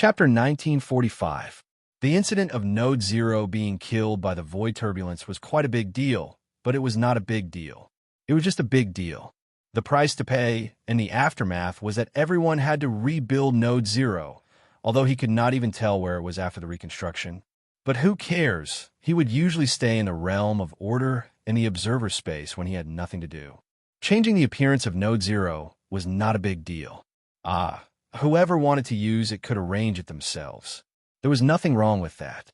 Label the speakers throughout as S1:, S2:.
S1: Chapter 1945. The incident of Node Zero being killed by the void turbulence was quite a big deal, but it was not a big deal. It was just a big deal. The price to pay and the aftermath was that everyone had to rebuild Node Zero, although he could not even tell where it was after the reconstruction. But who cares? He would usually stay in the realm of order in the observer space when he had nothing to do. Changing the appearance of Node Zero was not a big deal. Whoever wanted to use it could arrange it themselves. There was nothing wrong with that.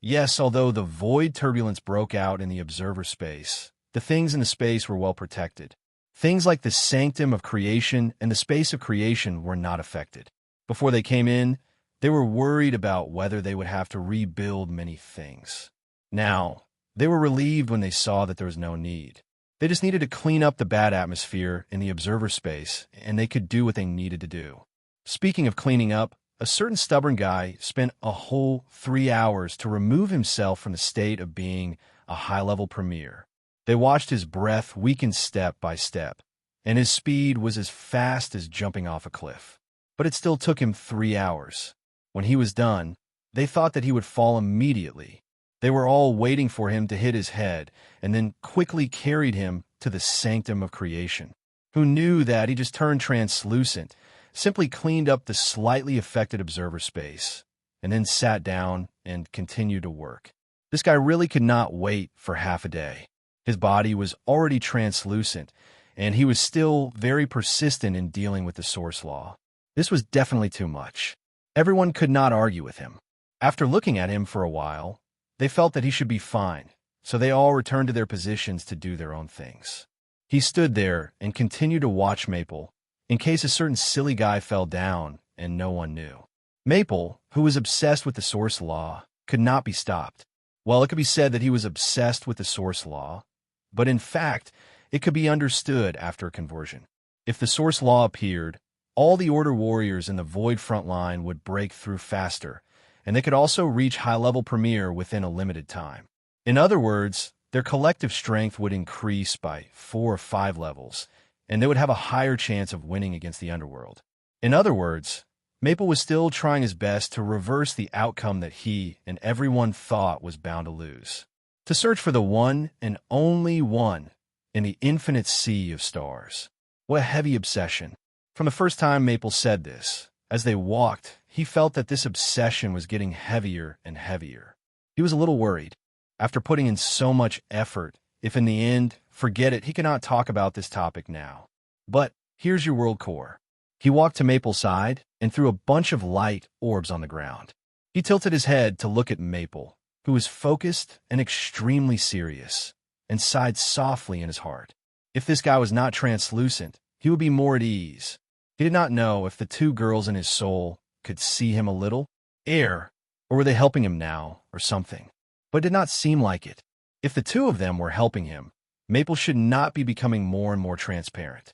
S1: Yes, although the void turbulence broke out in the observer space, the things in the space were well protected. Things like the sanctum of creation and the space of creation were not affected. Before they came in, they were worried about whether they would have to rebuild many things. Now, they were relieved when they saw that there was no need. They just needed to clean up the bad atmosphere in the observer space, and they could do what they needed to do. Speaking of cleaning up, a certain stubborn guy spent a whole 3 hours to remove himself from the state of being a high-level premier. They watched his breath weaken step by step, and his speed was as fast as jumping off a cliff. But it still took him 3 hours. When he was done, they thought that he would fall immediately. They were all waiting for him to hit his head, and then quickly carried him to the sanctum of creation. Who knew that he just turned translucent, simply cleaned up the slightly affected observer space, and then sat down and continued to work. This guy really could not wait for half a day. His body was already translucent, and he was still very persistent in dealing with the source law. This was definitely too much. Everyone could not argue with him. After looking at him for a while, they felt that he should be fine, so they all returned to their positions to do their own things. He stood there and continued to watch Maple, in case a certain silly guy fell down and no one knew. Maple, who was obsessed with the source law, could not be stopped. Well, it could be said that he was obsessed with the source law, but in fact, it could be understood after a conversion. If the source law appeared, all the Order warriors in the Void front line would break through faster, and they could also reach high-level Premier within a limited time. In other words, their collective strength would increase by 4 or 5 levels, and they would have a higher chance of winning against the Underworld. In other words, Maple was still trying his best to reverse the outcome that he and everyone thought was bound to lose. To search for the one and only one in the infinite sea of stars. What a heavy obsession. From the first time Maple said this, as they walked, he felt that this obsession was getting heavier and heavier. He was a little worried. After putting in so much effort, if in the end, forget it, he cannot talk about this topic now. But here's your world core. He walked to Maple's side and threw a bunch of light orbs on the ground. He tilted his head to look at Maple, who was focused and extremely serious, and sighed softly in his heart. If this guy was not translucent, he would be more at ease. He did not know if the 2 girls in his soul could see him a little, or were they helping him now, or something. But it did not seem like it. If the 2 of them were helping him, Maple should not be becoming more and more transparent.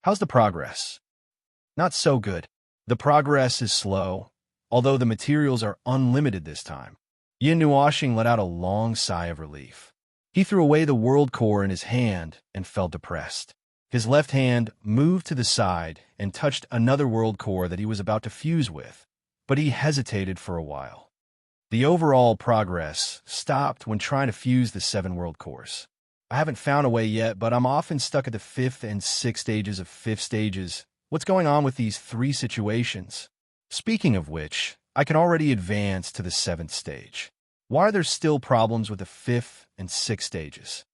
S1: How's the progress? Not so good. The progress is slow, although the materials are unlimited this time. Yin Nuashing let out a long sigh of relief. He threw away the world core in his hand and felt depressed. His left hand moved to the side and touched another world core that he was about to fuse with, but he hesitated for a while. The overall progress stopped when trying to fuse the 7 world cores. I haven't found a way yet, but I'm often stuck at the 5th and 6th stages of 5th stages. What's going on with these 3 situations? Speaking of which, I can already advance to the 7th stage. Why are there still problems with the 5th and 6th stages?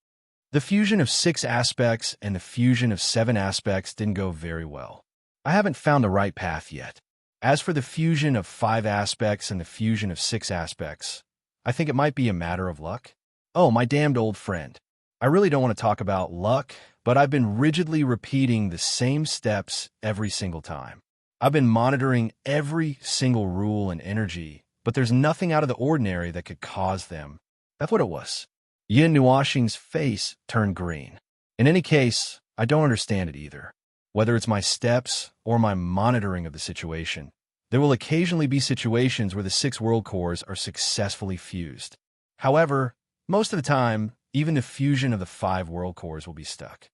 S1: The fusion of 6 aspects and the fusion of 7 aspects didn't go very well. I haven't found the right path yet. As for the fusion of 5 aspects and the fusion of 6 aspects, I think it might be a matter of luck. Oh, my damned old friend. I really don't want to talk about luck, but I've been rigidly repeating the same steps every single time. I've been monitoring every single rule and energy, but there's nothing out of the ordinary that could cause them. That's what it was. Yin Nuashing's face turned green. In any case, I don't understand it either. Whether it's my steps or my monitoring of the situation, there will occasionally be situations where the 6 world cores are successfully fused. However, most of the time, even the fusion of the 5 world cores will be stuck.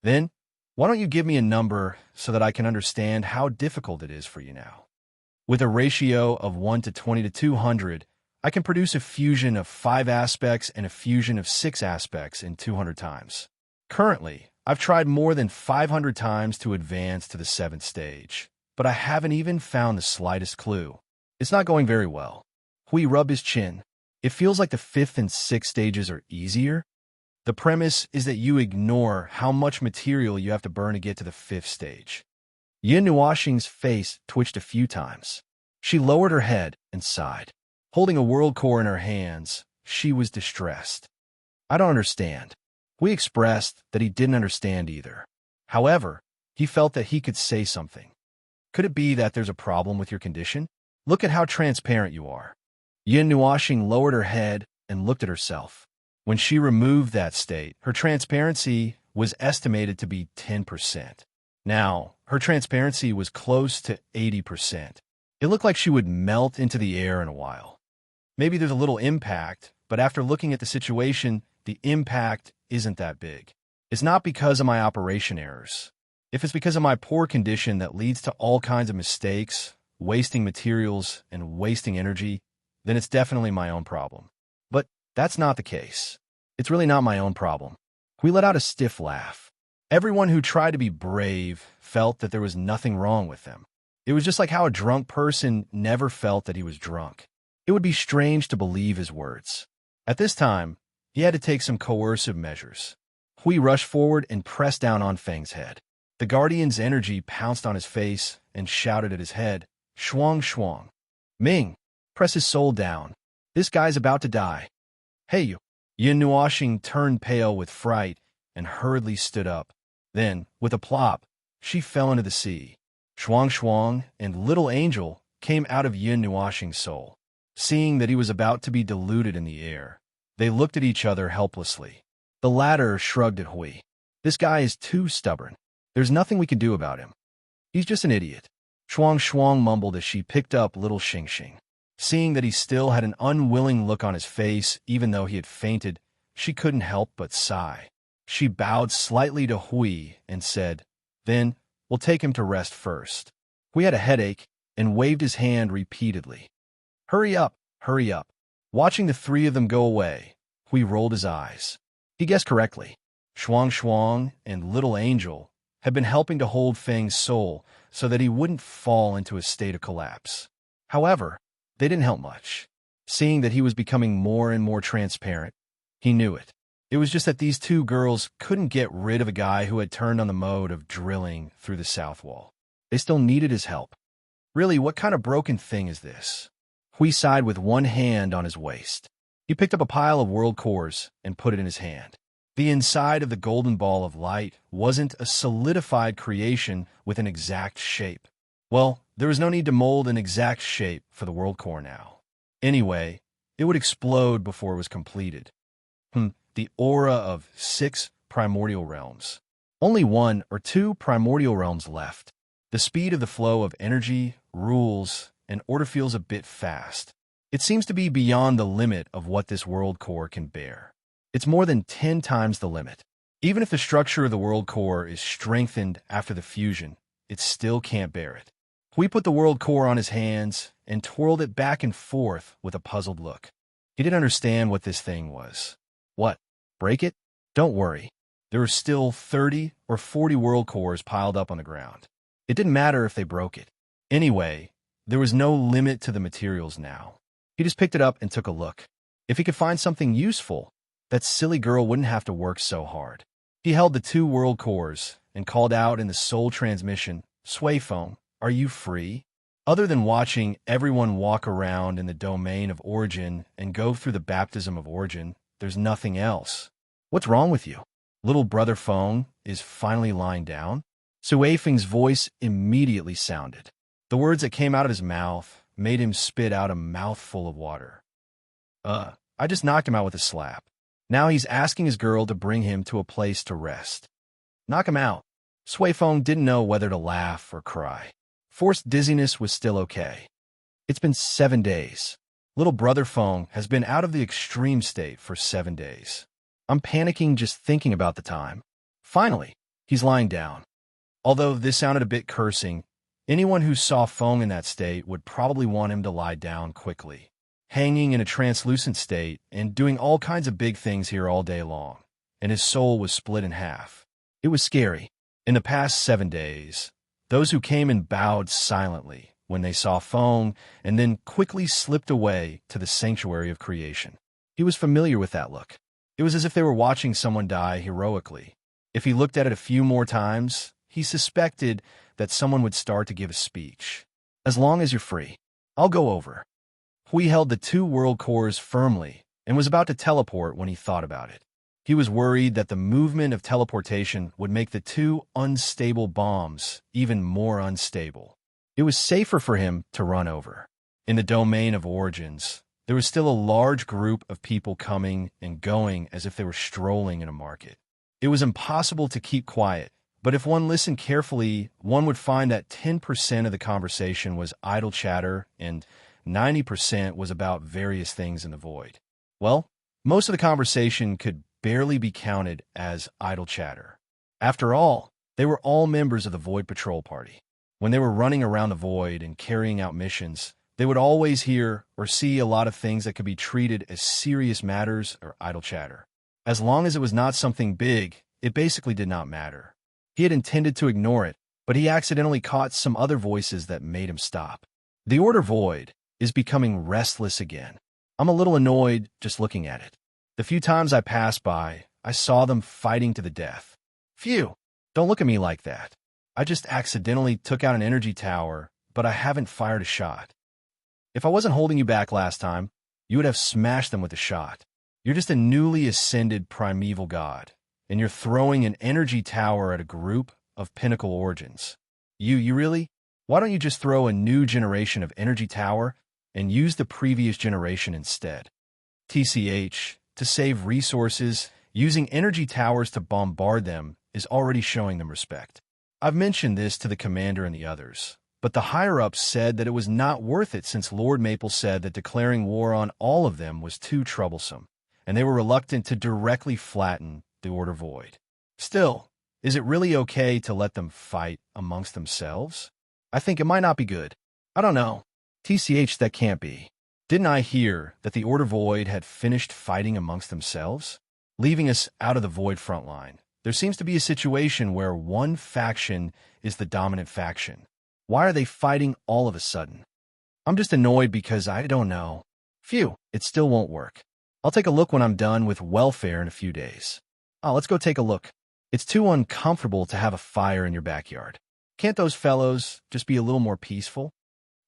S1: Then, why don't you give me a number so that I can understand how difficult it is for you now? With a ratio of 1 to 20 to 200, I can produce a fusion of 5 aspects and a fusion of 6 aspects in 200 times. Currently, I've tried more than 500 times to advance to the 7th stage, but I haven't even found the slightest clue. It's not going very well. Hui rubbed his chin. It feels like the 5th and 6th stages are easier. The premise is that you ignore how much material you have to burn to get to the 5th stage. Yin Nuoxing's face twitched a few times. She lowered her head and sighed. Holding a world core in her hands, she was distressed. I don't understand. Hui expressed that he didn't understand either. However, he felt that he could say something. Could it be that there's a problem with your condition? Look at how transparent you are. Yin Nuoxing lowered her head and looked at herself. When she removed that state, her transparency was estimated to be 10%. Now, her transparency was close to 80%. It looked like she would melt into the air in a while. Maybe there's a little impact, but after looking at the situation, the impact isn't that big. It's not because of my operation errors. If it's because of my poor condition that leads to all kinds of mistakes, wasting materials, and wasting energy, then it's definitely my own problem. But that's not the case. It's really not my own problem. We let out a stiff laugh. Everyone who tried to be brave felt that there was nothing wrong with them. It was just like how a drunk person never felt that he was drunk. It would be strange to believe his words. At this time, he had to take some coercive measures. Hui rushed forward and pressed down on Feng's head. The guardian's energy pounced on his face and shouted at his head, "Shuang shuang. Ming, press his soul down. This guy's about to die." "Hey you." Yin Nuoxing turned pale with fright and hurriedly stood up. Then, with a plop, she fell into the sea. Shuang Shuang and Little Angel came out of Yin Nuoxing's soul. Seeing that he was about to be diluted in the air, they looked at each other helplessly. The latter shrugged at Hui. "This guy is too stubborn. There's nothing we can do about him. He's just an idiot." Shuang Shuang mumbled as she picked up Little Xing Xing. Seeing that he still had an unwilling look on his face, even though he had fainted, she couldn't help but sigh. She bowed slightly to Hui and said, "Then we'll take him to rest first." Hui had a headache and waved his hand repeatedly. Hurry up, hurry up." Watching the 3 of them go away, Hui rolled his eyes. He guessed correctly. Shuang Shuang and Little Angel had been helping to hold Feng's soul so that he wouldn't fall into a state of collapse. However, they didn't help much. Seeing that he was becoming more and more transparent, he knew it. It was just that these 2 girls couldn't get rid of a guy who had turned on the mode of drilling through the south wall. They still needed his help. Really, what kind of broken thing is this? Hui sighed with one hand on his waist. He picked up a pile of world cores and put it in his hand. The inside of the golden ball of light wasn't a solidified creation with an exact shape. Well, there was no need to mold an exact shape for the world core now. Anyway, it would explode before it was completed. The aura of 6 primordial realms. Only 1 or 2 primordial realms left. The speed of the flow of energy, rules, and order feels a bit fast. It seems to be beyond the limit of what this world core can bear. It's more than 10 times the limit. Even if the structure of the world core is strengthened after the fusion, it still can't bear it. Hui put the world core on his hands and twirled it back and forth with a puzzled look. He didn't understand what this thing was. What? Break it? Don't worry. There were still 30 or 40 world cores piled up on the ground. It didn't matter if they broke it. Anyway, there was no limit to the materials now. He just picked it up and took a look. If he could find something useful, that silly girl wouldn't have to work so hard. He held the 2 world cores and called out in the soul transmission, "Sui Feng, are you free?" Other than watching everyone walk around in the domain of origin and go through the baptism of origin, there's nothing else. What's wrong with you? Little brother Feng is finally lying down? Sui Feng's voice immediately sounded. The words that came out of his mouth made him spit out a mouthful of water. I just knocked him out with a slap. Now he's asking his girl to bring him to a place to rest. Knock him out. Sui Feng didn't know whether to laugh or cry. Forced dizziness was still okay. It's been 7 days. Little brother Feng has been out of the extreme state for 7 days. I'm panicking just thinking about the time. Finally, he's lying down. Although this sounded a bit cursing, Anyone who saw Feng in that state would probably want him to lie down quickly, hanging in a translucent state and doing all kinds of big things here all day long, and his soul was split in half. It was scary. In the past 7 days, those who came and bowed silently when they saw Feng and then quickly slipped away to the sanctuary of creation. He was familiar with that look. It was as if they were watching someone die heroically. If he looked at it a few more times, he suspected that someone would start to give a speech. As long as you're free, I'll go over. Hui held the 2 world cores firmly and was about to teleport when he thought about it. He was worried that the movement of teleportation would make the 2 unstable bombs even more unstable. It was safer for him to run over. In the domain of origins, there was still a large group of people coming and going as if they were strolling in a market. It was impossible to keep quiet, but if one listened carefully, one would find that 10% of the conversation was idle chatter and 90% was about various things in the void. Well, most of the conversation could barely be counted as idle chatter. After all, they were all members of the Void Patrol Party. When they were running around the void and carrying out missions, they would always hear or see a lot of things that could be treated as serious matters or idle chatter. As long as it was not something big, it basically did not matter. He had intended to ignore it, but he accidentally caught some other voices that made him stop. The Order Void is becoming restless again. I'm a little annoyed just looking at it. The few times I passed by, I saw them fighting to the death. Phew, don't look at me like that. I just accidentally took out an energy tower, but I haven't fired a shot. If I wasn't holding you back last time, you would have smashed them with a shot. You're just a newly ascended primeval god, and you're throwing an energy tower at a group of pinnacle origins. You really? Why don't you just throw a new generation of energy tower and use the previous generation instead? TCH, to save resources, using energy towers to bombard them is already showing them respect. I've mentioned this to the commander and the others, but the higher-ups said that it was not worth it since Lord Maple said that declaring war on all of them was too troublesome, and they were reluctant to directly flatten the Order Void. Still, is it really okay to let them fight amongst themselves? I think it might not be good. I don't know. TCH, that can't be. Didn't I hear that the Order Void had finished fighting amongst themselves? Leaving us out of the Void front line, there seems to be a situation where one faction is the dominant faction. Why are they fighting all of a sudden? I'm just annoyed because I don't know. Phew, it still won't work. I'll take a look when I'm done with welfare in a few days. Let's go take a look. It's too uncomfortable to have a fire in your backyard. Can't those fellows just be a little more peaceful?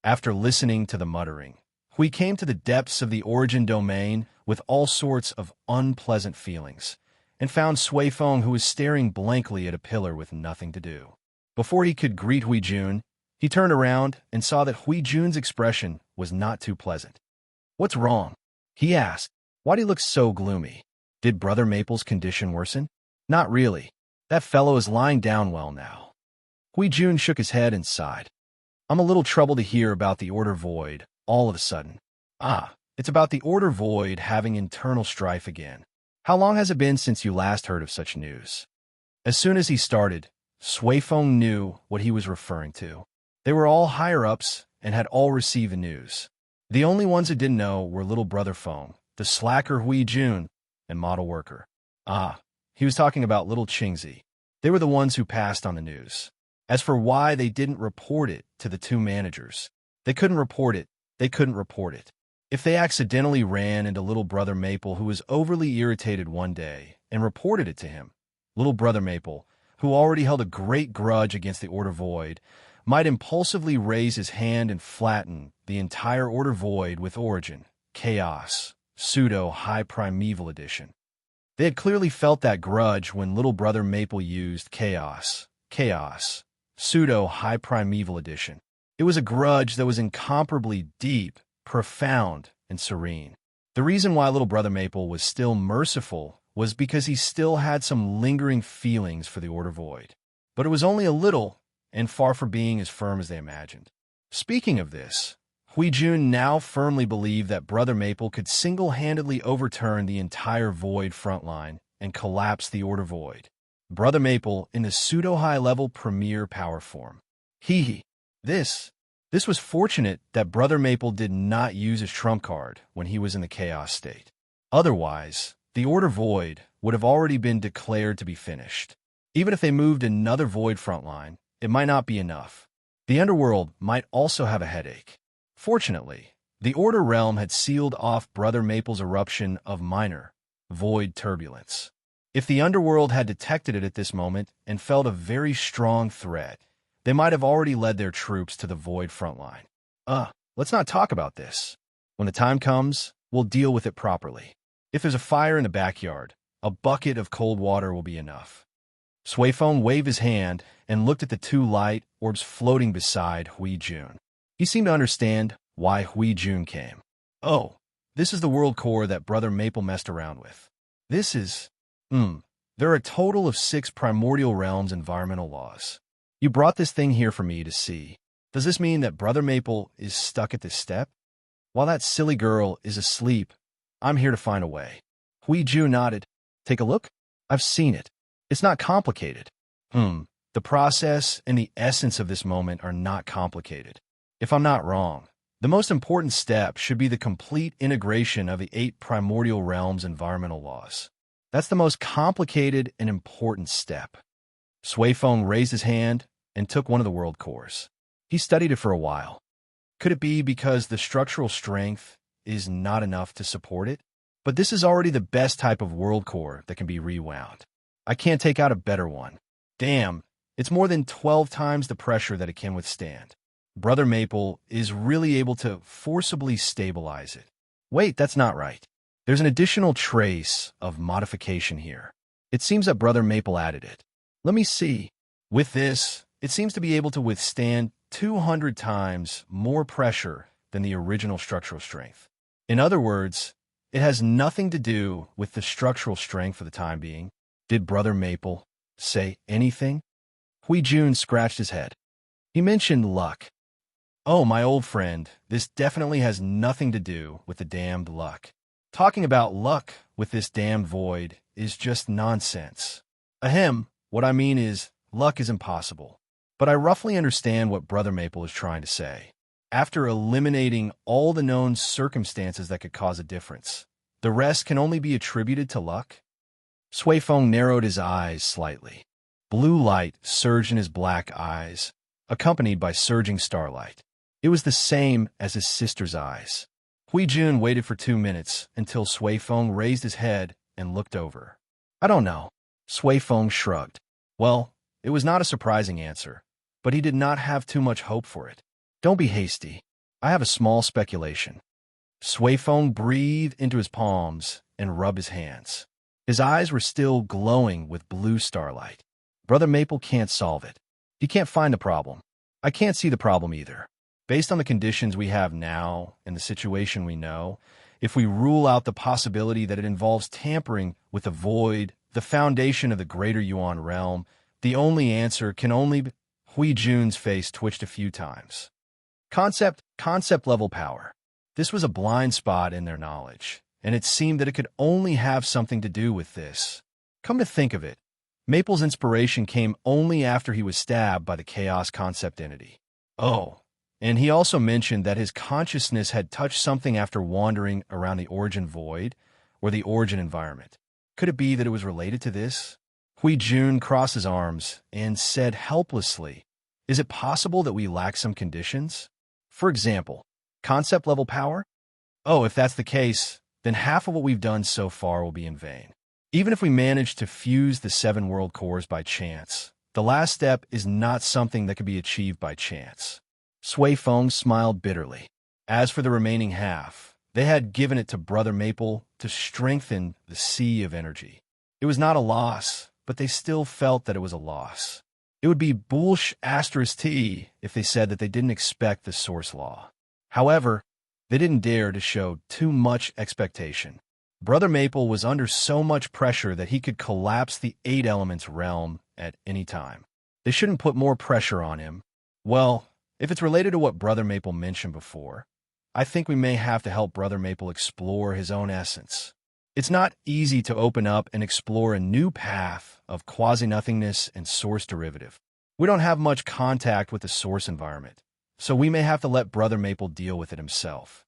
S1: After listening to the muttering, we came to the depths of the origin domain with all sorts of unpleasant feelings, and found Sui Feng, who was staring blankly at a pillar with nothing to do. Before he could greet Hui Jun, he turned around and saw that Hui Jun's expression was not too pleasant. "What's wrong?" he asked. "Why do you look so gloomy? Did Brother Maple's condition worsen?" "Not really. That fellow is lying down well now." Hui Jun shook his head and sighed. "I'm a little troubled to hear about the Order Void all of a sudden." It's about the Order Void having internal strife again. How long has it been since you last heard of such news?" As soon as he started, Sui Feng knew what he was referring to. They were all higher-ups and had all received the news. The only ones who didn't know were little brother Feng, the slacker Hui Jun, and model worker. He was talking about little Qingzi. They were the ones who passed on the news. As for why they didn't report it to the 2 managers, they couldn't report it. If they accidentally ran into little brother Maple, who was overly irritated one day, and reported it to him, little brother Maple, who already held a great grudge against the Order Void, might impulsively raise his hand and flatten the entire Order Void with Origin, Chaos, Pseudo High Primeval Edition. They had clearly felt that grudge when little brother Maple used Chaos, Pseudo High Primeval Edition. It was a grudge that was incomparably deep, profound, and serene. The reason why little brother Maple was still merciful was because he still had some lingering feelings for the Order Void. But it was only a little, and far from being as firm as they imagined. Speaking of this, Hui Jun now firmly believed that Brother Maple could single-handedly overturn the entire Void frontline and collapse the Order Void. Brother Maple in the pseudo-high-level premier power form. The This, this was fortunate that Brother Maple did not use his trump card when he was in the chaos state. Otherwise, the Order Void would have already been declared to be finished. Even if they moved another Void frontline, it might not be enough. The Underworld might also have a headache. Fortunately, the Order Realm had sealed off Brother Maple's eruption of minor, Void turbulence. If the Underworld had detected it at this moment and felt a very strong threat, they might have already led their troops to the Void frontline. Let's not talk about this. When the time comes, we'll deal with it properly. If there's a fire in the backyard, a bucket of cold water will be enough. Suifeng waved his hand and looked at the two light orbs floating beside Hui Jun. He seemed to understand why Hui Jun came. Oh, this is the world core that Brother Maple messed around with. This is... There are a total of 6 primordial realms environmental laws. You brought this thing here for me to see. Does this mean that Brother Maple is stuck at this step? While that silly girl is asleep, I'm here to find a way. Hui Jun nodded. Take a look? I've seen it. It's not complicated. The process and the essence of this moment are not complicated. If I'm not wrong, the most important step should be the complete integration of the 8 primordial realms environmental laws. That's the most complicated and important step. Suifeng raised his hand and took one of the world cores. He studied it for a while. Could it be because the structural strength is not enough to support it? But this is already the best type of world core that can be rewound. I can't take out a better one. Damn, it's more than 12 times the pressure that it can withstand. Brother Maple is really able to forcibly stabilize it. Wait, that's not right. There's an additional trace of modification here. It seems that Brother Maple added it. Let me see. With this, it seems to be able to withstand 200 times more pressure than the original structural strength. In other words, it has nothing to do with the structural strength for the time being. Did Brother Maple say anything? Hui Jun scratched his head. He mentioned luck. Oh, my old friend, this definitely has nothing to do with the damned luck. Talking about luck with this damned void is just nonsense. Ahem, what I mean is, luck is impossible. But I roughly understand what Brother Maple is trying to say. After eliminating all the known circumstances that could cause a difference, the rest can only be attributed to luck? Suifeng narrowed his eyes slightly. Blue light surged in his black eyes, accompanied by surging starlight. It was the same as his sister's eyes. Hui Jun waited for 2 minutes until Suifeng raised his head and looked over. I don't know. Suifeng shrugged. Well, it was not a surprising answer, but he did not have too much hope for it. Don't be hasty. I have a small speculation. Suifeng breathed into his palms and rubbed his hands. His eyes were still glowing with blue starlight. Brother Maple can't solve it. He can't find the problem. I can't see the problem either. Based on the conditions we have now and the situation we know, if we rule out the possibility that it involves tampering with the void, the foundation of the greater Yuan realm, the only answer can only be... Hui Jun's face twitched a few times. Concept level power. This was a blind spot in their knowledge, and it seemed that it could only have something to do with this. Come to think of it, Maple's inspiration came only after he was stabbed by the chaos concept entity. Oh, and he also mentioned that his consciousness had touched something after wandering around the origin void or the origin environment. Could it be that it was related to this? Hui Jun crossed his arms and said helplessly, is it possible that we lack some conditions? For example, concept level power? Oh, if that's the case, then half of what we've done so far will be in vain. Even if we manage to fuse the 7 world cores by chance, the last step is not something that can be achieved by chance. Suifeng smiled bitterly. As for the remaining half, they had given it to Brother Maple to strengthen the sea of energy. It was not a loss, but they still felt that it was a loss. It would be bullsh*t if they said that they didn't expect the source law. However, they didn't dare to show too much expectation. Brother Maple was under so much pressure that he could collapse the 8 elements realm at any time. They shouldn't put more pressure on him. Well, if it's related to what Brother Maple mentioned before, I think we may have to help Brother Maple explore his own essence. It's not easy to open up and explore a new path of quasi-nothingness and source derivative. We don't have much contact with the source environment, so we may have to let Brother Maple deal with it himself.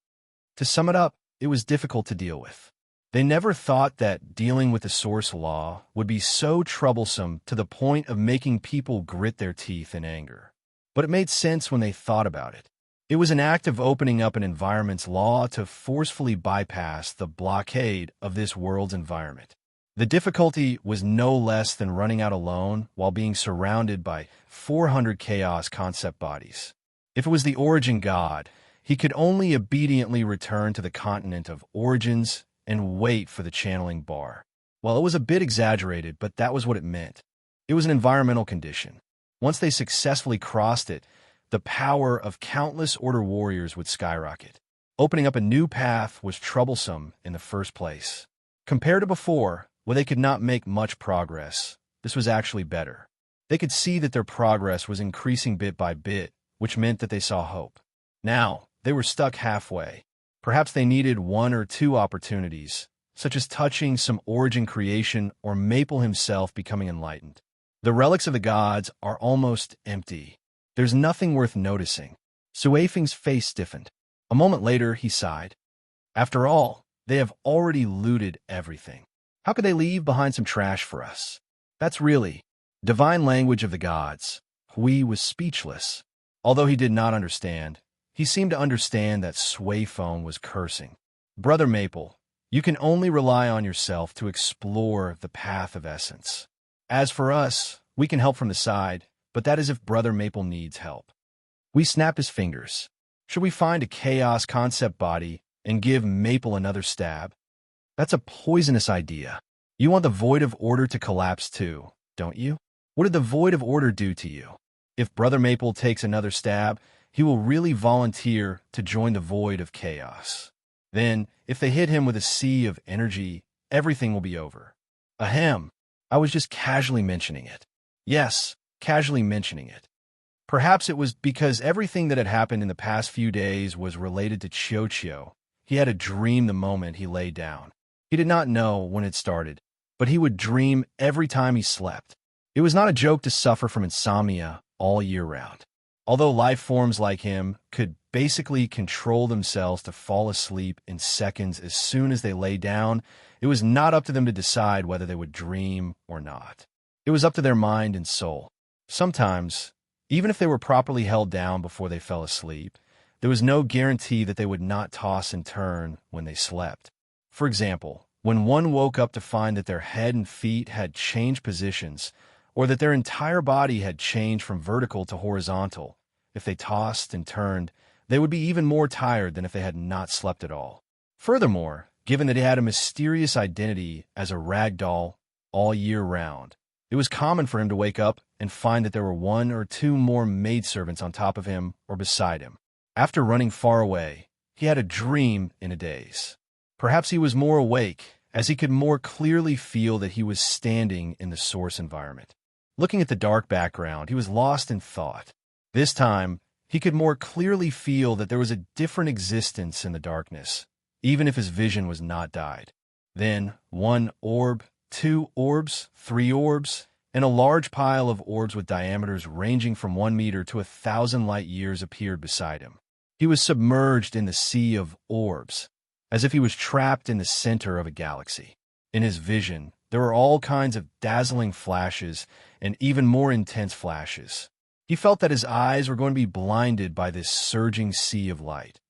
S1: To sum it up, it was difficult to deal with. They never thought that dealing with the source law would be so troublesome to the point of making people grit their teeth in anger. But it made sense when they thought about it. It was an act of opening up an environment's law to forcefully bypass the blockade of this world's environment. The difficulty was no less than running out alone while being surrounded by 400 chaos concept bodies. If it was the origin god, he could only obediently return to the continent of origins and wait for the channeling bar. Well, it was a bit exaggerated, but that was what it meant. It was an environmental condition. Once they successfully crossed it, the power of countless Order warriors would skyrocket. Opening up a new path was troublesome in the first place. Compared to before, where they could not make much progress, this was actually better. They could see that their progress was increasing bit by bit, which meant that they saw hope. Now, they were stuck halfway. Perhaps they needed one or two opportunities, such as touching some origin creation or Maple himself becoming enlightened. The relics of the gods are almost empty. There's nothing worth noticing. Suafeng's face stiffened. A moment later, he sighed. After all, they have already looted everything. How could they leave behind some trash for us? That's really divine language of the gods. Hui was speechless. Although he did not understand, he seemed to understand that Suafeng was cursing. Brother Maple, you can only rely on yourself to explore the path of essence. As for us, we can help from the side, but that is if Brother Maple needs help. We snapped his fingers. Should we find a chaos concept body and give Maple another stab? That's a poisonous idea. You want the void of order to collapse too, don't you? What did the void of order do to you? If Brother Maple takes another stab, he will really volunteer to join the void of chaos. Then, if they hit him with a sea of energy, everything will be over. Ahem. I was just casually mentioning it. Yes, casually mentioning it. Perhaps it was because everything that had happened in the past few days was related to Chio. He had a dream the moment he lay down. He did not know when it started, but he would dream every time he slept. It was not a joke to suffer from insomnia all year round. Although life forms like him could basically control themselves to fall asleep in seconds as soon as they lay down, it was not up to them to decide whether they would dream or not. It was up to their mind and soul. Sometimes, even if they were properly held down before they fell asleep, there was no guarantee that they would not toss and turn when they slept. For example, when one woke up to find that their head and feet had changed positions, or that their entire body had changed from vertical to horizontal, if they tossed and turned, they would be even more tired than if they had not slept at all. Furthermore, given that he had a mysterious identity as a rag doll all year round, it was common for him to wake up and find that there were one or two more maidservants on top of him or beside him. After running far away, he had a dream in a daze. Perhaps he was more awake, as he could more clearly feel that he was standing in the source environment. Looking at the dark background, he was lost in thought. This time, he could more clearly feel that there was a different existence in the darkness, even if his vision was not dyed. Then, one orb, two orbs, three orbs, and a large pile of orbs with diameters ranging from 1 meter to 1,000 light years appeared beside him. He was submerged in the sea of orbs, as if he was trapped in the center of a galaxy. In his vision, there were all kinds of dazzling flashes and even more intense flashes. He felt that his eyes were going to be blinded by this surging sea of light,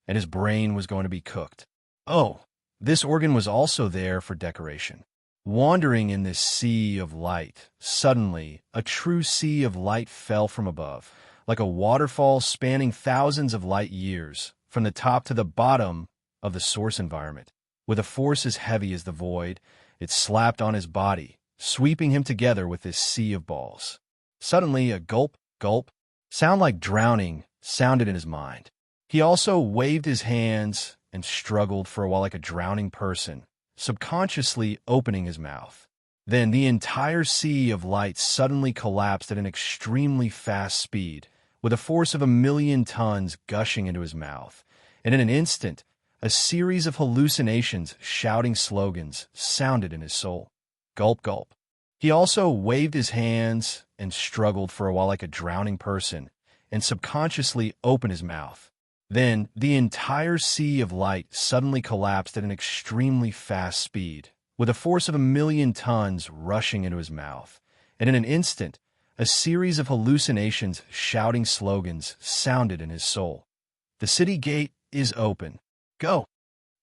S1: and his brain was going to be cooked. Oh, this organ was also there for decoration. Wandering in this sea of light, suddenly, a true sea of light fell from above, like a waterfall spanning thousands of light years, from the top to the bottom of the source environment. With a force as heavy as the void, it slapped on his body, sweeping him together with this sea of balls. Suddenly, a gulp, gulp, sound like drowning sounded in his mind. He also waved his hands and struggled for a while like a drowning person, subconsciously opening his mouth. Then the entire sea of light suddenly collapsed at an extremely fast speed, with a force of 1,000,000 tons gushing into his mouth, and in an instant, a series of hallucinations, shouting slogans, sounded in his soul. Gulp, gulp. He also waved his hands and struggled for a while like a drowning person, and subconsciously open his mouth. Then, the entire sea of light suddenly collapsed at an extremely fast speed, with a force of 1,000,000 tons rushing into his mouth. And in an instant, a series of hallucinations, shouting slogans sounded in his soul. The city gate is open. Go!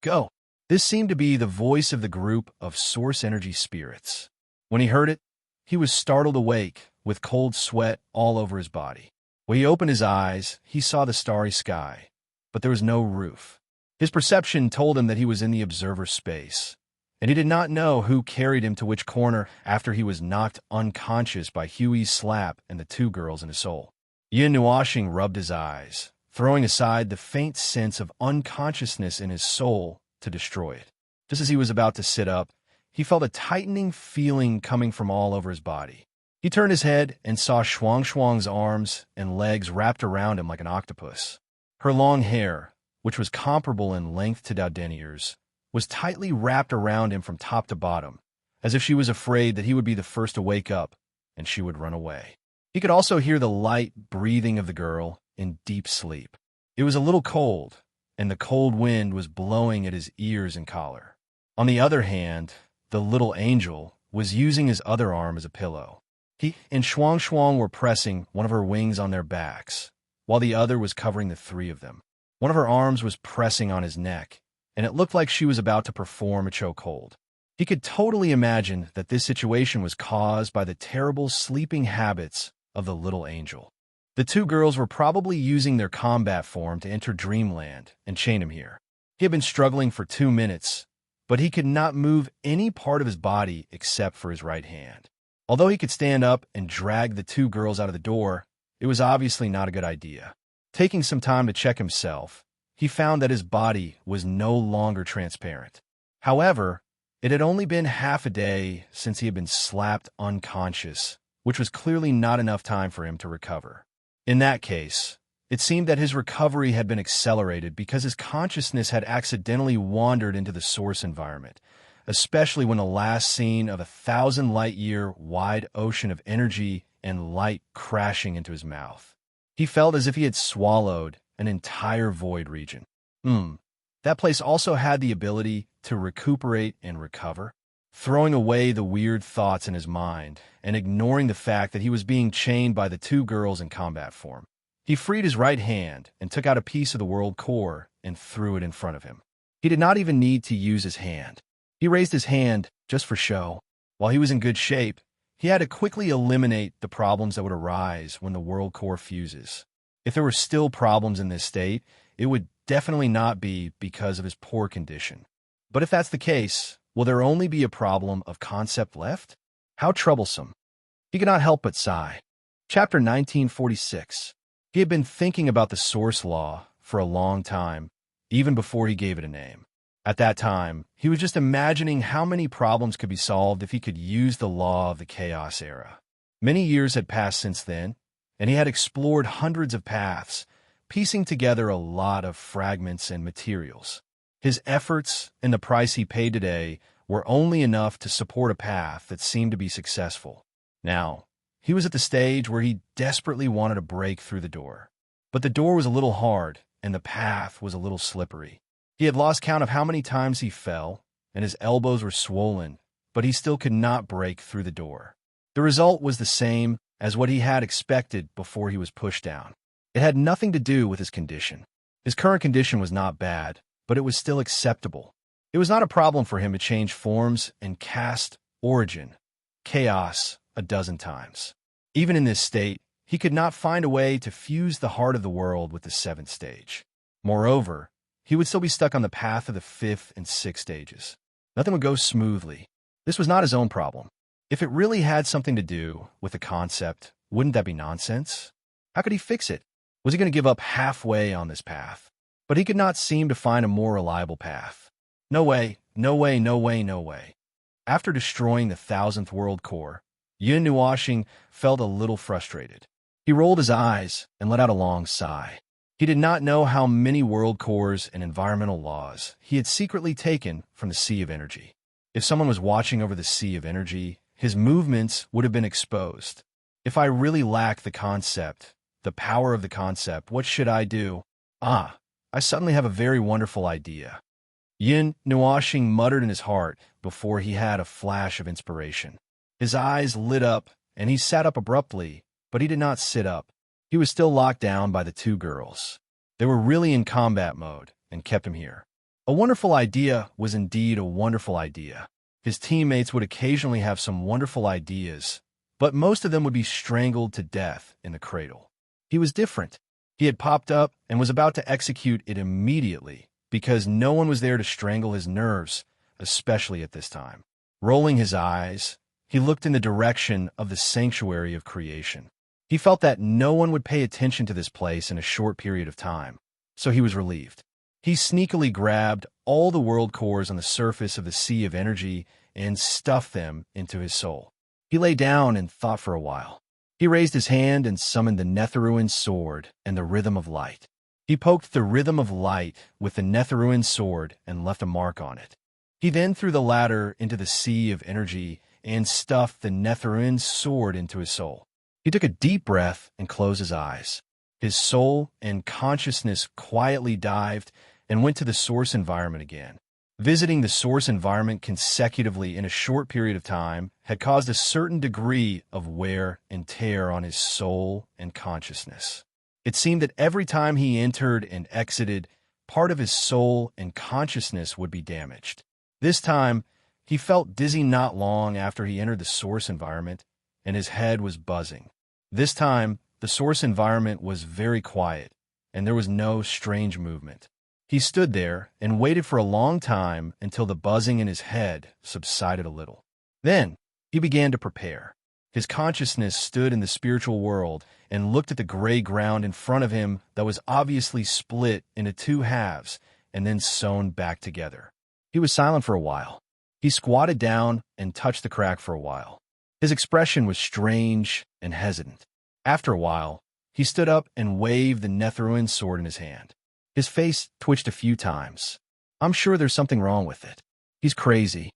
S1: Go! This seemed to be the voice of the group of source energy spirits. When he heard it, he was startled awake, with cold sweat all over his body. When he opened his eyes, he saw the starry sky, but there was no roof. His perception told him that he was in the observer space, and he did not know who carried him to which corner after he was knocked unconscious by Huey's slap and the two girls in his soul. Yin Nuashing rubbed his eyes, throwing aside the faint sense of unconsciousness in his soul to destroy it. Just as he was about to sit up, he felt a tightening feeling coming from all over his body. He turned his head and saw Shuang Shuang's arms and legs wrapped around him like an octopus. Her long hair, which was comparable in length to Dowdenier's, was tightly wrapped around him from top to bottom, as if she was afraid that he would be the first to wake up and she would run away. He could also hear the light breathing of the girl in deep sleep. It was a little cold, and the cold wind was blowing at his ears and collar. On the other hand, the little angel was using his other arm as a pillow. He and Shuang Shuang were pressing one of her wings on their backs, while the other was covering the three of them. One of her arms was pressing on his neck, and it looked like she was about to perform a chokehold. He could totally imagine that this situation was caused by the terrible sleeping habits of the little angel. The two girls were probably using their combat form to enter dreamland and chain him here. He had been struggling for 2 minutes, but he could not move any part of his body except for his right hand. Although he could stand up and drag the two girls out of the door, it was obviously not a good idea. Taking some time to check himself, he found that his body was no longer transparent. However, it had only been half a day since he had been slapped unconscious, which was clearly not enough time for him to recover. In that case, it seemed that his recovery had been accelerated because his consciousness had accidentally wandered into the source environment, especially when the last scene of a 1,000-light-year wide ocean of energy and light crashing into his mouth. He felt as if he had swallowed an entire void region. That place also had the ability to recuperate and recover. Throwing away the weird thoughts in his mind and ignoring the fact that he was being chained by the two girls in combat form, he freed his right hand and took out a piece of the world core and threw it in front of him. He did not even need to use his hand. He raised his hand just for show. While he was in good shape, he had to quickly eliminate the problems that would arise when the world core fuses. If there were still problems in this state, it would definitely not be because of his poor condition. But if that's the case, will there only be a problem of concept left? How troublesome. He could not help but sigh. Chapter 1946. He had been thinking about the source law for a long time, even before he gave it a name. At that time, he was just imagining how many problems could be solved if he could use the law of the chaos era. Many years had passed since then, and he had explored hundreds of paths, piecing together a lot of fragments and materials. His efforts and the price he paid today were only enough to support a path that seemed to be successful. Now, he was at the stage where he desperately wanted to break through the door. But the door was a little hard, and the path was a little slippery. He had lost count of how many times he fell, and his elbows were swollen, but he still could not break through the door. The result was the same as what he had expected before he was pushed down. It had nothing to do with his condition. His current condition was not bad, but it was still acceptable. It was not a problem for him to change forms and cast origin, chaos, a dozen times. Even in this state, he could not find a way to fuse the heart of the world with the 7th stage. Moreover, he would still be stuck on the path of the 5th and 6th stages. Nothing would go smoothly. This was not his own problem. If it really had something to do with the concept, wouldn't that be nonsense? How could he fix it? Was he going to give up halfway on this path? But he could not seem to find a more reliable path. No way, no way, no way, no way. After destroying the 1,000th world core, Yun Nuashing felt a little frustrated. He rolled his eyes and let out a long sigh. He did not know how many world cores and environmental laws he had secretly taken from the sea of energy. If someone was watching over the sea of energy, his movements would have been exposed. If I really lack the concept, The power of the concept. What should I do? Ah, I suddenly have a very wonderful idea. Yin Nuashing muttered in his heart before he had a flash of inspiration. His eyes lit up, and he sat up abruptly, but he did not sit up. He was still locked down by the two girls. They were really in combat mode and kept him here. A wonderful idea was indeed a wonderful idea. His teammates would occasionally have some wonderful ideas, but most of them would be strangled to death in the cradle. He was different. He had popped up and was about to execute it immediately because no one was there to strangle his nerves, especially at this time. Rolling his eyes, he looked in the direction of the sanctuary of creation. He felt that no one would pay attention to this place in a short period of time, so he was relieved. He sneakily grabbed all the world cores on the surface of the sea of energy and stuffed them into his soul. He lay down and thought for a while. He raised his hand and summoned the Netheruin sword and the rhythm of light. He poked the rhythm of light with the Netheruin sword and left a mark on it. He then threw the latter into the sea of energy and stuffed the Netheruin sword into his soul. He took a deep breath and closed his eyes. His soul and consciousness quietly dived and went to the source environment again. Visiting the source environment consecutively in a short period of time had caused a certain degree of wear and tear on his soul and consciousness. It seemed that every time he entered and exited, part of his soul and consciousness would be damaged. This time, he felt dizzy not long after he entered the source environment, and his head was buzzing. This time, the source environment was very quiet, and there was no strange movement. He stood there and waited for a long time until the buzzing in his head subsided a little. Then, he began to prepare. His consciousness stood in the spiritual world and looked at the gray ground in front of him that was obviously split into two halves and then sewn back together. He was silent for a while. He squatted down and touched the crack for a while. His expression was strange and hesitant. After a while, he stood up and waved the Netheruin sword in his hand. His face twitched a few times. I'm sure there's something wrong with it. He's crazy.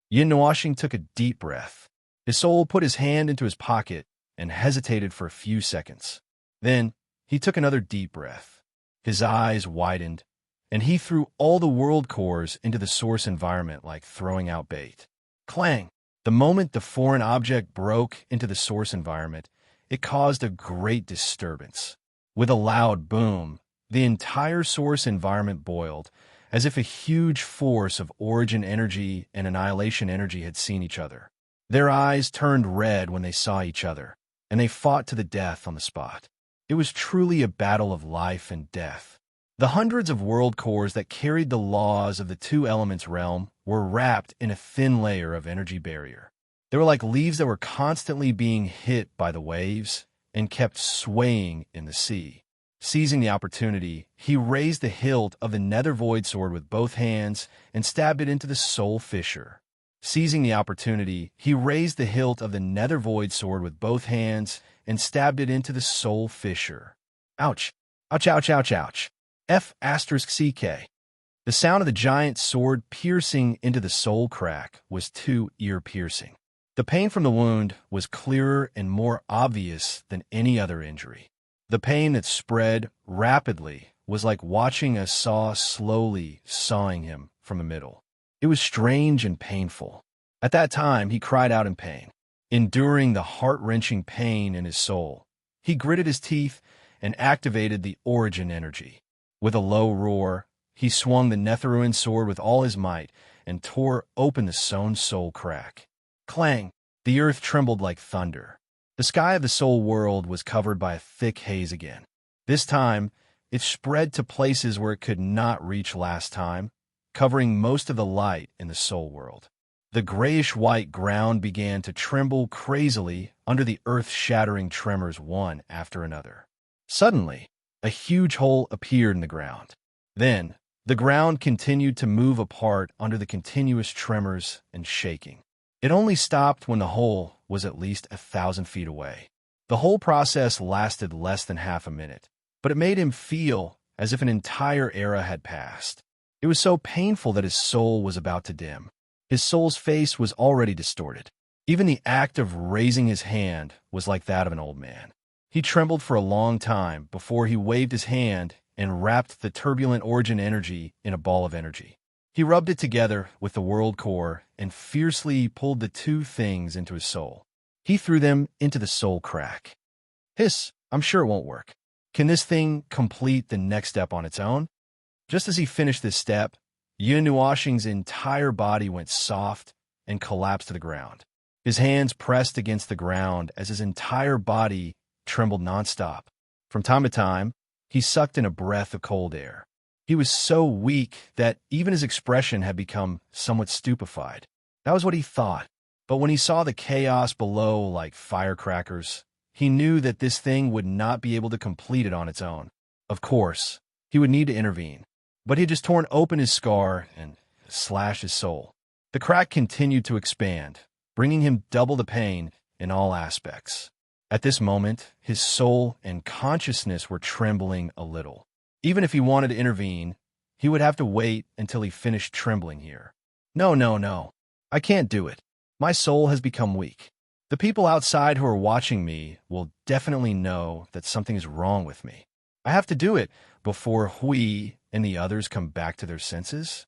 S1: Yin Nuashing took a deep breath. His soul put his hand into his pocket and hesitated for a few seconds. Then he took another deep breath. His eyes widened, and he threw all the world cores into the source environment like throwing out bait. Clang! The moment the foreign object broke into the source environment, it caused a great disturbance. With a loud boom, the entire source environment boiled, as if a huge force of origin energy and annihilation energy had seen each other. Their eyes turned red when they saw each other, and they fought to the death on the spot. It was truly a battle of life and death. The hundreds of world cores that carried the laws of the two elements realm were wrapped in a thin layer of energy barrier. They were like leaves that were constantly being hit by the waves and kept swaying in the sea. Seizing the opportunity, he raised the hilt of the Nether Void sword with both hands and stabbed it into the soul fissure. Seizing the opportunity, he raised the hilt of the Nether Void sword with both hands and stabbed it into the soul fissure. Ouch! Ouch, ouch, ouch, ouch. F*CK. The sound of the giant sword piercing into the soul crack was too ear-piercing. The pain from the wound was clearer and more obvious than any other injury. The pain that spread rapidly was like watching a saw slowly sawing him from the middle. It was strange and painful. At that time, he cried out in pain, enduring the heart-wrenching pain in his soul. He gritted his teeth and activated the origin energy. With a low roar, he swung the Netheruin sword with all his might and tore open the sewn soul crack. Clang! The earth trembled like thunder. The sky of the soul world was covered by a thick haze again. This time, it spread to places where it could not reach last time, covering most of the light in the soul world. The grayish-white ground began to tremble crazily under the earth-shattering tremors one after another. Suddenly, a huge hole appeared in the ground. Then, the ground continued to move apart under the continuous tremors and shaking. It only stopped when the hole was at least 1,000 feet away. The whole process lasted less than half a minute, but it made him feel as if an entire era had passed. It was so painful that his soul was about to dim. His soul's face was already distorted. Even the act of raising his hand was like that of an old man. He trembled for a long time before he waved his hand and wrapped the turbulent origin energy in a ball of energy. He rubbed it together with the world core and fiercely pulled the two things into his soul. He threw them into the soul crack. Hiss, I'm sure it won't work. Can this thing complete the next step on its own? Just as he finished this step, Yuan-Nuoxing's entire body went soft and collapsed to the ground. His hands pressed against the ground as his entire body trembled nonstop. From time to time, he sucked in a breath of cold air. He was so weak that even his expression had become somewhat stupefied. That was what he thought. But when he saw the chaos below like firecrackers, he knew that this thing would not be able to complete it on its own. Of course, he would need to intervene. But he had just torn open his scar and slashed his soul. The crack continued to expand, bringing him double the pain in all aspects. At this moment, his soul and consciousness were trembling a little. Even if he wanted to intervene, he would have to wait until he finished trembling here. No. I can't do it. My soul has become weak. The people outside who are watching me will definitely know that something is wrong with me. I have to do it before Hui and the others come back to their senses.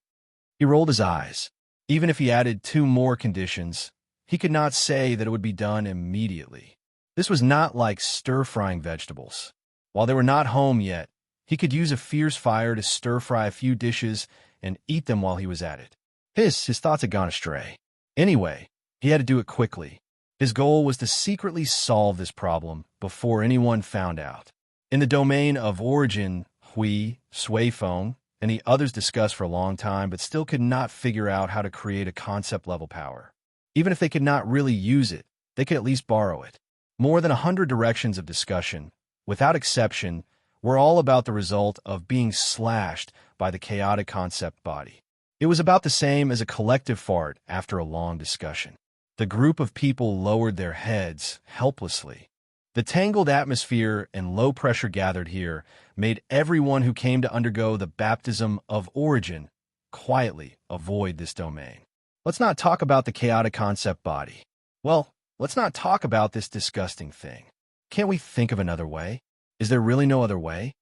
S1: He rolled his eyes. Even if he added 2 more conditions, he could not say that it would be done immediately. This was not like stir-frying vegetables. While they were not home yet, he could use a fierce fire to stir-fry a few dishes and eat them while he was at it. His thoughts had gone astray. Anyway, he had to do it quickly. His goal was to secretly solve this problem before anyone found out. In the domain of origin, Hui, Suifeng, and the others discussed for a long time but still could not figure out how to create a concept-level power. Even if they could not really use it, they could at least borrow it. More than 100 directions of discussion, without exception, were all about the result of being slashed by the chaotic concept body. It was about the same as a collective fart after a long discussion. The group of people lowered their heads helplessly. The tangled atmosphere and low pressure gathered here made everyone who came to undergo the baptism of origin quietly avoid this domain. Let's not talk about the chaotic concept body. Well, let's not talk about this disgusting thing. Can't we think of another way? Is there really no other way?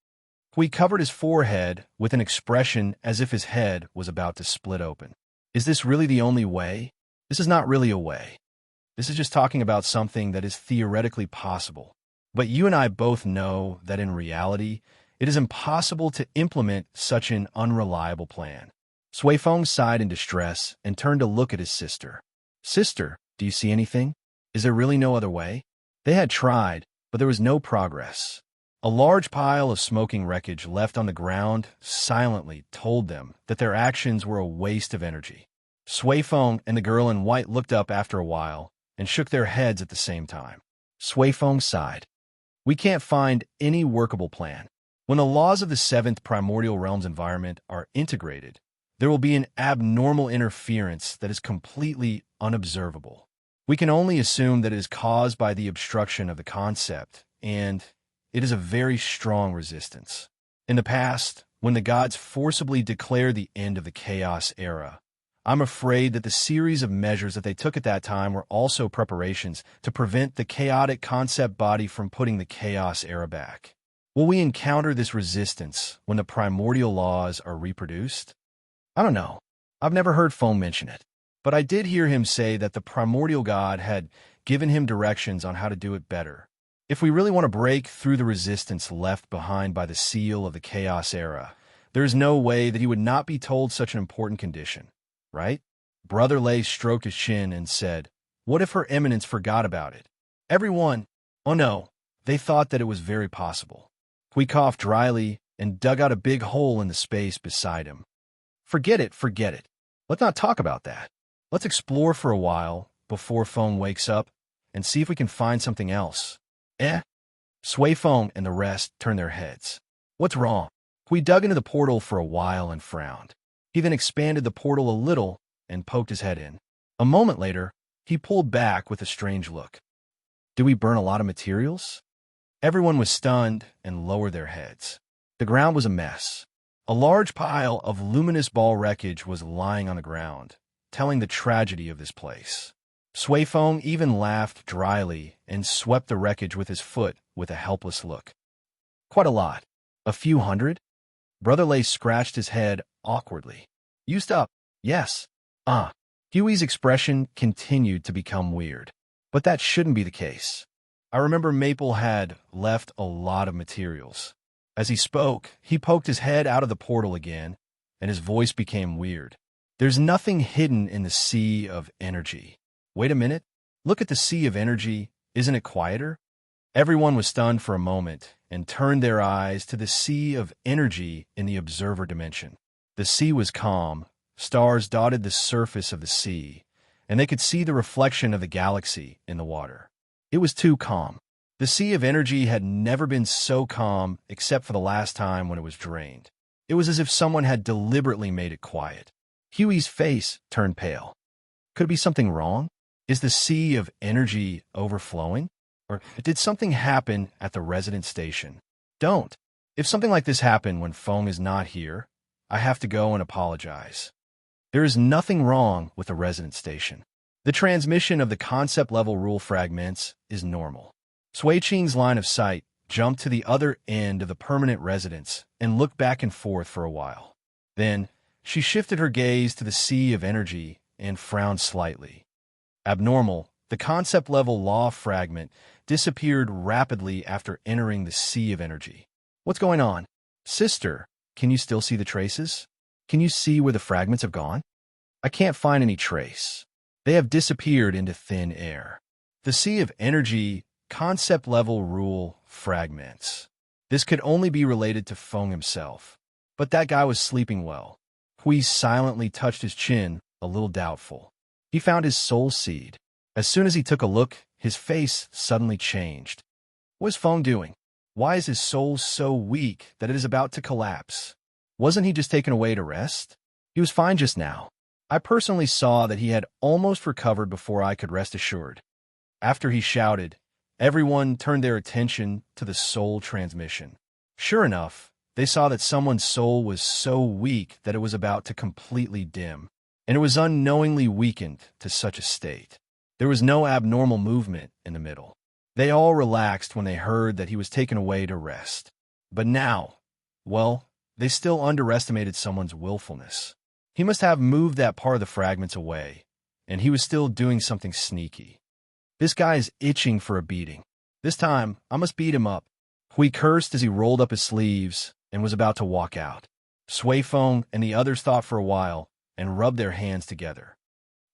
S1: Hui covered his forehead with an expression as if his head was about to split open. Is this really the only way? This is not really a way. This is just talking about something that is theoretically possible. But you and I both know that in reality, it is impossible to implement such an unreliable plan. Suifeng sighed in distress and turned to look at his sister. Sister, do you see anything? Is there really no other way? They had tried, but there was no progress. A large pile of smoking wreckage left on the ground silently told them that their actions were a waste of energy. Suifeng and the girl in white looked up after a while and shook their heads at the same time. Suifeng sighed. We can't find any workable plan. When the laws of the 7th primordial realm's environment are integrated, there will be an abnormal interference that is completely unobservable. We can only assume that it is caused by the obstruction of the concept, and it is a very strong resistance. In the past, when the gods forcibly declared the end of the Chaos Era, I'm afraid that the series of measures that they took at that time were also preparations to prevent the chaotic concept body from putting the Chaos Era back. Will we encounter this resistance when the primordial laws are reproduced? I don't know. I've never heard Feng mention it. But I did hear him say that the primordial god had given him directions on how to do it better. If we really want to break through the resistance left behind by the seal of the Chaos Era, there is no way that he would not be told such an important condition, right? Brother Lei stroked his chin and said, "What if Her Eminence forgot about it?" Everyone, oh no, they thought that it was very possible. Hui coughed dryly and dug out a big hole in the space beside him. Forget it. Let's not talk about that. Let's explore for a while before Feng wakes up and see if we can find something else. Suifeng and the rest turned their heads. What's wrong? Hui dug into the portal for a while and frowned. He then expanded the portal a little and poked his head in. A moment later, he pulled back with a strange look. Did we burn a lot of materials? Everyone was stunned and lowered their heads. The ground was a mess. A large pile of luminous ball wreckage was lying on the ground, telling the tragedy of this place. Sui Feng even laughed dryly and swept the wreckage with his foot with a helpless look. Quite a lot. A few hundred? Brother Lei scratched his head awkwardly. Used up. Yes. Huey's expression continued to become weird. But that shouldn't be the case. I remember Maple had left a lot of materials. As he spoke, he poked his head out of the portal again, and his voice became weird. There's nothing hidden in the sea of energy. Wait a minute. Look at the sea of energy. Isn't it quieter? Everyone was stunned for a moment and turned their eyes to the sea of energy in the observer dimension. The sea was calm. Stars dotted the surface of the sea, and they could see the reflection of the galaxy in the water. It was too calm. The sea of energy had never been so calm except for the last time when it was drained. It was as if someone had deliberately made it quiet. Huey's face turned pale. Could it be something wrong? Is the sea of energy overflowing? Or did something happen at the resident station? Don't. If something like this happened when Feng is not here, I have to go and apologize. There is nothing wrong with the resident station. The transmission of the concept-level rule fragments is normal. Sui Qing's line of sight jumped to the other end of the permanent residence and looked back and forth for a while. Then, she shifted her gaze to the sea of energy and frowned slightly. Abnormal, the concept-level law fragment disappeared rapidly after entering the sea of energy. What's going on? Sister, can you still see the traces? Can you see where the fragments have gone? I can't find any trace. They have disappeared into thin air. The sea of energy, concept-level rule fragments. This could only be related to Feng himself. But that guy was sleeping well. Hui silently touched his chin, a little doubtful. He found his soul seed. As soon as he took a look, his face suddenly changed. What is Feng doing? Why is his soul so weak that it is about to collapse? Wasn't he just taken away to rest? He was fine just now. I personally saw that he had almost recovered before I could rest assured. After he shouted, everyone turned their attention to the soul transmission. Sure enough, they saw that someone's soul was so weak that it was about to completely dim, and it was unknowingly weakened to such a state. There was no abnormal movement in the middle. They all relaxed when they heard that he was taken away to rest. But now, well, they still underestimated someone's willfulness. He must have moved that part of the fragments away, and he was still doing something sneaky. This guy is itching for a beating. This time, I must beat him up. Hui cursed as he rolled up his sleeves and was about to walk out. Sui Feng and the others thought for a while and rubbed their hands together.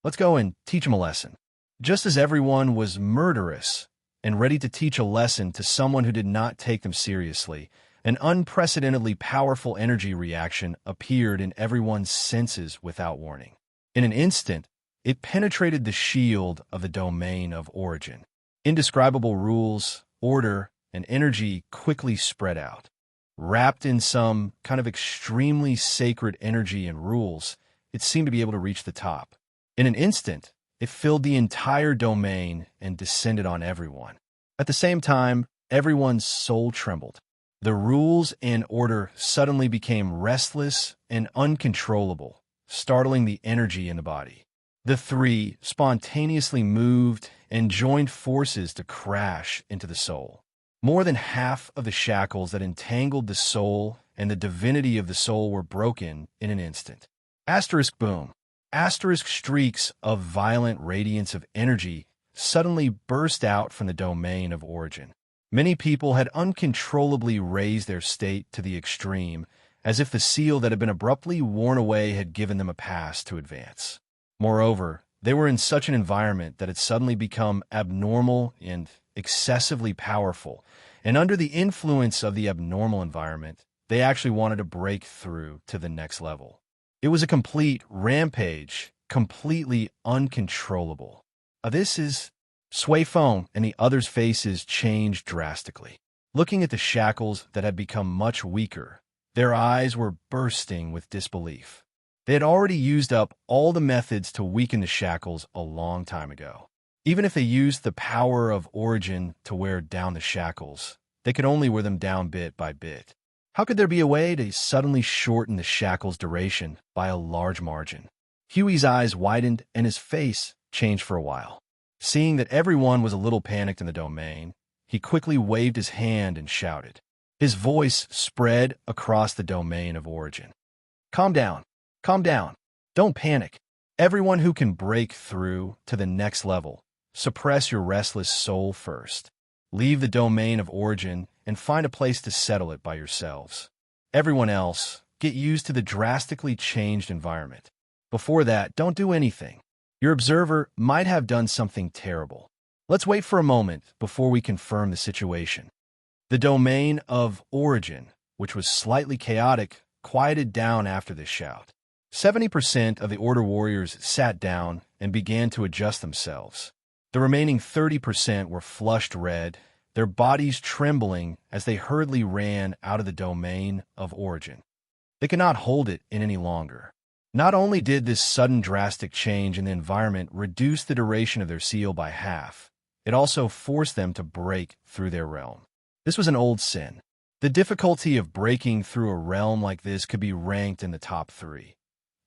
S1: Let's go and teach him a lesson. Just as everyone was murderous and ready to teach a lesson to someone who did not take them seriously, an unprecedentedly powerful energy reaction appeared in everyone's senses without warning. In an instant, it penetrated the shield of the domain of origin. Indescribable rules, order, and energy quickly spread out. Wrapped in some kind of extremely sacred energy and rules, it seemed to be able to reach the top. In an instant, it filled the entire domain and descended on everyone. At the same time, everyone's soul trembled. The rules and order suddenly became restless and uncontrollable, startling the energy in the body. The three spontaneously moved and joined forces to crash into the soul. More than half of the shackles that entangled the soul and the divinity of the soul were broken in an instant. Asterisk boom. Asterisk streaks of violent radiance of energy suddenly burst out from the domain of origin. Many people had uncontrollably raised their state to the extreme, as if the seal that had been abruptly worn away had given them a pass to advance. Moreover, they were in such an environment that had suddenly become abnormal and excessively powerful, and under the influence of the abnormal environment, they actually wanted to break through to the next level. It was a complete rampage, completely uncontrollable. This is... Sui Feng and the others' faces changed drastically. Looking at the shackles that had become much weaker, their eyes were bursting with disbelief. They had already used up all the methods to weaken the shackles a long time ago. Even if they used the power of origin to wear down the shackles, they could only wear them down bit by bit. How could there be a way to suddenly shorten the shackles' duration by a large margin? Huey's eyes widened and his face changed for a while. Seeing that everyone was a little panicked in the domain, he quickly waved his hand and shouted. His voice spread across the domain of origin. Calm down. Calm down. Don't panic. Everyone who can break through to the next level, suppress your restless soul first. Leave the domain of origin and find a place to settle it by yourselves. Everyone else, get used to the drastically changed environment. Before that, don't do anything. Your observer might have done something terrible. Let's wait for a moment before we confirm the situation. The domain of origin, which was slightly chaotic, quieted down after this shout. 70% of the Order warriors sat down and began to adjust themselves. The remaining 30% were flushed red, their bodies trembling as they hurriedly ran out of the domain of origin. They could not hold it in any longer. Not only did this sudden drastic change in the environment reduce the duration of their seal by half, it also forced them to break through their realm. This was an old sin. The difficulty of breaking through a realm like this could be ranked in the top 3.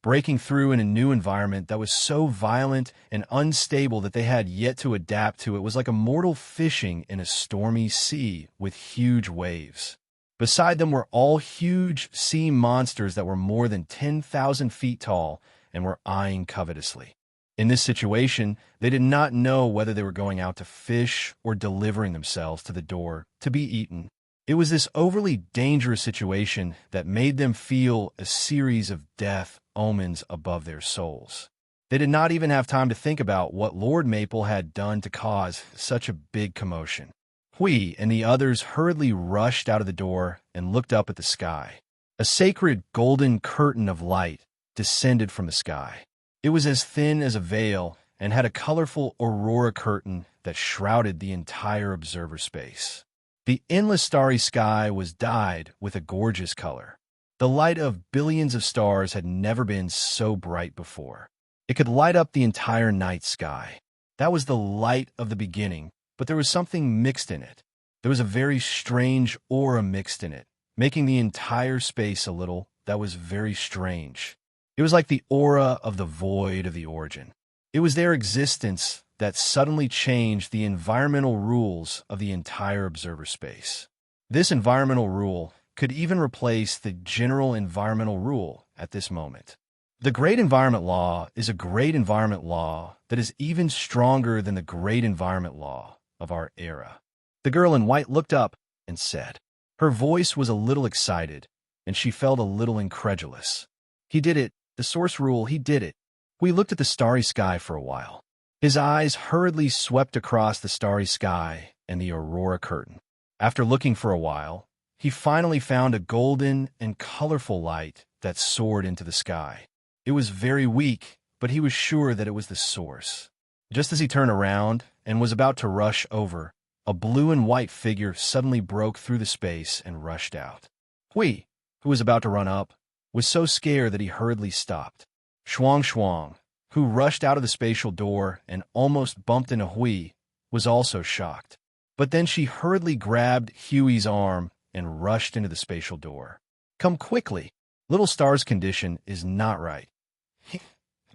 S1: Breaking through in a new environment that was so violent and unstable that they had yet to adapt to it was like a mortal fishing in a stormy sea with huge waves. Beside them were all huge sea monsters that were more than 10,000 feet tall and were eyeing covetously. In this situation, they did not know whether they were going out to fish or delivering themselves to the door to be eaten. It was this overly dangerous situation that made them feel a series of death omens above their souls. They did not even have time to think about what Lord Maple had done to cause such a big commotion. Hui and the others hurriedly rushed out of the door and looked up at the sky. A sacred golden curtain of light descended from the sky. It was as thin as a veil and had a colorful aurora curtain that shrouded the entire observer space. The endless starry sky was dyed with a gorgeous color. The light of billions of stars had never been so bright before. It could light up the entire night sky. That was the light of the beginning, but there was something mixed in it. There was a very strange aura mixed in it, making the entire space a little that was very strange. It was like the aura of the void of the origin. It was their existence that suddenly changed the environmental rules of the entire observer space. This environmental rule could even replace the general environmental rule at this moment. The Great Environment Law is a great environment law that is even stronger than the Great Environment Law of our era. The girl in white looked up and said. Her voice was a little excited, and she felt a little incredulous. He did it. The source rule, he did it. We looked at the starry sky for a while. His eyes hurriedly swept across the starry sky and the aurora curtain. After looking for a while, he finally found a golden and colorful light that soared into the sky. It was very weak, but he was sure that it was the source. Just as he turned around and was about to rush over, a blue and white figure suddenly broke through the space and rushed out. Hui, who was about to run up, was so scared that he hurriedly stopped. Shuang, who rushed out of the spatial door and almost bumped into Hui, was also shocked. But then she hurriedly grabbed Huey's arm and rushed into the spatial door. Come quickly. Little Star's condition is not right.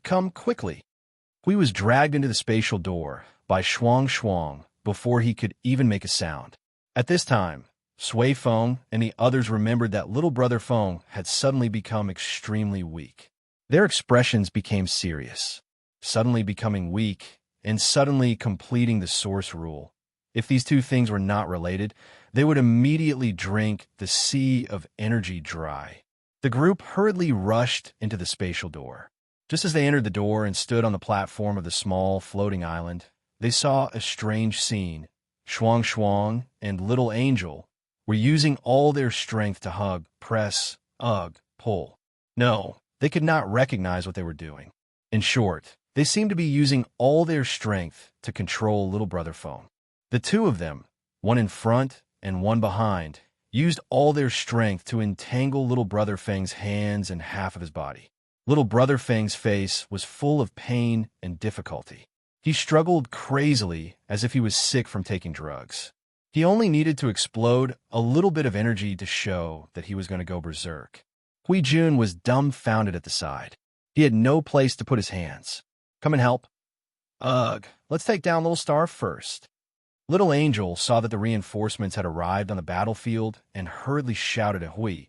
S1: Come quickly. Hui was dragged into the spatial door by Shuang before he could even make a sound. At this time, Sui Feng and the others remembered that little brother Feng had suddenly become extremely weak. Their expressions became serious, suddenly becoming weak and suddenly completing the source rule. If these two things were not related, they would immediately drink the sea of energy dry. The group hurriedly rushed into the spatial door. Just as they entered the door and stood on the platform of the small floating island, they saw a strange scene. Shuang and Little Angel were using all their strength to hug, press, pull. No, they could not recognize what they were doing. In short, they seemed to be using all their strength to control little brother Feng. The two of them, one in front and one behind, used all their strength to entangle little brother Feng's hands and half of his body. Little brother Feng's face was full of pain and difficulty. He struggled crazily as if he was sick from taking drugs. He only needed to explode a little bit of energy to show that he was going to go berserk. Hui Jun was dumbfounded at the side. He had no place to put his hands. Come and help. Ugh, let's take down Little Star first. Little Angel saw that the reinforcements had arrived on the battlefield and hurriedly shouted at Hui,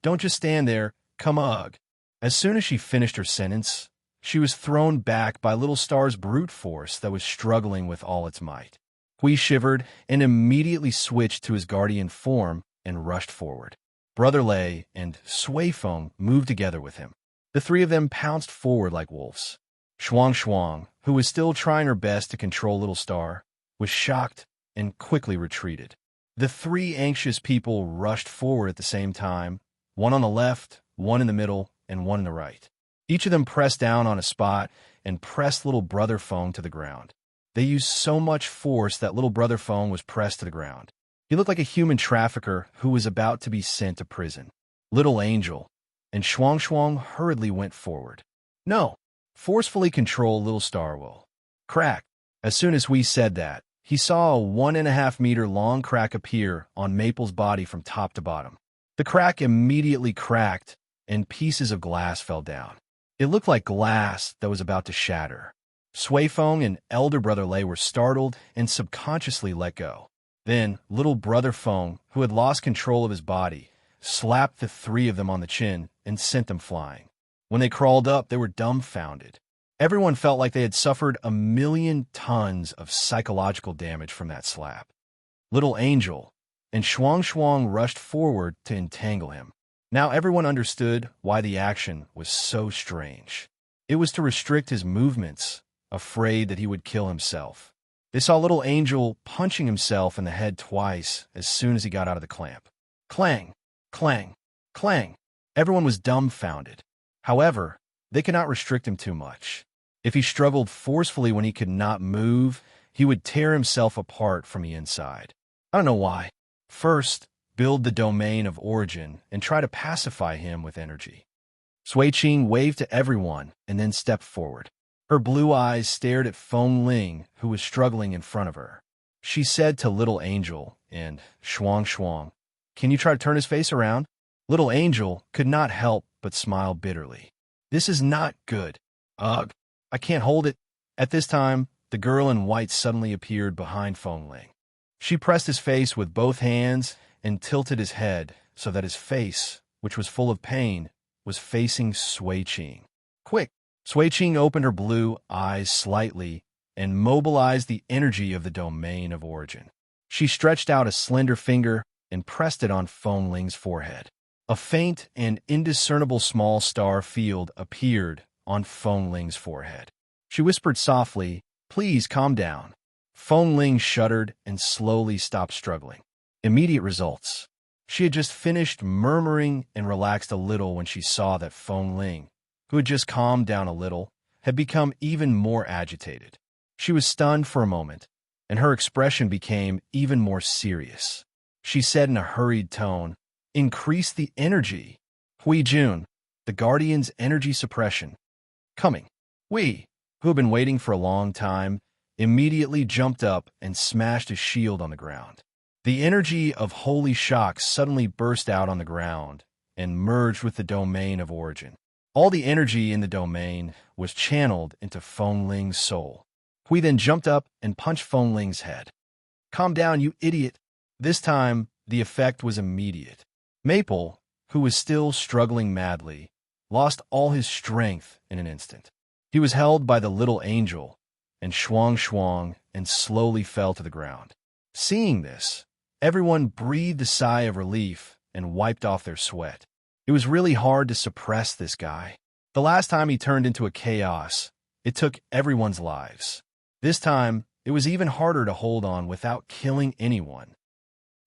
S1: "Don't just stand there, come ugh." As soon as she finished her sentence, she was thrown back by Little Star's brute force that was struggling with all its might. Hui shivered and immediately switched to his guardian form and rushed forward. Brother Lei and Sui Feng moved together with him. The three of them pounced forward like wolves. Shuang Shuang, who was still trying her best to control Little Star, was shocked and quickly retreated. The three anxious people rushed forward at the same time, one on the left, one in the middle, and one in the right. Each of them pressed down on a spot and pressed little Brother Feng to the ground. They used so much force that little Brother Feng was pressed to the ground. He looked like a human trafficker who was about to be sent to prison. Little Angel and Shuang Shuang hurriedly went forward. "No, forcefully control Little Star will." Crack. As soon as we said that, he saw a 1.5-meter long crack appear on Maple's body from top to bottom. The crack immediately cracked, and pieces of glass fell down. It looked like glass that was about to shatter. Sui Feng and elder brother Lei were startled and subconsciously let go. Then, little Brother Feng, who had lost control of his body, slapped the three of them on the chin and sent them flying. When they crawled up, they were dumbfounded. Everyone felt like they had suffered 1,000,000 tons of psychological damage from that slap. Little Angel and Shuang Shuang rushed forward to entangle him. Now everyone understood why the action was so strange. It was to restrict his movements, afraid that he would kill himself. They saw Little Angel punching himself in the head twice as soon as he got out of the clamp. Clang, clang, clang. Everyone was dumbfounded. However, they could not restrict him too much. If he struggled forcefully when he could not move, he would tear himself apart from the inside. I don't know why. First, build the domain of origin and try to pacify him with energy. Sui Qing waved to everyone and then stepped forward. Her blue eyes stared at Feng Ling, who was struggling in front of her. She said to Little Angel and Shuang Shuang, "Can you try to turn his face around?" Little Angel could not help but smile bitterly. "This is not good. Ugh, I can't hold it." At this time, the girl in white suddenly appeared behind Feng Ling. She pressed his face with both hands and tilted his head so that his face, which was full of pain, was facing Sui Qing. Quick! Sui Qing opened her blue eyes slightly and mobilized the energy of the domain of origin. She stretched out a slender finger and pressed it on Feng Ling's forehead. A faint and indiscernible small star field appeared on Feng Ling's forehead. She whispered softly, "Please calm down." Feng Ling shuddered and slowly stopped struggling. Immediate results. She had just finished murmuring and relaxed a little when she saw that Feng Ling, who had just calmed down a little, had become even more agitated. She was stunned for a moment, and her expression became even more serious. She said in a hurried tone, "Increase the energy. Hui Jun, the Guardian's energy suppression. Coming." Hui, who had been waiting for a long time, immediately jumped up and smashed his shield on the ground. The energy of holy shock suddenly burst out on the ground and merged with the domain of origin. All the energy in the domain was channeled into Feng Ling's soul. Hui then jumped up and punched Feng Ling's head. "Calm down, you idiot." This time, the effect was immediate. Maple, who was still struggling madly, lost all his strength in an instant. He was held by the Little Angel and Shuang Shuang and slowly fell to the ground. Seeing this, everyone breathed a sigh of relief and wiped off their sweat. It was really hard to suppress this guy. The last time he turned into a chaos, it took everyone's lives. This time, it was even harder to hold on without killing anyone.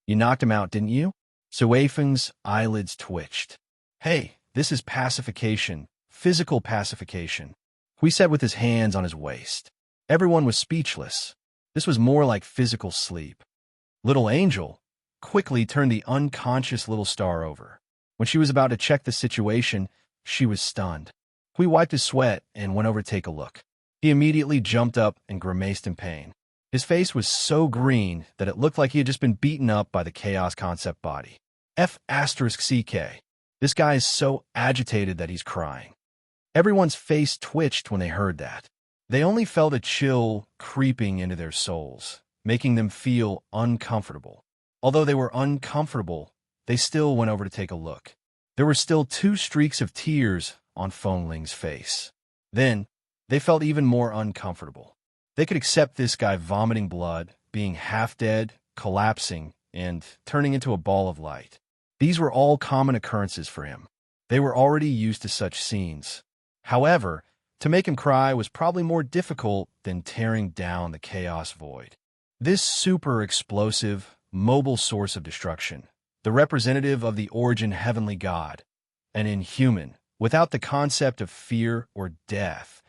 S1: "You knocked him out, didn't you?" Sui Feng's eyelids twitched. "Hey, this is pacification, physical pacification," Hui said with his hands on his waist. Everyone was speechless. This was more like physical sleep. Little Angel quickly turned the unconscious Little Star over. When she was about to check the situation, she was stunned. Hui wiped his sweat and went over to take a look. He immediately jumped up and grimaced in pain. His face was so green that it looked like he had just been beaten up by the Chaos Concept body. F***CK. This guy is so agitated that he's crying. Everyone's face twitched when they heard that. They only felt a chill creeping into their souls, making them feel uncomfortable. Although they were uncomfortable, they still went over to take a look. There were still 2 streaks of tears on Feng Ling's face. Then, they felt even more uncomfortable. They could accept this guy vomiting blood, being half dead, collapsing, and turning into a ball of light. These were all common occurrences for him. They were already used to such scenes. However, to make him cry was probably more difficult than tearing down the chaos void. This super explosive, mobile source of destruction, the representative of the origin heavenly god, an inhuman, without the concept of fear or death,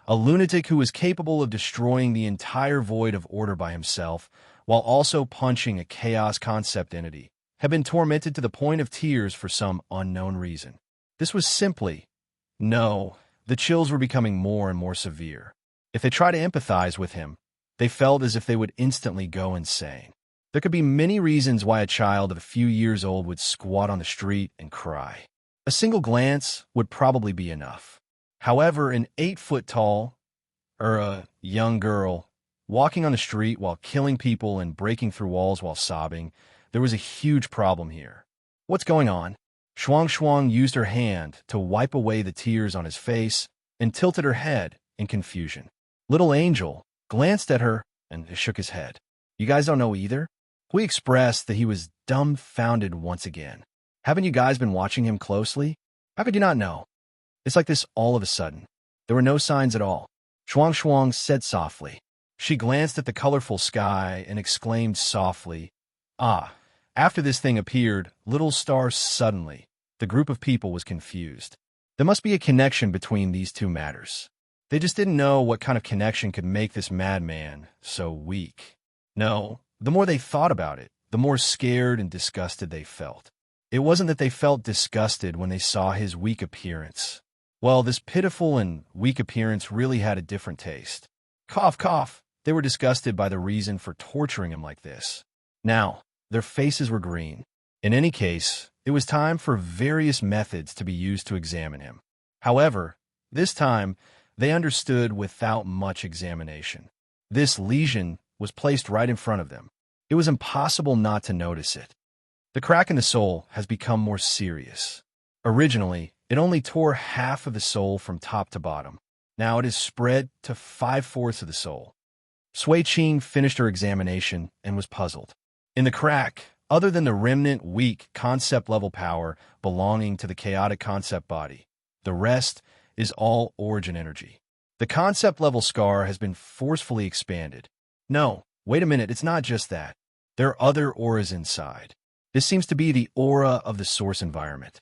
S1: a lunatic who was capable of destroying the entire void of order by himself, while also punching a chaos concept entity, had been tormented to the point of tears for some unknown reason. This was simply, no, the chills were becoming more and more severe. If they tried to empathize with him, they felt as if they would instantly go insane. There could be many reasons why a child of a few years old would squat on the street and cry. A single glance would probably be enough. However, an 8-foot-tall, or a young girl, walking on the street while killing people and breaking through walls while sobbing, there was a huge problem here. What's going on? Shuang used her hand to wipe away the tears on his face and tilted her head in confusion. Little Angel glanced at her and shook his head. You guys don't know either? Hui expressed that he was dumbfounded once again. Haven't you guys been watching him closely? How could you not know? It's like this all of a sudden. There were no signs at all. Shuang said softly. She glanced at the colorful sky and exclaimed softly, "Ah." After this thing appeared, Little Star suddenly, the group of people was confused. There must be a connection between these two matters. They just didn't know what kind of connection could make this madman so weak. No, the more they thought about it, the more scared and disgusted they felt. It wasn't that they felt disgusted when they saw his weak appearance. Well, this pitiful and weak appearance really had a different taste. Cough, cough. They were disgusted by the reason for torturing him like this. Now, their faces were green. In any case, it was time for various methods to be used to examine him. However, this time, they understood without much examination. This lesion was placed right in front of them. It was impossible not to notice it. The crack in the sole has become more serious. Originally, it only tore half of the sole from top to bottom. Now it is spread to 5/4 of the sole. Sui Qing finished her examination and was puzzled. In the crack, other than the remnant weak concept-level power belonging to the chaotic concept body, the rest is all origin energy. The concept-level scar has been forcefully expanded. No, wait a minute, it's not just that. There are other auras inside. This seems to be the aura of the source environment.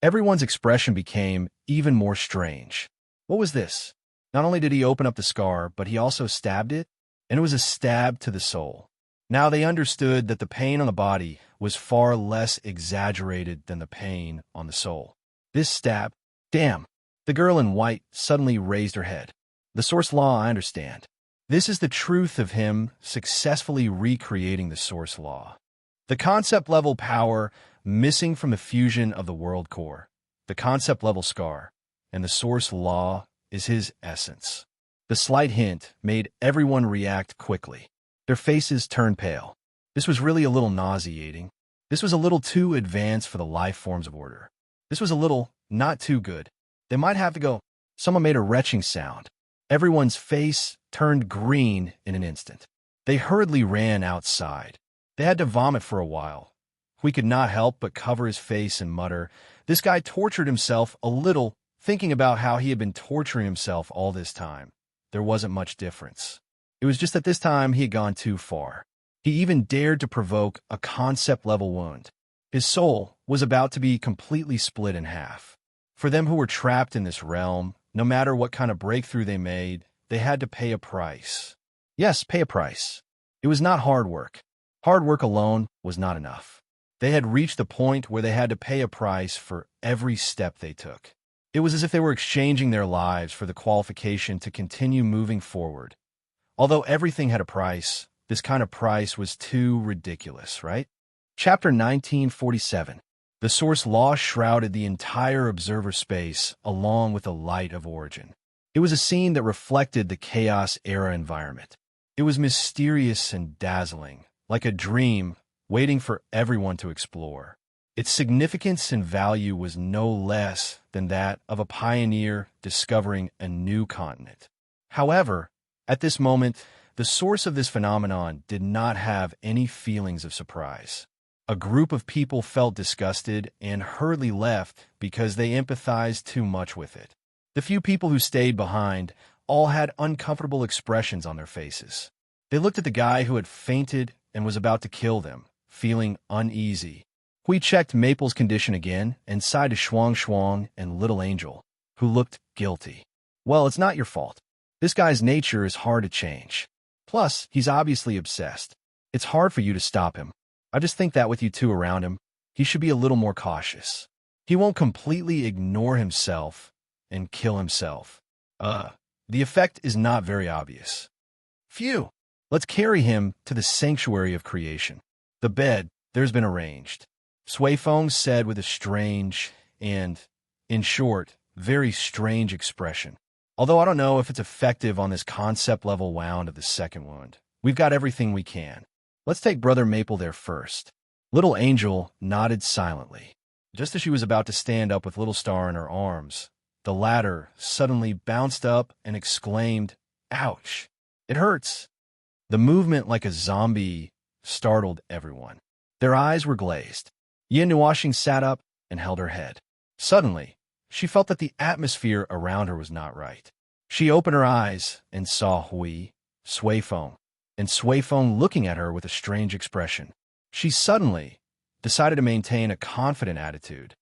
S1: Everyone's expression became even more strange. What was this? Not only did he open up the scar, but he also stabbed it, and it was a stab to the soul. Now they understood that the pain on the body was far less exaggerated than the pain on the soul. This stab, damn, the girl in white suddenly raised her head. The source law, I understand. This is the truth of him successfully recreating the source law. The concept-level power missing from the fusion of the world core, the concept-level scar, and the source law is his essence. The slight hint made everyone react quickly. Their faces turned pale. This was really a little nauseating. This was a little too advanced for the life forms of order. This was a little not too good. They might have to go. Someone made a retching sound. Everyone's face turned green in an instant. They hurriedly ran outside. They had to vomit for a while. We could not help but cover his face and mutter, "This guy tortured himself a little," thinking about how he had been torturing himself all this time. There wasn't much difference. It was just that this time he had gone too far. He even dared to provoke a concept-level wound. His soul was about to be completely split in half. For them who were trapped in this realm, no matter what kind of breakthrough they made, they had to pay a price. Yes, pay a price. It was not hard work. Hard work alone was not enough. They had reached the point where they had to pay a price for every step they took. It was as if they were exchanging their lives for the qualification to continue moving forward. Although everything had a price, this kind of price was too ridiculous, right? Chapter 1947. The source law shrouded the entire observer space along with the light of origin. It was a scene that reflected the chaos-era environment. It was mysterious and dazzling, like a dream waiting for everyone to explore. Its significance and value was no less than that of a pioneer discovering a new continent. However, at this moment, the source of this phenomenon did not have any feelings of surprise. A group of people felt disgusted and hurriedly left because they empathized too much with it. The few people who stayed behind all had uncomfortable expressions on their faces. They looked at the guy who had fainted and was about to kill them, feeling uneasy. We checked Maple's condition again and sighed to Shuang Shuang and Little Angel, who looked guilty. Well, it's not your fault. This guy's nature is hard to change. Plus, he's obviously obsessed. It's hard for you to stop him. I just think that with you two around him, he should be a little more cautious. He won't completely ignore himself and kill himself. The effect is not very obvious. Phew! Let's carry him to the sanctuary of creation. The bed, there's been arranged. Sui Feng said with a strange and, in short, very strange expression. Although I don't know if it's effective on this concept-level wound of the second wound. We've got everything we can. Let's take Brother Maple there first. Little Angel nodded silently. Just as she was about to stand up with Little Star in her arms, the latter suddenly bounced up and exclaimed, "Ouch! It hurts!" The movement, like a zombie, startled everyone. Their eyes were glazed. Yin Nuoxing sat up and held her head. Suddenly, she felt that the atmosphere around her was not right. She opened her eyes and saw Sui Feng, and Sui Feng looking at her with a strange expression. She suddenly decided to maintain a confident attitude.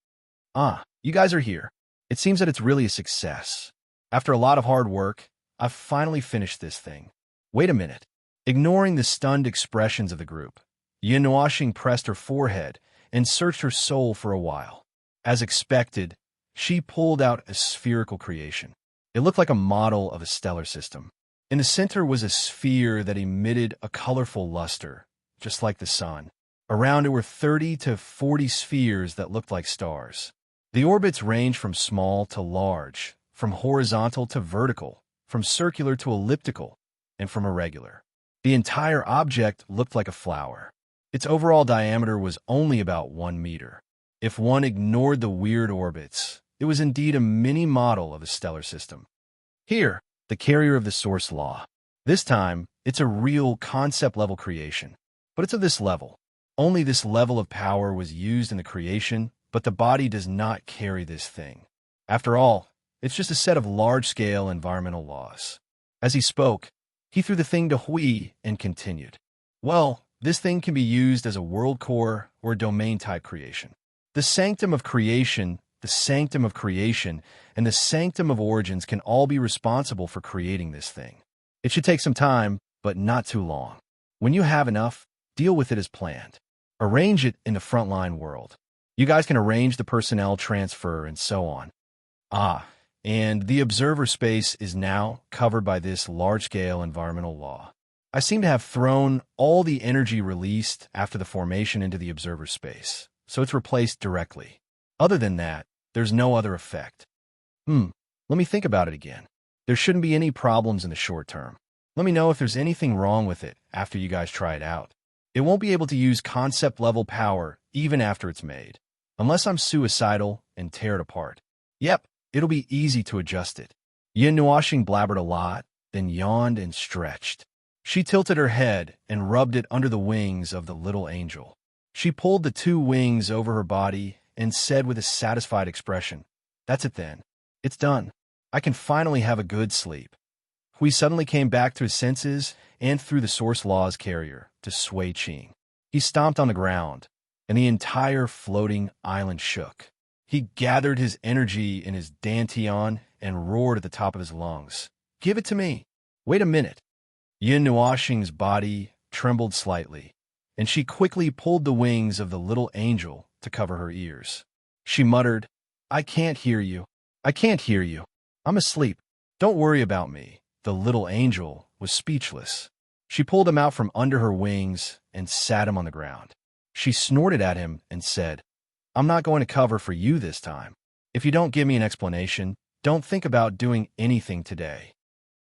S1: You guys are here. It seems that it's really a success. After a lot of hard work, I've finally finished this thing. Wait a minute. Ignoring the stunned expressions of the group, Yin Nuoxing pressed her forehead and searched her soul for a while. As expected, she pulled out a spherical creation. It looked like a model of a stellar system. In the center was a sphere that emitted a colorful luster, just like the sun. Around it were 30 to 40 spheres that looked like stars. The orbits ranged from small to large, from horizontal to vertical, from circular to elliptical, and from irregular. The entire object looked like a flower. Its overall diameter was only about 1 meter. If one ignored the weird orbits, it was indeed a mini-model of a stellar system. Here, the carrier of the source law. This time, it's a real concept-level creation. But it's of this level. Only this level of power was used in the creation, but the body does not carry this thing. After all, it's just a set of large-scale environmental laws. As he spoke, he threw the thing to Hui and continued. Well, this thing can be used as a world core or domain-type creation. The sanctum of creation, and the sanctum of origins can all be responsible for creating this thing. It should take some time, but not too long. When you have enough, deal with it as planned. Arrange it in the frontline world. You guys can arrange the personnel transfer and so on. And the observer space is now covered by this large-scale environmental law. I seem to have thrown all the energy released after the formation into the observer space, so it's replaced directly. Other than that, there's no other effect. Let me think about it again. There shouldn't be any problems in the short term. Let me know if there's anything wrong with it after you guys try it out. It won't be able to use concept-level power even after it's made, unless I'm suicidal and tear it apart. Yep, it'll be easy to adjust it. Yin Nuoxing blabbered a lot, then yawned and stretched. She tilted her head and rubbed it under the wings of the little angel. She pulled the 2 wings over her body and said with a satisfied expression, "That's it then. It's done. I can finally have a good sleep." Hui suddenly came back to his senses and threw the source law's carrier to Sui Qing. He stomped on the ground, and the entire floating island shook. He gathered his energy in his dantian and roared at the top of his lungs. "Give it to me. Wait a minute." Yin Nuoxing's body trembled slightly, and she quickly pulled the wings of the little angel to cover her ears. She muttered, "I can't hear you. I can't hear you. I'm asleep. Don't worry about me." The little angel was speechless. She pulled him out from under her wings and sat him on the ground. She snorted at him and said, "I'm not going to cover for you this time. If you don't give me an explanation, Don't think about doing anything today.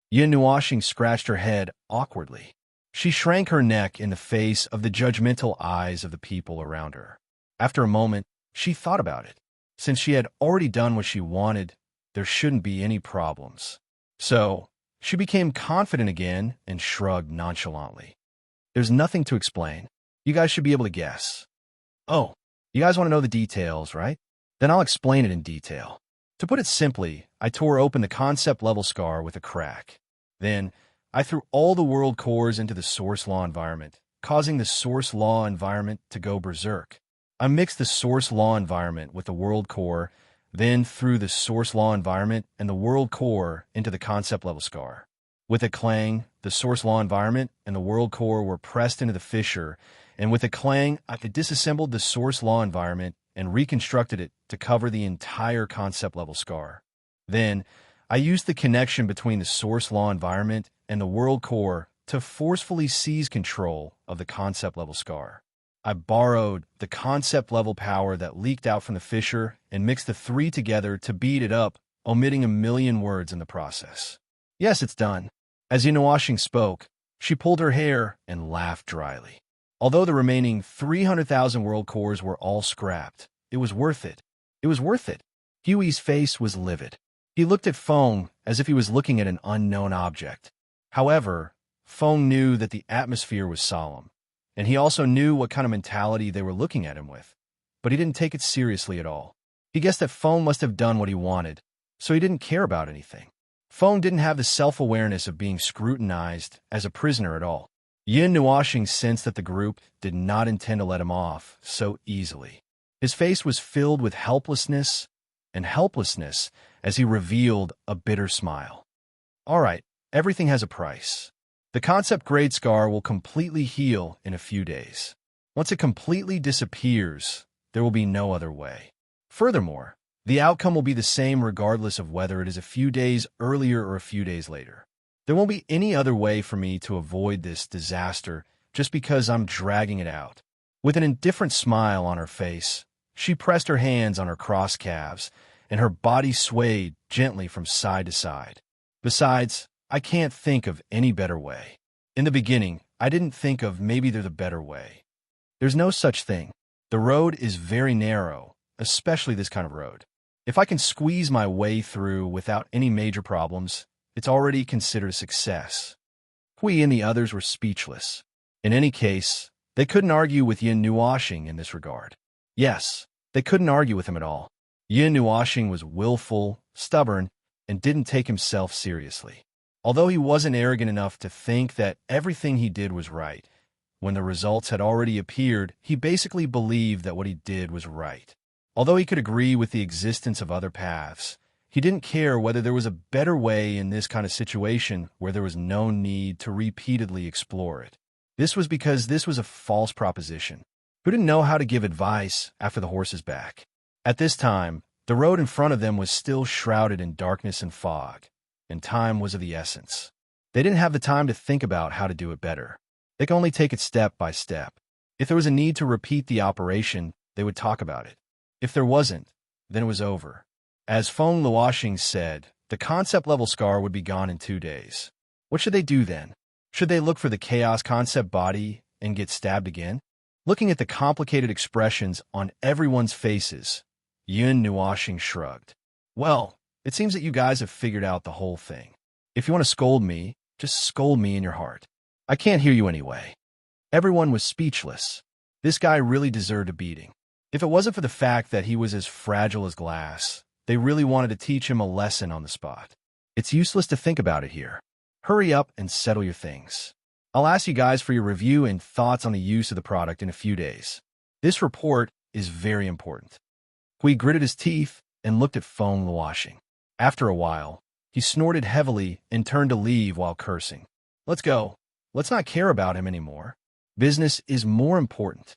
S1: Yin Nuashing scratched her head awkwardly. She shrank her neck in the face of the judgmental eyes of the people around her. After a moment, she thought about it. Since she had already done what she wanted, there shouldn't be any problems. So, she became confident again and shrugged nonchalantly. There's nothing to explain. You guys should be able to guess. Oh, you guys want to know the details, right? Then I'll explain it in detail. To put it simply, I tore open the concept level scar with a crack. Then, I threw all the world cores into the source law environment, causing the source law environment to go berserk. I mixed the source law environment with the world core, then threw the source law environment and the world core into the concept level scar. With a clang, the source law environment and the world core were pressed into the fissure, and with a clang, I disassembled the source law environment and reconstructed it to cover the entire concept level scar. Then, I used the connection between the source law environment and the world core to forcefully seize control of the concept level scar. I borrowed the concept level power that leaked out from the fissure and mixed the three together to beat it up, omitting a million words in the process. Yes, it's done. As Inuashing spoke, she pulled her hair and laughed dryly. Although the remaining 300,000 world cores were all scrapped, it was worth it. It was worth it. Huey's face was livid. He looked at Feng as if he was looking at an unknown object. However, Feng knew that the atmosphere was solemn, and he also knew what kind of mentality they were looking at him with. But he didn't take it seriously at all. He guessed that Feng must have done what he wanted, so he didn't care about anything. Feng didn't have the self-awareness of being scrutinized as a prisoner at all. Yin Nuashing sensed that the group did not intend to let him off so easily. His face was filled with helplessness as he revealed a bitter smile. All right, everything has a price. The concept grade scar will completely heal in a few days. Once it completely disappears, there will be no other way. Furthermore, the outcome will be the same regardless of whether it is a few days earlier or a few days later. There won't be any other way for me to avoid this disaster just because I'm dragging it out. With an indifferent smile on her face, she pressed her hands on her crossed calves, and her body swayed gently from side to side. Besides, I can't think of any better way. In the beginning, I didn't think of maybe there's a better way. There's no such thing. The road is very narrow, especially this kind of road. If I can squeeze my way through without any major problems, it's already considered a success. Hui and the others were speechless. In any case, they couldn't argue with Yin Nuashing in this regard. Yes, they couldn't argue with him at all. Yin Nuashing was willful, stubborn, and didn't take himself seriously. Although he wasn't arrogant enough to think that everything he did was right, when the results had already appeared, he basically believed that what he did was right. Although he could agree with the existence of other paths, he didn't care whether there was a better way in this kind of situation where there was no need to repeatedly explore it. This was because this was a false proposition. Who didn't know how to give advice after the horse's back? At this time, the road in front of them was still shrouded in darkness and fog, and time was of the essence. They didn't have the time to think about how to do it better. They could only take it step by step. If there was a need to repeat the operation, they would talk about it. If there wasn't, then it was over. As Feng Luoxing said, the concept level scar would be gone in 2 days. What should they do then? Should they look for the chaos concept body and get stabbed again? Looking at the complicated expressions on everyone's faces, Yin Nuashing shrugged. Well, it seems that you guys have figured out the whole thing. If you want to scold me, just scold me in your heart. I can't hear you anyway. Everyone was speechless. This guy really deserved a beating. If it wasn't for the fact that he was as fragile as glass, they really wanted to teach him a lesson on the spot. It's useless to think about it here. Hurry up and settle your things. I'll ask you guys for your review and thoughts on the use of the product in a few days. This report is very important. Hui gritted his teeth and looked at Feng Luoxing. After a while, he snorted heavily and turned to leave while cursing. Let's go. Let's not care about him anymore. Business is more important.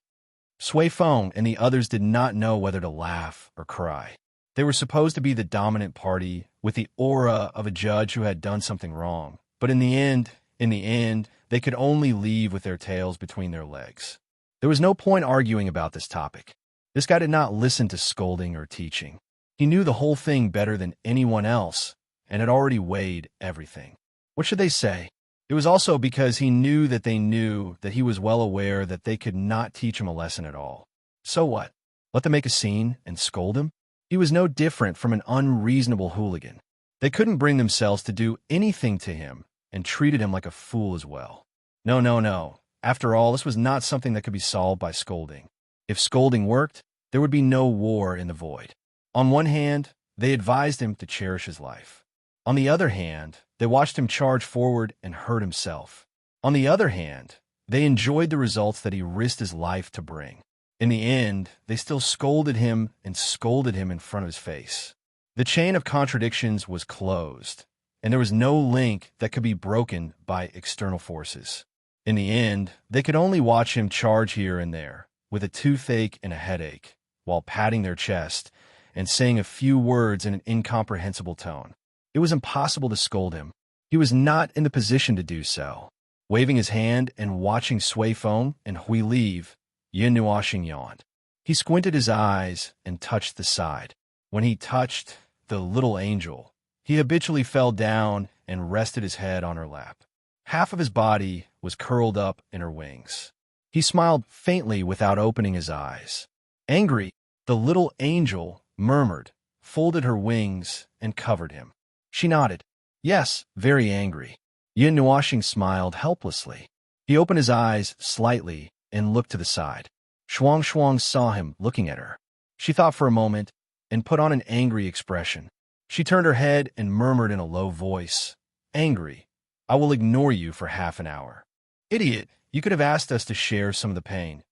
S1: Sui Feng and the others did not know whether to laugh or cry. They were supposed to be the dominant party with the aura of a judge who had done something wrong. But in the end, they could only leave with their tails between their legs. There was no point arguing about this topic. This guy did not listen to scolding or teaching. He knew the whole thing better than anyone else and had already weighed everything. What should they say? It was also because he knew that he was well aware that they could not teach him a lesson at all. So what? Let them make a scene and scold him? He was no different from an unreasonable hooligan. They couldn't bring themselves to do anything to him and treated him like a fool as well. No, no, no. After all, this was not something that could be solved by scolding. If scolding worked, there would be no war in the void. On one hand, they advised him to cherish his life. On the other hand, they watched him charge forward and hurt himself. On the other hand, they enjoyed the results that he risked his life to bring. In the end, they still scolded him in front of his face. The chain of contradictions was closed, and there was no link that could be broken by external forces. In the end, they could only watch him charge here and there, with a toothache and a headache, while patting their chest and saying a few words in an incomprehensible tone. It was impossible to scold him. He was not in the position to do so. Waving his hand and watching Sui Feng and Hui leave, Yin Nuoxing yawned. He squinted his eyes and touched the side. When he touched the little angel, he habitually fell down and rested his head on her lap. Half of his body was curled up in her wings. He smiled faintly without opening his eyes. Angry, the little angel murmured, folded her wings, and covered him. She nodded. Yes, very angry. Yin Nuoxing smiled helplessly. He opened his eyes slightly and looked to the side. Shuang Shuang saw him looking at her. She thought for a moment and put on an angry expression. She turned her head and murmured in a low voice, "Angry, I will ignore you for half an hour." Idiot, you could have asked us to share some of the pain.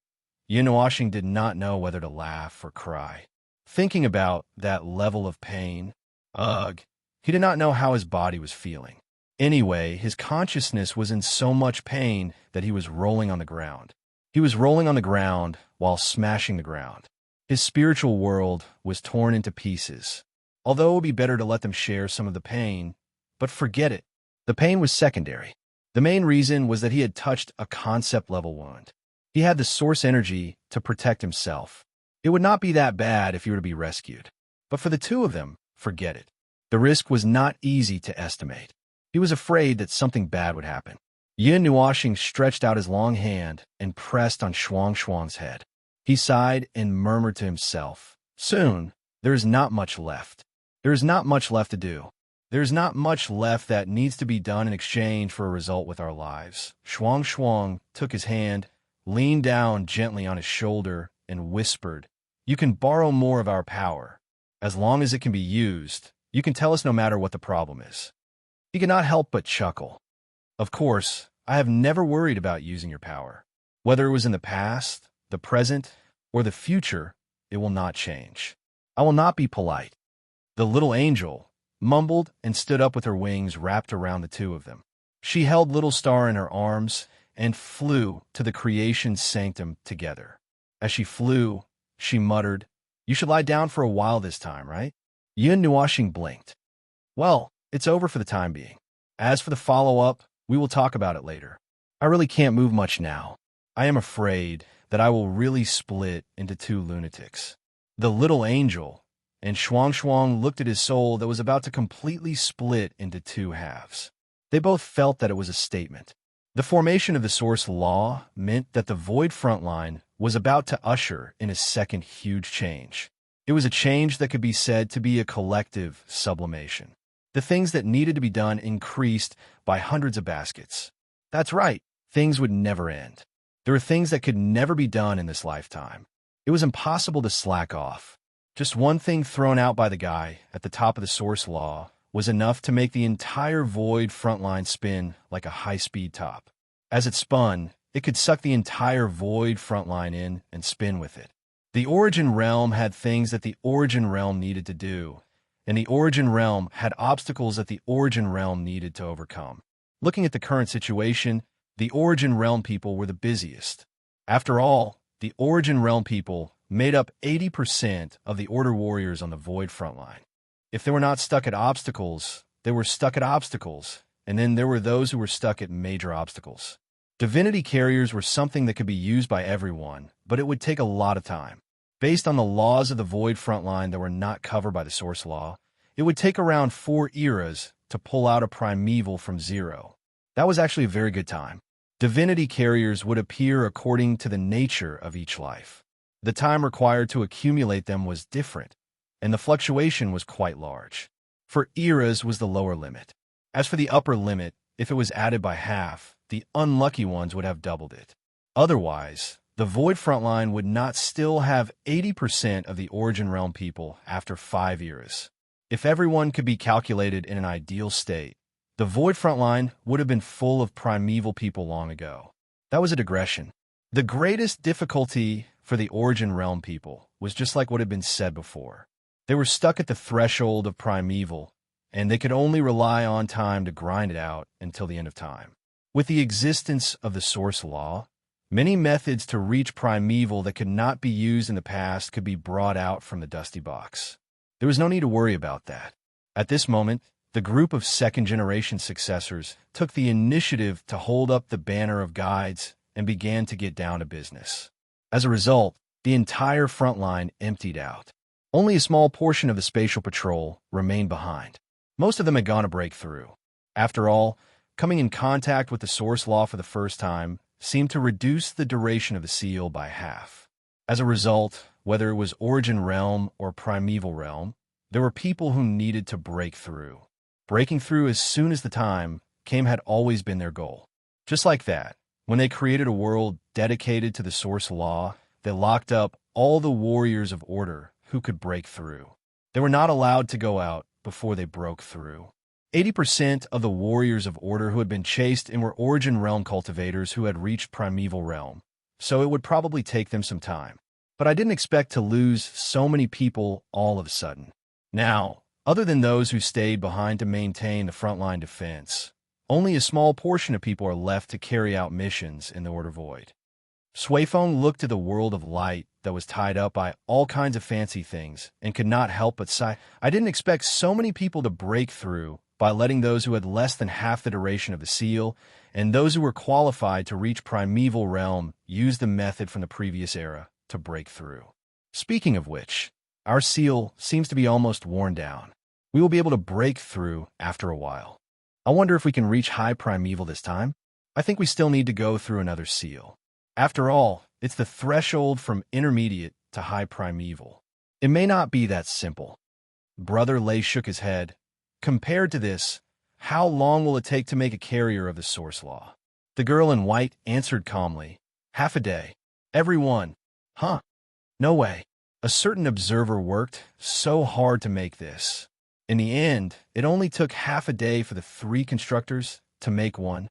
S1: Yin Nuoxing did not know whether to laugh or cry. Thinking about that level of pain, ugh, he did not know how his body was feeling. Anyway, his consciousness was in so much pain that he was rolling on the ground. He was rolling on the ground while smashing the ground. His spiritual world was torn into pieces. Although it would be better to let them share some of the pain, but forget it. The pain was secondary. The main reason was that he had touched a concept-level wound. He had the source energy to protect himself. It would not be that bad if he were to be rescued. But for the two of them, forget it. The risk was not easy to estimate. He was afraid that something bad would happen. Yin Nuoxing stretched out his long hand and pressed on Shuang Shuang's head. He sighed and murmured to himself, "Soon, there is not much left. There is not much left to do. There is not much left that needs to be done in exchange for a result with our lives." Shuang Shuang took his hand, leaned down gently on his shoulder, and whispered, "You can borrow more of our power. As long as it can be used, you can tell us no matter what the problem is." He could not help but chuckle. Of course, I have never worried about using your power. Whether it was in the past, the present, or the future, it will not change. I will not be polite. The little angel mumbled and stood up with her wings wrapped around the two of them. She held Little Star in her arms and flew to the creation's sanctum together. As she flew, she muttered, "You should lie down for a while this time, right?" Yin Nuoxing blinked. "Well, it's over for the time being. As for the follow-up, we will talk about it later. I really can't move much now. I am afraid that I will really split into two lunatics." The little angel and Shuang Shuang looked at his soul that was about to completely split into two halves. They both felt that it was a statement. The formation of the source law meant that the void frontline was about to usher in a second huge change. It was a change that could be said to be a collective sublimation. The things that needed to be done increased by hundreds of baskets. That's right, things would never end. There were things that could never be done in this lifetime. It was impossible to slack off. Just one thing thrown out by the guy at the top of the source law was enough to make the entire void frontline spin like a high-speed top. As it spun, it could suck the entire void frontline in and spin with it. The origin realm had things that the origin realm needed to do, and the origin realm had obstacles that the origin realm needed to overcome. Looking at the current situation, the origin realm people were the busiest. After all, the origin realm people made up 80% of the order warriors on the void frontline. If they were not stuck at obstacles, they were stuck at obstacles, and then there were those who were stuck at major obstacles. Divinity carriers were something that could be used by everyone, but it would take a lot of time. Based on the laws of the Void frontline that were not covered by the source law, it would take around 4 eras to pull out a primeval from 0. That was actually a very good time. Divinity carriers would appear according to the nature of each life. The time required to accumulate them was different, and the fluctuation was quite large. For eras was the lower limit. As for the upper limit, if it was added by half, the unlucky ones would have doubled it. Otherwise, the Void frontline would not still have 80% of the Origin Realm people after 5 eras. If everyone could be calculated in an ideal state, the Void frontline would have been full of primeval people long ago. That was a digression. The greatest difficulty for the Origin Realm people was just like what had been said before. They were stuck at the threshold of primeval, and they could only rely on time to grind it out until the end of time. With the existence of the source law, many methods to reach primeval that could not be used in the past could be brought out from the dusty box. There was no need to worry about that. At this moment, the group of second-generation successors took the initiative to hold up the banner of guides and began to get down to business. As a result, the entire front line emptied out. Only a small portion of the spatial patrol remained behind. Most of them had gone a breakthrough. After all, coming in contact with the source law for the first time seemed to reduce the duration of the seal by half. As a result, whether it was Origin Realm or Primeval Realm, there were people who needed to break through. Breaking through as soon as the time came had always been their goal. Just like that, when they created a world dedicated to the source law, they locked up all the warriors of order who could break through. They were not allowed to go out before they broke through. 80% of the warriors of order who had been chased and were Origin Realm cultivators who had reached Primeval Realm, so it would probably take them some time. But I didn't expect to lose so many people all of a sudden. Now, other than those who stayed behind to maintain the frontline defense, only a small portion of people are left to carry out missions in the Order Void. Swayphone looked at the world of light that was tied up by all kinds of fancy things and could not help but sigh. I didn't expect so many people to break through by letting those who had less than half the duration of the seal and those who were qualified to reach Primeval Realm use the method from the previous era to break through. Speaking of which, our seal seems to be almost worn down. We will be able to break through after a while. I wonder if we can reach high primeval this time. I think we still need to go through another seal. After all, it's the threshold from intermediate to high primeval. It may not be that simple. Brother Lay shook his head. Compared to this, how long will it take to make a carrier of the source law? The girl in white answered calmly, half a day. Everyone. Huh? No way. A certain observer worked so hard to make this. In the end, it only took half a day for the 3 constructors to make one.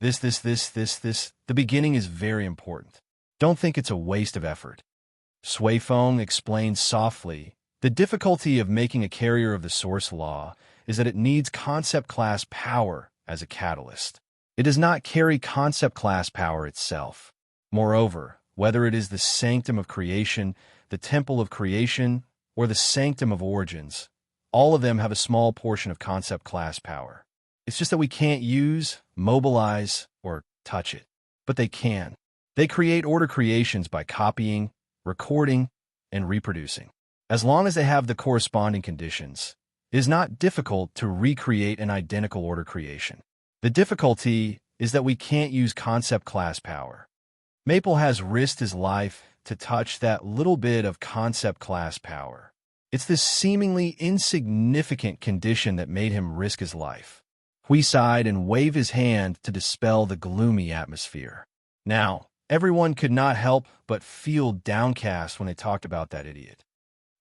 S1: This. The beginning is very important. Don't think it's a waste of effort. Swayphone explained softly, the difficulty of making a carrier of the source law is that it needs concept class power as a catalyst. It does not carry concept class power itself. Moreover, whether it is the sanctum of creation, the temple of creation, or the sanctum of origins, all of them have a small portion of concept class power. It's just that we can't use, mobilize, or touch it. But they can. They create order creations by copying, recording, and reproducing. As long as they have the corresponding conditions, it is not difficult to recreate an identical order creation. The difficulty is that we can't use concept class power. Maple has risked his life to touch that little bit of concept class power. It's this seemingly insignificant condition that made him risk his life. He sighed and waved his hand to dispel the gloomy atmosphere. Now, everyone could not help but feel downcast when they talked about that idiot.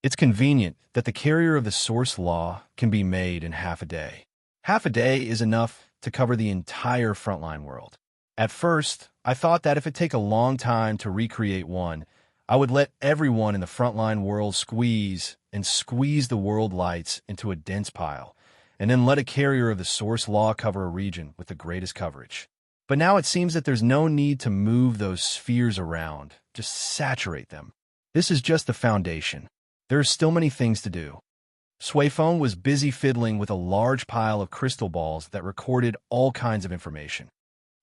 S1: It's convenient that the carrier of the source law can be made in half a day. Half a day is enough to cover the entire frontline world. At first, I thought that if it take a long time to recreate one, I would let everyone in the frontline world squeeze the world lights into a dense pile, and then let a carrier of the source law cover a region with the greatest coverage. But now it seems that there's no need to move those spheres around, just saturate them. This is just the foundation. There are still many things to do. Swayphone was busy fiddling with a large pile of crystal balls that recorded all kinds of information.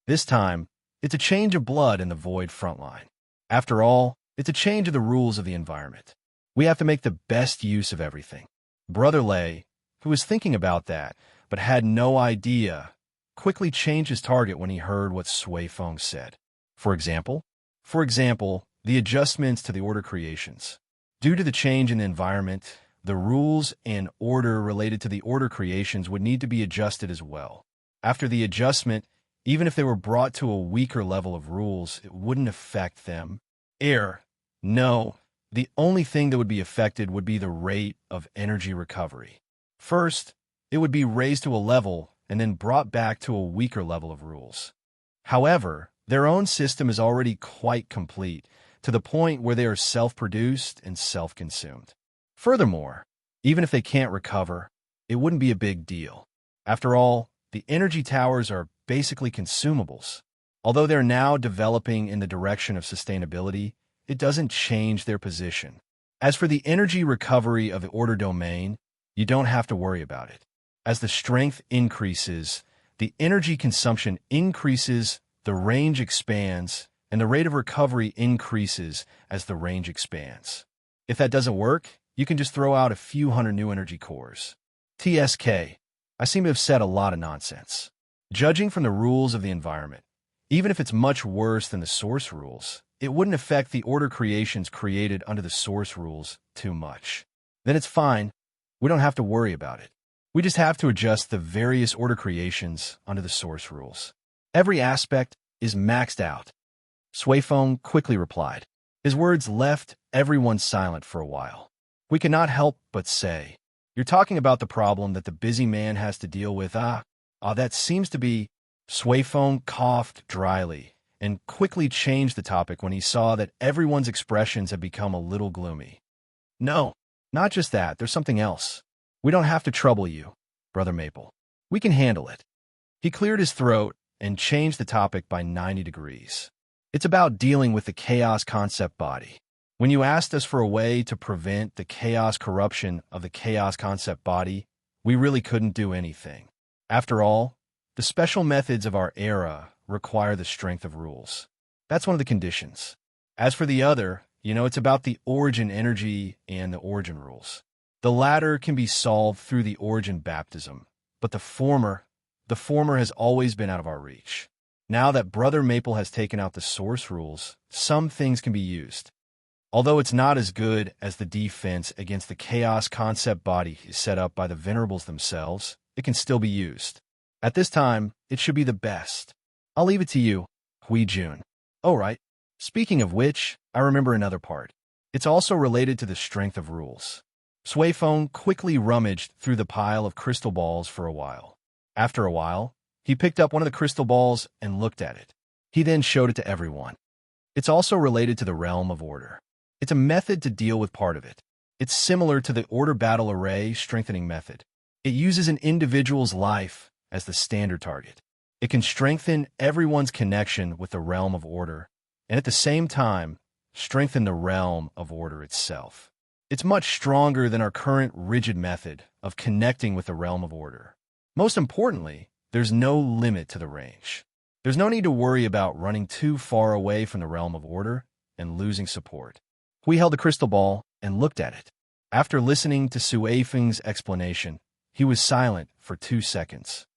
S1: This time, it's a change of blood in the Void frontline. After all, It's a change of the rules of the environment. We have to make the best use of everything. Brother Lei, who was thinking about that, but had no idea, quickly changed his target when he heard what Sui Feng said. For example, the adjustments to the order creations. Due to the change in the environment, the rules and order related to the order creations would need to be adjusted as well. After the adjustment, even if they were brought to a weaker level of rules, it wouldn't affect them. No. The only thing that would be affected would be the rate of energy recovery. First, it would be raised to a level and then brought back to a weaker level of rules. However, their own system is already quite complete, to the point where they are self-produced and self-consumed. Furthermore, even if they can't recover, it wouldn't be a big deal. After all, the energy towers are basically consumables. Although they're now developing in the direction of sustainability, it doesn't change their position. As for the energy recovery of the order domain, you don't have to worry about it. As the strength increases, the energy consumption increases, the range expands, and the rate of recovery increases as the range expands. If that doesn't work, you can just throw out a few hundred new energy cores. TSK, I seem to have said a lot of nonsense. Judging from the rules of the environment, even if it's much worse than the source rules, it wouldn't affect the order creations created under the source rules too much. Then it's fine. We don't have to worry about it. We just have to adjust the various order creations under the source rules. Every aspect is maxed out. Sui Feng quickly replied. His words left everyone silent for a while. We cannot help but say, "You're talking about the problem that the busy man has to deal with, that seems to be..." Sui Feng coughed dryly and quickly changed the topic when he saw that everyone's expressions had become a little gloomy. "No, not just that, there's something else. We don't have to trouble you, Brother Maple. We can handle it." He cleared his throat and changed the topic by 90 degrees. "It's about dealing with the chaos concept body. When you asked us for a way to prevent the chaos corruption of the chaos concept body, we really couldn't do anything. After all, the special methods of our era require the strength of rules. That's one of the conditions. As for the other, it's about the origin energy and the origin rules. The latter can be solved through the origin baptism, but the former has always been out of our reach. Now that Brother Maple has taken out the source rules, some things can be used. Although it's not as good as the defense against the chaos concept body set up by the venerables themselves, it can still be used. At this time, it should be the best. I'll leave it to you, Hui Jun." "Oh, right. Speaking of which, I remember another part. It's also related to the strength of rules." Sui Feng quickly rummaged through the pile of crystal balls for a while. After a while, he picked up one of the crystal balls and looked at it. He then showed it to everyone. It's also related to the realm of order. It's a method to deal with part of it. It's similar to the order battle array strengthening method. It uses an individual's life as the standard target. It can strengthen everyone's connection with the realm of order, and at the same time, strengthen the realm of order itself. It's much stronger than our current rigid method of connecting with the realm of order. Most importantly, there's no limit to the range. There's no need to worry about running too far away from the realm of order and losing support. We held the crystal ball and looked at it. After listening to Sui Feng's explanation, he was silent for 2 seconds.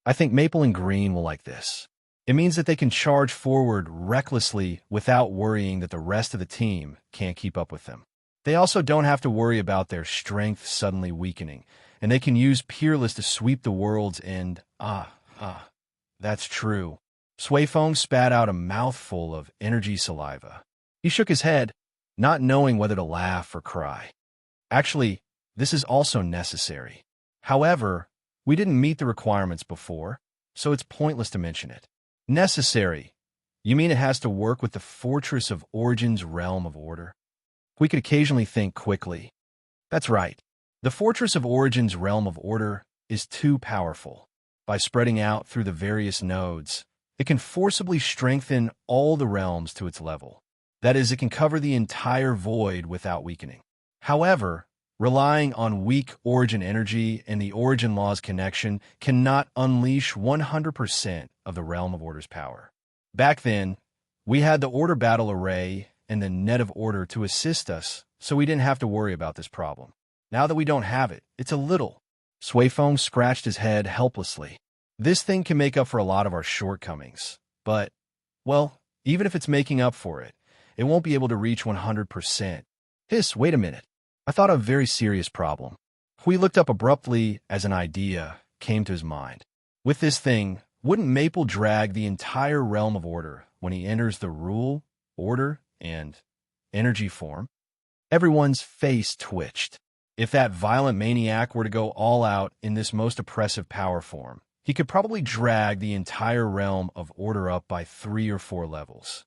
S1: "I think Maple and Green will like this. It means that they can charge forward recklessly without worrying that the rest of the team can't keep up with them. They also don't have to worry about their strength suddenly weakening, and they can use Peerless to sweep the world's end." That's true. Sui Feng spat out a mouthful of energy saliva. He shook his head, not knowing whether to laugh or cry. "Actually, this is also necessary. However, we didn't meet the requirements before, so it's pointless to mention it." "Necessary? You mean it has to work with the Fortress of Origin's realm of order?" We could occasionally think quickly. "That's right. The Fortress of Origin's realm of order is too powerful. By spreading out through the various nodes, it can forcibly strengthen all the realms to its level. That is, it can cover the entire void without weakening. However, relying on weak origin energy and the origin law's connection cannot unleash 100% of the realm of order's power. Back then, we had the order battle array and the net of order to assist us, so we didn't have to worry about this problem. Now that we don't have it, it's a little. Suifeng scratched his head helplessly. This thing can make up for a lot of our shortcomings, but, well, even if it's making up for it, it won't be able to reach 100%. Wait a minute. I thought of a very serious problem. Hui looked up abruptly as an idea came to his mind. With this thing, wouldn't Maple drag the entire realm of order when he enters the rule, order, and energy form? Everyone's face twitched. If that violent maniac were to go all out in this most oppressive power form, he could probably drag the entire realm of order up by 3 or 4 levels.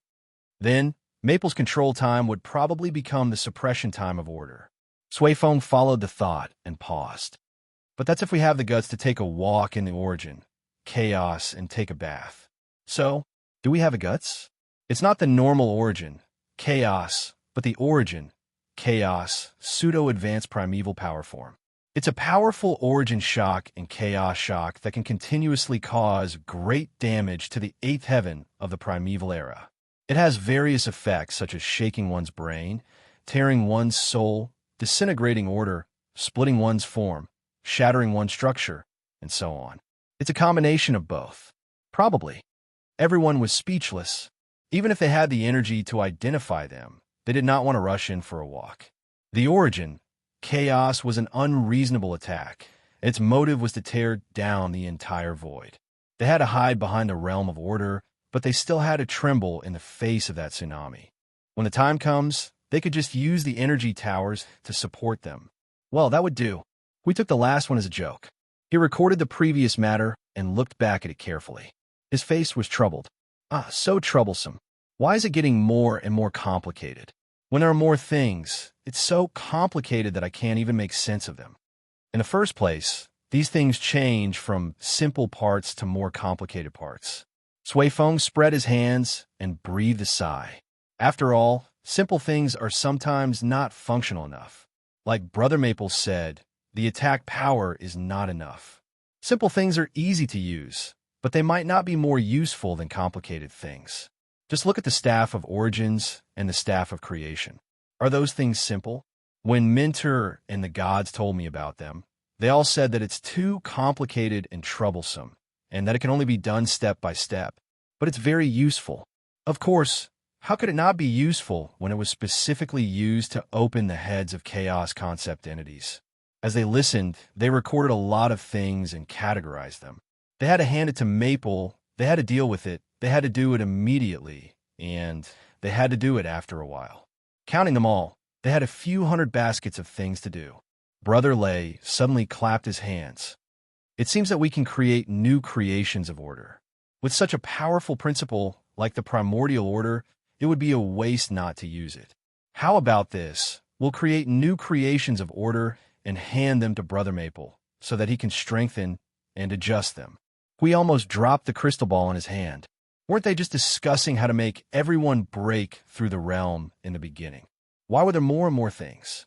S1: Then, Maple's control time would probably become the suppression time of order. Suifeng followed the thought and paused. But that's if we have the guts to take a walk in the origin, chaos, and take a bath. So, do we have the guts? It's not the normal origin, chaos, but the origin, chaos, pseudo-advanced primeval power form. It's a powerful origin shock and chaos shock that can continuously cause great damage to the 8th heaven of the primeval era. It has various effects such as shaking one's brain, tearing one's soul, disintegrating order, splitting one's form, shattering one's structure, and so on. It's a combination of both. Probably. Everyone was speechless. Even if they had the energy to identify them, they did not want to rush in for a walk. The origin, chaos, was an unreasonable attack. Its motive was to tear down the entire void. They had to hide behind the realm of order, but they still had to tremble in the face of that tsunami. When the time comes, they could just use the energy towers to support them. Well, that would do. We took the last one as a joke. He recorded the previous matter and looked back at it carefully. His face was troubled. So troublesome. Why is it getting more and more complicated? When there are more things, it's so complicated that I can't even make sense of them. In the first place, these things change from simple parts to more complicated parts. Suifeng spread his hands and breathed a sigh. After all, simple things are sometimes not functional enough. Like Brother Maple said, the attack power is not enough. Simple things are easy to use, but they might not be more useful than complicated things. Just look at the Staff of Origins and the Staff of Creation. Are those things simple? When Mentor and the gods told me about them, they all said that it's too complicated and troublesome, and that it can only be done step by step. But it's very useful. Of course, how could it not be useful when it was specifically used to open the heads of chaos concept entities? As they listened, they recorded a lot of things and categorized them. They had to hand it to Maple, they had to deal with it, they had to do it immediately, and they had to do it after a while. Counting them all, they had a few hundred baskets of things to do. Brother Lei suddenly clapped his hands. It seems that we can create new creations of order. With such a powerful principle like the primordial order, it would be a waste not to use it. How about this? We'll create new creations of order and hand them to Brother Maple so that he can strengthen and adjust them. We almost dropped the crystal ball in his hand. Weren't they just discussing how to make everyone break through the realm in the beginning? Why were there more and more things?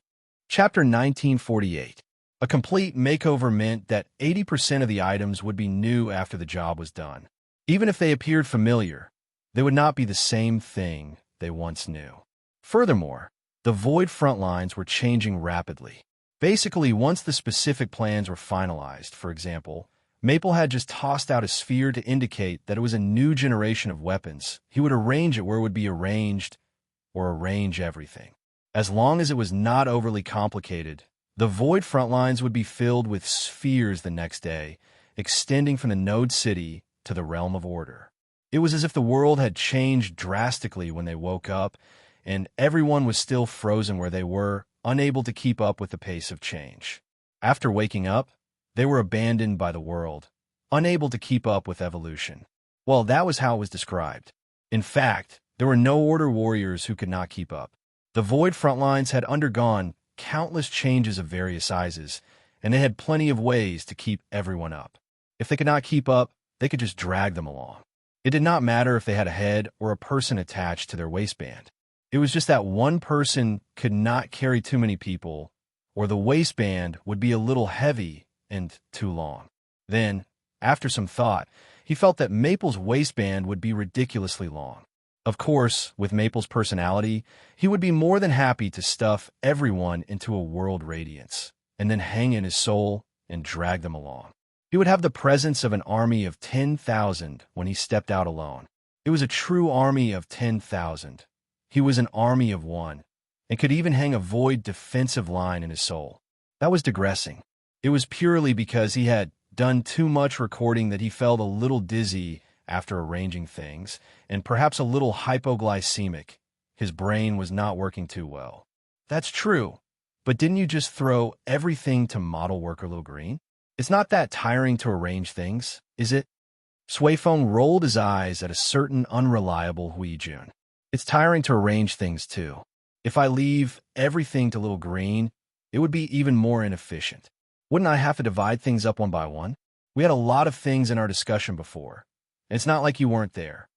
S1: Chapter 1948. A complete makeover meant that 80% of the items would be new after the job was done. Even if they appeared familiar, they would not be the same thing they once knew. Furthermore, the void front lines were changing rapidly. Basically, once the specific plans were finalized, for example, Maple had just tossed out a sphere to indicate that it was a new generation of weapons. He would arrange it where it would be arranged, or arrange everything. As long as it was not overly complicated, the void front lines would be filled with spheres the next day, extending from the Node City to the realm of order. It was as if the world had changed drastically when they woke up, and everyone was still frozen where they were, unable to keep up with the pace of change. After waking up, they were abandoned by the world, unable to keep up with evolution. Well, that was how it was described. In fact, there were no order warriors who could not keep up. The void front lines had undergone countless changes of various sizes, and they had plenty of ways to keep everyone up. If they could not keep up, they could just drag them along. It did not matter if they had a head or a person attached to their waistband. It was just that one person could not carry too many people, or the waistband would be a little heavy and too long. Then, after some thought, he felt that Maple's waistband would be ridiculously long. Of course, with Maple's personality, he would be more than happy to stuff everyone into a world radiance, and then hang in his soul and drag them along. He would have the presence of an army of 10,000 when he stepped out alone. It was a true army of 10,000. He was an army of one, and could even hang a void defensive line in his soul. That was digressing. It was purely because he had done too much recording that he felt a little dizzy after arranging things, and perhaps a little hypoglycemic. His brain was not working too well. That's true, but didn't you just throw everything to model worker Little Green? It's not that tiring to arrange things, is it? Suifeng rolled his eyes at a certain unreliable Huijun. It's tiring to arrange things too. If I leave everything to Little Green, it would be even more inefficient. Wouldn't I have to divide things up one by one? We had a lot of things in our discussion before. It's not like you weren't there.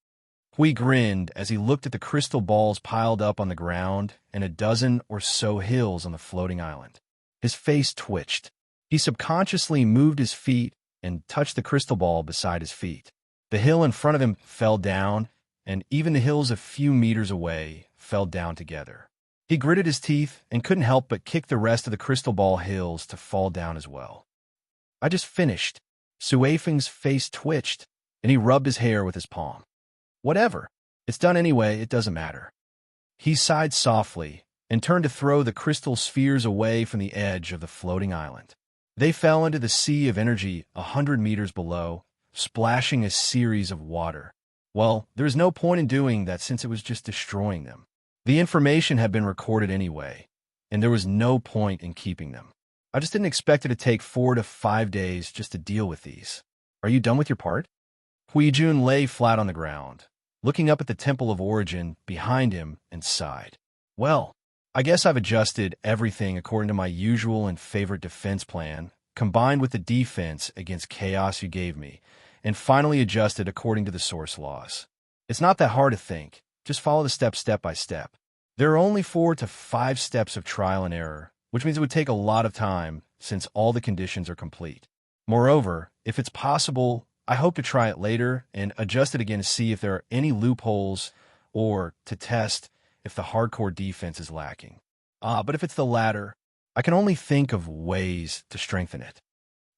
S1: Hui grinned as he looked at the crystal balls piled up on the ground and a dozen or so hills on the floating island. His face twitched. He subconsciously moved his feet and touched the crystal ball beside his feet. The hill in front of him fell down, and even the hills a few meters away fell down together. He gritted his teeth and couldn't help but kick the rest of the crystal ball hills to fall down as well. I just finished. Suifeng's face twitched, and he rubbed his hair with his palm. Whatever. It's done anyway, it doesn't matter. He sighed softly and turned to throw the crystal spheres away from the edge of the floating island. They fell into the sea of energy 100 meters below, splashing a series of water. Well, there was no point in doing that since it was just destroying them. The information had been recorded anyway, and there was no point in keeping them. I just didn't expect it to take 4 to 5 days just to deal with these. Are you done with your part? Huijun lay flat on the ground, looking up at the Temple of Origin behind him and sighed. Well, I guess I've adjusted everything according to my usual and favorite defense plan, combined with the defense against chaos you gave me, and finally adjusted according to the source laws. It's not that hard to think. Just follow the steps step by step. There are only 4 to 5 steps of trial and error, which means it would take a lot of time since all the conditions are complete. Moreover, if it's possible, I hope to try it later and adjust it again to see if there are any loopholes or to test if the hardcore defense is lacking. But if it's the latter, I can only think of ways to strengthen it.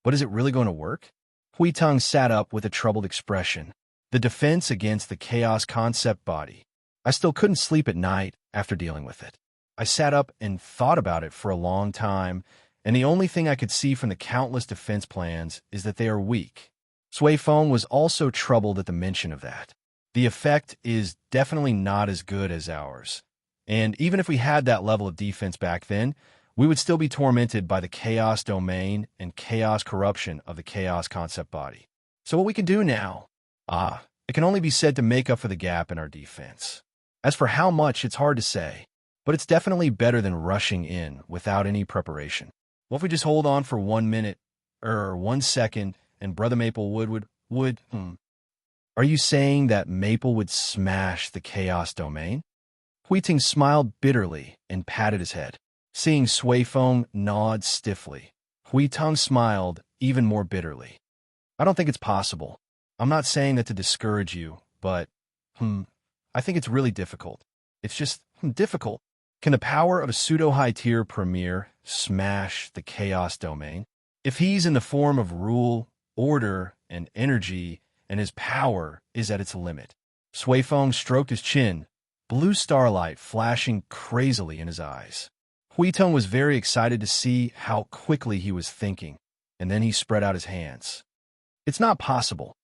S1: But is it really going to work? Huiteng sat up with a troubled expression. The defense against the chaos concept body. I still couldn't sleep at night after dealing with it. I sat up and thought about it for a long time, and the only thing I could see from the countless defense plans is that they are weak. Suifeng was also troubled at the mention of that. The effect is definitely not as good as ours. And even if we had that level of defense back then, we would still be tormented by the chaos domain and chaos corruption of the chaos concept body. So what we can do now? It can only be said to make up for the gap in our defense. As for how much, it's hard to say, but it's definitely better than rushing in without any preparation. What if we just hold on for 1 minute, or 1 second, and Brother Maple would. Are you saying that Maple would smash the chaos domain? Huiting smiled bitterly and patted his head. Seeing Suifeng nod stiffly, Huiteng smiled even more bitterly. I don't think it's possible. I'm not saying that to discourage you, but, I think it's really difficult. It's just, difficult. Can the power of a pseudo-high-tier premier smash the chaos domain? If he's in the form of rule, order, and energy, and his power is at its limit. Suifeng stroked his chin, blue starlight flashing crazily in his eyes. Huiteng was very excited to see how quickly he was thinking, and then he spread out his hands. It's not possible.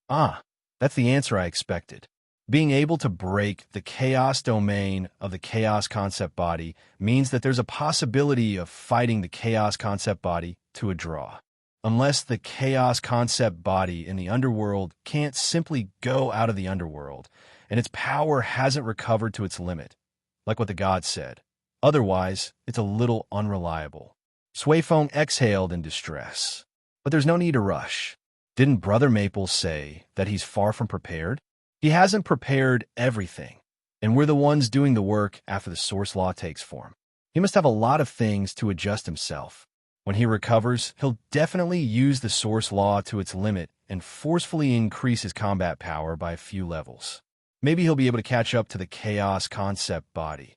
S1: That's the answer I expected. Being able to break the chaos domain of the chaos concept body means that there's a possibility of fighting the chaos concept body to a draw. Unless the chaos concept body in the underworld can't simply go out of the underworld, and its power hasn't recovered to its limit, like what the gods said. Otherwise, it's a little unreliable. Suifeng exhaled in distress. But there's no need to rush. Didn't Brother Maple say that he's far from prepared? He hasn't prepared everything, and we're the ones doing the work after the source law takes form. He must have a lot of things to adjust himself. When he recovers, he'll definitely use the source law to its limit and forcefully increase his combat power by a few levels. Maybe he'll be able to catch up to the chaos concept body.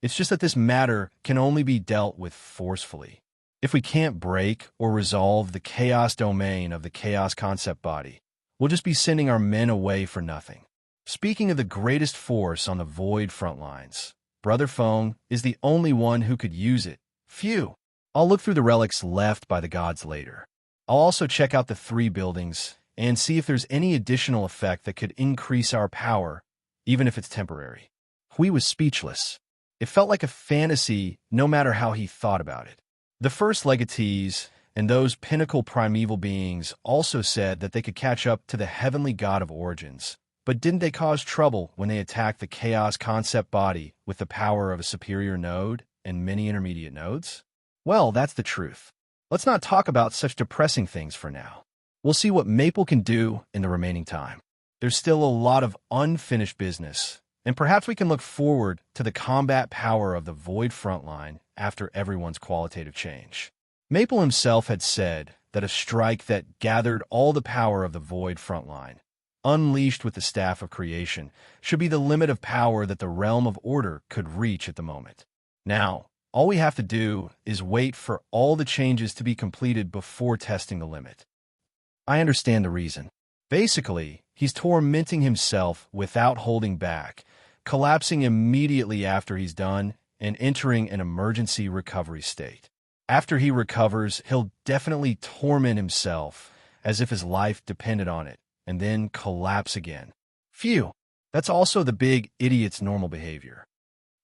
S1: It's just that this matter can only be dealt with forcefully. If we can't break or resolve the chaos domain of the chaos concept body, we'll just be sending our men away for nothing. Speaking of the greatest force on the void front lines, Brother Feng is the only one who could use it. Phew! I'll look through the relics left by the gods later. I'll also check out the 3 buildings and see if there's any additional effect that could increase our power, even if it's temporary. Hui was speechless. It felt like a fantasy no matter how he thought about it. The first legatees and those pinnacle primeval beings also said that they could catch up to the heavenly god of origins, but didn't they cause trouble when they attacked the chaos concept body with the power of a superior node and many intermediate nodes? Well, that's the truth. Let's not talk about such depressing things for now. We'll see what Maple can do in the remaining time. There's still a lot of unfinished business, and perhaps we can look forward to the combat power of the Void frontline after everyone's qualitative change. Maple himself had said that a strike that gathered all the power of the Void frontline, unleashed with the Staff of Creation, should be the limit of power that the Realm of Order could reach at the moment. Now, all we have to do is wait for all the changes to be completed before testing the limit. I understand the reason. Basically, he's tormenting himself without holding back, collapsing immediately after he's done, and entering an emergency recovery state. After he recovers, he'll definitely torment himself as if his life depended on it, and then collapse again. Phew! That's also the big idiot's normal behavior.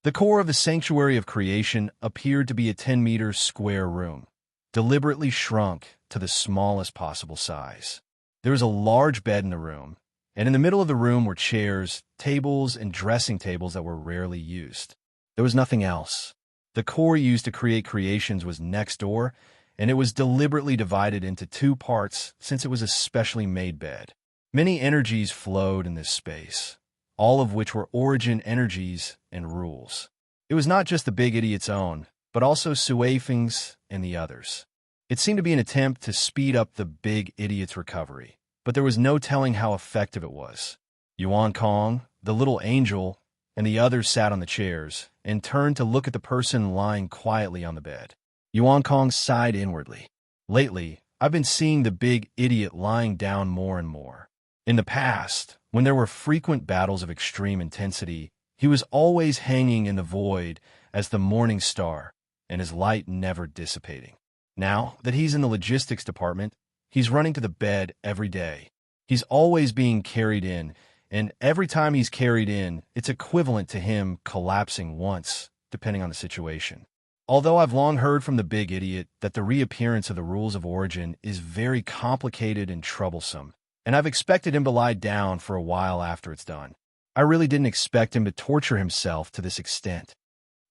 S1: The core of the Sanctuary of Creation appeared to be a 10-meter square room, deliberately shrunk to the smallest possible size. There was a large bed in the room, and in the middle of the room were chairs, tables, and dressing tables that were rarely used. There was nothing else. The core used to create creations was next door, and it was deliberately divided into 2 parts since it was a specially made bed. Many energies flowed in this space, all of which were origin energies and rules. It was not just the big idiot's own, but also Sui Feng's and the others. It seemed to be an attempt to speed up the big idiot's recovery, but there was no telling how effective it was. Yuan Kong, the little angel, and the others sat on the chairs and turned to look at the person lying quietly on the bed. Yuan Kong sighed inwardly. Lately, I've been seeing the big idiot lying down more and more. In the past, when there were frequent battles of extreme intensity, he was always hanging in the void as the morning star, and his light never dissipating. Now that he's in the logistics department, he's running to the bed every day. He's always being carried in, and every time he's carried in, it's equivalent to him collapsing once, depending on the situation. Although I've long heard from the big idiot that the reappearance of the rules of origin is very complicated and troublesome, and I've expected him to lie down for a while after it's done, I really didn't expect him to torture himself to this extent.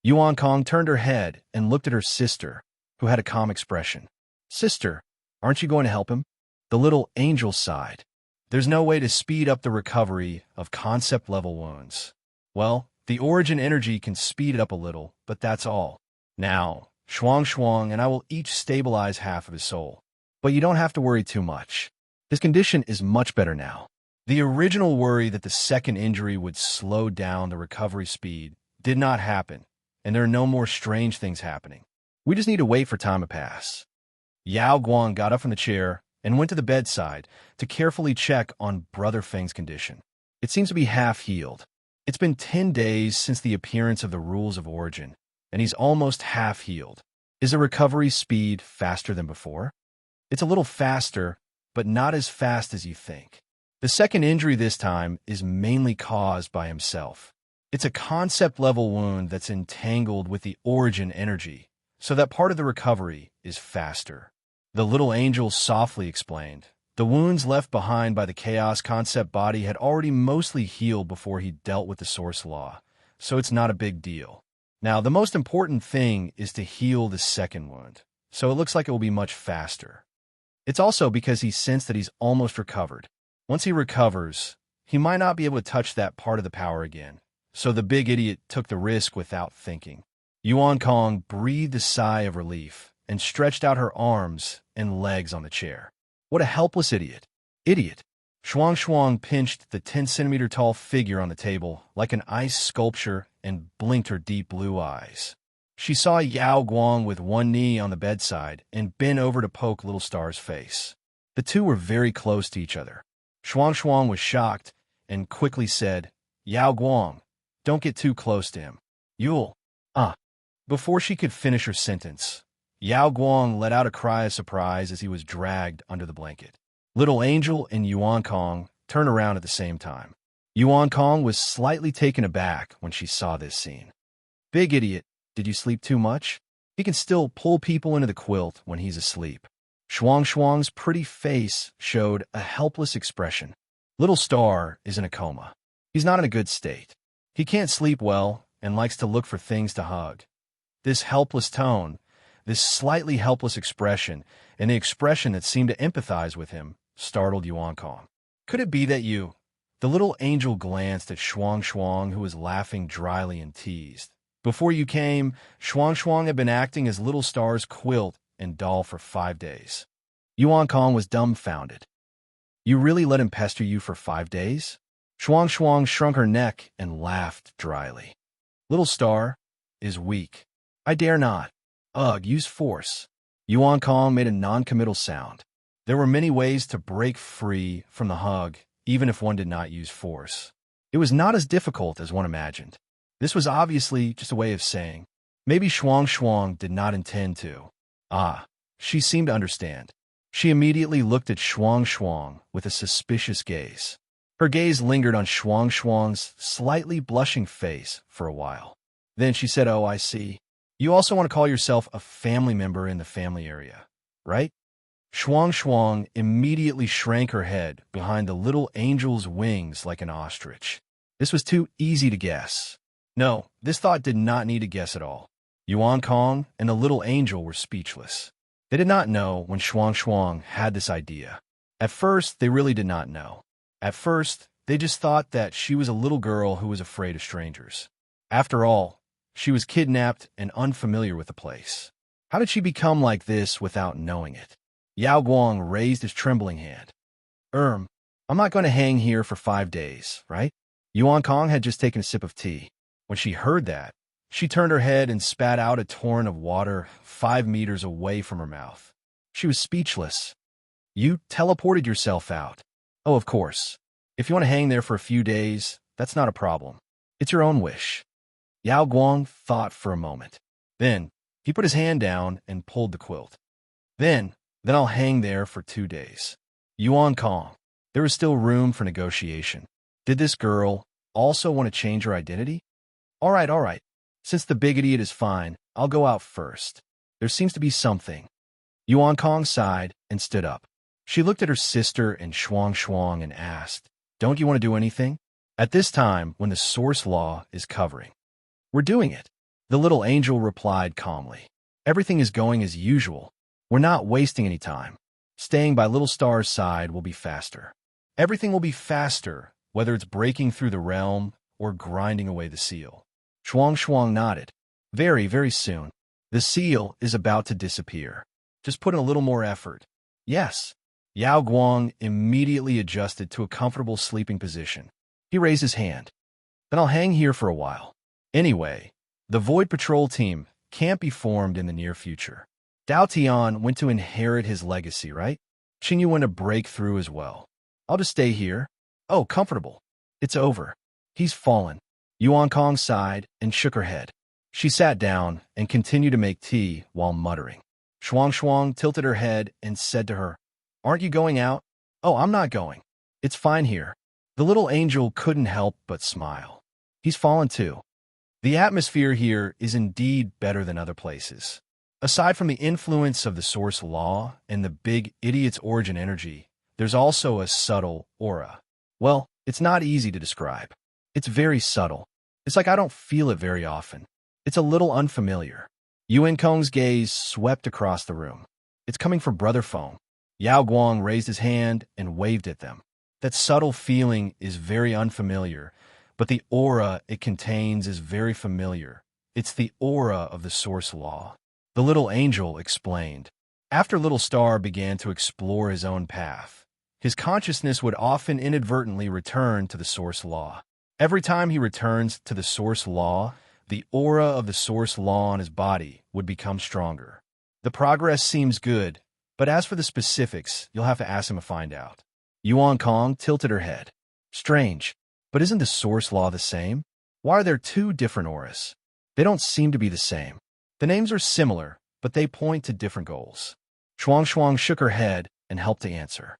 S1: Yuan Kong turned her head and looked at her sister, who had a calm expression. Sister, aren't you going to help him? The little angel sighed. There's no way to speed up the recovery of concept-level wounds. Well, the origin energy can speed it up a little, but that's all. Now, Shuang and I will each stabilize half of his soul. But you don't have to worry too much. His condition is much better now. The original worry that the second injury would slow down the recovery speed did not happen, and there are no more strange things happening. We just need to wait for time to pass. Yao Guang got up from the chair and went to the bedside to carefully check on Brother Feng's condition. It seems to be half-healed. It's been 10 days since the appearance of the rules of origin, and he's almost half-healed. Is the recovery speed faster than before? It's a little faster, but not as fast as you think. The second injury this time is mainly caused by himself. It's a concept-level wound that's entangled with the origin energy, so that part of the recovery is faster. The little angel softly explained. The wounds left behind by the chaos concept body had already mostly healed before he dealt with the source law, so it's not a big deal. Now, the most important thing is to heal the second wound, so it looks like it will be much faster. It's also because he sensed that he's almost recovered. Once he recovers, he might not be able to touch that part of the power again, so the big idiot took the risk without thinking. Yuan Kong breathed a sigh of relief and stretched out her arms and legs on the chair. What a helpless idiot. Idiot. Shuang Shuang pinched the 10-centimeter tall figure on the table like an ice sculpture and blinked her deep blue eyes. She saw Yao Guang with one knee on the bedside and bent over to poke Little Star's face. The two were very close to each other. Shuang Shuang was shocked and quickly said, "Yao Guang, don't get too close to him. You'll, Before she could finish her sentence, Yao Guang let out a cry of surprise as he was dragged under the blanket. Little Angel and Yuan Kong turned around at the same time. Yuan Kong was slightly taken aback when she saw this scene. "Big idiot, did you sleep too much? He can still pull people into the quilt when he's asleep." Shuang Shuang's pretty face showed a helpless expression. Little Star is in a coma. He's not in a good state. He can't sleep well and likes to look for things to hug. This helpless tone, this slightly helpless expression, and the expression that seemed to empathize with him, startled Yuan Kong. "Could it be that you—" The little angel glanced at Shuang Shuang, who was laughing dryly and teased. "Before you came, Shuang Shuang had been acting as Little Star's quilt and doll for 5 days." Yuan Kong was dumbfounded. "You really let him pester you for 5 days?" Shuang Shuang shrunk her neck and laughed dryly. "Little Star is weak. I dare not. Ugh, use force." Yuan Kong made a non-committal sound. There were many ways to break free from the hug, even if one did not use force. It was not as difficult as one imagined. This was obviously just a way of saying, maybe Shuang Shuang did not intend to. She seemed to understand. She immediately looked at Shuang Shuang with a suspicious gaze. Her gaze lingered on Shuang Shuang's slightly blushing face for a while. Then she said, "Oh, I see. You also want to call yourself a family member in the family area, right?" Shuang Shuang immediately shrank her head behind the little angel's wings like an ostrich. This was too easy to guess. No, this thought did not need to guess at all. Yuan Kong and the little angel were speechless. They did not know when Shuang Shuang had this idea. At first, they really did not know. At first, they just thought that she was a little girl who was afraid of strangers. After all, she was kidnapped and unfamiliar with the place. How did she become like this without knowing it? Yao Guang raised his trembling hand. I'm not going to hang here for 5 days, right?" Yuan Kong had just taken a sip of tea. When she heard that, she turned her head and spat out a torrent of water 5 meters away from her mouth. She was speechless. "You teleported yourself out." "Oh, of course. If you want to hang there for a few days, that's not a problem. It's your own wish." Yao Guang thought for a moment. Then he put his hand down and pulled the quilt. Then I'll hang there for 2 days. Yuan Kong. There was still room for negotiation. Did this girl also want to change her identity? All right. Since the big idiot is fine, I'll go out first. There seems to be something." Yuan Kong sighed and stood up. She looked at her sister and Shuang Shuang and asked, "Don't you want to do anything?" At this time, when the source law is covering. "We're doing it," the little angel replied calmly. "Everything is going as usual. We're not wasting any time. Staying by Little Star's side will be faster. Everything will be faster, whether it's breaking through the realm or grinding away the seal." Shuang Shuang nodded. "Very, very soon. The seal is about to disappear. Just put in a little more effort." "Yes." Yao Guang immediately adjusted to a comfortable sleeping position. He raised his hand. "Then I'll hang here for a while. Anyway, the Void Patrol team can't be formed in the near future. Dao Tian went to inherit his legacy, right? Qingyu went to break through as well. I'll just stay here. Oh, comfortable. It's over. He's fallen." Yuan Kong sighed and shook her head. She sat down and continued to make tea while muttering. Shuang Shuang tilted her head and said to her, "Aren't you going out?" "Oh, I'm not going. It's fine here." The little angel couldn't help but smile. He's fallen too. The atmosphere here is indeed better than other places. Aside from the influence of the source law and the big idiot's origin energy, there's also a subtle aura. Well, it's not easy to describe. It's very subtle. It's like I don't feel it very often. It's a little unfamiliar. Yuan Kong's gaze swept across the room. "It's coming from Brother Feng." Yao Guang raised his hand and waved at them. That subtle feeling is very unfamiliar, but the aura it contains is very familiar. It's the aura of the source law. The little angel explained. After Little Star began to explore his own path, his consciousness would often inadvertently return to the source law. Every time he returns to the source law, the aura of the source law on his body would become stronger. The progress seems good, but as for the specifics, you'll have to ask him to find out. Yuan Kong tilted her head. Strange, but isn't the source law the same? Why are there two different auras? They don't seem to be the same. The names are similar, but they point to different goals. Shuang Shuang shook her head and helped to answer.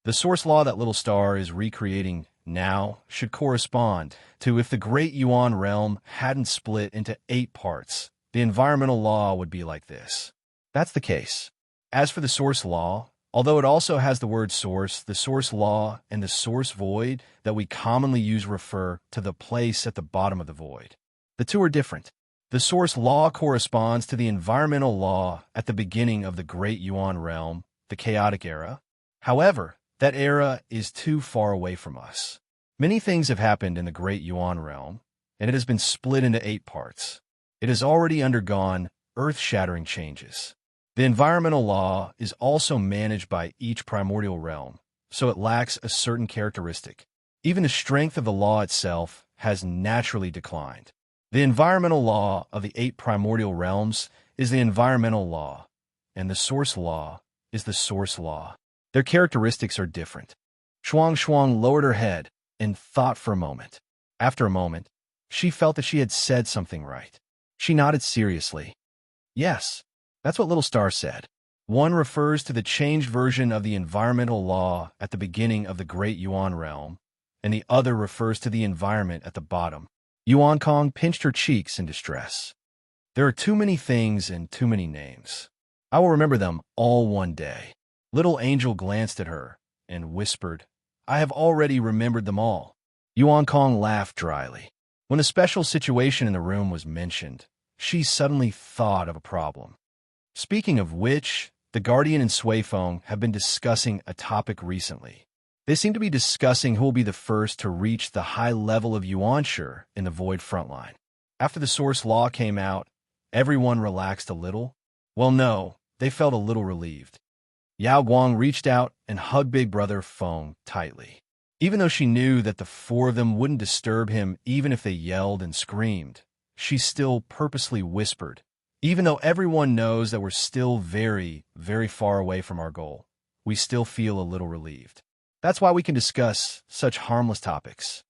S1: The source law that little star is recreating now should correspond to if the great Yuan realm hadn't split into 8 parts. The environmental law would be like this. That's the case. As for the source law, although it also has the word source, the source law and the source void that we commonly use refer to the place at the bottom of the void. The two are different. The source law corresponds to the environmental law at the beginning of the great Yuan realm, the chaotic era. However, that era is too far away from us. Many things have happened in the great Yuan realm, and it has been split into 8 parts. It has already undergone earth-shattering changes. The environmental law is also managed by each primordial realm, so it lacks a certain characteristic. Even the strength of the law itself has naturally declined. The environmental law of the 8 primordial realms is the environmental law, and the source law is the source law. Their characteristics are different. Shuang Shuang lowered her head and thought for a moment. After a moment, she felt that she had said something right. She nodded seriously. Yes, that's what Little Star said. One refers to the changed version of the environmental law at the beginning of the great Yuan realm, and the other refers to the environment at the bottom. Yuan Kong pinched her cheeks in distress. There are too many things and too many names. I will remember them all one day. Little Angel glanced at her and whispered, I have already remembered them all. Yuan Kong laughed dryly. When a special situation in the room was mentioned, she suddenly thought of a problem. Speaking of which, the Guardian and Sui Feng have been discussing a topic recently. They seem to be discussing who will be the first to reach the high level of Yuanshi in the Void frontline. After the source law came out, everyone relaxed a little. Well, no, they felt a little relieved. Yao Guang reached out and hugged Big Brother Feng tightly. Even though she knew that the 4 of them wouldn't disturb him even if they yelled and screamed, she still purposely whispered, even though everyone knows that we're still very, very far away from our goal, we still feel a little relieved. That's why we can discuss such harmless topics.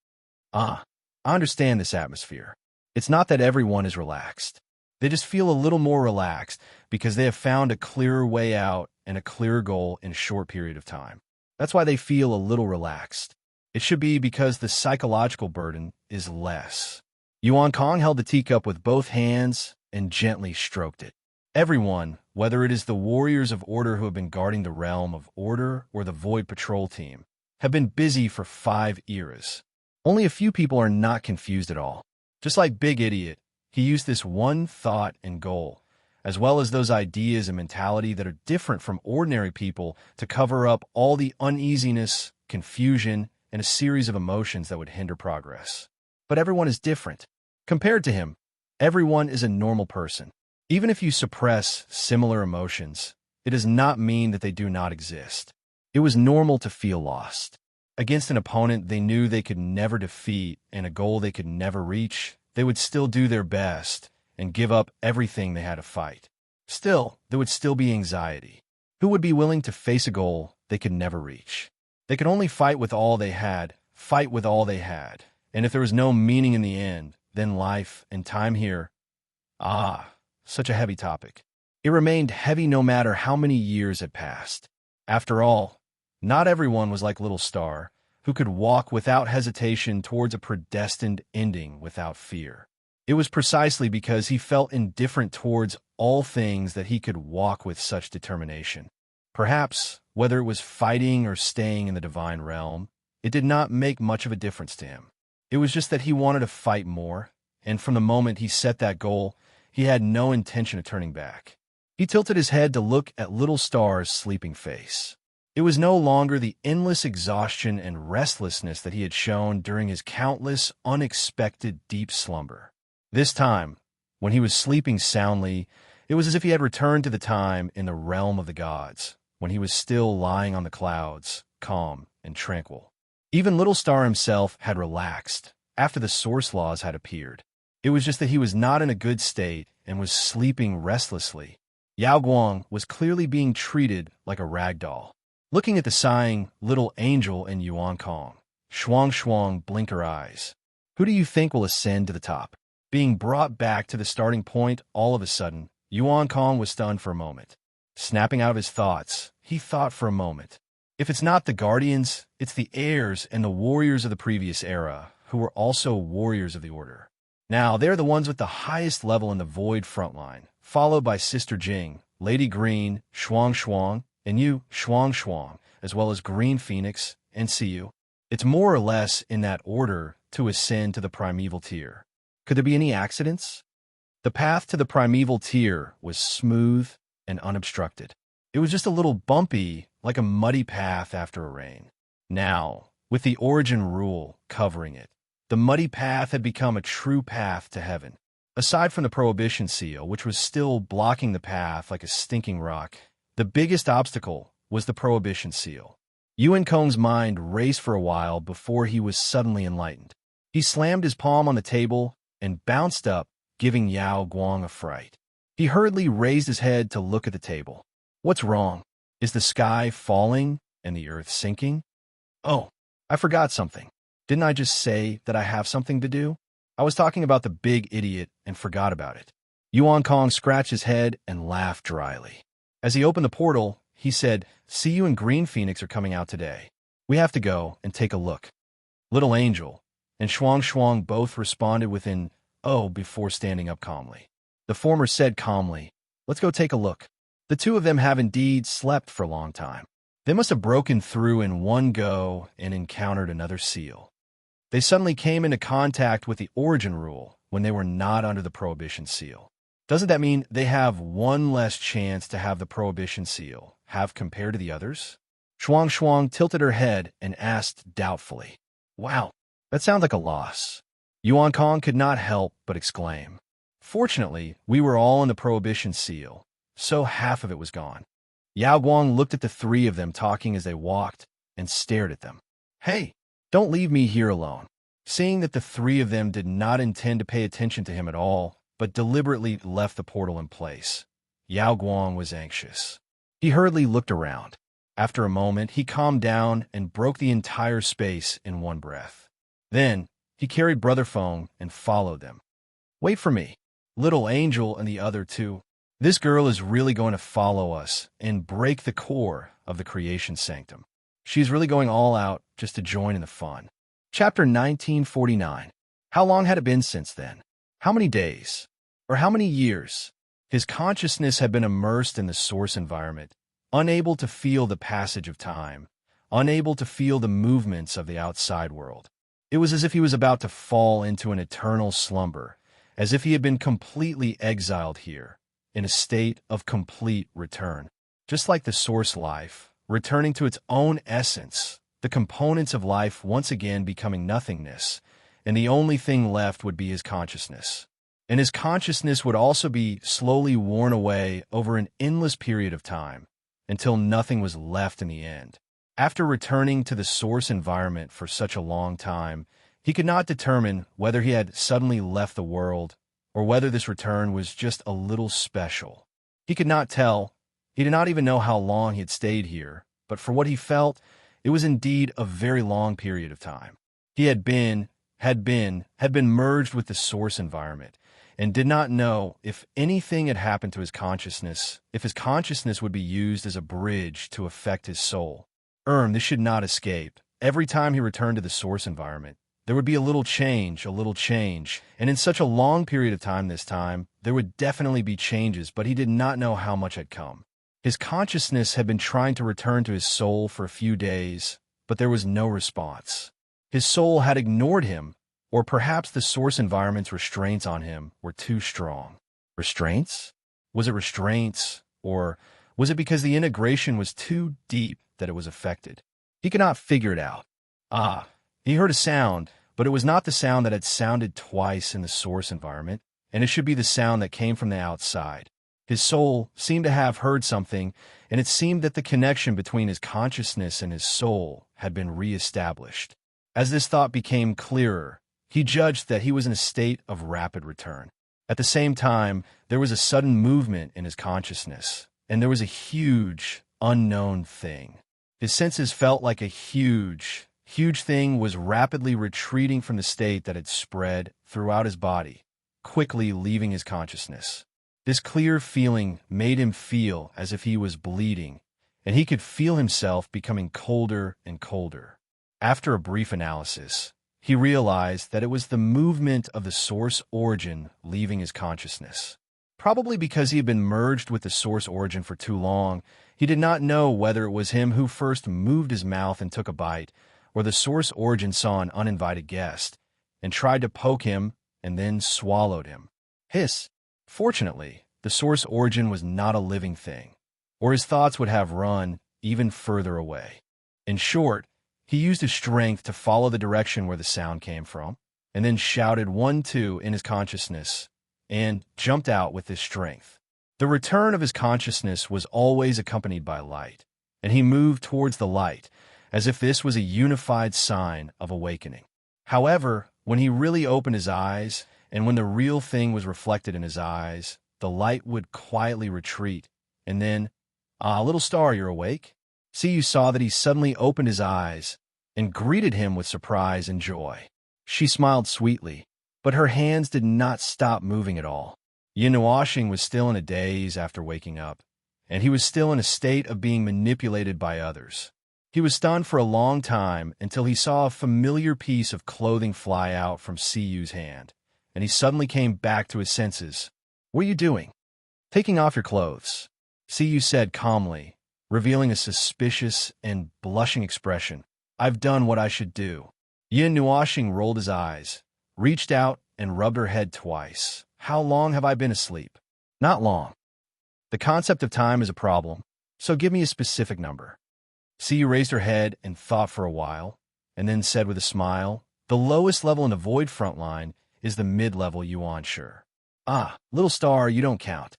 S1: I understand this atmosphere. It's not that everyone is relaxed. They just feel a little more relaxed because they have found a clearer way out and a clearer goal in a short period of time. That's why they feel a little relaxed. It should be because the psychological burden is less. Yuan Kong held the teacup with both hands and gently stroked it. Everyone, whether it is the warriors of order who have been guarding the realm of order or the Void Patrol team, have been busy for 5 eras. Only a few people are not confused at all. Just like Big Idiot, he used this one thought and goal, as well as those ideas and mentality that are different from ordinary people, to cover up all the uneasiness, confusion, and a series of emotions that would hinder progress. But everyone is different. Compared to him, everyone is a normal person. Even if you suppress similar emotions, it does not mean that they do not exist. It was normal to feel lost. Against an opponent they knew they could never defeat and a goal they could never reach, they would still do their best and give up everything they had to fight. Still, there would still be anxiety. Who would be willing to face a goal they could never reach? They could only fight with all they had, and if there was no meaning in the end, then life and time here. Such a heavy topic. It remained heavy no matter how many years had passed. After all, not everyone was like Little Star, who could walk without hesitation towards a predestined ending without fear. It was precisely because he felt indifferent towards all things that he could walk with such determination. Perhaps, whether it was fighting or staying in the divine realm, it did not make much of a difference to him. It was just that he wanted to fight more, and from the moment he set that goal, he had no intention of turning back. He tilted his head to look at Little Star's sleeping face. It was no longer the endless exhaustion and restlessness that he had shown during his countless, unexpected deep slumber. This time, when he was sleeping soundly, it was as if he had returned to the time in the realm of the gods, when he was still lying on the clouds, calm and tranquil. Even Little Star himself had relaxed after the source laws had appeared. It was just that he was not in a good state and was sleeping restlessly. Yao Guang was clearly being treated like a rag doll. Looking at the sighing little angel in Yuan Kong, Shuang Shuang blinked her eyes. Who do you think will ascend to the top? Being brought back to the starting point all of a sudden, Yuan Kong was stunned for a moment. Snapping out of his thoughts, he thought for a moment. If it's not the Guardians, it's the heirs and the warriors of the previous era, who were also warriors of the Order. Now, they're the ones with the highest level in the Void frontline, followed by Sister Jing, Lady Green, Shuang Shuang, and you, Shuang Shuang, as well as Green Phoenix and Siyu. It's more or less in that order to ascend to the primeval tier. Could there be any accidents? The path to the primeval tier was smooth and unobstructed. It was just a little bumpy, like a muddy path after a rain. Now, with the origin rule covering it, the muddy path had become a true path to heaven. Aside from the prohibition seal, which was still blocking the path like a stinking rock, the biggest obstacle was the prohibition seal. Yuan Kong's mind raced for a while before he was suddenly enlightened. He slammed his palm on the table and bounced up, giving Yao Guang a fright. He hurriedly raised his head to look at the table. What's wrong? Is the sky falling and the earth sinking? Oh, I forgot something. Didn't I just say that I have something to do? I was talking about the big idiot and forgot about it. Yuan Kong scratched his head and laughed dryly. As he opened the portal, he said, Siyu and Green Phoenix are coming out today. We have to go and take a look. Little Angel and Shuang Shuang both responded with an "oh" before standing up calmly. The former said calmly, Let's go take a look. The two of them have indeed slept for a long time. They must have broken through in one go and encountered another seal. They suddenly came into contact with the origin rule when they were not under the prohibition seal. Doesn't that mean they have one less chance to have the prohibition seal have compared to the others? Shuang Shuang tilted her head and asked doubtfully, Wow, that sounds like a loss. Yuan Kong could not help but exclaim. Fortunately, we were all in the prohibition seal, so half of it was gone. Yao Guang looked at the three of them talking as they walked and stared at them. Hey, don't leave me here alone. Seeing that the three of them did not intend to pay attention to him at all, but deliberately left the portal in place, Yao Guang was anxious. He hurriedly looked around. After a moment, he calmed down and broke the entire space in one breath. Then, he carried Brother Feng and followed them. Wait for me. Little Angel and the other two. This girl is really going to follow us and break the core of the creation sanctum. She's really going all out just to join in the fun. Chapter 1949. How long had it been since then? How many days? Or how many years? His consciousness had been immersed in the source environment, unable to feel the passage of time, unable to feel the movements of the outside world. It was as if he was about to fall into an eternal slumber, as if he had been completely exiled here, in a state of complete return. Just like the source life, returning to its own essence, the components of life once again becoming nothingness, and the only thing left would be his consciousness. And his consciousness would also be slowly worn away over an endless period of time, until nothing was left in the end. After returning to the source environment for such a long time, he could not determine whether he had suddenly left the world or whether this return was just a little special. He could not tell. He did not even know how long he had stayed here, but for what he felt, it was indeed a very long period of time. He had been merged with the source environment, and did not know if anything had happened to his consciousness, if his consciousness would be used as a bridge to affect his soul. This should not escape. Every time he returned to the source environment, there would be a little change, and in such a long period of time this time, there would definitely be changes, but he did not know how much had come. His consciousness had been trying to return to his soul for a few days, but there was no response. His soul had ignored him, or perhaps the source environment's restraints on him were too strong. Restraints? Was it restraints, or was it because the integration was too deep that it was affected? He could not figure it out. He heard a sound, but it was not the sound that had sounded twice in the source environment, and it should be the sound that came from the outside. His soul seemed to have heard something, and it seemed that the connection between his consciousness and his soul had been re-established. As this thought became clearer, he judged that he was in a state of rapid return. At the same time, there was a sudden movement in his consciousness, and there was a huge, unknown thing. His senses felt like a huge thing was rapidly retreating from the state that had spread throughout his body, quickly leaving his consciousness. This clear feeling made him feel as if he was bleeding, and he could feel himself becoming colder and colder. After a brief analysis, he realized that it was the movement of the source origin leaving his consciousness. Probably because he had been merged with the source origin for too long, he did not know whether it was him who first moved his mouth and took a bite, or the source origin saw an uninvited guest and tried to poke him and then swallowed him. Hiss. Fortunately, the source origin was not a living thing, or his thoughts would have run even further away. In short, he used his strength to follow the direction where the sound came from, and then shouted 1-2 in his consciousness, and jumped out with his strength. The return of his consciousness was always accompanied by light, and he moved towards the light, as if this was a unified sign of awakening. However, when he really opened his eyes, and when the real thing was reflected in his eyes, the light would quietly retreat, and then, little star, you're awake? You saw that he suddenly opened his eyes and greeted him with surprise and joy. She smiled sweetly, but her hands did not stop moving at all. Yin was still in a daze after waking up, and he was still in a state of being manipulated by others. He was stunned for a long time until he saw a familiar piece of clothing fly out from Siyu's hand, and he suddenly came back to his senses. What are you doing? Taking off your clothes, Siyu said calmly, revealing a suspicious and blushing expression. I've done what I should do. Yin Nuoxing rolled his eyes, reached out, and rubbed her head twice. How long have I been asleep? Not long. The concept of time is a problem, so give me a specific number. Siyu raised her head and thought for a while, and then said with a smile, the lowest level in the void front line is the mid-level yuan sure. Little star, you don't count.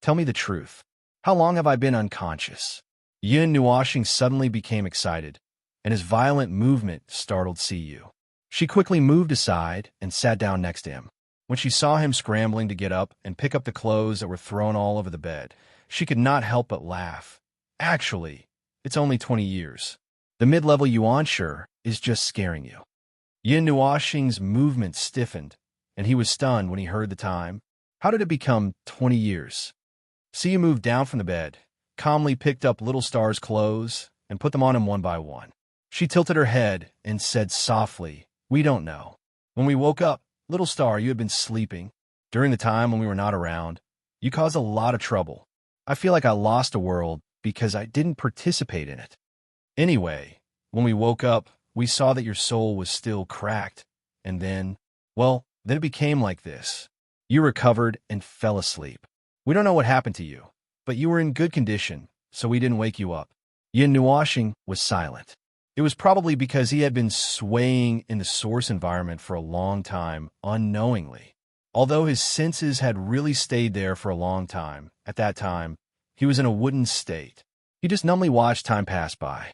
S1: Tell me the truth. How long have I been unconscious? Yin Nuoxing suddenly became excited, and his violent movement startled Siyu. She quickly moved aside and sat down next to him. When she saw him scrambling to get up and pick up the clothes that were thrown all over the bed, she could not help but laugh. Actually, it's only 20 years. The mid-level yuan sure is just scaring you. Yin Nuoxing's movement stiffened, and he was stunned when he heard the time. How did it become 20 years? Siyu moved down from the bed, calmly picked up Little Star's clothes, and put them on him one by one. She tilted her head and said softly, we don't know. When we woke up, Little Star, you had been sleeping. During the time when we were not around, you caused a lot of trouble. I feel like I lost a world because I didn't participate in it. Anyway, when we woke up, we saw that your soul was still cracked, and then it became like this. You recovered and fell asleep. We don't know what happened to you, but you were in good condition, so we didn't wake you up. Yin Nuoxing was silent. It was probably because he had been swaying in the source environment for a long time, unknowingly. Although his senses had really stayed there for a long time, at that time, he was in a wooden state. He just numbly watched time pass by.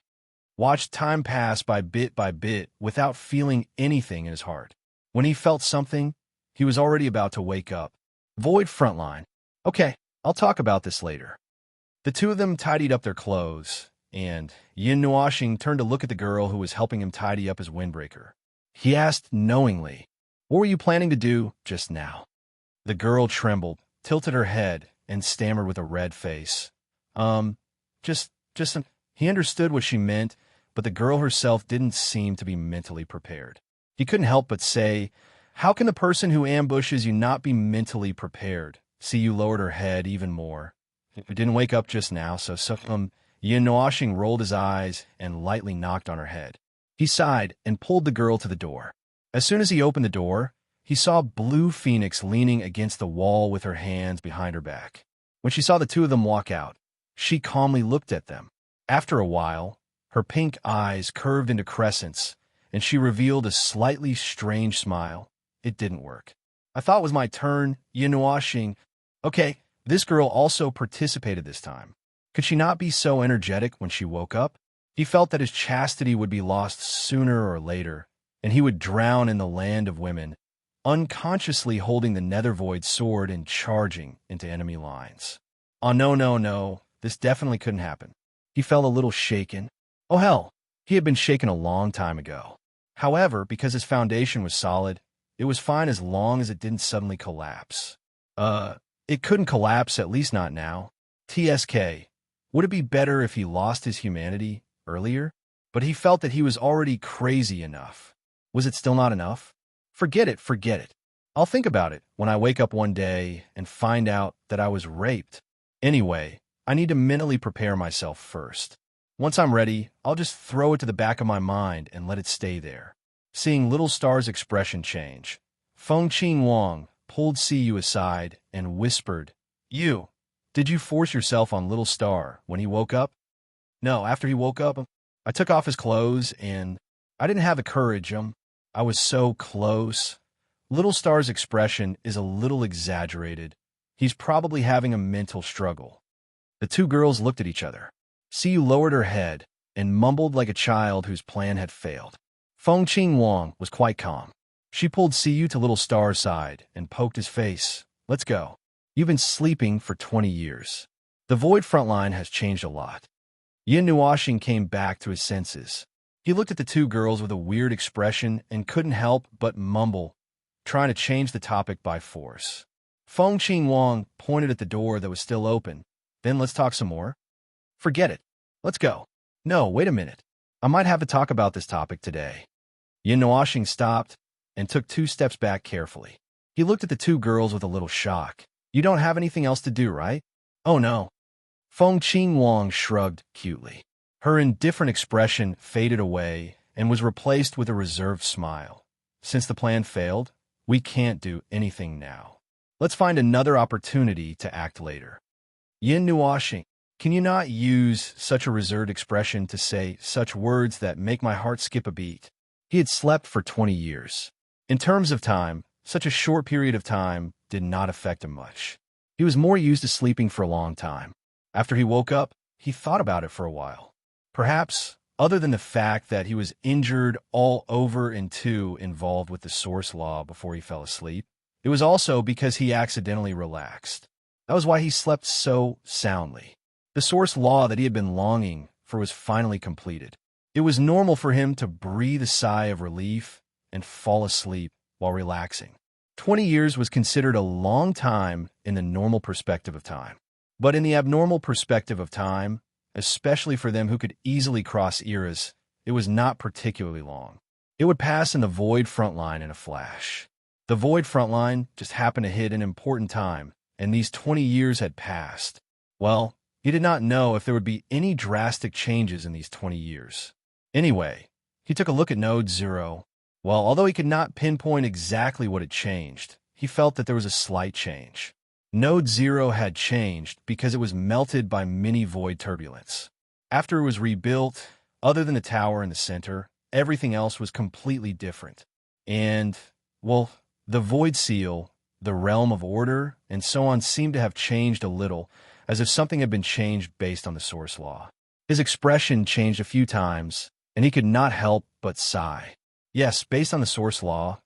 S1: Watched time pass by bit without feeling anything in his heart. When he felt something, he was already about to wake up. Void frontline. Okay, I'll talk about this later. The two of them tidied up their clothes, and Yin Nuoxing turned to look at the girl who was helping him tidy up his windbreaker. He asked knowingly, what were you planning to do just now? The girl trembled, tilted her head, and stammered with a red face. He understood what she meant, but the girl herself didn't seem to be mentally prepared. He couldn't help but say, how can the person who ambushes you not be mentally prepared? Siyu lowered her head even more. You didn't wake up just now, Yin Nuoxing rolled his eyes and lightly knocked on her head. He sighed and pulled the girl to the door. As soon as he opened the door, he saw Blue Phoenix leaning against the wall with her hands behind her back. When she saw the two of them walk out, she calmly looked at them. After a while, her pink eyes curved into crescents, and she revealed a slightly strange smile. It didn't work. I thought it was my turn, Yin Nuoxing. Okay, This girl also participated this time. Could she not be so energetic when she woke up? He felt that his chastity would be lost sooner or later, and he would drown in the land of women, unconsciously holding the Nethervoid sword and charging into enemy lines. Oh, no, no, no, this definitely couldn't happen. He felt a little shaken. Oh, hell, he had been shaken a long time ago. However, because his foundation was solid, it was fine as long as it didn't suddenly collapse. It couldn't collapse, at least not now. TSK. Would it be better if he lost his humanity earlier? But he felt that he was already crazy enough. Was it still not enough? Forget it, forget it. I'll think about it when I wake up one day and find out that I was raped. Anyway, I need to mentally prepare myself first. Once I'm ready, I'll just throw it to the back of my mind and let it stay there. Seeing Little Star's expression change, Feng Qing Wang pulled Siyu aside and whispered, Did you force yourself on Little Star when he woke up? No, after he woke up, I took off his clothes and I didn't have the courage. I was so close. Little Star's expression is a little exaggerated. He's probably having a mental struggle. The two girls looked at each other. Siyu lowered her head and mumbled like a child whose plan had failed. Feng Qing Wang was quite calm. She pulled Siyu to Little Star's side and poked his face. Let's go. You've been sleeping for 20 years. The Void frontline has changed a lot. Yin Nuoxing came back to his senses. He looked at the two girls with a weird expression and couldn't help but mumble, trying to change the topic by force. Feng Qing Wang pointed at the door that was still open. Then let's talk some more. Forget it. Let's go. No, wait a minute. I might have to talk about this topic today. Yin Nuoxing stopped and took 2 steps back carefully. He looked at the two girls with a little shock. You don't have anything else to do, right? Oh no. Feng Qing Wang shrugged cutely. Her indifferent expression faded away and was replaced with a reserved smile. Since the plan failed, we can't do anything now. Let's find another opportunity to act later. Yin Nuoxing, can you not use such a reserved expression to say such words that make my heart skip a beat? He had slept for 20 years. In terms of time, such a short period of time did not affect him much. He was more used to sleeping for a long time. After he woke up, he thought about it for a while. Perhaps, other than the fact that he was injured all over and too involved with the source law before he fell asleep, it was also because he accidentally relaxed. That was why he slept so soundly. The source law that he had been longing for was finally completed. It was normal for him to breathe a sigh of relief and fall asleep while relaxing. 20 years was considered a long time in the normal perspective of time. But in the abnormal perspective of time, especially for them who could easily cross eras, it was not particularly long. It would pass in the Void frontline in a flash. The Void frontline just happened to hit an important time, and these 20 years had passed. Well, he did not know if there would be any drastic changes in these 20 years. Anyway, he took a look at Node 0. Well, although he could not pinpoint exactly what had changed, he felt that there was a slight change. Node 0 had changed because it was melted by mini void turbulence. After it was rebuilt, other than the tower in the center, everything else was completely different. And, well, the void seal, the realm of order, and so on seemed to have changed a little, as if something had been changed based on the source law. His expression changed a few times, and he could not help but sigh. Yes, based on the source law,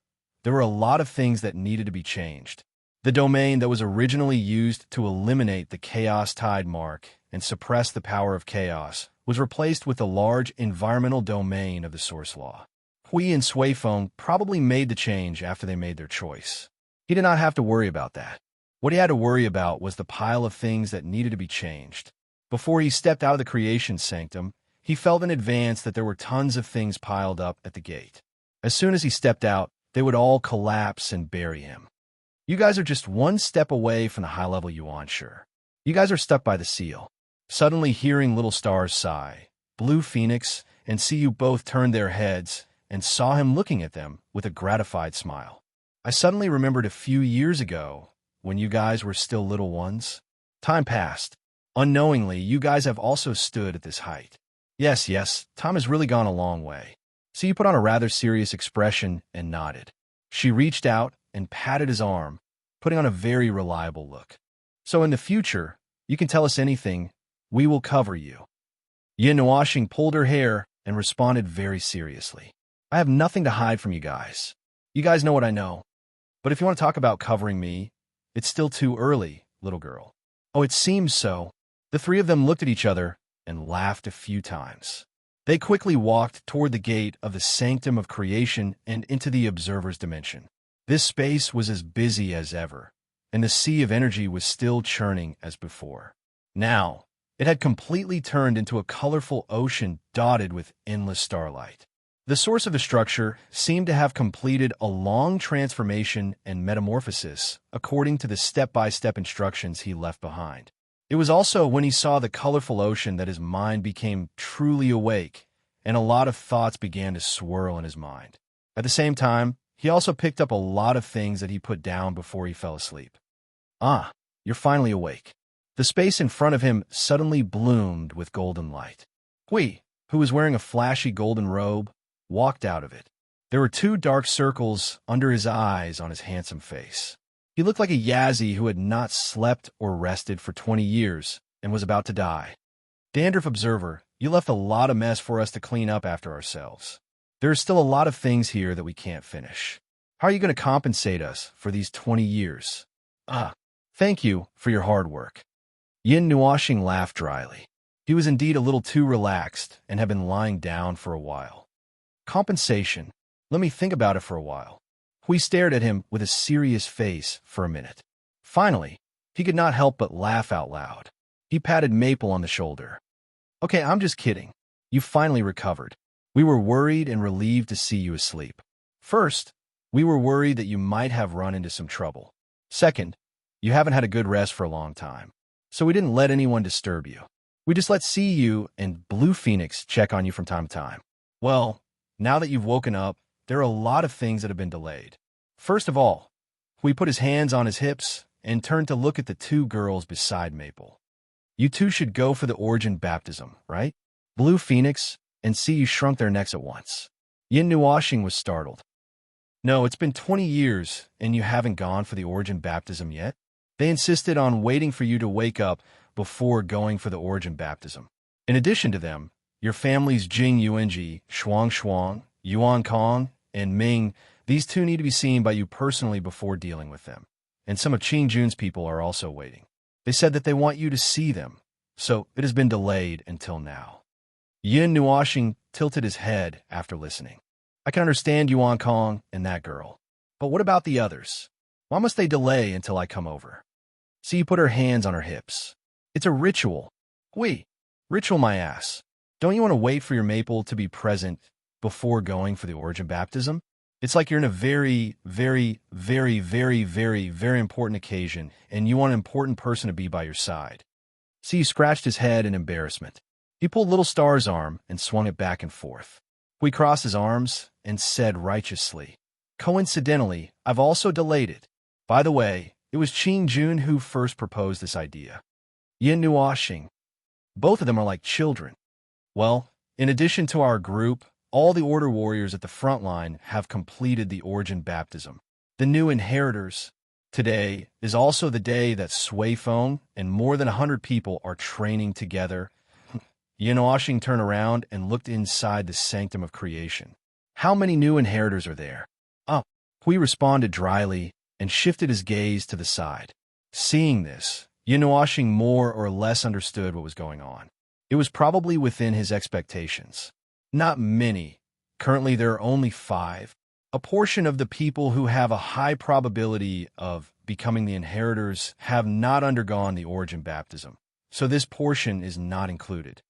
S1: there were a lot of things that needed to be changed. The domain that was originally used to eliminate the Chaos Tide mark and suppress the power of chaos was replaced with the large environmental domain of the source law. Hui and Suifeng probably made the change after they made their choice. He did not have to worry about that. What he had to worry about was the pile of things that needed to be changed. Before he stepped out of the creation sanctum, he felt in advance that there were tons of things piled up at the gate. As soon as he stepped out, they would all collapse and bury him. You guys are just one step away from the high-level Yuan, sure. You guys are stuck by the seal. Suddenly hearing Little Star's sigh, Blue Phoenix and Siyu both turned their heads and saw him looking at them with a gratified smile. I suddenly remembered a few years ago, when you guys were still little ones. Time passed. Unknowingly, you guys have also stood at this height. Yes, time has really gone a long way. Siyu put on a rather serious expression and nodded. She reached out and patted his arm, putting on a very reliable look. So in the future, you can tell us anything. We will cover you. Yin Nuashing pulled her hair and responded very seriously. I have nothing to hide from you guys. You guys know what I know. But if you want to talk about covering me, it's still too early, little girl. Oh, it seems so. The three of them looked at each other and laughed a few times. They quickly walked toward the gate of the sanctum of creation and into the observer's dimension. This space was as busy as ever, and the sea of energy was still churning as before. Now, it had completely turned into a colorful ocean dotted with endless starlight. The source of the structure seemed to have completed a long transformation and metamorphosis according to the step-by-step instructions he left behind. It was also when he saw the colorful ocean that his mind became truly awake, and a lot of thoughts began to swirl in his mind. At the same time, he also picked up a lot of things that he put down before he fell asleep. Ah, you're finally awake. The space in front of him suddenly bloomed with golden light. Hui, who was wearing a flashy golden robe, walked out of it. There were 2 dark circles under his eyes on his handsome face. He looked like a Yazzie who had not slept or rested for 20 years and was about to die. Dandruff Observer, you left a lot of mess for us to clean up after ourselves. There are still a lot of things here that we can't finish. How are you going to compensate us for these 20 years? Thank you for your hard work. Yin Nuashing laughed dryly. He was indeed a little too relaxed and had been lying down for a while. Compensation. Let me think about it for a while. Hui stared at him with a serious face for a minute. Finally, he could not help but laugh out loud. He patted Maple on the shoulder. Okay, I'm just kidding. You finally recovered. We were worried and relieved to see you asleep. First, we were worried that you might have run into some trouble. Second, you haven't had a good rest for a long time, so we didn't let anyone disturb you. We just let See You and Blue Phoenix check on you from time to time. Well, now that you've woken up, there are a lot of things that have been delayed. First of all, Hui put his hands on his hips and turned to look at the 2 girls beside Maple. You 2 should go for the origin baptism, right? Blue Phoenix and See You shrunk their necks at once. Yin Nuashing was startled. No, it's been 20 years and you haven't gone for the origin baptism yet? They insisted on waiting for you to wake up before going for the origin baptism. In addition to them, your families Jing Yuanji, Shuang Shuang, Yuan Kong, and Ming, these 2 need to be seen by you personally before dealing with them. And some of Qing Jun's people are also waiting. They said that they want you to see them, so it has been delayed until now. Yin Nuashing tilted his head after listening. I can understand Yuan Kong and that girl. But what about the others? Why must they delay until I come over? See, put her hands on her hips. It's a ritual. Wait, ritual my ass. Don't you want to wait for your Maple to be present before going for the origin baptism? It's like you're in a very, very, very, very, very, very important occasion, and you want an important person to be by your side. See, he scratched his head in embarrassment. He pulled Little Star's arm and swung it back and forth. He crossed his arms and said righteously, coincidentally, I've also delayed it. By the way, it was Qing Jun who first proposed this idea. Yin Nuashing. Both of them are like children. Well, in addition to our group, all the Order Warriors at the front line have completed the origin baptism. The new inheritors. Today is also the day that Sui Feng and more than 100 people are training together. Yin Nuashing turned around and looked inside the sanctum of creation. How many new inheritors are there? Hui responded dryly and shifted his gaze to the side. Seeing this, Yin Nuashing more or less understood what was going on. It was probably within his expectations. Not many. Currently, there are only 5. A portion of the people who have a high probability of becoming the inheritors have not undergone the origin baptism, so this portion is not included.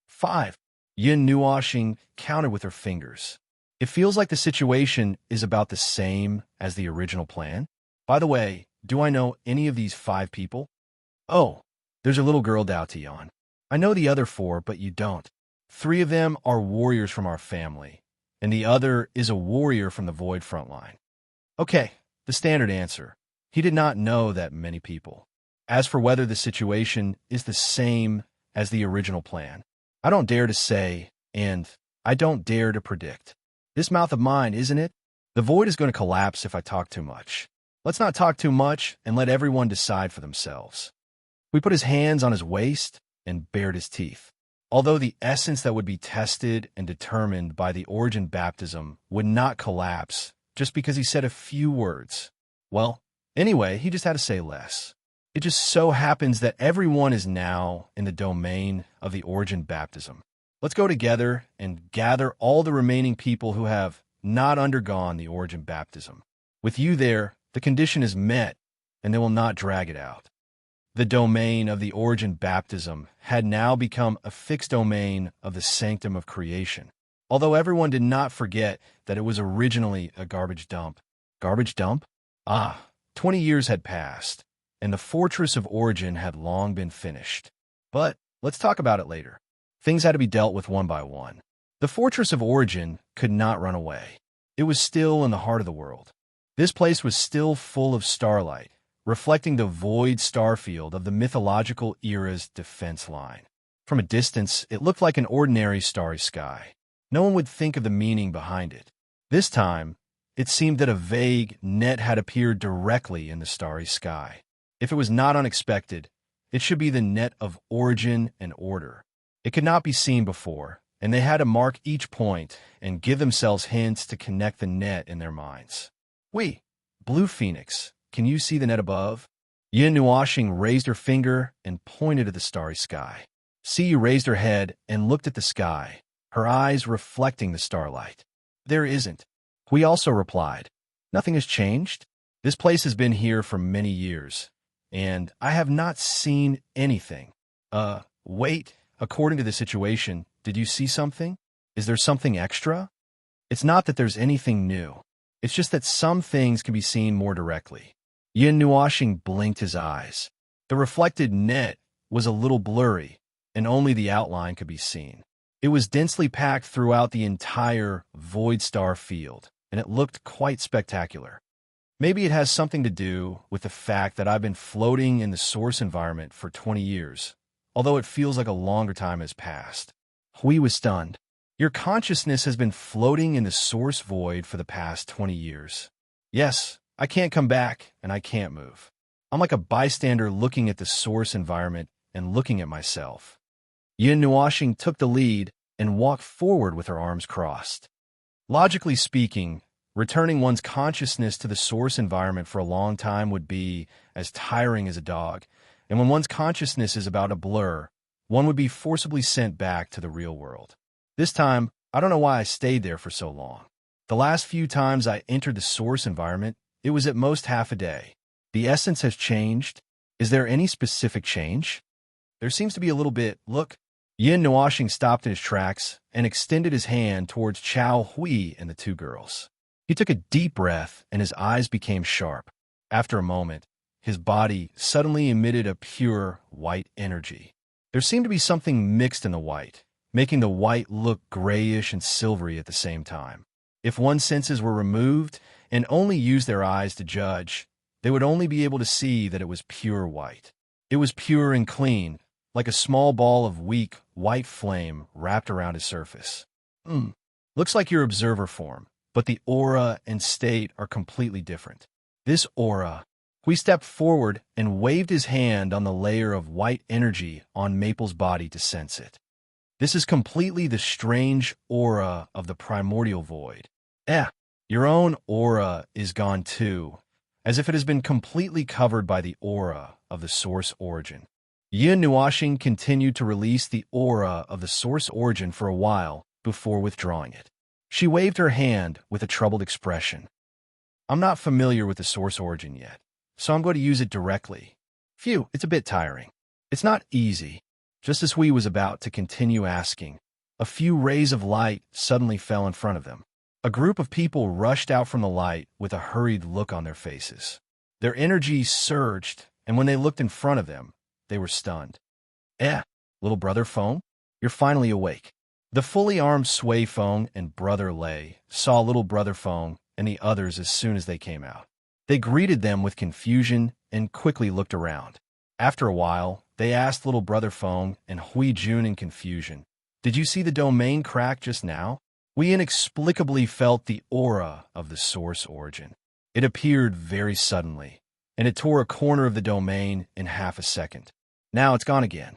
S1: 5. Yin Nuashing counted with her fingers. It feels like the situation is about the same as the original plan. By the way, do I know any of these 5 people? Oh, there's a little girl Dao Tian. I know the other 4, but you don't. 3 of them are warriors from our family, and the other is a warrior from the Void Frontline. Okay, the standard answer. He did not know that many people. As for whether the situation is the same as the original plan, I don't dare to say, and I don't dare to predict. This mouth of mine, isn't it? The Void is going to collapse if I talk too much. Let's not talk too much and let everyone decide for themselves. Hui put his hands on his waist and bared his teeth. Although the essence that would be tested and determined by the origin baptism would not collapse just because he said a few words. Well, anyway, he just had to say less. It just so happens that everyone is now in the domain of the origin baptism. Let's go together and gather all the remaining people who have not undergone the origin baptism. With you there, the condition is met, and they will not drag it out. The domain of the origin baptism had now become a fixed domain of the sanctum of creation, although everyone did not forget that it was originally a garbage dump. Garbage dump? 20 years had passed, and the fortress of origin had long been finished. But let's talk about it later. Things had to be dealt with one by one. The fortress of origin could not run away. It was still in the heart of the world. This place was still full of starlight, reflecting the void starfield of the mythological era's defense line. From a distance, it looked like an ordinary starry sky. No one would think of the meaning behind it. This time, it seemed that a vague net had appeared directly in the starry sky. If it was not unexpected, it should be the net of origin and order. It could not be seen before, and they had to mark each point and give themselves hints to connect the net in their minds. Blue Phoenix, can you see the net above? Yin Nuashing raised her finger and pointed at the starry sky. Siyu raised her head and looked at the sky, her eyes reflecting the starlight. There isn't. Hui also replied, nothing has changed. This place has been here for many years, and I have not seen anything. Wait, according to the situation, did you see something? Is there something extra? It's not that there's anything new. It's just that some things can be seen more directly. Yin Nuashing blinked his eyes. The reflected net was a little blurry, and only the outline could be seen. It was densely packed throughout the entire void star field, and it looked quite spectacular. Maybe it has something to do with the fact that I've been floating in the source environment for 20 years, although it feels like a longer time has passed. Hui was stunned. Your consciousness has been floating in the source void for the past 20 years. Yes, I can't come back, and I can't move. I'm like a bystander looking at the source environment and looking at myself. Yin Nuashing took the lead and walked forward with her arms crossed. Logically speaking, returning one's consciousness to the source environment for a long time would be as tiring as a dog, and when one's consciousness is about to blur, one would be forcibly sent back to the real world. This time, I don't know why I stayed there for so long. The last few times I entered the source environment, it was at most half a day. The essence has changed. Is there any specific change? There seems to be a little bit. Look. Yin Nuashing stopped in his tracks and extended his hand towards Chao Hui and the two girls. He took a deep breath and his eyes became sharp. After a moment, his body suddenly emitted a pure white energy. There seemed to be something mixed in the white, making the white look grayish and silvery at the same time. If one's senses were removed and only used their eyes to judge, they would only be able to see that it was pure white. It was pure and clean, like a small ball of weak, white flame wrapped around its surface. Looks like your observer form, but the aura and state are completely different. This aura. Hui stepped forward and waved his hand on the layer of white energy on Maple's body to sense it. This is completely the strange aura of the primordial void. Your own aura is gone too, as if it has been completely covered by the aura of the source origin. Yin Nuashing continued to release the aura of the source origin for a while before withdrawing it. She waved her hand with a troubled expression. I'm not familiar with the source origin yet, so I'm going to use it directly. Phew, it's a bit tiring. It's not easy. Just as Hui was about to continue asking, a few rays of light suddenly fell in front of them. A group of people rushed out from the light with a hurried look on their faces. Their energy surged, and when they looked in front of them, they were stunned. Little brother Feng, you're finally awake. The fully armed Sui Feng and brother Lei saw little brother Feng and the others as soon as they came out. They greeted them with confusion and quickly looked around. After a while, they asked little brother Feng and Hui Jun in confusion, did you see the domain crack just now? We inexplicably felt the aura of the source origin. It appeared very suddenly, and it tore a corner of the domain in half a second. Now it's gone again.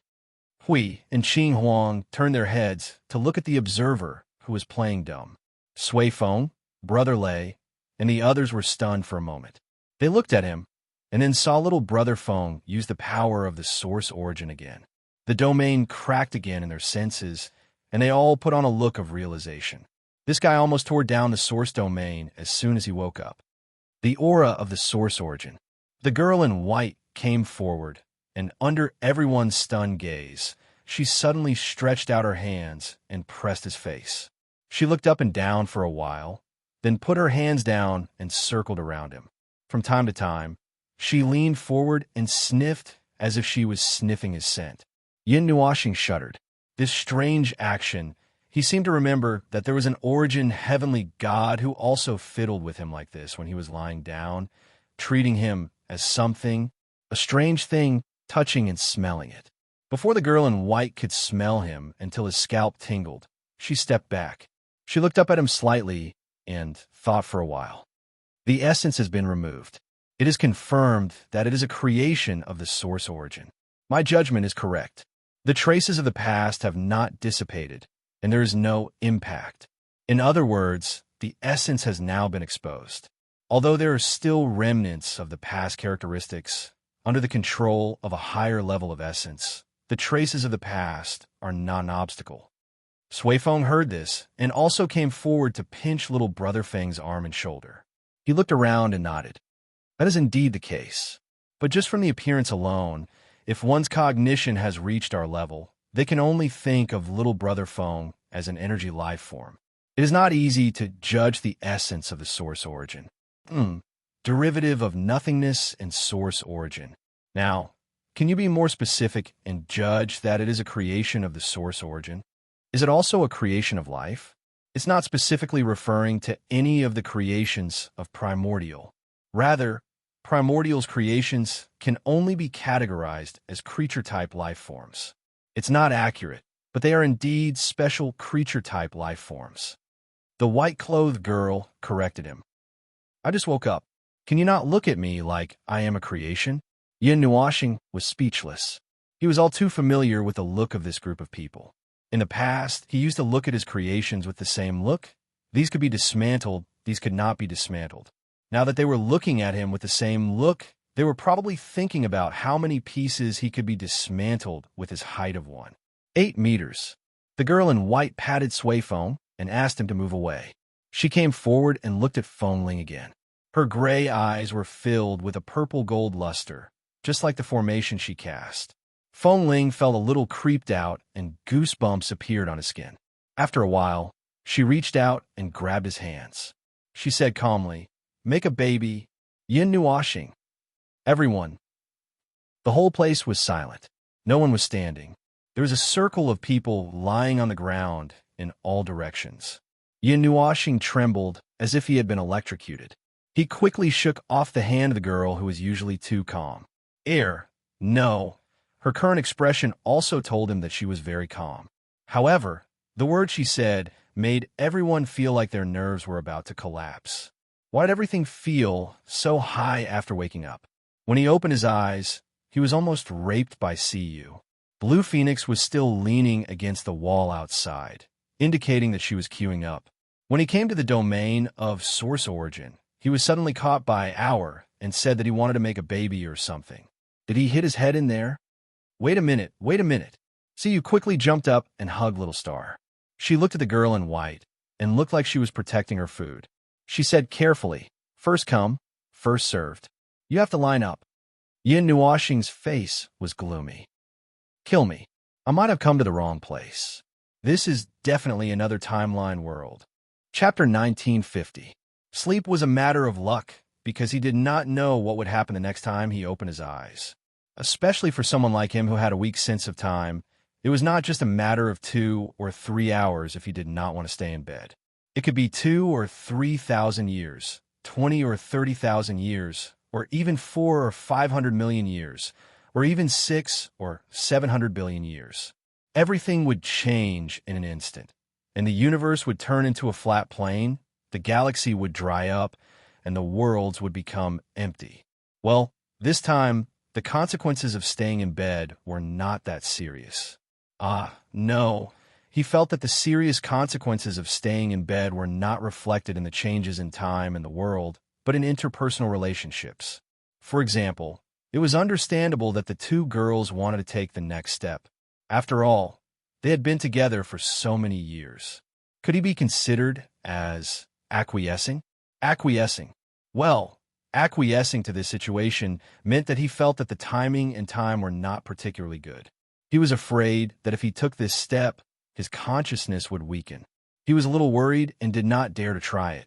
S1: Hui and Qing Huang turned their heads to look at the observer who was playing dumb. Sui Feng, Brother Lei, and the others were stunned for a moment. They looked at him, and then saw little Brother Feng use the power of the source origin again. The domain cracked again in their senses, and they all put on a look of realization. This guy almost tore down the source domain as soon as he woke up. The aura of the source origin. The girl in white came forward, and under everyone's stunned gaze, she suddenly stretched out her hands and pressed his face. She looked up and down for a while, then put her hands down and circled around him. From time to time, she leaned forward and sniffed as if she was sniffing his scent. Yin Nuoxing shuddered. This strange action, he seemed to remember that there was an origin heavenly god who also fiddled with him like this when he was lying down, treating him as something, a strange thing, touching and smelling it. Before the girl in white could smell him until his scalp tingled, she stepped back. She looked up at him slightly and thought for a while. The essence has been removed. It is confirmed that it is a creation of the source origin. My judgment is correct. The traces of the past have not dissipated, and there is no impact. In other words, the essence has now been exposed. Although there are still remnants of the past characteristics, under the control of a higher level of essence, the traces of the past are not an obstacle. Sui Feng heard this and also came forward to pinch little Brother Feng's arm and shoulder. He looked around and nodded. That is indeed the case. But just from the appearance alone, if one's cognition has reached our level, they can only think of little Brother Feng as an energy life form. It is not easy to judge the essence of the source origin. Derivative of nothingness and source origin. Now, can you be more specific and judge that it is a creation of the source origin? Is it also a creation of life? It's not specifically referring to any of the creations of primordial. Rather, primordial's creations can only be categorized as creature-type life forms. It's not accurate, but they are indeed special creature-type life forms. The white-clothed girl corrected him. I just woke up. Can you not look at me like I am a creation? Yin Nuoxing was speechless. He was all too familiar with the look of this group of people. In the past, he used to look at his creations with the same look. These could be dismantled, these could not be dismantled. Now that they were looking at him with the same look, they were probably thinking about how many pieces he could be dismantled with his height of 8 meters. The girl in white patted Sui Feng and asked him to move away. She came forward and looked at Feng Ling again. Her gray eyes were filled with a purple-gold luster, just like the formation she cast. Feng Ling felt a little creeped out and goosebumps appeared on his skin. After a while, she reached out and grabbed his hands. She said calmly, "Make a baby, Yin Nuoxing." Everyone. The whole place was silent. No one was standing. There was a circle of people lying on the ground in all directions. Yin Nuoxing trembled as if he had been electrocuted. He quickly shook off the hand of the girl who was usually too calm. No. Her current expression also told him that she was very calm. However, the words she said made everyone feel like their nerves were about to collapse. Why did everything feel so high after waking up? When he opened his eyes, he was almost raped by Cu. Blue Phoenix was still leaning against the wall outside, indicating that she was queuing up. When he came to the domain of source origin, he was suddenly caught by Hour and said that he wanted to make a baby or something. Did he hit his head in there? Wait a minute. Cu quickly jumped up and hugged Little Star. She looked at the girl in white and looked like she was protecting her food. She said carefully, "First come, first served. You have to line up." Yin Nuoxing's face was gloomy. "Kill me. I might have come to the wrong place. This is definitely another timeline world." Chapter 1950. Sleep was a matter of luck because he did not know what would happen the next time he opened his eyes. Especially for someone like him who had a weak sense of time, it was not just a matter of 2 or 3 hours if he did not want to stay in bed. It could be 2 or 3,000 years, 20 or 30,000 years, or even 4 or 500 million years, or even 6 or 700 billion years. Everything would change in an instant, and the universe would turn into a flat plane, the galaxy would dry up, and the worlds would become empty. Well, this time, the consequences of staying in bed were not that serious. Ah, no. He felt that the serious consequences of staying in bed were not reflected in the changes in time and the world, but in interpersonal relationships. For example, it was understandable that the two girls wanted to take the next step. After all, they had been together for so many years. Could he be considered as acquiescing? Acquiescing. Well, acquiescing to this situation meant that he felt that the timing and time were not particularly good. He was afraid that if he took this step, his consciousness would weaken. He was a little worried and did not dare to try it,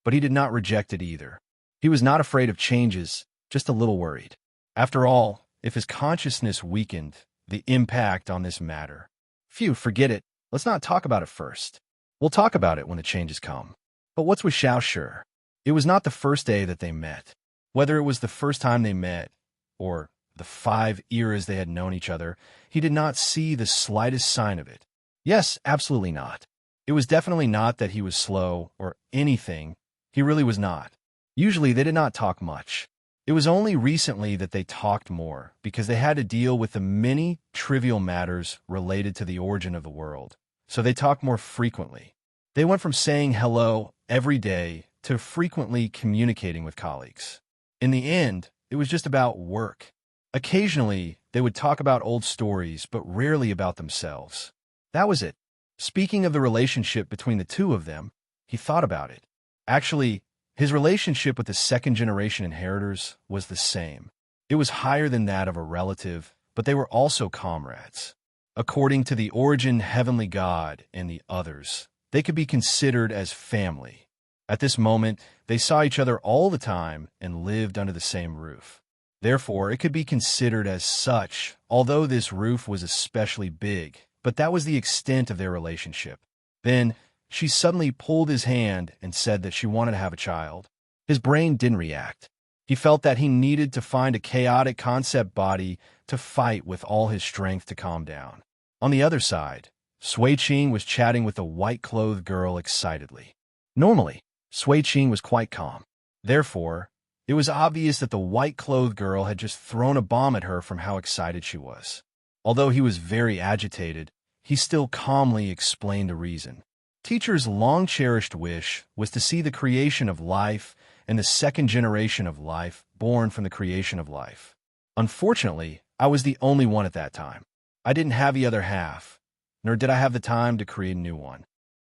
S1: but he did not reject it either. He was not afraid of changes, just a little worried. After all, if his consciousness weakened, the impact on this matter. Phew, forget it. Let's not talk about it first. We'll talk about it when the changes come. But what's with Xiao? It was not the first day that they met. Whether it was the first time they met, or the 5 eras they had known each other, he did not see the slightest sign of it. Yes, absolutely not. It was definitely not that he was slow or anything. He really was not. Usually they did not talk much. It was only recently that they talked more, because they had to deal with the many trivial matters related to the origin of the world. So they talked more frequently. They went from saying hello every day to frequently communicating with colleagues. In the end, it was just about work. Occasionally, they would talk about old stories, but rarely about themselves. That was it. Speaking of the relationship between the two of them, he thought about it. Actually, his relationship with the second-generation inheritors was the same. It was higher than that of a relative, but they were also comrades. According to the origin heavenly God and the others, they could be considered as family. At this moment, they saw each other all the time and lived under the same roof. Therefore, it could be considered as such, although this roof was especially big, but that was the extent of their relationship. Then, she suddenly pulled his hand and said that she wanted to have a child. His brain didn't react. He felt that he needed to find a chaotic concept body to fight with all his strength to calm down. On the other side, Sui Qing was chatting with a white-clothed girl excitedly. Normally, Sui Qing was quite calm. Therefore, it was obvious that the white-clothed girl had just thrown a bomb at her from how excited she was. Although he was very agitated, he still calmly explained the reason. Teacher's long-cherished wish was to see the creation of life and the second generation of life born from the creation of life. Unfortunately, I was the only one at that time. I didn't have the other half, nor did I have the time to create a new one.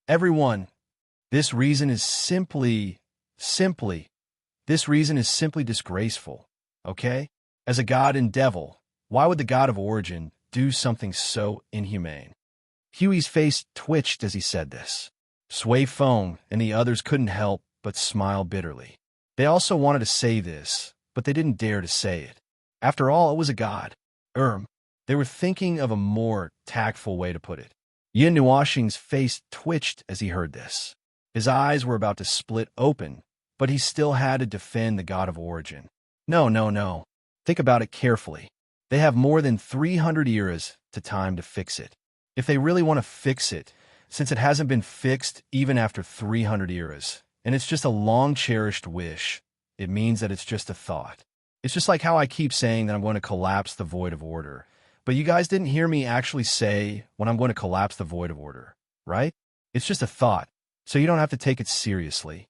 S1: Everyone, this reason is simply disgraceful, okay? As a god and devil, why would the god of origin do something so inhumane? Huey's face twitched as he said this. Sui Feng and the others couldn't help but smile bitterly. They also wanted to say this, but they didn't dare to say it. After all, it was a god. They were thinking of a more tactful way to put it. Yin Nuoxing's face twitched as he heard this. His eyes were about to split open, but he still had to defend the god of origin. No. Think about it carefully. They have more than 300 eras to time to fix it. If they really want to fix it, since it hasn't been fixed even after 300 eras, and it's just a long-cherished wish, it means that it's just a thought. It's just like how I keep saying that I'm going to collapse the void of order, but you guys didn't hear me actually say when I'm going to collapse the void of order, right? It's just a thought, so you don't have to take it seriously.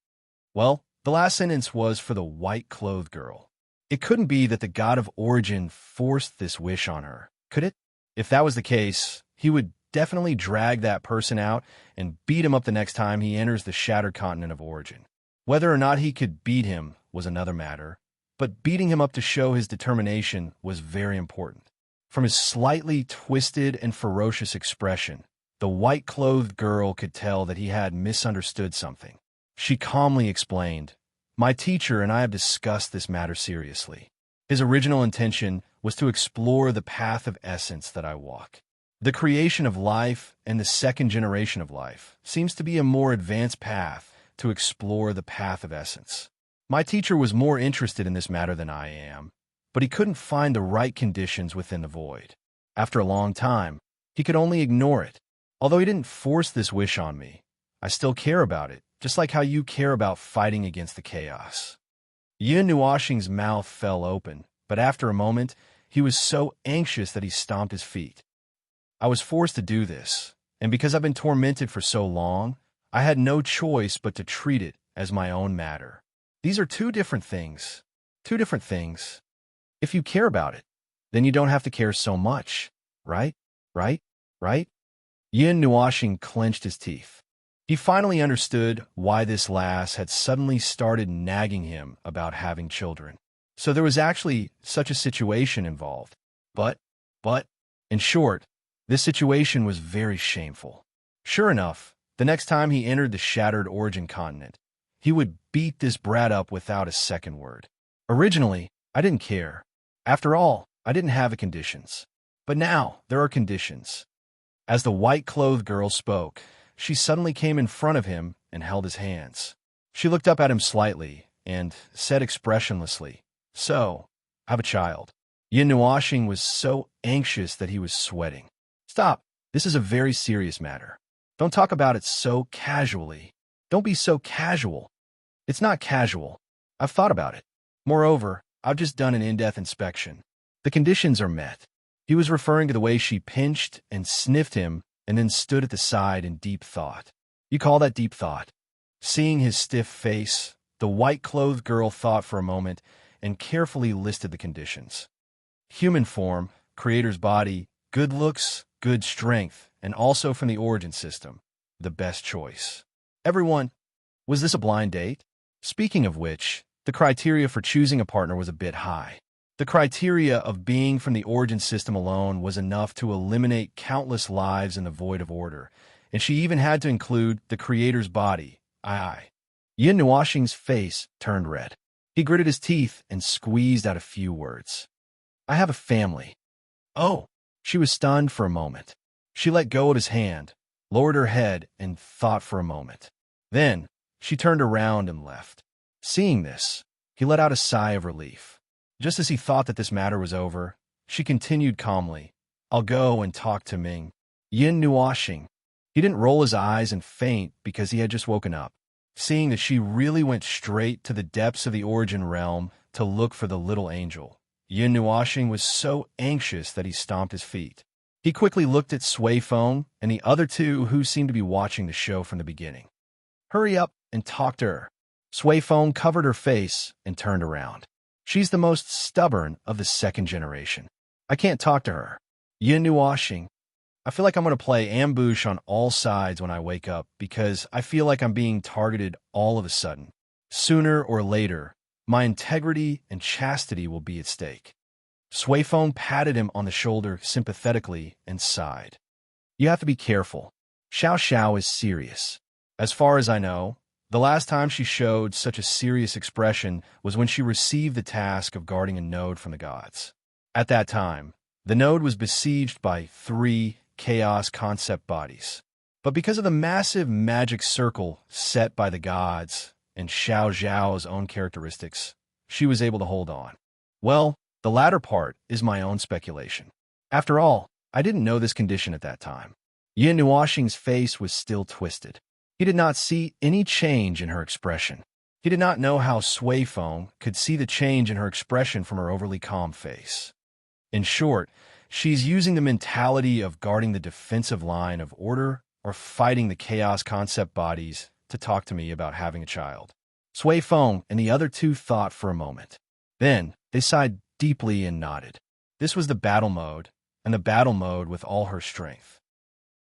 S1: Well, the last sentence was for the white-clothed girl. It couldn't be that the god of origin forced this wish on her, could it? If that was the case, he would definitely drag that person out and beat him up the next time he enters the shattered continent of origin. Whether or not he could beat him was another matter, but beating him up to show his determination was very important. From his slightly twisted and ferocious expression, the white-clothed girl could tell that he had misunderstood something. She calmly explained, "My teacher and I have discussed this matter seriously. His original intention was to explore the path of essence that I walk. The creation of life and the second generation of life seems to be a more advanced path to explore the path of essence. My teacher was more interested in this matter than I am, but he couldn't find the right conditions within the void. After a long time, he could only ignore it. Although he didn't force this wish on me, I still care about it, just like how you care about fighting against the chaos." Yin Nuoxing's mouth fell open, but after a moment, he was so anxious that he stomped his feet. I was forced to do this, and because I've been tormented for so long, I had no choice but to treat it as my own matter. These are two different things. Two different things. If you care about it, then you don't have to care so much, right? Right? Right? Yin Nuoxing clenched his teeth. He finally understood why this lass had suddenly started nagging him about having children. So there was actually such a situation involved. But, in short, this situation was very shameful. Sure enough, the next time he entered the shattered origin continent, he would beat this brat up without a second word. Originally, I didn't care. After all, I didn't have conditions. But now, there are conditions. As the white-clothed girl spoke, she suddenly came in front of him and held his hands. She looked up at him slightly and said expressionlessly, "So, have a child." Yin Nuoxing was so anxious that he was sweating. "Stop. This is a very serious matter. Don't talk about it so casually. Don't be so casual. It's not casual. I've thought about it. Moreover, I've just done an in-depth inspection. The conditions are met." He was referring to the way she pinched and sniffed him and then stood at the side in deep thought. You call that deep thought? Seeing his stiff face, the white-clothed girl thought for a moment and carefully listed the conditions. Human form, creator's body, good looks, good strength, and also from the origin system, the best choice. Everyone, was this a blind date? Speaking of which, the criteria for choosing a partner was a bit high. The criteria of being from the origin system alone was enough to eliminate countless lives in the void of order, and she even had to include the creator's body. Yin Nuoxing's face turned red. He gritted his teeth and squeezed out a few words. "I have a family." "Oh." She was stunned for a moment. She let go of his hand, lowered her head, and thought for a moment. Then, she turned around and left. Seeing this, he let out a sigh of relief. Just as he thought that this matter was over, she continued calmly, "I'll go and talk to Ming." Yin Nuoxing. He didn't roll his eyes and faint because he had just woken up. Seeing that she really went straight to the depths of the origin realm to look for the little angel, Yin Nuoxing was so anxious that he stomped his feet. He quickly looked at Sui Feng and the other two who seemed to be watching the show from the beginning. "Hurry up and talk to her." Sui Feng covered her face and turned around. "She's the most stubborn of the second generation. I can't talk to her." Yin Nuoxing. "I feel like I'm going to play ambush on all sides when I wake up because I feel like I'm being targeted all of a sudden. Sooner or later, my integrity and chastity will be at stake." Sui Feng patted him on the shoulder sympathetically and sighed. "You have to be careful. Xiao Xiao is serious. As far as I know, the last time she showed such a serious expression was when she received the task of guarding a node from the gods. At that time, the node was besieged by 3 chaos concept bodies. But because of the massive magic circle set by the gods and Xiao Zhao's own characteristics, she was able to hold on. Well, the latter part is my own speculation. After all, I didn't know this condition at that time." Yin Nuoxing's face was still twisted. He did not see any change in her expression. He did not know how Sui Feng could see the change in her expression from her overly calm face. In short, she's using the mentality of guarding the defensive line of order or fighting the chaos concept bodies to talk to me about having a child. Sui Feng and the other two thought for a moment. Then, they sighed deeply and nodded. This was the battle mode, and the battle mode with all her strength.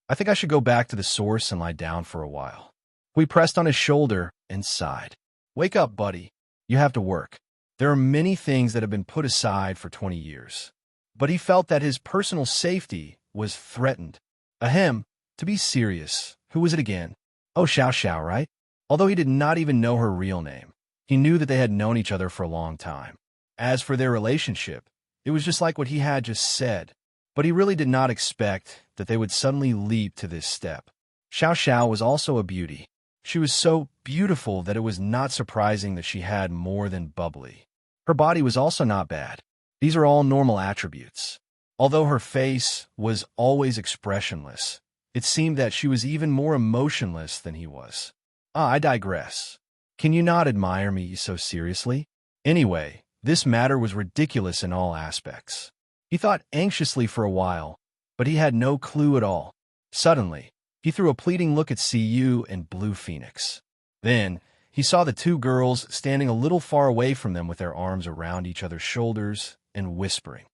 S1: "I think I should go back to the source and lie down for a while." We pressed on his shoulder and sighed. "Wake up, buddy. You have to work." There are many things that have been put aside for 20 years. But he felt that his personal safety was threatened. Ahem, to be serious, who was it again? Oh, Xiao Xiao, right? Although he did not even know her real name, he knew that they had known each other for a long time. As for their relationship, it was just like what he had just said. But he really did not expect that they would suddenly leap to this step. Xiao Xiao was also a beauty. She was so beautiful that it was not surprising that she had more than bubbly. Her body was also not bad. These are all normal attributes. Although her face was always expressionless, it seemed that she was even more emotionless than he was. I digress. Can you not admire me so seriously? Anyway, This matter was ridiculous in all aspects. He thought anxiously for a while, but he had no clue at all. Suddenly, he threw a pleading look at CU and Blue Phoenix. Then, he saw the two girls standing a little far away from them with their arms around each other's shoulders and whispering.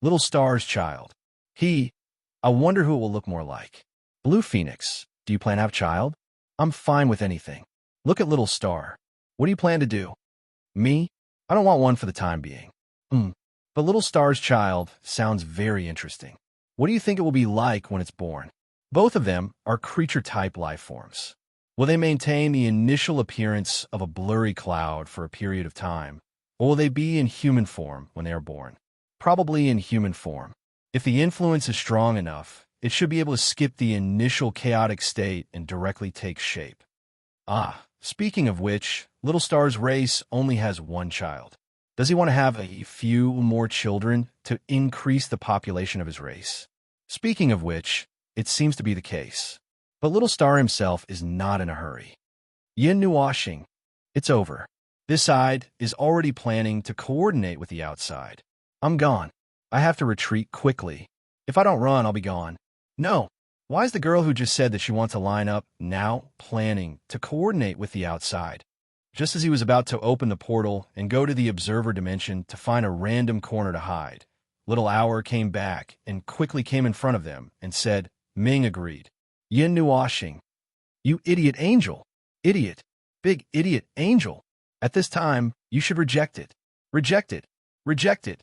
S1: Little Star's child. I wonder who it will look more like. Blue Phoenix, do you plan to have a child? I'm fine with anything. Look at Little Star. What do you plan to do? Me? I don't want one for the time being. But Little Star's child sounds very interesting. What do you think it will be like when it's born? Both of them are creature-type life forms. Will they maintain the initial appearance of a blurry cloud for a period of time, or will they be in human form when they are born? Probably in human form. If the influence is strong enough, it should be able to skip the initial chaotic state and directly take shape. Speaking of which, Little Star's race only has one child. Does he want to have a few more children to increase the population of his race? Speaking of which, it seems to be the case. But Little Star himself is not in a hurry. Yin Nuashing. It's over. This side is already planning to coordinate with the outside. I'm gone. I have to retreat quickly. If I don't run, I'll be gone. No. Why is the girl who just said that she wants to line up now planning to coordinate with the outside? Just as he was about to open the portal and go to the observer dimension to find a random corner to hide, Little Hour came back and quickly came in front of them and said, Ming agreed. Yin Nuashing. You idiot angel. Idiot. Big idiot angel. At this time, you should reject it. Reject it. Reject it.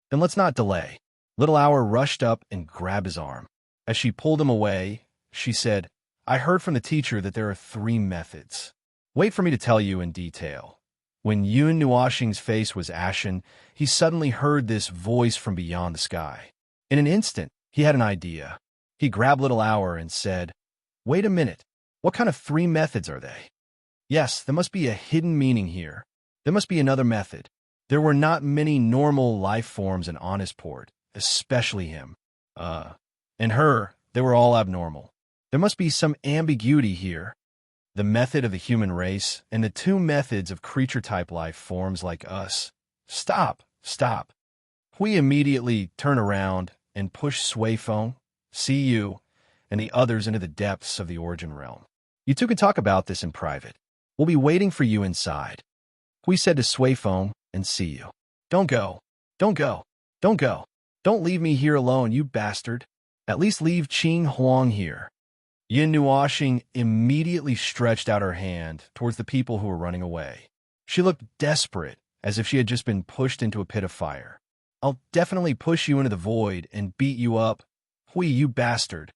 S1: Then let's not delay. Little Hour rushed up and grabbed his arm. As she pulled him away, she said, I heard from the teacher that there are 3 methods. Wait for me to tell you in detail. When Yun Nuashing's face was ashen, he suddenly heard this voice from beyond the sky. In an instant, he had an idea. He grabbed Little Hour and said, Wait a minute. What kind of 3 methods are they? Yes, there must be a hidden meaning here. There must be another method. There were not many normal life forms in Honestport, especially him. And her, they were all abnormal. There must be some ambiguity here. The method of the human race and the 2 methods of creature-type life forms like us. Stop, stop. We immediately turn around and push Suifeng, CU, and the others into the depths of the origin realm. You two can talk about this in private. We'll be waiting for you inside. We said to Suifeng and CU. Don't go. Don't go. Don't go. Don't leave me here alone, you bastard. At least leave Qing Huang here. Yin Nuashing immediately stretched out her hand towards the people who were running away. She looked desperate, as if she had just been pushed into a pit of fire. I'll definitely push you into the void and beat you up. Hui, you bastard.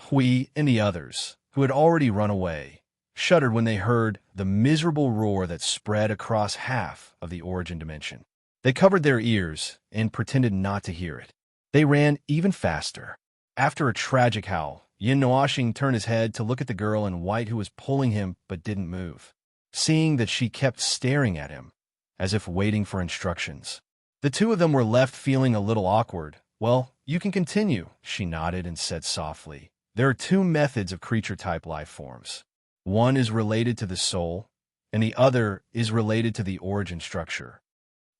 S1: Hui and the others, who had already run away, shuddered when they heard the miserable roar that spread across half of the origin dimension. They covered their ears and pretended not to hear it. They ran even faster. After a tragic howl, Yin Nuashing turned his head to look at the girl in white who was pulling him but didn't move, seeing that she kept staring at him, as if waiting for instructions. The 2 of them were left feeling a little awkward. Well, you can continue, she nodded and said softly. There are 2 methods of creature-type life forms. One is related to the soul, and the other is related to the origin structure.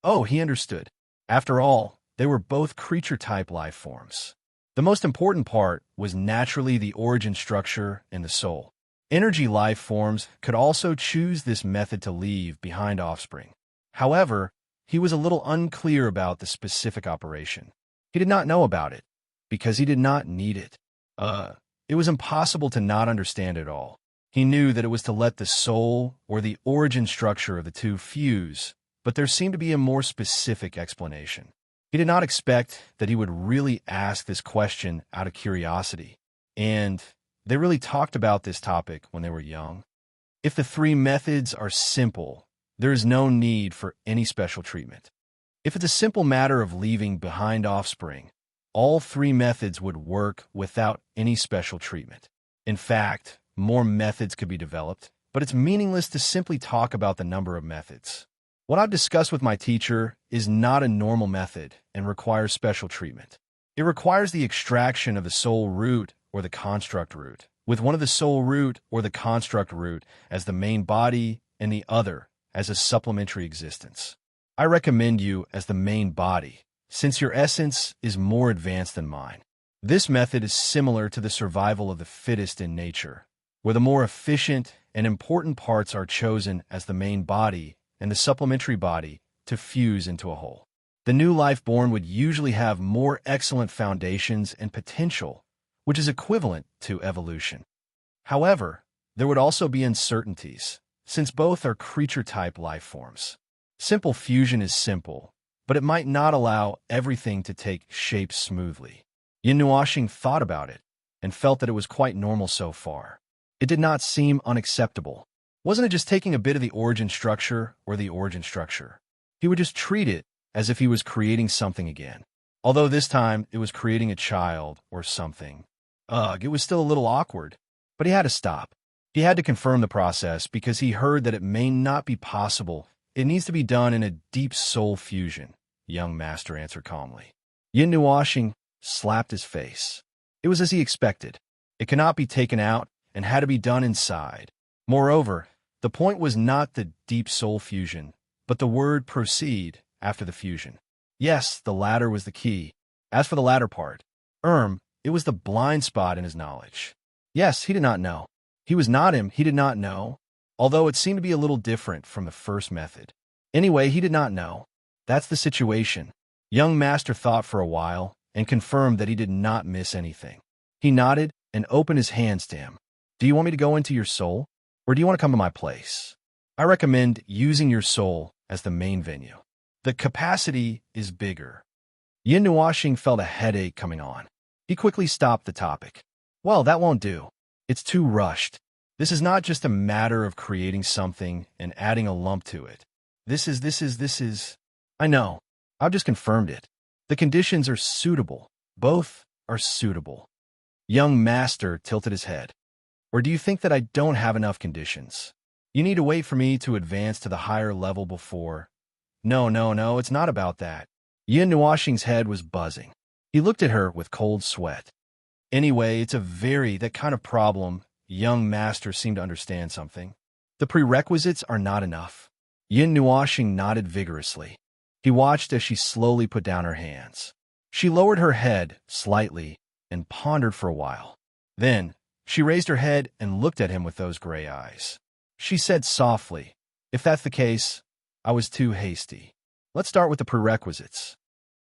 S1: Oh, he understood. After all, they were both creature-type life forms. The most important part was naturally the origin structure and the soul. Energy life forms could also choose this method to leave behind offspring. However, he was a little unclear about the specific operation. He did not know about it, because he did not need it. It was impossible to not understand it all. He knew that it was to let the soul or the origin structure of the 2 fuse, but there seemed to be a more specific explanation. He did not expect that he would really ask this question out of curiosity, and they really talked about this topic when they were young. If the 3 methods are simple, there is no need for any special treatment. If it's a simple matter of leaving behind offspring, all 3 methods would work without any special treatment. In fact, more methods could be developed, but it's meaningless to simply talk about the number of methods. What I've discussed with my teacher is not a normal method and requires special treatment. It requires the extraction of the soul root or the construct root, with one of the soul root or the construct root as the main body and the other as a supplementary existence. I recommend you as the main body, since your essence is more advanced than mine. This method is similar to the survival of the fittest in nature, where the more efficient and important parts are chosen as the main body and the supplementary body to fuse into a whole. The new life born would usually have more excellent foundations and potential, which is equivalent to evolution. However, there would also be uncertainties, since both are creature-type life forms. Simple fusion is simple, but it might not allow everything to take shape smoothly. Yin Nuoxing thought about it and felt that it was quite normal so far. It did not seem unacceptable. Wasn't it just taking a bit of the origin structure or the origin structure? He would just treat it as if he was creating something again. Although this time it was creating a child or something. Ugh, it was still a little awkward, but he had to stop. He had to confirm the process because he heard that it may not be possible. It needs to be done in a deep soul fusion, young master answered calmly. Yin Nuoxing slapped his face. It was as he expected. It cannot be taken out and had to be done inside. Moreover, the point was not the deep soul fusion, but the word proceed after the fusion. Yes, the latter was the key. As for the latter part, it was the blind spot in his knowledge. Yes, he did not know. He was not him, he did not know, although it seemed to be a little different from the first method. Anyway, he did not know. That's the situation. Young master thought for a while and confirmed that he did not miss anything. He nodded and opened his hands to him. Do you want me to go into your soul, or do you want to come to my place? I recommend using your soul as the main venue. The capacity is bigger. Yin Nuoxing felt a headache coming on. He quickly stopped the topic. Well, that won't do. It's too rushed. This is not just a matter of creating something and adding a lump to it. This is. I know. I've just confirmed it. The conditions are suitable. Both are suitable. Young master tilted his head. Or do you think that I don't have enough conditions? You need to wait for me to advance to the higher level before. No, it's not about that. Yin Nuoxing's head was buzzing. He looked at her with cold sweat. Anyway, it's that kind of problem. Young master seemed to understand something. The prerequisites are not enough. Yin Nuoxing nodded vigorously. He watched as she slowly put down her hands. She lowered her head slightly and pondered for a while. Then, she raised her head and looked at him with those gray eyes. She said softly, if that's the case, I was too hasty. Let's start with the prerequisites.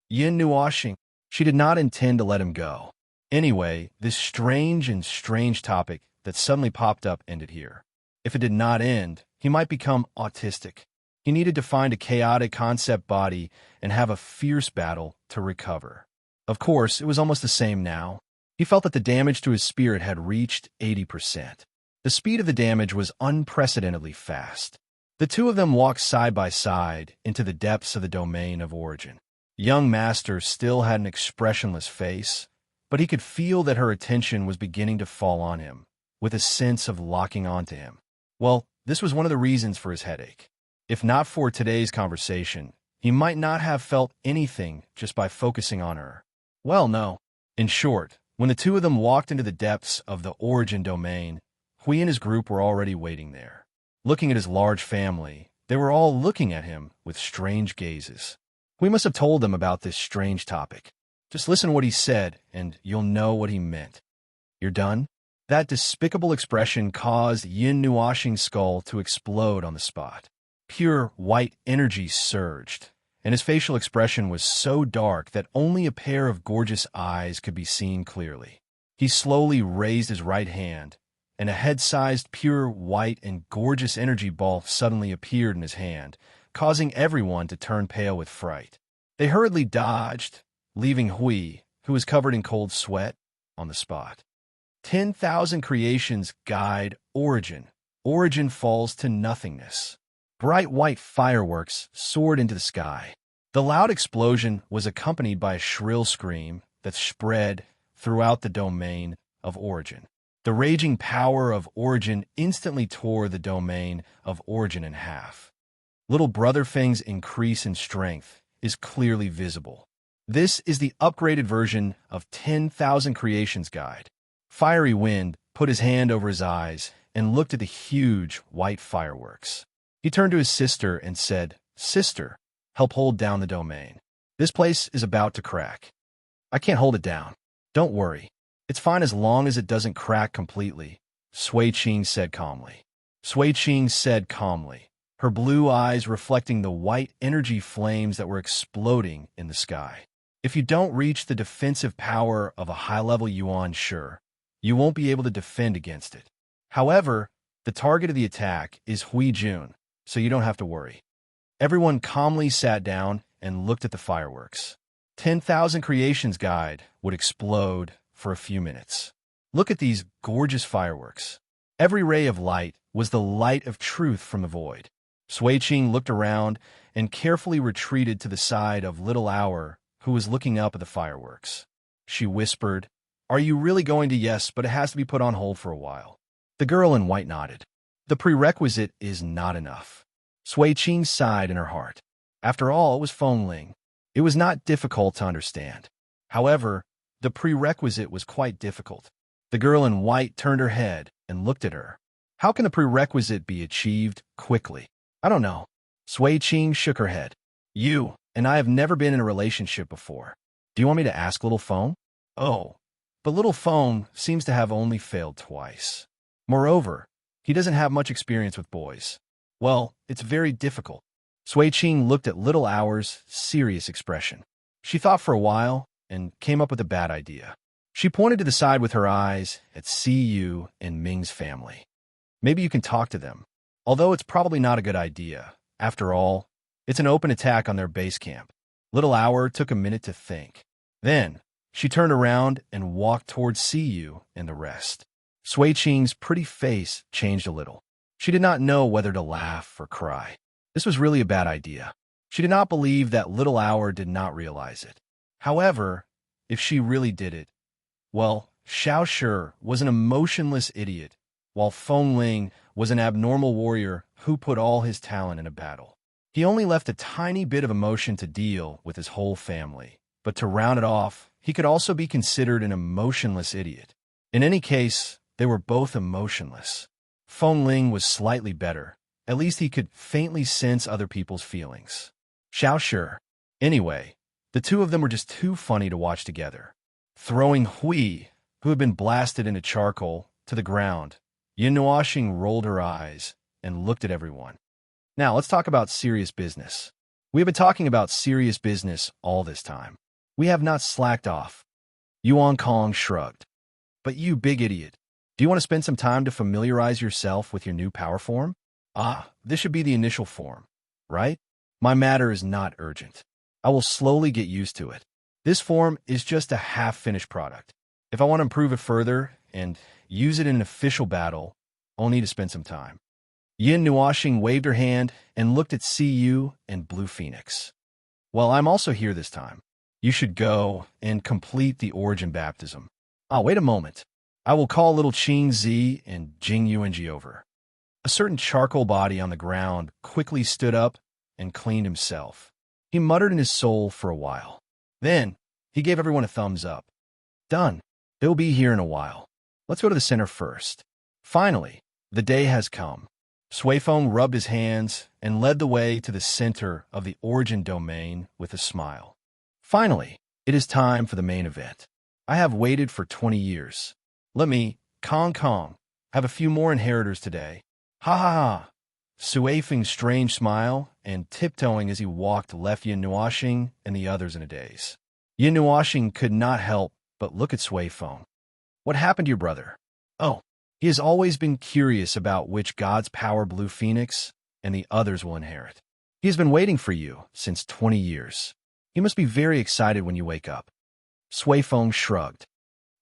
S1: Yin Nuoxing, she did not intend to let him go. Anyway, this strange topic that suddenly popped up ended here. If it did not end, he might become autistic. He needed to find a chaotic concept body and have a fierce battle to recover. Of course, it was almost the same now. He felt that the damage to his spirit had reached 80%. The speed of the damage was unprecedentedly fast. The two of them walked side by side into the depths of the domain of origin. Young master still had an expressionless face, but he could feel that her attention was beginning to fall on him, with a sense of locking onto him. Well, this was one of the reasons for his headache. If not for today's conversation, he might not have felt anything just by focusing on her. Well, no. In short, when the two of them walked into the depths of the origin domain, Hui and his group were already waiting there. Looking at his large family, they were all looking at him with strange gazes. Hui must have told them about this strange topic. Just listen to what he said, and you'll know what he meant. You're done? That despicable expression caused Yin Nuoxing's skull to explode on the spot. Pure white energy surged, and his facial expression was so dark that only a pair of gorgeous eyes could be seen clearly. He slowly raised his right hand, and a head-sized pure white and gorgeous energy ball suddenly appeared in his hand, causing everyone to turn pale with fright. They hurriedly dodged, leaving Hui, who was covered in cold sweat, on the spot. 10,000 creations guide origin. Origin falls to nothingness. Bright white fireworks soared into the sky. The loud explosion was accompanied by a shrill scream that spread throughout the domain of origin. The raging power of origin instantly tore the domain of origin in half. Little Brother Feng's increase in strength is clearly visible. This is the upgraded version of 10,000 Creations Guide. Fiery Wind put his hand over his eyes and looked at the huge white fireworks. He turned to his sister and said, "Sister, help hold down the domain. This place is about to crack. I can't hold it down. Don't worry. It's fine as long as it doesn't crack completely, Sui Qing said calmly. Sui Qing said calmly, her blue eyes reflecting the white energy flames that were exploding in the sky. If you don't reach the defensive power of a high-level yuan, sure, you won't be able to defend against it. However, the target of the attack is Hui Jun, so you don't have to worry. Everyone calmly sat down and looked at the fireworks. 10,000 Creations Guide would explode for a few minutes. Look at these gorgeous fireworks. Every ray of light was the light of truth from the void. Sui Qing looked around and carefully retreated to the side of Little Hour, who was looking up at the fireworks. She whispered, "Are you really going to?" "Yes, but it has to be put on hold for a while." The girl in white nodded. The prerequisite is not enough. Sui Qing sighed in her heart. After all, it was Feng Ling. It was not difficult to understand. However, the prerequisite was quite difficult. The girl in white turned her head and looked at her. How can the prerequisite be achieved quickly? I don't know. Sui Qing shook her head. You and I have never been in a relationship before. Do you want me to ask Little Feng? Oh, but Little Feng seems to have only failed twice. Moreover, he doesn't have much experience with boys. Well, it's very difficult. Sui Qing looked at Little Hour's serious expression. She thought for a while and came up with a bad idea. She pointed to the side with her eyes at Cu and Ming's family. Maybe you can talk to them. Although it's probably not a good idea. After all, it's an open attack on their base camp. Little Hour took a minute to think. Then, she turned around and walked towards Cu and the rest. Sui Qing's pretty face changed a little. She did not know whether to laugh or cry. This was really a bad idea. She did not believe that Little Hour did not realize it. However, if she really did it, well, Xiao Shi was an emotionless idiot, while Feng Ling was an abnormal warrior who put all his talent in a battle. He only left a tiny bit of emotion to deal with his whole family, but to round it off, he could also be considered an emotionless idiot. In any case, they were both emotionless. Feng Ling was slightly better. At least he could faintly sense other people's feelings. Xiao Shi. Anyway, the two of them were just too funny to watch together. Throwing Hui, who had been blasted into charcoal, to the ground, Yin Nuoxing rolled her eyes and looked at everyone. Now, let's talk about serious business. We have been talking about serious business all this time. We have not slacked off. Yuan Kong shrugged. But you big idiot, do you want to spend some time to familiarize yourself with your new power form? Ah, this should be the initial form, right? My matter is not urgent. I will slowly get used to it. This form is just a half-finished product. If I want to improve it further and use it in an official battle, I'll need to spend some time. Yin Nuoxing waved her hand and looked at Cu and Blue Phoenix. Well, I'm also here this time. You should go and complete the origin baptism. Ah, wait a moment. I will call little Qing Zi and Jing Yuanji over. A certain charcoal body on the ground quickly stood up and cleaned himself. He muttered in his soul for a while. Then, he gave everyone a thumbs up. Done. They'll be here in a while. Let's go to the center first. Finally, the day has come. Sui Feng rubbed his hands and led the way to the center of the origin domain with a smile. Finally, it is time for the main event. I have waited for 20 years. Let me, Kong, have a few more inheritors today. Ha ha ha. Sui Feng's strange smile and tiptoeing as he walked left Yin Nuoxing and the others in a daze. Yin Nuoxing could not help but look at Sui Feng. What happened to your brother? Oh, he has always been curious about which god's power Blue Phoenix and the others will inherit. He has been waiting for you since 20 years. He must be very excited when you wake up. Sui Feng shrugged.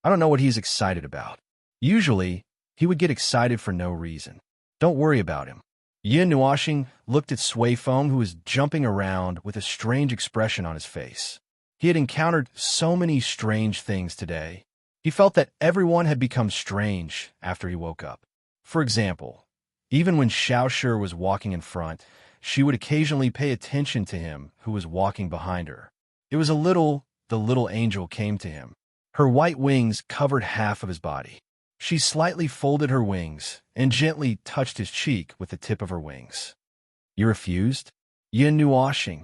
S1: I don't know what he's excited about. Usually, he would get excited for no reason. Don't worry about him. Yin Nuoxing looked at Sui Feng, who was jumping around with a strange expression on his face. He had encountered so many strange things today. He felt that everyone had become strange after he woke up. For example, even when Xiao Shi was walking in front, she would occasionally pay attention to him who was walking behind her. It was the little angel came to him. Her white wings covered half of his body. She slightly folded her wings and gently touched his cheek with the tip of her wings. You refused? Yin Nuoxing.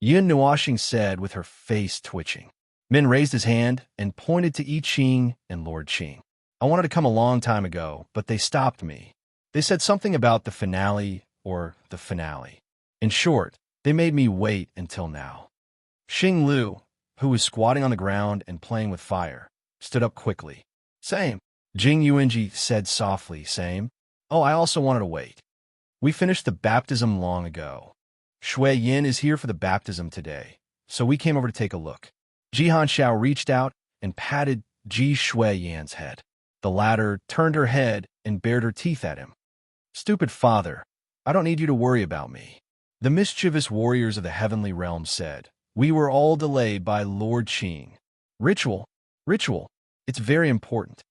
S1: Yin Nuashing said with her face twitching. Min raised his hand and pointed to I Ching and Lord Qing. I wanted to come a long time ago, but they stopped me. They said something about the finale or the finale. In short, they made me wait until now. Xing Lu, who was squatting on the ground and playing with fire, stood up quickly. Same. Jing Yuanji said softly, same. Oh, I also wanted to wait. We finished the baptism long ago. Shui Yin is here for the baptism today, so we came over to take a look. Jihan Xiao reached out and patted Ji Shui Yan's head. The latter turned her head and bared her teeth at him. Stupid father, I don't need you to worry about me. The mischievous warriors of the heavenly realm said, we were all delayed by Lord Qing. Ritual, it's very important.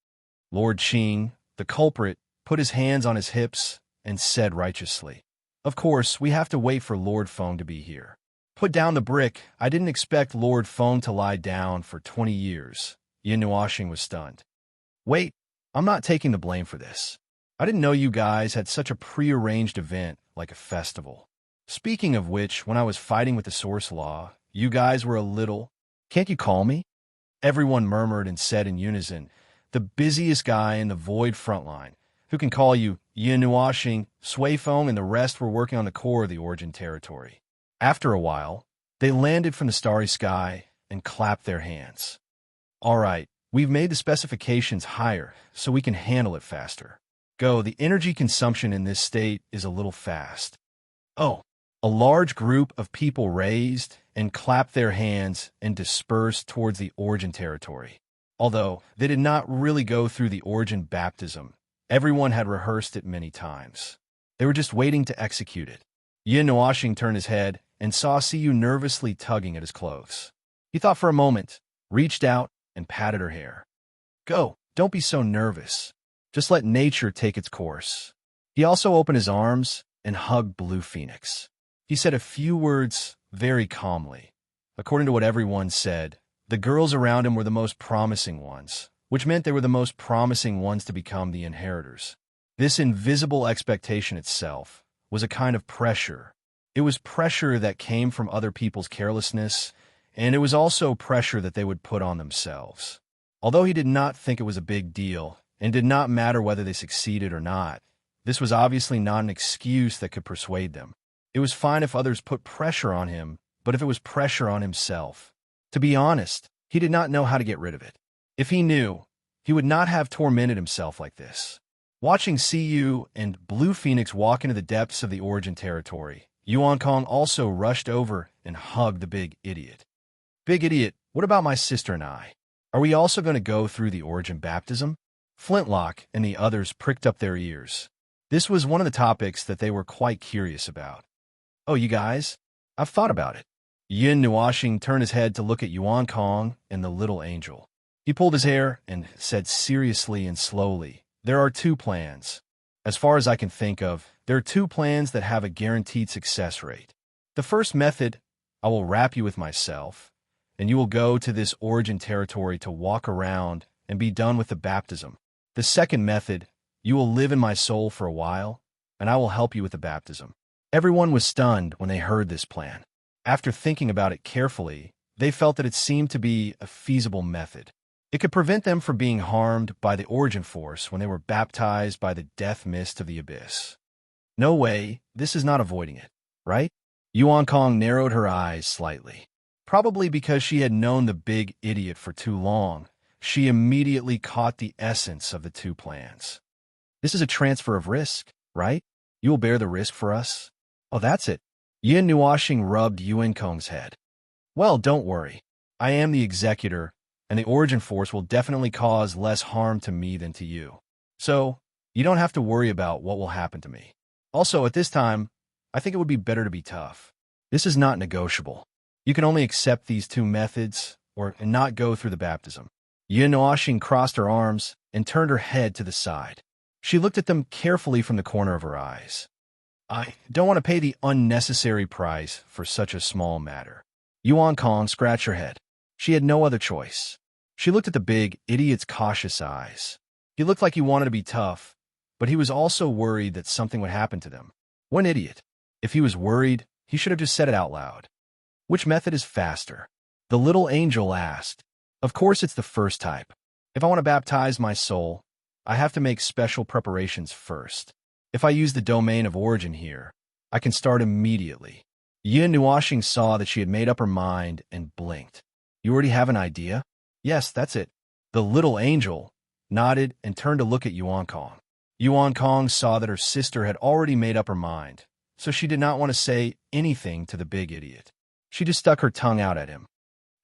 S1: Lord Qing, the culprit, put his hands on his hips and said righteously, of course, we have to wait for Lord Feng to be here. Put down the brick. I didn't expect Lord Feng to lie down for 20 years. Yin Nuashing was stunned. Wait, I'm not taking the blame for this. I didn't know you guys had such a prearranged event like a festival. Speaking of which, when I was fighting with the Source Law, you guys were a little... Can't you call me? Everyone murmured and said in unison, the busiest guy in the Void frontline, who can call you Yin Nuashing, Sui Feng, and the rest were working on the core of the Origin territory. After a while, they landed from the starry sky and clapped their hands. All right, we've made the specifications higher so we can handle it faster. Go, the energy consumption in this state is a little fast. Oh, a large group of people raised and clapped their hands and dispersed towards the Origin territory. Although they did not really go through the Origin baptism, everyone had rehearsed it many times. They were just waiting to execute it. Yin Nuashing turned his head and saw Siyu nervously tugging at his clothes. He thought for a moment, reached out, and patted her hair. Go, don't be so nervous. Just let nature take its course. He also opened his arms and hugged Blue Phoenix. He said a few words very calmly. According to what everyone said, the girls around him were the most promising ones, which meant they were the most promising ones to become the inheritors. This invisible expectation itself was a kind of pressure. It was pressure that came from other people's carelessness, and it was also pressure that they would put on themselves. Although he did not think it was a big deal, and did not matter whether they succeeded or not, this was obviously not an excuse that could persuade them. It was fine if others put pressure on him, but if it was pressure on himself. To be honest, he did not know how to get rid of it. If he knew, he would not have tormented himself like this. Watching Siyu and Blue Phoenix walk into the depths of the Origin territory, Yuan Kong also rushed over and hugged the big idiot. Big idiot, what about my sister and I? Are we also going to go through the Origin baptism? Flintlock and the others pricked up their ears. This was one of the topics that they were quite curious about. Oh, you guys, I've thought about it. Yin Nuashing turned his head to look at Yuan Kong and the little angel. He pulled his hair and said seriously and slowly, there are two plans. As far as I can think of, there are two plans that have a guaranteed success rate. The first method, I will wrap you with myself, and you will go to this Origin territory to walk around and be done with the baptism. The second method, you will live in my soul for a while, and I will help you with the baptism. Everyone was stunned when they heard this plan. After thinking about it carefully, they felt that it seemed to be a feasible method. It could prevent them from being harmed by the Origin Force when they were baptized by the death mist of the abyss. No way, this is not avoiding it, right? Yuan Kong narrowed her eyes slightly. Probably because she had known the big idiot for too long, she immediately caught the essence of the two plans. This is a transfer of risk, right? You will bear the risk for us? Oh, that's it. Yin Nuashing rubbed Yuan Kong's head. Well, don't worry. I am the executor, and the Origin Force will definitely cause less harm to me than to you. So, you don't have to worry about what will happen to me. Also, at this time, I think it would be better to be tough. This is not negotiable. You can only accept these two methods, or not go through the baptism. Yin Nuashing crossed her arms and turned her head to the side. She looked at them carefully from the corner of her eyes. I don't want to pay the unnecessary price for such a small matter. Yuan Kong scratched her head. She had no other choice. She looked at the big idiot's cautious eyes. He looked like he wanted to be tough, but he was also worried that something would happen to them. One idiot. If he was worried, he should have just said it out loud. Which method is faster? The little angel asked. Of course it's the first type. If I want to baptize my soul, I have to make special preparations first. If I use the domain of origin here, I can start immediately. Yin Nuashing saw that she had made up her mind and blinked. You already have an idea? Yes, that's it. The little angel nodded and turned to look at Yuan Kong. Yuan Kong saw that her sister had already made up her mind, so she did not want to say anything to the big idiot. She just stuck her tongue out at him.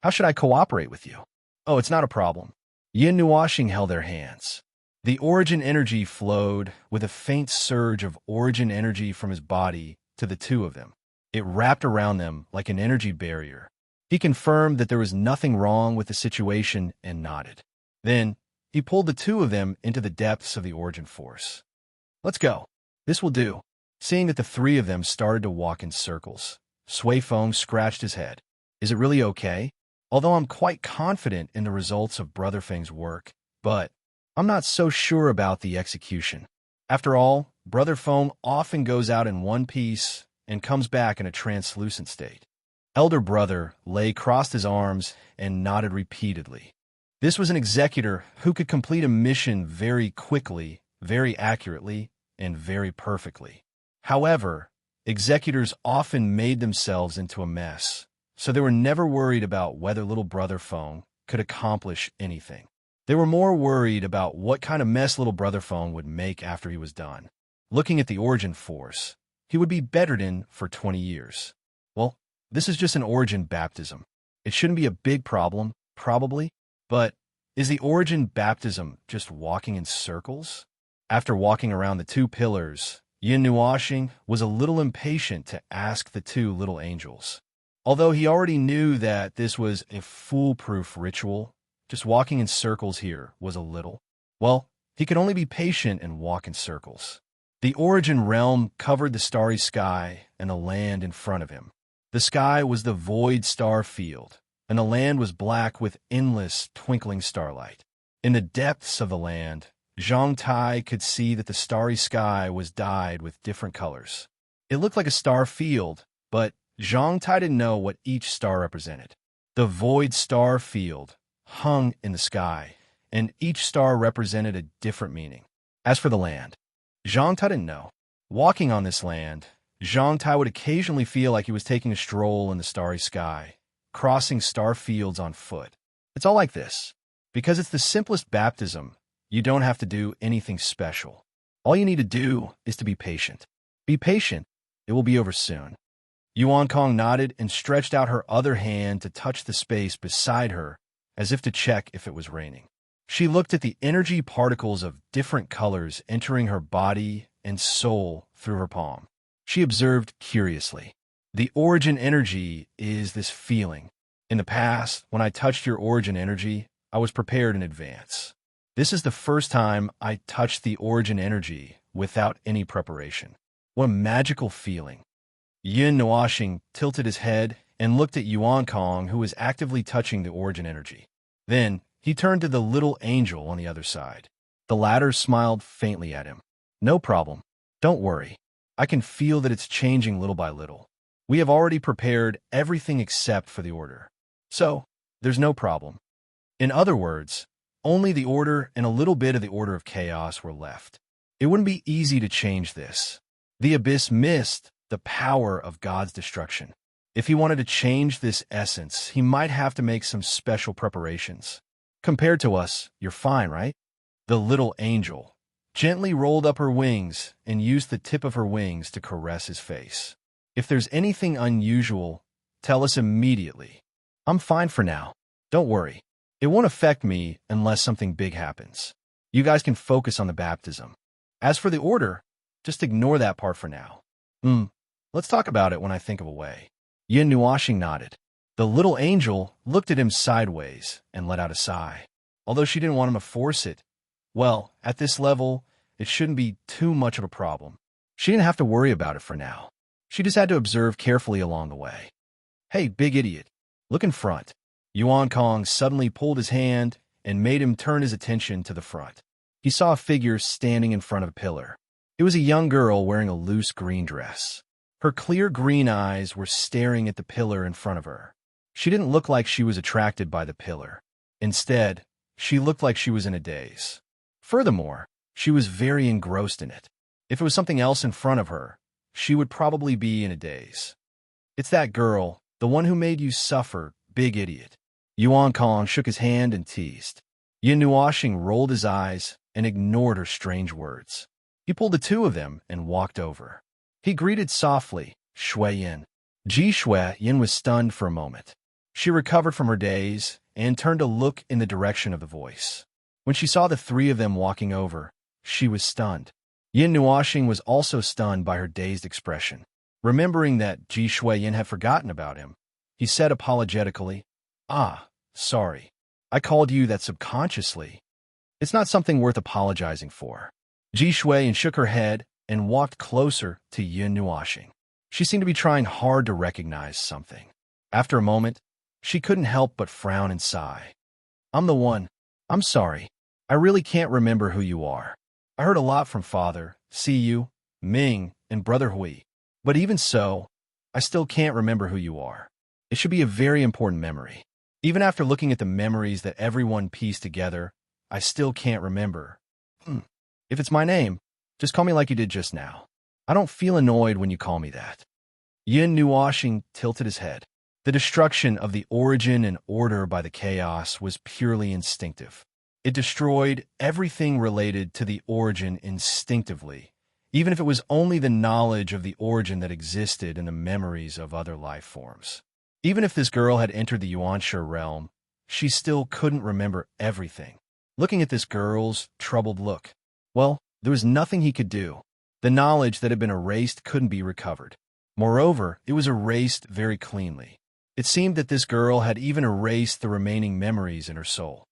S1: How should I cooperate with you? Oh, it's not a problem. Yin Nuashing held their hands. The origin energy flowed with a faint surge of origin energy from his body to the two of them. It wrapped around them like an energy barrier. He confirmed that there was nothing wrong with the situation and nodded. Then, he pulled the two of them into the depths of the origin force. Let's go. This will do. Seeing that the three of them started to walk in circles, Sui Feng scratched his head. Is it really okay? Although I'm quite confident in the results of Brother Feng's work, but I'm not so sure about the execution. After all, Brother Feng often goes out in one piece and comes back in a translucent state. Elder Brother Lei crossed his arms and nodded repeatedly. This was an executor who could complete a mission very quickly, very accurately, and very perfectly. However, executors often made themselves into a mess, so they were never worried about whether little Brother Feng could accomplish anything. They were more worried about what kind of mess little Brother Feng would make after he was done. Looking at the origin force, he would be bettered in for 20 years. Well, this is just an origin baptism. It shouldn't be a big problem, probably, but is the origin baptism just walking in circles? After walking around the two pillars, Yin Nuashing was a little impatient to ask the two little angels. Although he already knew that this was a foolproof ritual, just walking in circles here was a little. Well, he could only be patient and walk in circles. The origin realm covered the starry sky and the land in front of him. The sky was the void star field, and the land was black with endless twinkling starlight. In the depths of the land, Zhang Tai could see that the starry sky was dyed with different colors. It looked like a star field, but Zhang Tai didn't know what each star represented. The void star field hung in the sky, and each star represented a different meaning. As for the land, Zhang Tai didn't know. Walking on this land, Zhang Tai would occasionally feel like he was taking a stroll in the starry sky, crossing star fields on foot. It's all like this. Because it's the simplest baptism, you don't have to do anything special. All you need to do is to be patient. Be patient. It will be over soon. Yuan Kong nodded and stretched out her other hand to touch the space beside her, as if to check if it was raining. She looked at the energy particles of different colors entering her body and soul through her palm. She observed curiously. The origin energy is this feeling. In the past, when I touched your origin energy, I was prepared in advance. This is the first time I touched the origin energy without any preparation. What a magical feeling. Yin Nuashing tilted his head and looked at Yuan Kong, who was actively touching the origin energy. Then, he turned to the little angel on the other side. The latter smiled faintly at him. No problem. Don't worry. I can feel that it's changing little by little. We have already prepared everything except for the order. So, there's no problem. In other words, only the order and a little bit of the order of chaos were left. It wouldn't be easy to change this. The abyss missed the power of God's destruction. If he wanted to change this essence, he might have to make some special preparations. Compared to us, you're fine, right? The little angel gently rolled up her wings and used the tip of her wings to caress his face. If there's anything unusual, tell us immediately. I'm fine for now. Don't worry. It won't affect me unless something big happens. You guys can focus on the baptism. As for the order, just ignore that part for now. Let's talk about it when I think of a way. Yin Nuashing nodded. The little angel looked at him sideways and let out a sigh. Although she didn't want him to force it, well, at this level, it shouldn't be too much of a problem. She didn't have to worry about it for now. She just had to observe carefully along the way. Hey, big idiot, look in front. Yuan Kong suddenly pulled his hand and made him turn his attention to the front. He saw a figure standing in front of a pillar. It was a young girl wearing a loose green dress. Her clear green eyes were staring at the pillar in front of her. She didn't look like she was attracted by the pillar. Instead, she looked like she was in a daze. Furthermore, she was very engrossed in it. If it was something else in front of her, she would probably be in a daze. It's that girl, the one who made you suffer, big idiot. Yuan Kong shook his hand and teased. Yin Nuoxing rolled his eyes and ignored her strange words. He pulled the two of them and walked over. He greeted softly, Shui Yin. Ji Shui Yin was stunned for a moment. She recovered from her daze and turned to look in the direction of the voice. When she saw the three of them walking over, she was stunned. Yin Nuoxing was also stunned by her dazed expression. Remembering that Ji Shui Yin had forgotten about him, he said apologetically, sorry. I called you that subconsciously. It's not something worth apologizing for. Ji Shui Yin shook her head and walked closer to Yin Nuoxing. She seemed to be trying hard to recognize something. After a moment, she couldn't help but frown and sigh. I'm the one. I'm sorry. I really can't remember who you are. I heard a lot from Father, Siyu, Ming, and Brother Hui. But even so, I still can't remember who you are. It should be a very important memory. Even after looking at the memories that everyone pieced together, I still can't remember. If it's my name, just call me like you did just now. I don't feel annoyed when you call me that. Yin Nuoxing tilted his head. The destruction of the origin and order by the chaos was purely instinctive. It destroyed everything related to the origin instinctively, even if it was only the knowledge of the origin that existed in the memories of other life forms. Even if this girl had entered the Yuanshe realm, she still couldn't remember everything. Looking at this girl's troubled look, well, there was nothing he could do. The knowledge that had been erased couldn't be recovered. Moreover, it was erased very cleanly. It seemed that this girl had even erased the remaining memories in her soul.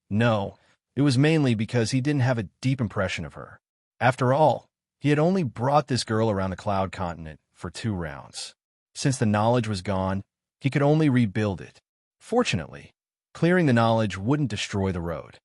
S1: No, it was mainly because he didn't have a deep impression of her. After all, he had only brought this girl around the Cloud Continent for 2 rounds. Since the knowledge was gone, he could only rebuild it. Fortunately, clearing the knowledge wouldn't destroy the road.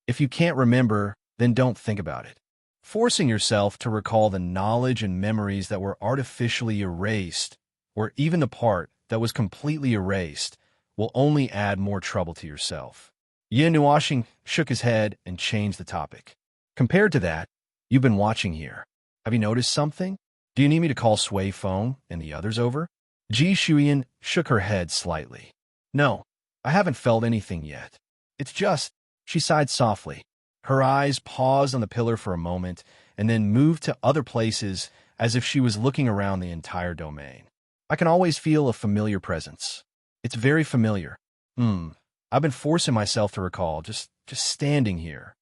S1: If you can't remember, then don't think about it. Forcing yourself to recall the knowledge and memories that were artificially erased, or even the part that was completely erased, will only add more trouble to yourself. Yin Nuoxing shook his head and changed the topic. Compared to that, you've been watching here. Have you noticed something? Do you need me to call Sui Feng and the others over? Ji Shuyan shook her head slightly. No, I haven't felt anything yet. It's just, she sighed softly. Her eyes paused on the pillar for a moment and then moved to other places as if she was looking around the entire domain. I can always feel a familiar presence. It's very familiar. I've been forcing myself to recall, just standing here.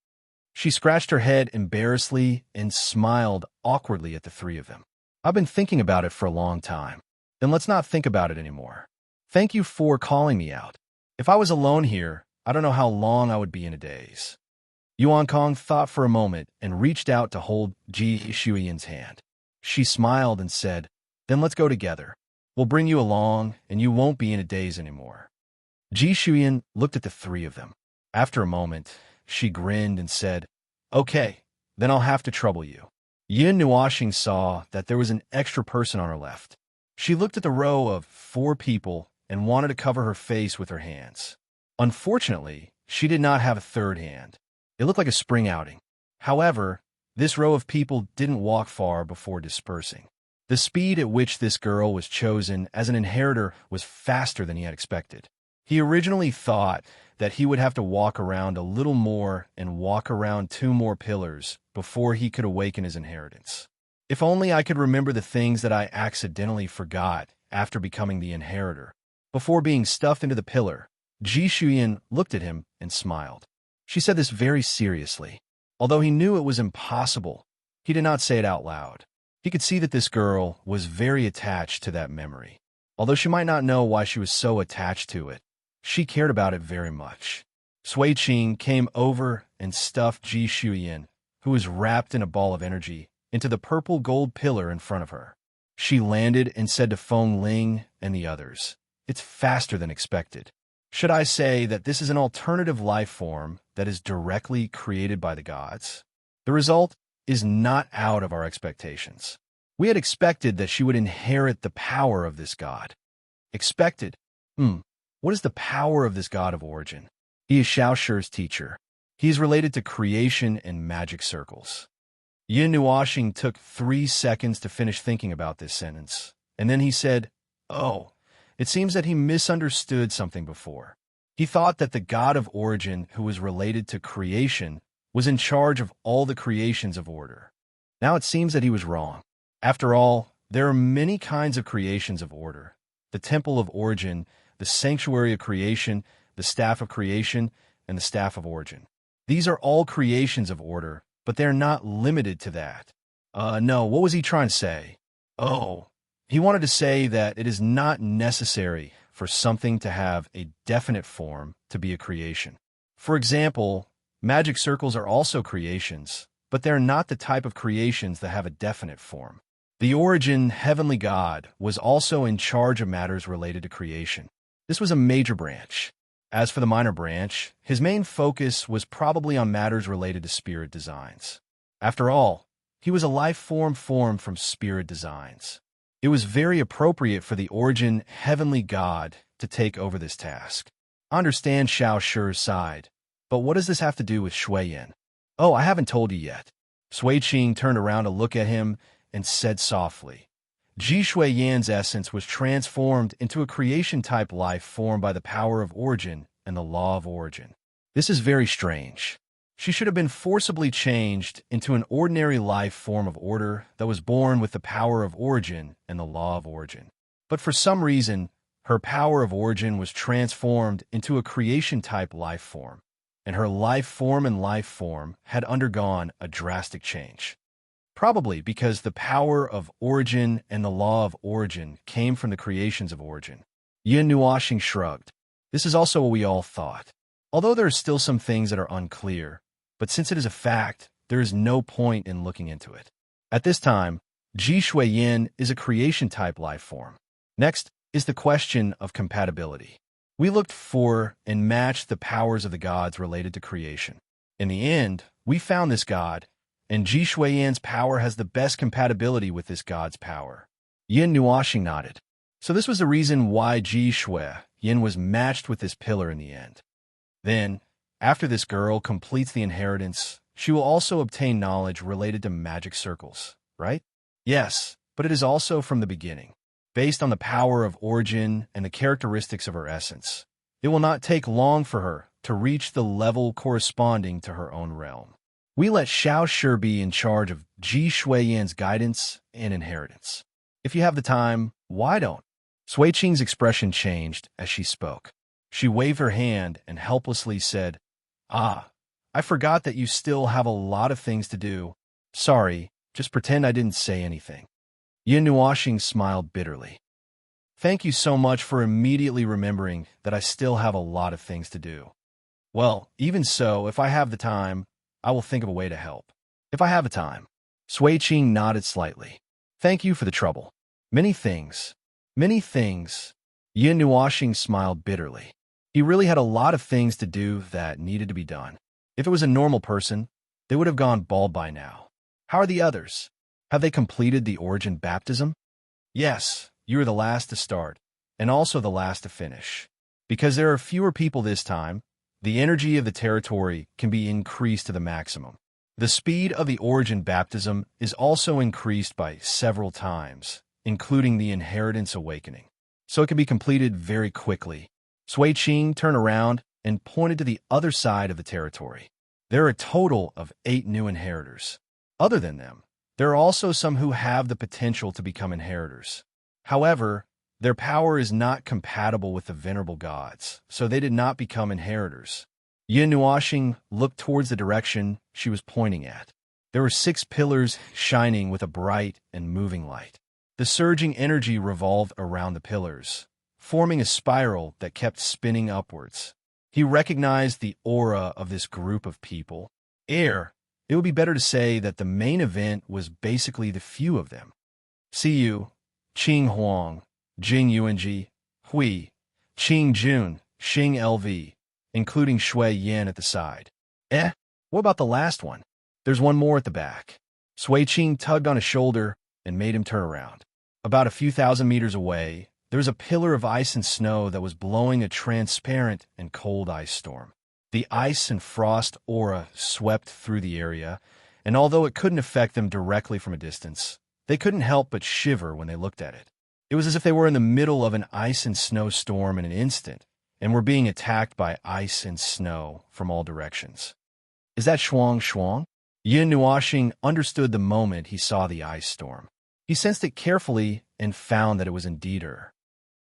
S1: She scratched her head embarrassedly and smiled awkwardly at the three of them. I've been thinking about it for a long time. Then let's not think about it anymore. Thank you for calling me out. If I was alone here, I don't know how long I would be in a daze. Yuan Kong thought for a moment and reached out to hold Ji Shuyan's hand. She smiled and said, Then let's go together. We'll bring you along, and you won't be in a daze anymore. Ji Shuyan looked at the three of them. After a moment, she grinned and said, Okay, then I'll have to trouble you. Yin Nuoxing saw that there was an extra person on her left. She looked at the row of 4 people and wanted to cover her face with her hands. Unfortunately, she did not have a third hand. It looked like a spring outing. However, this row of people didn't walk far before dispersing. The speed at which this girl was chosen as an inheritor was faster than he had expected. He originally thought that he would have to walk around a little more and walk around 2 more pillars before he could awaken his inheritance. If only I could remember the things that I accidentally forgot after becoming the inheritor. Before being stuffed into the pillar, Ji Shuyan looked at him and smiled. She said this very seriously. Although he knew it was impossible, he did not say it out loud. He could see that this girl was very attached to that memory. Although she might not know why she was so attached to it, she cared about it very much. Sui Qing came over and stuffed Ji Shuyan, who was wrapped in a ball of energy, into the purple gold pillar in front of her. She landed and said to Feng Ling and the others, It's faster than expected. Should I say that this is an alternative life form that is directly created by the gods? The result is not out of our expectations. We had expected that she would inherit the power of this god. Expected? What is the power of this god of origin? He is Xiaoshi's teacher. He is related to creation and magic circles. Yin Nuoxing took 3 seconds to finish thinking about this sentence, and then he said, "Oh, it seems that he misunderstood something before. He thought that the god of origin who was related to creation was in charge of all the creations of order. Now it seems that he was wrong. After all, there are many kinds of creations of order. The temple of origin, the sanctuary of creation, the staff of creation, and the staff of origin. These are all creations of order, but they're not limited to that." No, what was he trying to say? Oh, he wanted to say that it is not necessary for something to have a definite form to be a creation. For example, magic circles are also creations, but they're not the type of creations that have a definite form. The origin heavenly god was also in charge of matters related to creation. This was a major branch. As for the minor branch, his main focus was probably on matters related to spirit designs. After all, he was a life form formed from spirit designs. It was very appropriate for the origin heavenly god to take over this task. I understand Xiaoshi's side, but what does this have to do with Shui Yin? Oh, I haven't told you yet. Sui Qing turned around to look at him and said softly, Ji Shui Yan's essence was transformed into a creation-type life formed by the power of origin and the law of origin. This is very strange. She should have been forcibly changed into an ordinary life form of order that was born with the power of origin and the law of origin. But for some reason, her power of origin was transformed into a creation-type life form, and her life form had undergone a drastic change. Probably because the power of origin and the law of origin came from the creations of origin. Yin Nuoxing shrugged. This is also what we all thought. Although there are still some things that are unclear, but since it is a fact, there is no point in looking into it. At this time, Ji Shui Yin is a creation-type life form. Next is the question of compatibility. We looked for and matched the powers of the gods related to creation. In the end, we found this god, and Ji Shui Yin's power has the best compatibility with this god's power. Yin Nuoxing nodded. So this was the reason why Ji Shui Yin was matched with this pillar in the end. Then, after this girl completes the inheritance, she will also obtain knowledge related to magic circles, right? Yes, but it is also from the beginning, based on the power of origin and the characteristics of her essence. It will not take long for her to reach the level corresponding to her own realm. We let Xiaoshi be in charge of Ji Shui Yan's guidance and inheritance. If you have the time, why don't? Sui Qing's expression changed as she spoke. She waved her hand and helplessly said, I forgot that you still have a lot of things to do. Sorry, just pretend I didn't say anything. Yin Nuoxing smiled bitterly. Thank you so much for immediately remembering that I still have a lot of things to do. Well, even so, if I have the time, I will think of a way to help. If I have the time. Sui Qing nodded slightly. Thank you for the trouble. Many things. Many things. Yin Nuoxing smiled bitterly. He really had a lot of things to do that needed to be done. If it was a normal person, they would have gone bald by now. How are the others? Have they completed the origin baptism? Yes, you are the last to start, and also the last to finish. Because there are fewer people this time, the energy of the territory can be increased to the maximum. The speed of the origin baptism is also increased by several times, including the inheritance awakening. So it can be completed very quickly. Sui Qing turned around and pointed to the other side of the territory. There are a total of 8 new inheritors. Other than them, there are also some who have the potential to become inheritors. However, their power is not compatible with the venerable gods, so they did not become inheritors. Yin Nuoxing looked towards the direction she was pointing at. There were 6 pillars shining with a bright and moving light. The surging energy revolved around the pillars, forming a spiral that kept spinning upwards. He recognized the aura of this group of people. It would be better to say that the main event was basically the few of them. Siyu, Qing Huang, Jing Yuanji, Hui, Qing Jun, Xing LV, including Shui Yin at the side. What about the last one? There's one more at the back. Sui Qing tugged on his shoulder, and made him turn around. About a few thousand meters away, there was a pillar of ice and snow that was blowing a transparent and cold ice storm. The ice and frost aura swept through the area, and although it couldn't affect them directly from a distance, they couldn't help but shiver when they looked at it. It was as if they were in the middle of an ice and snow storm in an instant, and were being attacked by ice and snow from all directions. Is that Shuang Shuang? Yin Nuoxing understood the moment he saw the ice storm. He sensed it carefully and found that it was indeed her.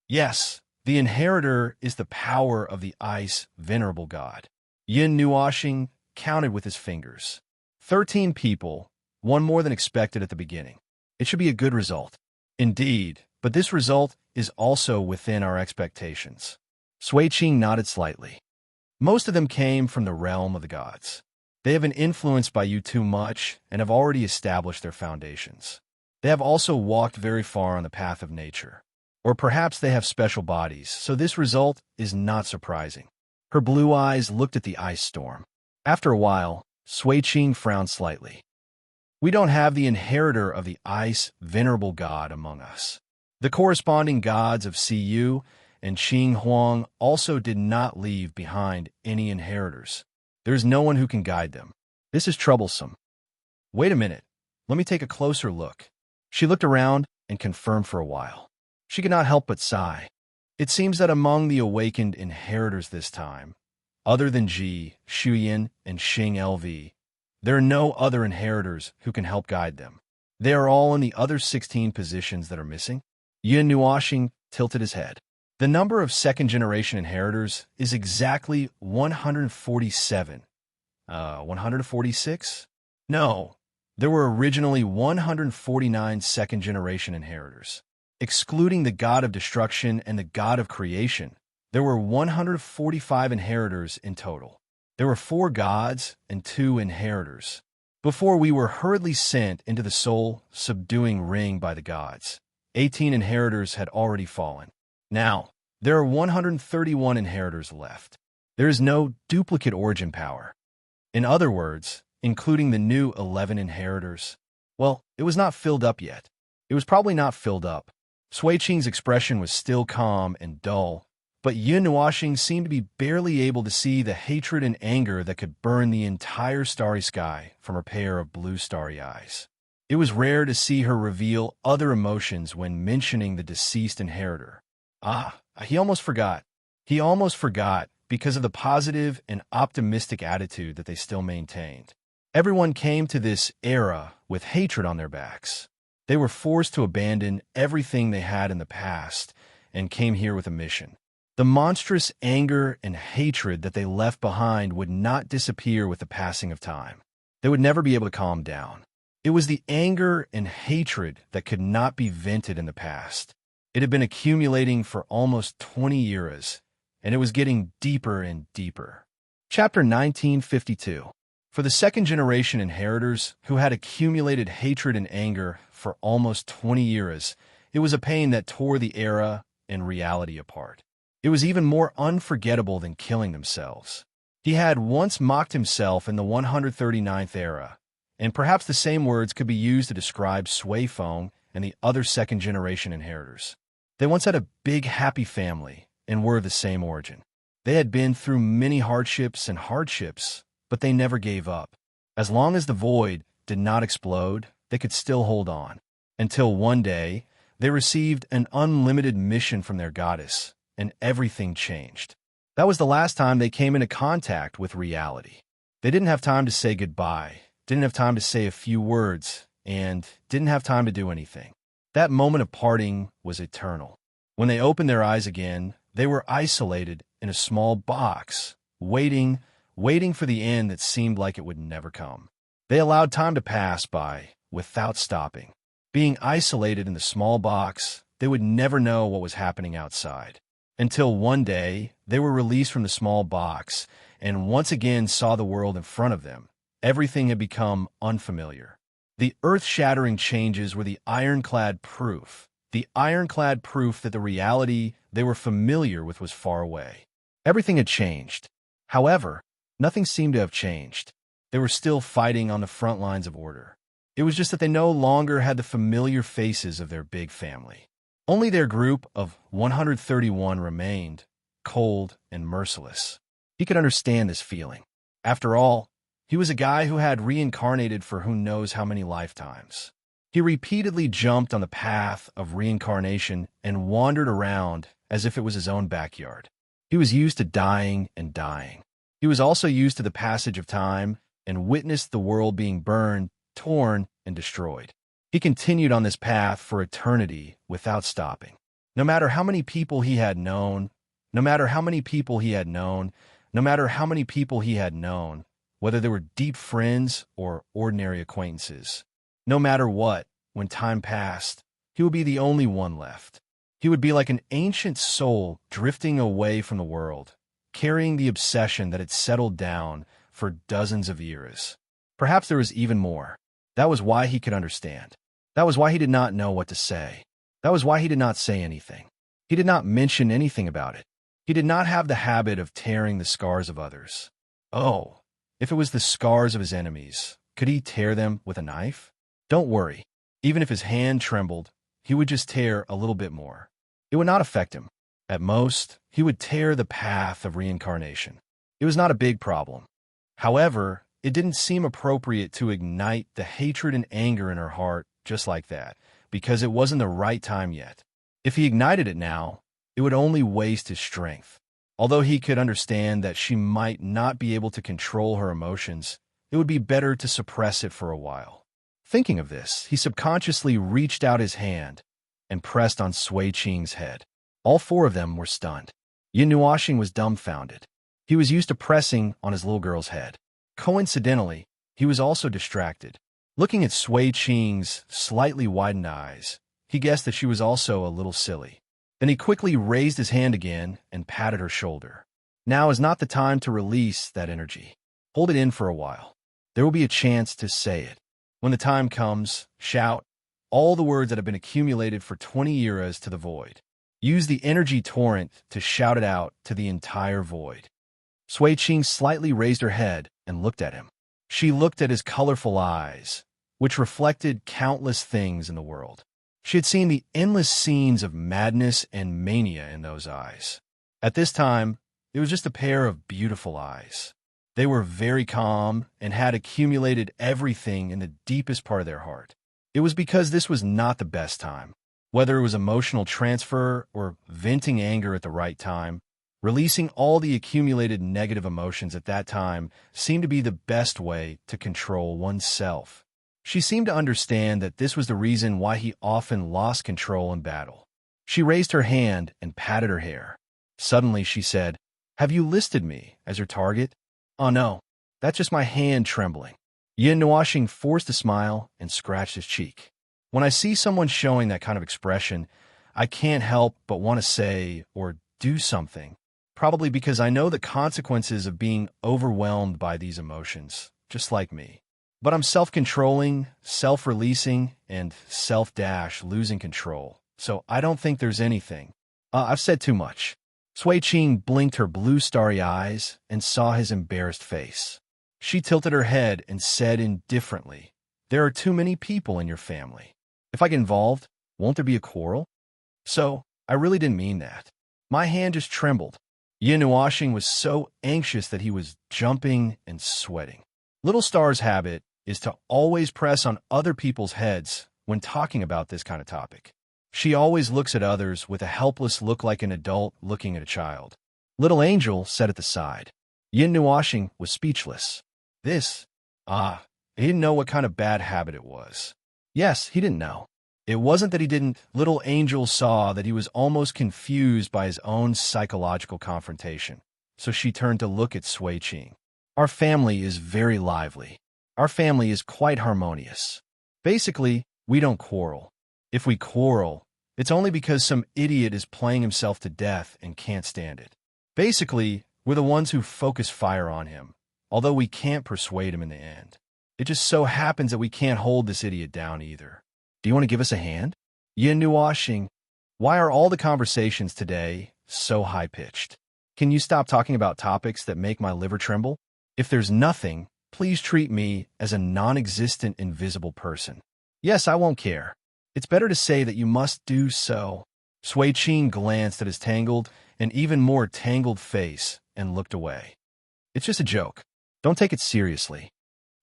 S1: Yes, the inheritor is the power of the ice venerable god. Yin Nuoxing counted with his fingers. 13 people, one more than expected at the beginning. It should be a good result. Indeed, but this result is also within our expectations. Sui Qing nodded slightly. Most of them came from the realm of the gods. They have been influenced by you too much and have already established their foundations. They have also walked very far on the path of nature. Or perhaps they have special bodies, so this result is not surprising. Her blue eyes looked at the ice storm. After a while, Sui Qing frowned slightly. We don't have the inheritor of the ice venerable god among us. The corresponding gods of Siyu and Qing Huang also did not leave behind any inheritors. There is no one who can guide them. This is troublesome. Wait a minute. Let me take a closer look. She looked around and confirmed for a while. She could not help but sigh. It seems that among the awakened inheritors this time, other than Ji, Shuyin, and Xing LV, there are no other inheritors who can help guide them. They are all in the other 16 positions that are missing. Yin Nuoxing tilted his head. The number of second-generation inheritors is exactly 147. 146? No, there were originally 149 second-generation inheritors. Excluding the god of destruction and the god of creation, there were 145 inheritors in total. There were 4 gods and 2 inheritors. Before we were hurriedly sent into the soul-subduing ring by the gods, 18 inheritors had already fallen. Now, there are 131 inheritors left. There is no duplicate origin power. In other words, including the new 11 inheritors, well, it was not filled up yet. It was probably not filled up. Sui Qing's expression was still calm and dull, but Yin Nuoxing seemed to be barely able to see the hatred and anger that could burn the entire starry sky from her pair of blue starry eyes. It was rare to see her reveal other emotions when mentioning the deceased inheritor. He almost forgot. He almost forgot because of the positive and optimistic attitude that they still maintained. Everyone came to this era with hatred on their backs. They were forced to abandon everything they had in the past and came here with a mission. The monstrous anger and hatred that they left behind would not disappear with the passing of time. They would never be able to calm down. It was the anger and hatred that could not be vented in the past. It had been accumulating for almost 20 eras, and it was getting deeper and deeper. Chapter 1952. For the second-generation inheritors who had accumulated hatred and anger for almost 20 eras, it was a pain that tore the era and reality apart. It was even more unforgettable than killing themselves. He had once mocked himself in the 139th era, and perhaps the same words could be used to describe Sui Feng and the other second-generation inheritors. They once had a big, happy family and were of the same origin. They had been through many hardships, but they never gave up. As long as the void did not explode, they could still hold on. Until one day, they received an unlimited mission from their goddess, and everything changed. That was the last time they came into contact with reality. They didn't have time to say goodbye, didn't have time to say a few words, and didn't have time to do anything. That moment of parting was eternal. When they opened their eyes again, they were isolated in a small box, waiting for the end that seemed like it would never come. They allowed time to pass by without stopping. Being isolated in the small box, they would never know what was happening outside. Until one day, they were released from the small box and once again saw the world in front of them. Everything had become unfamiliar. The earth-shattering changes were the ironclad proof that the reality they were familiar with was far away. Everything had changed. However, nothing seemed to have changed. They were still fighting on the front lines of order. It was just that they no longer had the familiar faces of their big family. Only their group of 131 remained, cold and merciless. He could understand this feeling. After all, he was a guy who had reincarnated for who knows how many lifetimes. He repeatedly jumped on the path of reincarnation and wandered around as if it was his own backyard. He was used to dying and dying. He was also used to the passage of time and witnessed the world being burned, torn, and destroyed. He continued on this path for eternity without stopping. No matter how many people he had known, no matter how many people he had known, no matter how many people he had known, whether they were deep friends or ordinary acquaintances, no matter what, when time passed, he would be the only one left. He would be like an ancient soul drifting away from the world, carrying the obsession that had settled down for dozens of eras. Perhaps there was even more. That was why he could understand. That was why he did not know what to say. That was why he did not say anything. He did not mention anything about it. He did not have the habit of tearing the scars of others. Oh, if it was the scars of his enemies, could he tear them with a knife? Don't worry. Even if his hand trembled, he would just tear a little bit more. It would not affect him. At most, he would tear the path of reincarnation. It was not a big problem. However, it didn't seem appropriate to ignite the hatred and anger in her heart just like that, because it wasn't the right time yet. If he ignited it now, it would only waste his strength. Although he could understand that she might not be able to control her emotions, it would be better to suppress it for a while. Thinking of this, he subconsciously reached out his hand and pressed on Sui Qing's head. All four of them were stunned. Yin Nuoxing was dumbfounded. He was used to pressing on his little girl's head. Coincidentally, he was also distracted. Looking at Sui Qing's slightly widened eyes, he guessed that she was also a little silly. Then he quickly raised his hand again and patted her shoulder. Now is not the time to release that energy. Hold it in for a while. There will be a chance to say it. When the time comes, shout all the words that have been accumulated for 20 eras to the void. Use the energy torrent to shout it out to the entire void. Sui Qing slightly raised her head and looked at him. She looked at his colorful eyes, which reflected countless things in the world. She had seen the endless scenes of madness and mania in those eyes. At this time, it was just a pair of beautiful eyes. They were very calm and had accumulated everything in the deepest part of their heart. It was because this was not the best time. Whether it was emotional transfer or venting anger at the right time, releasing all the accumulated negative emotions at that time seemed to be the best way to control oneself. She seemed to understand that this was the reason why he often lost control in battle. She raised her hand and patted her hair. Suddenly she said, "Have you listed me as your target?" "Oh no, that's just my hand trembling." Yin Nuoxing forced a smile and scratched his cheek. When I see someone showing that kind of expression, I can't help but want to say or do something, probably because I know the consequences of being overwhelmed by these emotions, just like me. But I'm self-controlling, self-releasing, and self-losing control, so I don't think there's anything. I've said too much. Sui Qing blinked her blue starry eyes and saw his embarrassed face. She tilted her head and said indifferently, "There are too many people in your family. If I get involved, won't there be a quarrel?" "So, I really didn't mean that. My hand just trembled." Yin Nuoxing was so anxious that he was jumping and sweating. Little Star's habit is to always press on other people's heads when talking about this kind of topic. She always looks at others with a helpless look like an adult looking at a child. Little Angel sat at the side. Yin Nuoxing was speechless. He didn't know what kind of bad habit it was. Yes, he didn't know. It wasn't that he didn't. Little Angel saw that he was almost confused by his own psychological confrontation, so she turned to look at Sui Qing. "Our family is very lively. Our family is quite harmonious. Basically, we don't quarrel. If we quarrel, it's only because some idiot is playing himself to death and can't stand it. Basically, we're the ones who focus fire on him, although we can't persuade him in the end. It just so happens that we can't hold this idiot down either. Do you want to give us a hand?" Yin Nuoxing, why are all the conversations today so high-pitched? Can you stop talking about topics that make my liver tremble? If there's nothing, please treat me as a non-existent invisible person. Yes, I won't care. It's better to say that you must do so. Sui Qing glanced at his tangled and even more tangled face and looked away. It's just a joke. Don't take it seriously.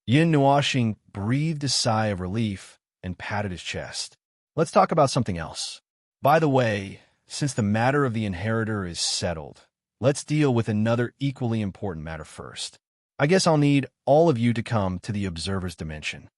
S1: Yin Nuoxing breathed a sigh of relief and patted his chest. Let's talk about something else. By the way, since the matter of the inheritor is settled, let's deal with another equally important matter first. I guess I'll need all of you to come to the observer's dimension.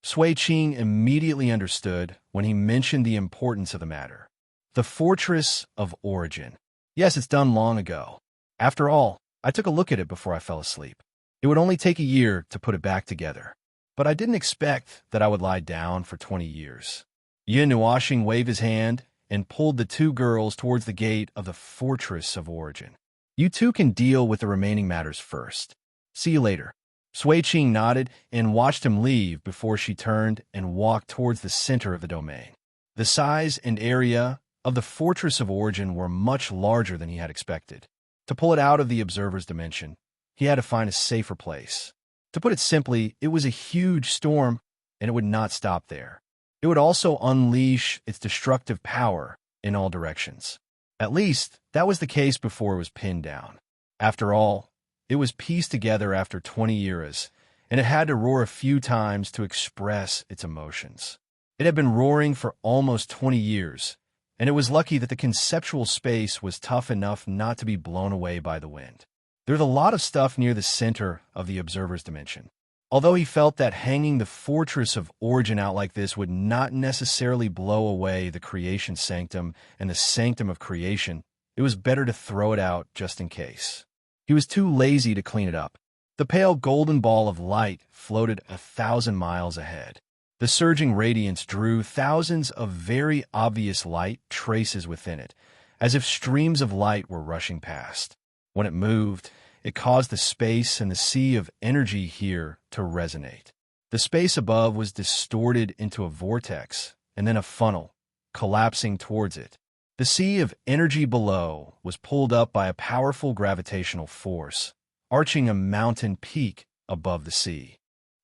S1: Sui Qing immediately understood when he mentioned the importance of the matter. The Fortress of Origin. Yes, it's done long ago. After all, I took a look at it before I fell asleep. It would only take a year to put it back together. But I didn't expect that I would lie down for 20 years. Yin Nuoxing waved his hand and pulled the two girls towards the gate of the Fortress of Origin. You two can deal with the remaining matters first. See you later. Sui Qing nodded and watched him leave before she turned and walked towards the center of the domain. The size and area of the Fortress of Origin were much larger than he had expected. To pull it out of the observer's dimension, he had to find a safer place. To put it simply, it was a huge storm, and it would not stop there. It would also unleash its destructive power in all directions. At least, that was the case before it was pinned down. After all, it was pieced together after 20 years, and it had to roar a few times to express its emotions. It had been roaring for almost 20 years, and it was lucky that the conceptual space was tough enough not to be blown away by the wind. There's a lot of stuff near the center of the observer's dimension. Although he felt that hanging the Fortress of Origin out like this would not necessarily blow away the creation sanctum and the sanctum of creation, it was better to throw it out just in case. He was too lazy to clean it up. The pale golden ball of light floated 1,000 miles ahead. The surging radiance drew thousands of very obvious light traces within it, as if streams of light were rushing past. When it moved, it caused the space and the sea of energy here to resonate. The space above was distorted into a vortex, and then a funnel, collapsing towards it. The sea of energy below was pulled up by a powerful gravitational force, arching a mountain peak above the sea.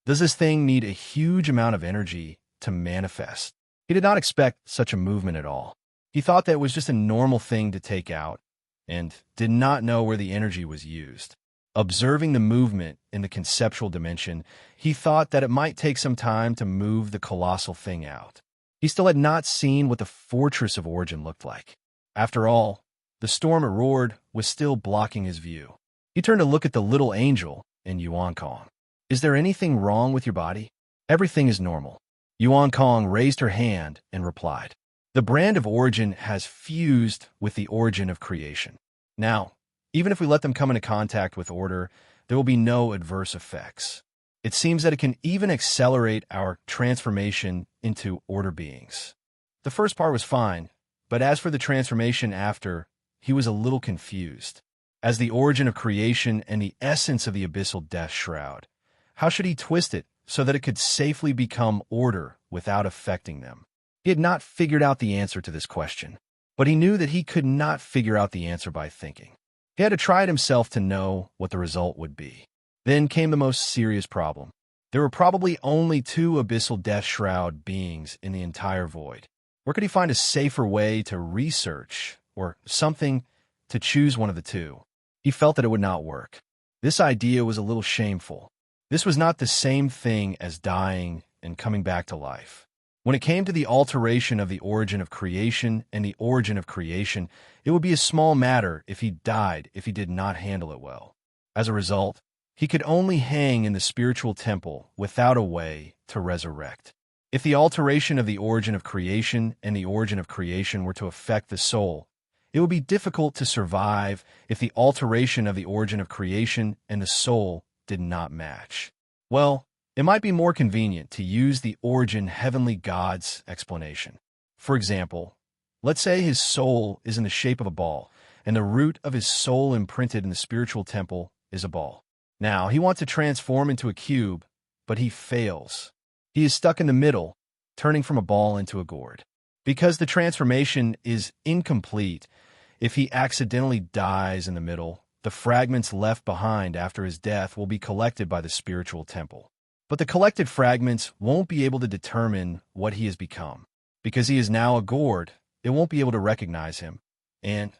S1: Does this thing need a huge amount of energy to manifest? He did not expect such a movement at all. He thought that it was just a normal thing to take out, and did not know where the energy was used. Observing the movement in the conceptual dimension, he thought that it might take some time to move the colossal thing out. He still had not seen what the Fortress of Origin looked like. After all, the storm it roared was still blocking his view. He turned to look at the little angel in Yuan Kong. Is there anything wrong with your body? Everything is normal. Yuan Kong raised her hand and replied. The brand of origin has fused with the origin of creation. Now, even if we let them come into contact with order, there will be no adverse effects. It seems that it can even accelerate our transformation into order beings. The first part was fine, but as for the transformation after, he was a little confused. As the origin of creation and the essence of the abyssal death shroud, how should he twist it so that it could safely become order without affecting them? He had not figured out the answer to this question, but he knew that he could not figure out the answer by thinking. He had to try it himself to know what the result would be. Then came the most serious problem. There were probably only 2 abyssal death shroud beings in the entire void. Where could he find a safer way to research, or something, to choose one of the 2? He felt that it would not work. This idea was a little shameful. This was not the same thing as dying and coming back to life. When it came to the alteration of the origin of creation and the origin of creation, it would be a small matter if he died if he did not handle it well. As a result, he could only hang in the spiritual temple without a way to resurrect. If the alteration of the origin of creation and the origin of creation were to affect the soul, it would be difficult to survive if the alteration of the origin of creation and the soul did not match. Well, it might be more convenient to use the origin heavenly God's explanation. For example, let's say his soul is in the shape of a ball, and the root of his soul imprinted in the spiritual temple is a ball. Now, he wants to transform into a cube, but he fails. He is stuck in the middle, turning from a ball into a gourd. Because the transformation is incomplete, if he accidentally dies in the middle, the fragments left behind after his death will be collected by the spiritual temple. But the collected fragments won't be able to determine what he has become. Because he is now a gourd, it won't be able to recognize him, and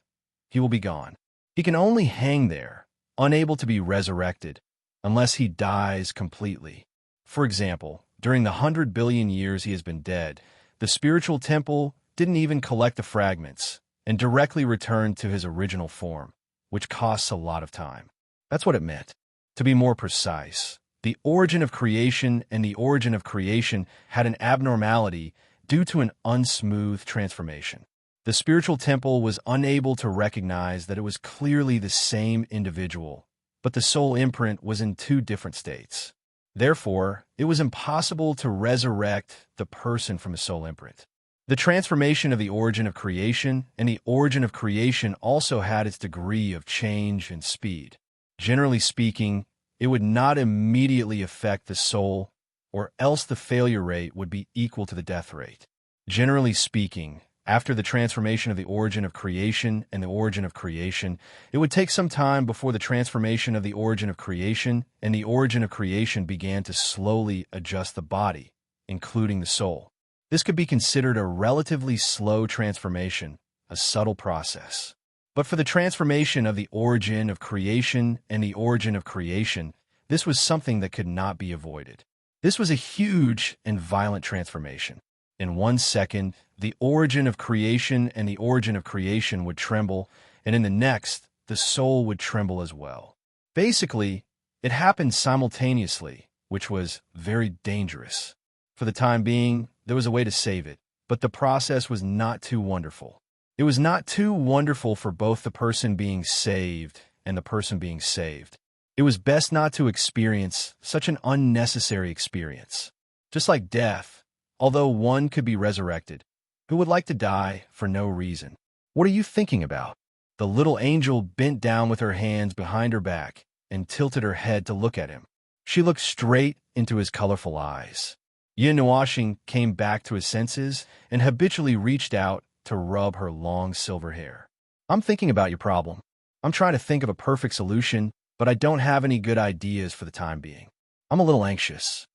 S1: he will be gone. He can only hang there, unable to be resurrected, unless he dies completely. For example, during the 100 billion years he has been dead, the spiritual temple didn't even collect the fragments and directly returned to his original form, which costs a lot of time. That's what it meant. To be more precise, the origin of creation and the origin of creation had an abnormality due to an unsmooth transformation. The spiritual temple was unable to recognize that it was clearly the same individual, but the soul imprint was in two different states. Therefore, it was impossible to resurrect the person from a soul imprint. The transformation of the origin of creation and the origin of creation also had its degree of change and speed. Generally speaking, it would not immediately affect the soul, or else the failure rate would be equal to the death rate. Generally speaking, after the transformation of the origin of creation and the origin of creation, it would take some time before the transformation of the origin of creation and the origin of creation began to slowly adjust the body, including the soul. This could be considered a relatively slow transformation, a subtle process. But for the transformation of the origin of creation and the origin of creation, this was something that could not be avoided. This was a huge and violent transformation. In 1 second, the origin of creation and the origin of creation would tremble, and in the next, the soul would tremble as well. Basically, it happened simultaneously, which was very dangerous. For the time being, there was a way to save it, but the process was not too wonderful. It was not too wonderful for both the person being saved and the person being saved. It was best not to experience such an unnecessary experience. Just like death, although one could be resurrected, who would like to die for no reason? What are you thinking about? The little angel bent down with her hands behind her back and tilted her head to look at him. She looked straight into his colorful eyes. Yin Nuashing came back to his senses and habitually reached out to rub her long silver hair. I'm thinking about your problem. I'm trying to think of a perfect solution, but I don't have any good ideas for the time being. I'm a little anxious.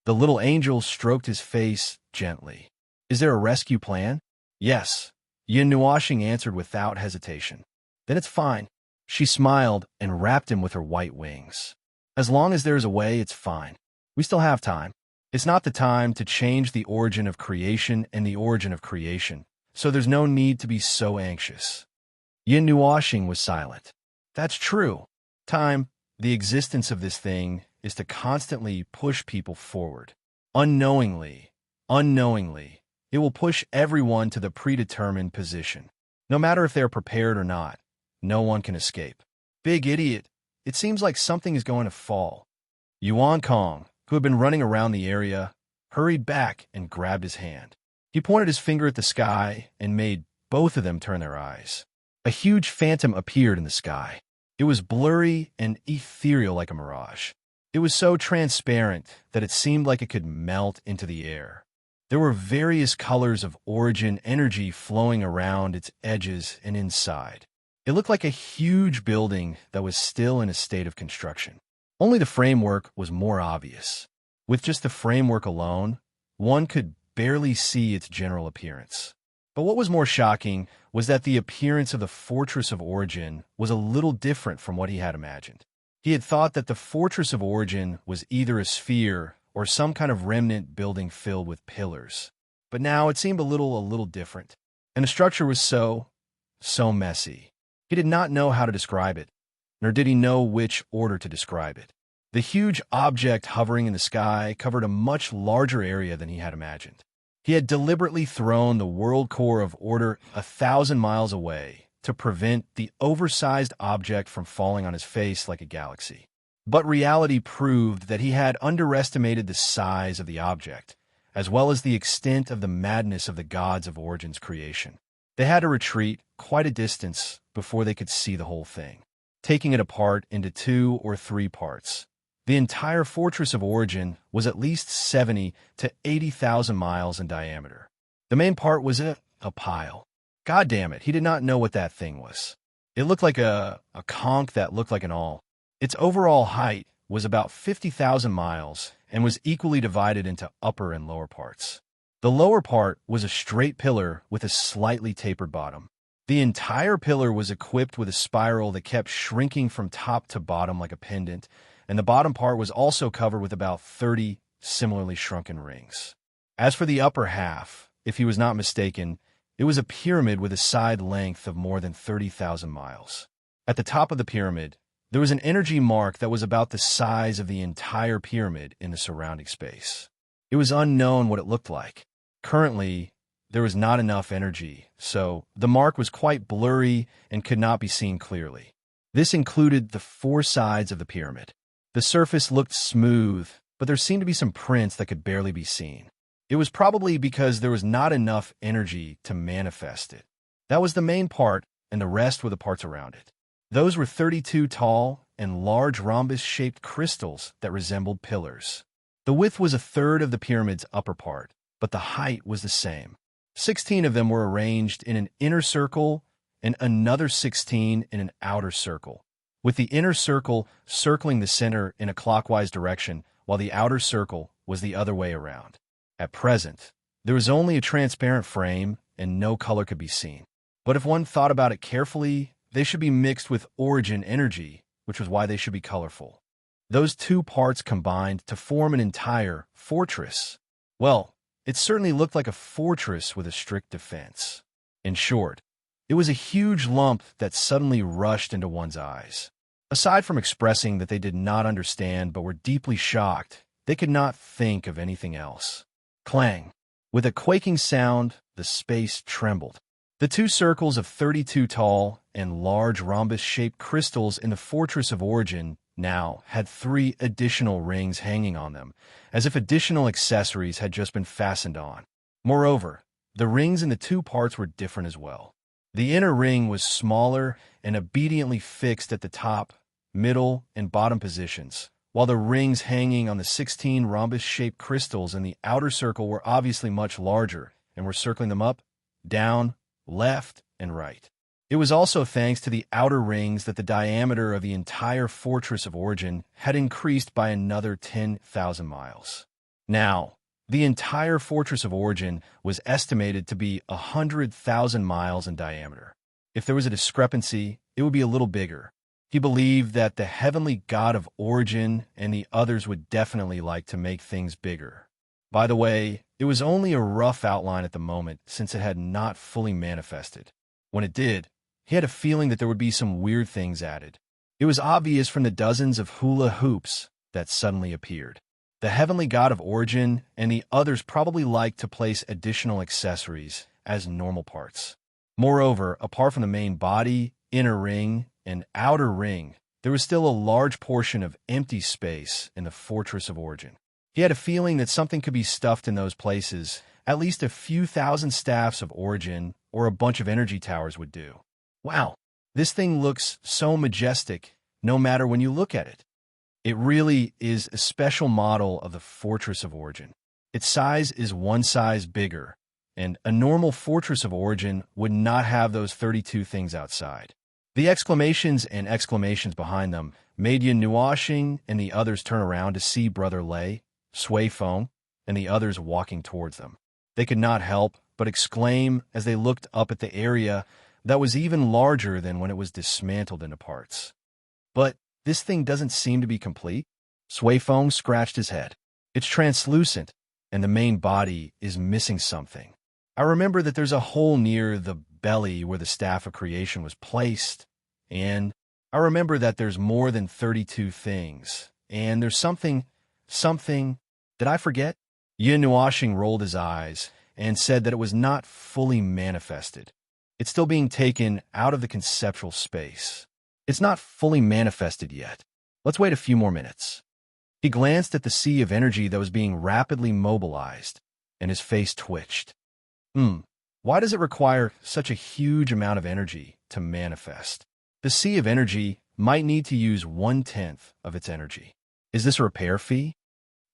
S1: The little angel stroked his face gently. Is there a rescue plan? Yes, Yin Nuashing answered without hesitation. Then it's fine. She smiled and wrapped him with her white wings. As long as there's a way, it's fine. We still have time. It's not the time to change the origin of creation and the origin of creation, so there's no need to be so anxious. Yin Nuashing was silent. That's true. Time, the existence of this thing, is to constantly push people forward. Unknowingly, it will push everyone to the predetermined position. No matter if they're prepared or not, no one can escape. Big idiot, it seems like something is going to fall. Yuan Kong, who had been running around the area, hurried back and grabbed his hand. He pointed his finger at the sky and made both of them turn their eyes. A huge phantom appeared in the sky. It was blurry and ethereal like a mirage. It was so transparent that it seemed like it could melt into the air. There were various colors of origin energy flowing around its edges and inside. It looked like a huge building that was still in a state of construction. Only the framework was more obvious. With just the framework alone, one could barely see its general appearance. But what was more shocking was that the appearance of the Fortress of Origin was a little different from what he had imagined. He had thought that the Fortress of Origin was either a sphere or some kind of remnant building filled with pillars. But now it seemed a little different. And the structure was so messy. He did not know how to describe it, nor did he know which order to describe it. The huge object hovering in the sky covered a much larger area than he had imagined. He had deliberately thrown the world core of order 1,000 miles away to prevent the oversized object from falling on his face like a galaxy. But reality proved that he had underestimated the size of the object, as well as the extent of the madness of the gods of Origin's creation. They had to retreat quite a distance before they could see the whole thing, taking it apart into 2 or 3 parts. The entire Fortress of Origin was at least 70 to 80,000 miles in diameter. The main part was a pile. God damn it, he did not know what that thing was. It looked like a conch that looked like an awl. Its overall height was about 50,000 miles and was equally divided into upper and lower parts. The lower part was a straight pillar with a slightly tapered bottom. The entire pillar was equipped with a spiral that kept shrinking from top to bottom like a pendant, and the bottom part was also covered with about 30 similarly shrunken rings. As for the upper half, if he was not mistaken, it was a pyramid with a side length of more than 30,000 miles. At the top of the pyramid, there was an energy mark that was about the size of the entire pyramid in the surrounding space. It was unknown what it looked like. Currently, there was not enough energy, so the mark was quite blurry and could not be seen clearly. This included the four sides of the pyramid. The surface looked smooth, but there seemed to be some prints that could barely be seen. It was probably because there was not enough energy to manifest it. That was the main part, and the rest were the parts around it. Those were 32 tall and large rhombus-shaped crystals that resembled pillars. The width was a third of the pyramid's upper part, but the height was the same. 16 of them were arranged in an inner circle and another 16 in an outer circle, with the inner circle circling the center in a clockwise direction, while the outer circle was the other way around. At present, there was only a transparent frame and no color could be seen. But if one thought about it carefully, they should be mixed with origin energy, which was why they should be colorful. Those two parts combined to form an entire fortress. Well, it certainly looked like a fortress with a strict defense. In short, it was a huge lump that suddenly rushed into one's eyes. Aside from expressing that they did not understand but were deeply shocked, they could not think of anything else. Clang! With a quaking sound, the space trembled. The two circles of 32 tall and large rhombus-shaped crystals in the Fortress of Origin now had 3 additional rings hanging on them, as if additional accessories had just been fastened on. Moreover, the rings in the two parts were different as well. The inner ring was smaller and obediently fixed at the top, middle, and bottom positions, while the rings hanging on the 16 rhombus-shaped crystals in the outer circle were obviously much larger and were circling them up, down, left, and right. It was also thanks to the outer rings that the diameter of the entire Fortress of Origin had increased by another 10,000 miles. Now, the entire Fortress of Origin was estimated to be 100,000 miles in diameter. If there was a discrepancy, it would be a little bigger. He believed that the heavenly god of Origin and the others would definitely like to make things bigger. By the way, it was only a rough outline at the moment since it had not fully manifested. When it did, he had a feeling that there would be some weird things added. It was obvious from the dozens of hula hoops that suddenly appeared. The heavenly god of Origin and the others probably liked to place additional accessories as normal parts. Moreover, apart from the main body, inner ring, and outer ring, there was still a large portion of empty space in the Fortress of Origin. He had a feeling that something could be stuffed in those places. At least a few thousand staffs of Origin or a bunch of energy towers would do. Wow, this thing looks so majestic no matter when you look at it. It really is a special model of the Fortress of Origin. Its size is one size bigger, and a normal Fortress of Origin would not have those 32 things outside. The exclamations and exclamations behind them made Yin Nuashing and the others turn around to see Brother Lei, Sui Feng, and the others walking towards them. They could not help but exclaim as they looked up at the area that was even larger than when it was dismantled into parts. But this thing doesn't seem to be complete. Sui Feng scratched his head. It's translucent, and the main body is missing something. I remember that there's a hole near the belly where the Staff of Creation was placed, and I remember that there's more than 32 things, and there's something, did I forget? Yin Nuashing rolled his eyes and said that it was not fully manifested. It's still being taken out of the conceptual space. It's not fully manifested yet. Let's wait a few more minutes. He glanced at the sea of energy that was being rapidly mobilized, and his face twitched. Why does it require such a huge amount of energy to manifest? The sea of energy might need to use 1/10 of its energy. Is this a repair fee?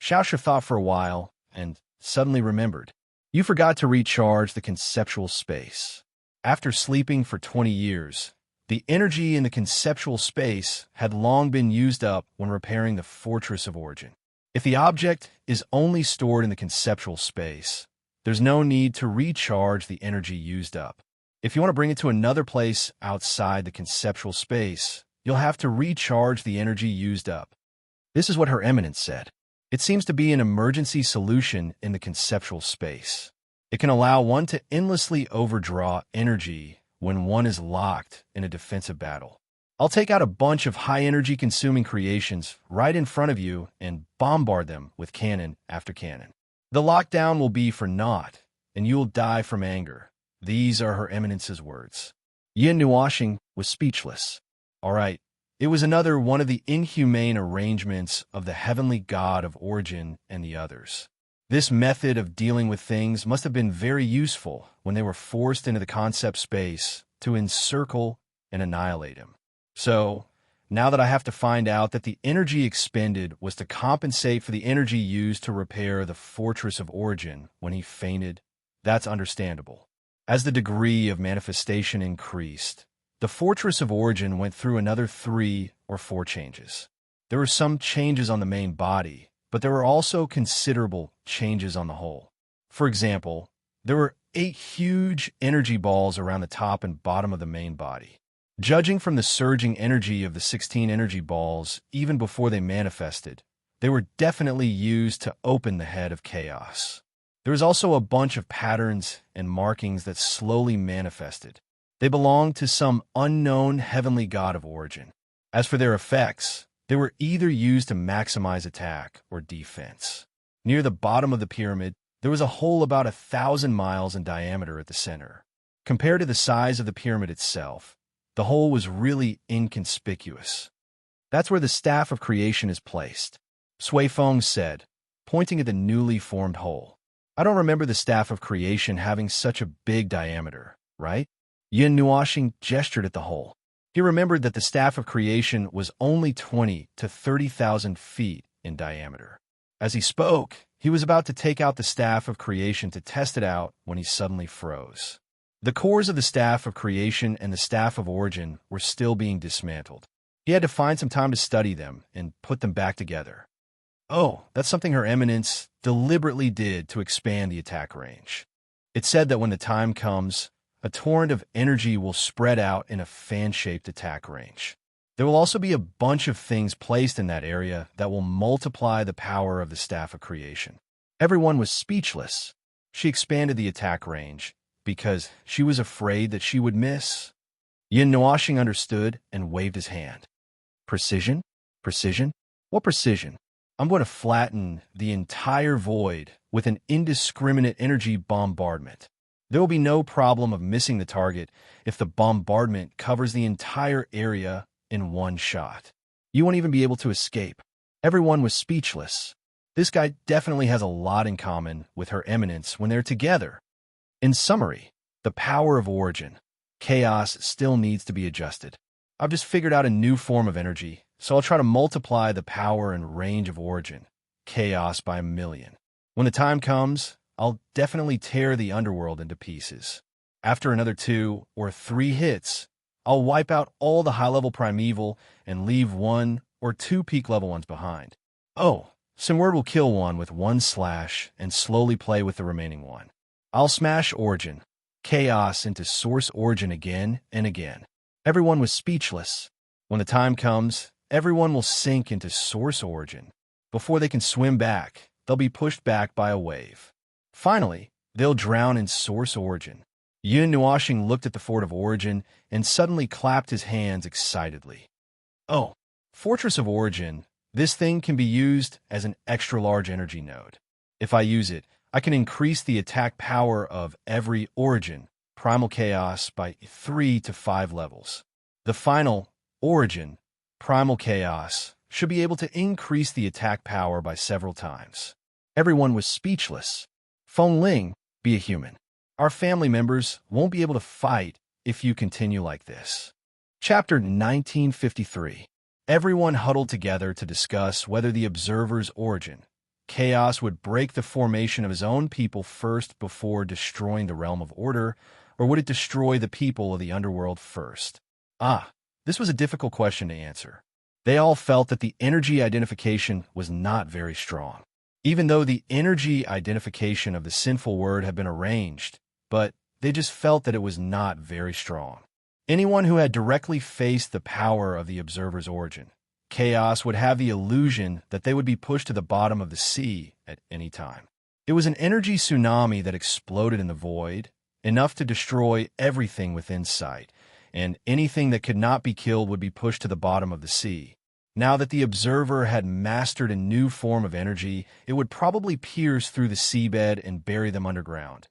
S1: Xiaoshu thought for a while and suddenly remembered. You forgot to recharge the conceptual space. After sleeping for 20 years, The energy in the conceptual space had long been used up when repairing the fortress of origin. If the object is only stored in the conceptual space, there's no need to recharge the energy used up. If you want to bring it to another place outside the conceptual space, you'll have to recharge the energy used up. This is what Her Eminence said. It seems to be an emergency solution in the conceptual space. It can allow one to endlessly overdraw energy when one is locked in a defensive battle. I'll take out a bunch of high-energy consuming creations right in front of you and bombard them with cannon after cannon. The lockdown will be for naught, and you'll die from anger. These are Her Eminence's words. Yin Nuashing was speechless. All right, it was another one of the inhumane arrangements of the heavenly god of origin and the others. This method of dealing with things must have been very useful when they were forced into the concept space to encircle and annihilate him. So, now that I have to find out that the energy expended was to compensate for the energy used to repair the fortress of origin when he fainted, that's understandable. As the degree of manifestation increased, the fortress of origin went through another 3 or 4 changes. There were some changes on the main body, but there were also considerable changes on the whole. For example, there were 8 huge energy balls around the top and bottom of the main body. Judging from the surging energy of the 16 energy balls, even before they manifested, they were definitely used to open the head of chaos. There was also a bunch of patterns and markings that slowly manifested. They belonged to some unknown heavenly god of origin. As for their effects, they were either used to maximize attack or defense. Near the bottom of the pyramid, there was a hole about 1,000 miles in diameter at the center. Compared to the size of the pyramid itself, the hole was really inconspicuous. That's where the Staff of Creation is placed, Sui Feng said, pointing at the newly formed hole. I don't remember the Staff of Creation having such a big diameter, right? Yin Nuashing gestured at the hole. He remembered that the Staff of Creation was only 20 to 30,000 feet in diameter. As he spoke, he was about to take out the Staff of Creation to test it out when he suddenly froze. The cores of the Staff of Creation and the Staff of Origin were still being dismantled. He had to find some time to study them and put them back together. Oh, that's something Her Eminence deliberately did to expand the attack range. It said that when the time comes, a torrent of energy will spread out in a fan-shaped attack range. There will also be a bunch of things placed in that area that will multiply the power of the Staff of Creation. Everyone was speechless. She expanded the attack range because she was afraid that she would miss. Yin Nuashing understood and waved his hand. Precision? Precision? What precision? I'm going to flatten the entire void with an indiscriminate energy bombardment. There will be no problem of missing the target if the bombardment covers the entire area in one shot. You won't even be able to escape. Everyone was speechless. This guy definitely has a lot in common with Her Eminence when they're together. In summary, the power of origin. Chaos still needs to be adjusted. I've just figured out a new form of energy, so I'll try to multiply the power and range of origin. Chaos by 1,000,000. When the time comes, I'll definitely tear the underworld into pieces. After another 2 or 3 hits, I'll wipe out all the high-level primeval and leave 1 or 2 peak-level ones behind. Oh, Simward will kill one with 1 slash and slowly play with the remaining one. I'll smash Origin, Chaos into Source Origin again and again. Everyone was speechless. When the time comes, everyone will sink into Source Origin. Before they can swim back, they'll be pushed back by a wave. Finally, they'll drown in Source Origin. Yin Nuashing looked at the Fort of Origin and suddenly clapped his hands excitedly. Oh, Fortress of Origin, this thing can be used as an extra-large energy node. If I use it, I can increase the attack power of every Origin, Primal Chaos, by 3 to 5 levels. The final Origin, Primal Chaos, should be able to increase the attack power by several times. Everyone was speechless. Feng Ling, be a human. Our family members won't be able to fight if you continue like this. Chapter 1953. Everyone huddled together to discuss whether the Observer's origin, Chaos, would break the formation of his own people first before destroying the realm of order, or would it destroy the people of the underworld first? This was a difficult question to answer. They all felt that the energy identification was not very strong, even though the energy identification of the sinful word had been arranged, but they just felt that it was not very strong. Anyone who had directly faced the power of the observer's origin, chaos, would have the illusion that they would be pushed to the bottom of the sea at any time. It was an energy tsunami that exploded in the void, enough to destroy everything within sight, and anything that could not be killed would be pushed to the bottom of the sea. Now that the observer had mastered a new form of energy, it would probably pierce through the seabed and bury them underground.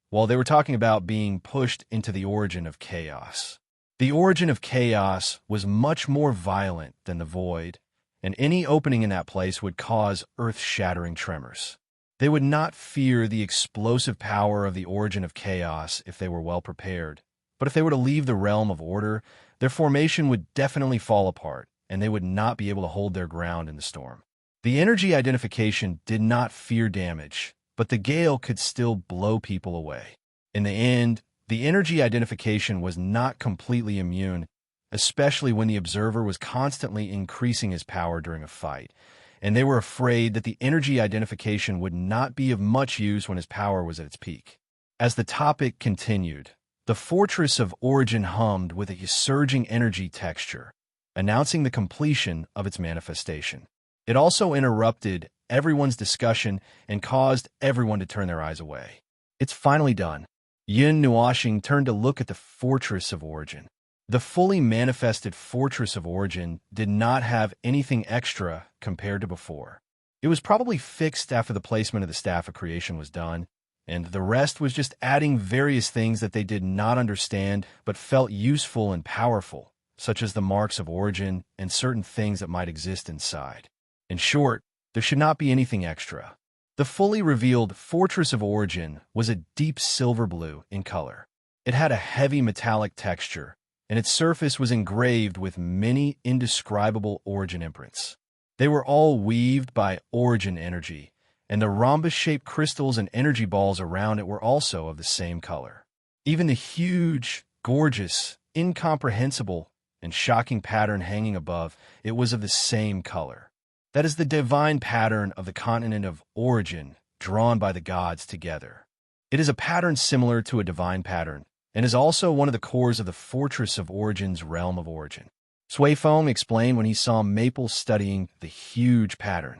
S1: Well, they were talking about being pushed into the origin of chaos. The origin of chaos was much more violent than the void, and any opening in that place would cause earth-shattering tremors. They would not fear the explosive power of the origin of chaos if they were well prepared. But if they were to leave the realm of order, their formation would definitely fall apart, and they would not be able to hold their ground in the storm. The energy identification did not fear damage, but the gale could still blow people away. In the end, the energy identification was not completely immune, especially when the observer was constantly increasing his power during a fight, and they were afraid that the energy identification would not be of much use when his power was at its peak. As the topic continued, the fortress of origin hummed with a surging energy texture, announcing the completion of its manifestation. It also interrupted everyone's discussion and caused everyone to turn their eyes away. It's finally done. Yin Nuoxing turned to look at the fortress of origin. The fully manifested fortress of origin did not have anything extra compared to before. It was probably fixed after the placement of the Staff of Creation was done, and the rest was just adding various things that they did not understand but felt useful and powerful, such as the marks of origin and certain things that might exist inside. In short, there should not be anything extra. The fully revealed Fortress of Origin was a deep silver blue in color. It had a heavy metallic texture, and its surface was engraved with many indescribable origin imprints. They were all weaved by origin energy, and the rhombus-shaped crystals and energy balls around it were also of the same color. Even the huge, gorgeous, incomprehensible, and shocking pattern hanging above it was of the same color. That is the divine pattern of the continent of origin drawn by the gods together. It is a pattern similar to a divine pattern, and is also one of the cores of the Fortress of Origin's realm of origin. Sui Feng explained when he saw Maple studying the huge pattern.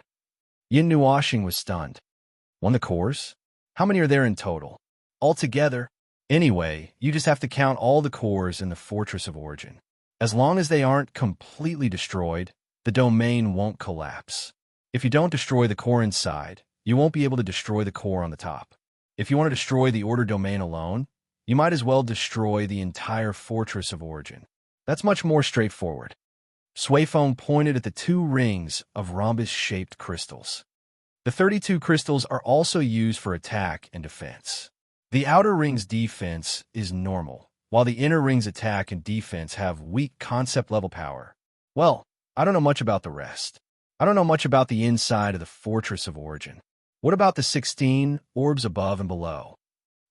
S1: Yin Nuoxing was stunned. One of the cores? How many are there in total? Altogether? Anyway, you just have to count all the cores in the Fortress of Origin. As long as they aren't completely destroyed, the domain won't collapse. If you don't destroy the core inside, you won't be able to destroy the core on the top. If you want to destroy the order domain alone, you might as well destroy the entire Fortress of Origin. That's much more straightforward. Sui Feng pointed at the 2 rings of rhombus-shaped crystals. The 32 crystals are also used for attack and defense. The outer ring's defense is normal, while the inner ring's attack and defense have weak concept-level power. Well, I don't know much about the rest. I don't know much about the inside of the Fortress of Origin. What about the 16 orbs above and below?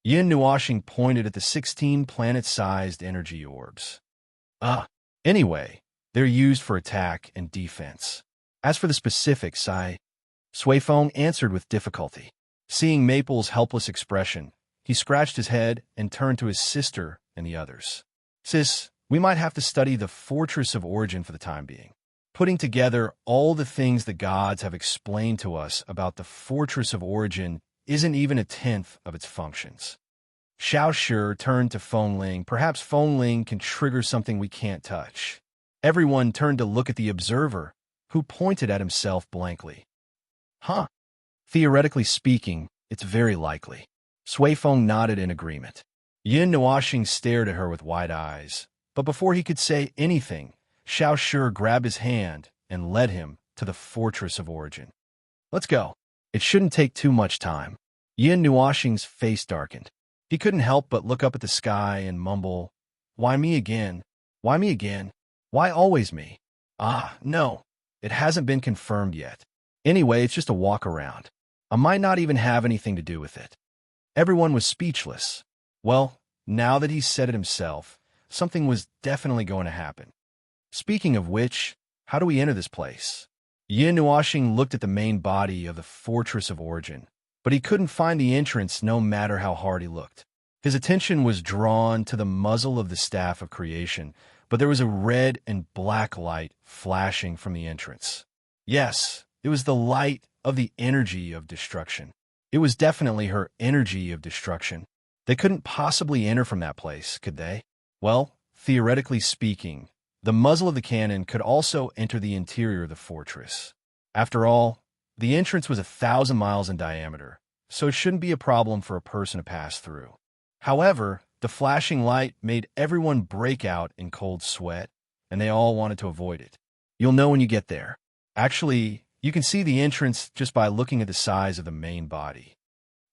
S1: Yin Nuoxing pointed at the 16 planet-sized energy orbs. Anyway, they're used for attack and defense. As for the specifics, Sui Feng answered with difficulty. Seeing Maple's helpless expression, he scratched his head and turned to his sister and the others. Sis, we might have to study the Fortress of Origin for the time being. Putting together all the things the gods have explained to us about the Fortress of Origin isn't even a tenth of its functions. Xiao Shi turned to Feng Ling. Perhaps Feng Ling can trigger something we can't touch. Everyone turned to look at the observer, who pointed at himself blankly. Theoretically speaking, it's very likely. Sui Feng nodded in agreement. Yin Nuoxing stared at her with wide eyes, but before he could say anything, Xiao Shi grabbed his hand and led him to the Fortress of Origin. Let's go. It shouldn't take too much time. Yin Nuoxing's face darkened. He couldn't help but look up at the sky and mumble, "Why me again? Why me again? Why always me? No, it hasn't been confirmed yet. Anyway, it's just a walk around. I might not even have anything to do with it." Everyone was speechless. Well, now that he said it himself, something was definitely going to happen. Speaking of which, how do we enter this place? Yin Nuashing looked at the main body of the Fortress of Origin, but he couldn't find the entrance no matter how hard he looked. His attention was drawn to the muzzle of the Staff of Creation, but there was a red and black light flashing from the entrance. Yes, it was the light of the energy of destruction. It was definitely her energy of destruction. They couldn't possibly enter from that place, could they? Well, theoretically speaking, the muzzle of the cannon could also enter the interior of the fortress. After all, the entrance was 1,000 miles in diameter, so it shouldn't be a problem for a person to pass through. However, the flashing light made everyone break out in cold sweat, and they all wanted to avoid it. You'll know when you get there. Actually, you can see the entrance just by looking at the size of the main body.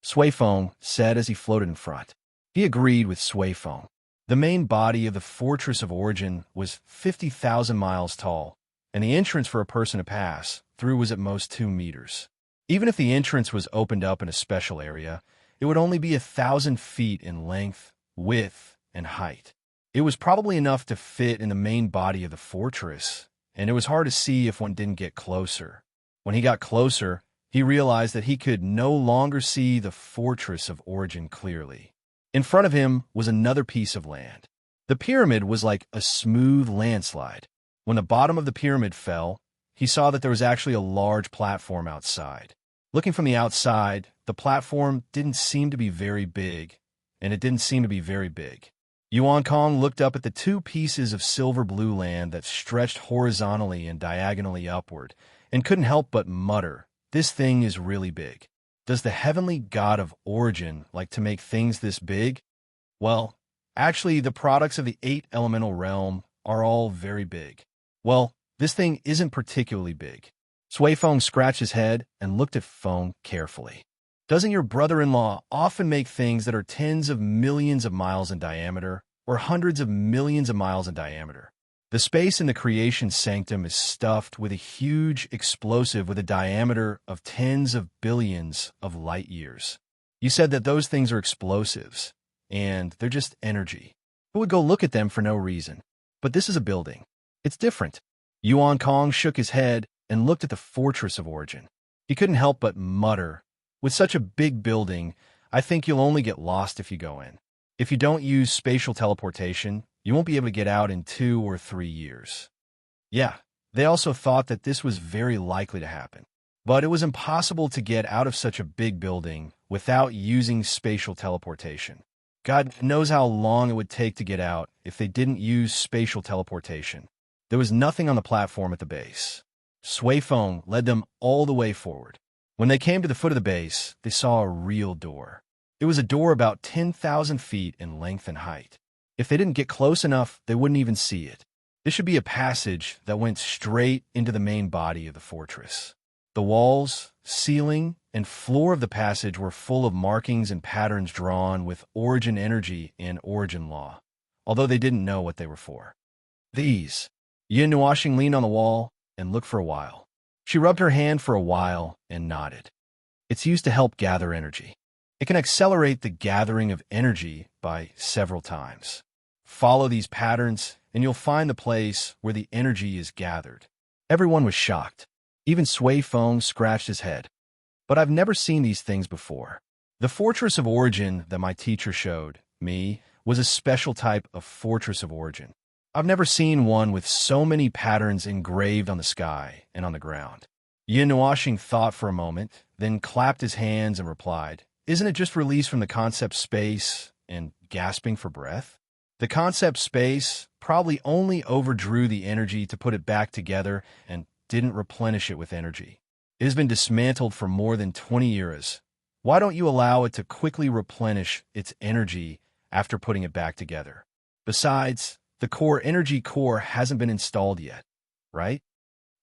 S1: Sui Feng said as he floated in front. He agreed with Sui Feng. The main body of the Fortress of Origin was 50,000 miles tall, and the entrance for a person to pass through was at most 2 meters. Even if the entrance was opened up in a special area, it would only be 1,000 feet in length, width, and height. It was probably enough to fit in the main body of the fortress, and it was hard to see if one didn't get closer. When he got closer, he realized that he could no longer see the Fortress of Origin clearly. In front of him was another piece of land. The pyramid was like a smooth landslide. When the bottom of the pyramid fell, he saw that there was actually a large platform outside. Looking from the outside, the platform didn't seem to be very big, and it didn't seem to be very big. Yuan Kong looked up at the 2 pieces of silver-blue land that stretched horizontally and diagonally upward, and couldn't help but mutter, "This thing is really big. Does the heavenly god of origin like to make things this big?" Well, actually, the products of the 8 elemental realm are all very big. Well, this thing isn't particularly big. Sui Feng scratched his head and looked at Feng carefully. Doesn't your brother-in-law often make things that are tens of millions of miles in diameter or hundreds of millions of miles in diameter? The space in the creation sanctum is stuffed with a huge explosive with a diameter of tens of billions of light years. You said that those things are explosives, and they're just energy. Who would go look at them for no reason? But this is a building. It's different. Yuan Kong shook his head and looked at the Fortress of Origin. He couldn't help but mutter, "With such a big building, I think you'll only get lost if you go in. If you don't use spatial teleportation, you won't be able to get out in 2 or 3 years." Yeah, they also thought that this was very likely to happen. But it was impossible to get out of such a big building without using spatial teleportation. God knows how long it would take to get out if they didn't use spatial teleportation. There was nothing on the platform at the base. Sui Feng led them all the way forward. When they came to the foot of the base, they saw a real door. It was a door about 10,000 feet in length and height. If they didn't get close enough, they wouldn't even see it. This should be a passage that went straight into the main body of the fortress. The walls, ceiling, and floor of the passage were full of markings and patterns drawn with origin energy and origin law, although they didn't know what they were for. These. Yin Nuashing leaned on the wall and looked for a while. She rubbed her hand for a while and nodded. It's used to help gather energy. It can accelerate the gathering of energy by several times. Follow these patterns, and you'll find the place where the energy is gathered. Everyone was shocked. Even Sui Feng scratched his head. But I've never seen these things before. The Fortress of Origin that my teacher showed me was a special type of Fortress of Origin. I've never seen one with so many patterns engraved on the sky and on the ground. Yin Nuashing thought for a moment, then clapped his hands and replied, "Isn't it just released from the concept space and gasping for breath?" The concept space probably only overdrew the energy to put it back together and didn't replenish it with energy. It has been dismantled for more than 20 years. Why don't you allow it to quickly replenish its energy after putting it back together? Besides, the core energy core hasn't been installed yet, right?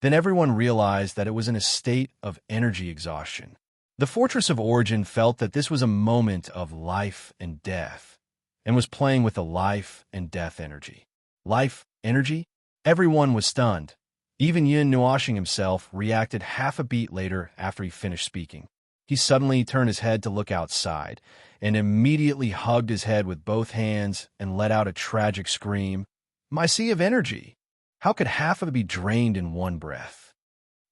S1: Then everyone realized that it was in a state of energy exhaustion. The Fortress of Origin felt that this was a moment of life and death, and was playing with the life and death energy. Life energy? Everyone was stunned. Even Yin Nuashing himself reacted half a beat later after he finished speaking. He suddenly turned his head to look outside and immediately hugged his head with both hands and let out a tragic scream. My sea of energy! How could half of it be drained in one breath?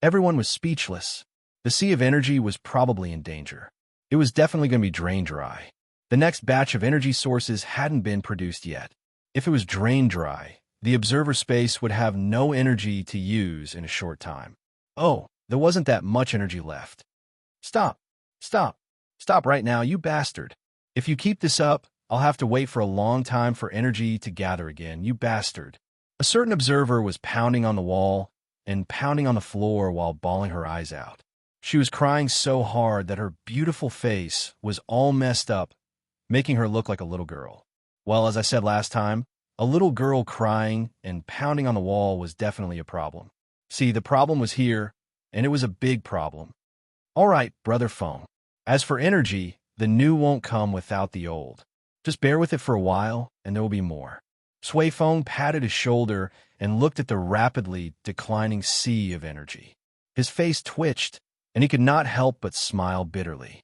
S1: Everyone was speechless. The sea of energy was probably in danger. It was definitely going to be drained dry. The next batch of energy sources hadn't been produced yet. If it was drained dry, the observer space would have no energy to use in a short time. Oh, there wasn't that much energy left. Stop! Stop! Stop right now, you bastard! If you keep this up, I'll have to wait for a long time for energy to gather again, you bastard. A certain observer was pounding on the wall and pounding on the floor while bawling her eyes out. She was crying so hard that her beautiful face was all messed up, making her look like a little girl. Well, as I said last time, a little girl crying and pounding on the wall was definitely a problem. See, the problem was here, and it was a big problem. All right, brother phone. As for energy, the new won't come without the old. Just bear with it for a while, and there will be more. Sway Phone patted his shoulder and looked at the rapidly declining sea of energy. His face twitched, and he could not help but smile bitterly.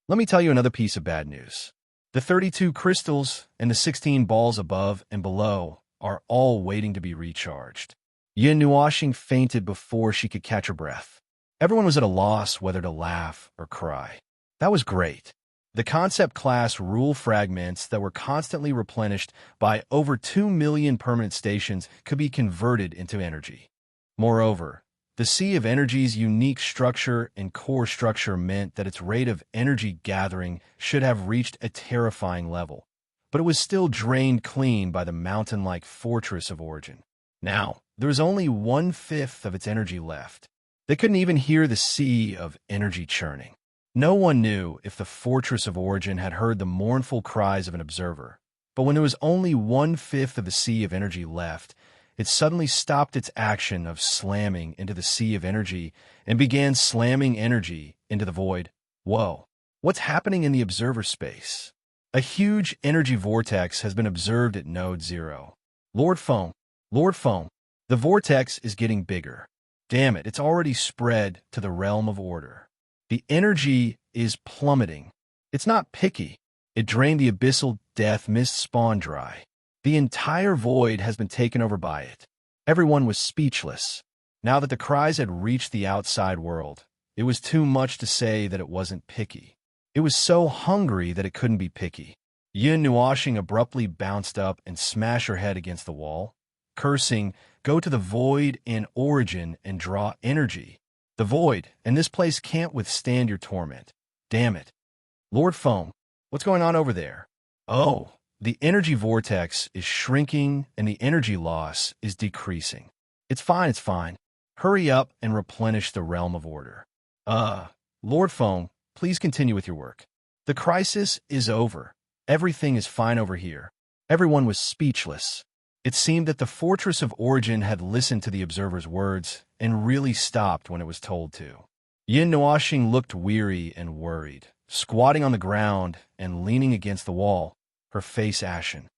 S1: Let me tell you another piece of bad news. The 32 crystals and the 16 balls above and below are all waiting to be recharged. Yin Nuashing fainted before she could catch her breath. Everyone was at a loss whether to laugh or cry. That was great. The concept class rule fragments that were constantly replenished by over 2 million permanent stations could be converted into energy. Moreover, the Sea of Energy's unique structure and core structure meant that its rate of energy gathering should have reached a terrifying level, but it was still drained clean by the mountain-like fortress of origin. Now, there was only 1/5 of its energy left. They couldn't even hear the sea of energy churning. No one knew if the fortress of origin had heard the mournful cries of an observer, but when there was only 1/5 of the sea of energy left, it suddenly stopped its action of slamming into the sea of energy and began slamming energy into the void. Whoa, what's happening in the observer space? A huge energy vortex has been observed at Node 0. Lord Foam, the vortex is getting bigger. Damn it, it's already spread to the realm of order. The energy is plummeting. It's not picky. It drained the abyssal death mist spawn dry. The entire void has been taken over by it. Everyone was speechless. Now that the cries had reached the outside world, it was too much to say that it wasn't picky. It was so hungry that it couldn't be picky. Yin Nuashing abruptly bounced up and smashed her head against the wall, cursing, "Go to the void and origin and draw energy. The void and this place can't withstand your torment. Damn it." Lord Foam, what's going on over there? Oh, the energy vortex is shrinking and the energy loss is decreasing. It's fine. Hurry up and replenish the realm of order. Lord Foam, please continue with your work. The crisis is over. Everything is fine over here. Everyone was speechless. It seemed that the Fortress of Origin had listened to the observer's words and really stopped when it was told to. Yin Nuashing looked weary and worried, squatting on the ground and leaning against the wall, her face ashen.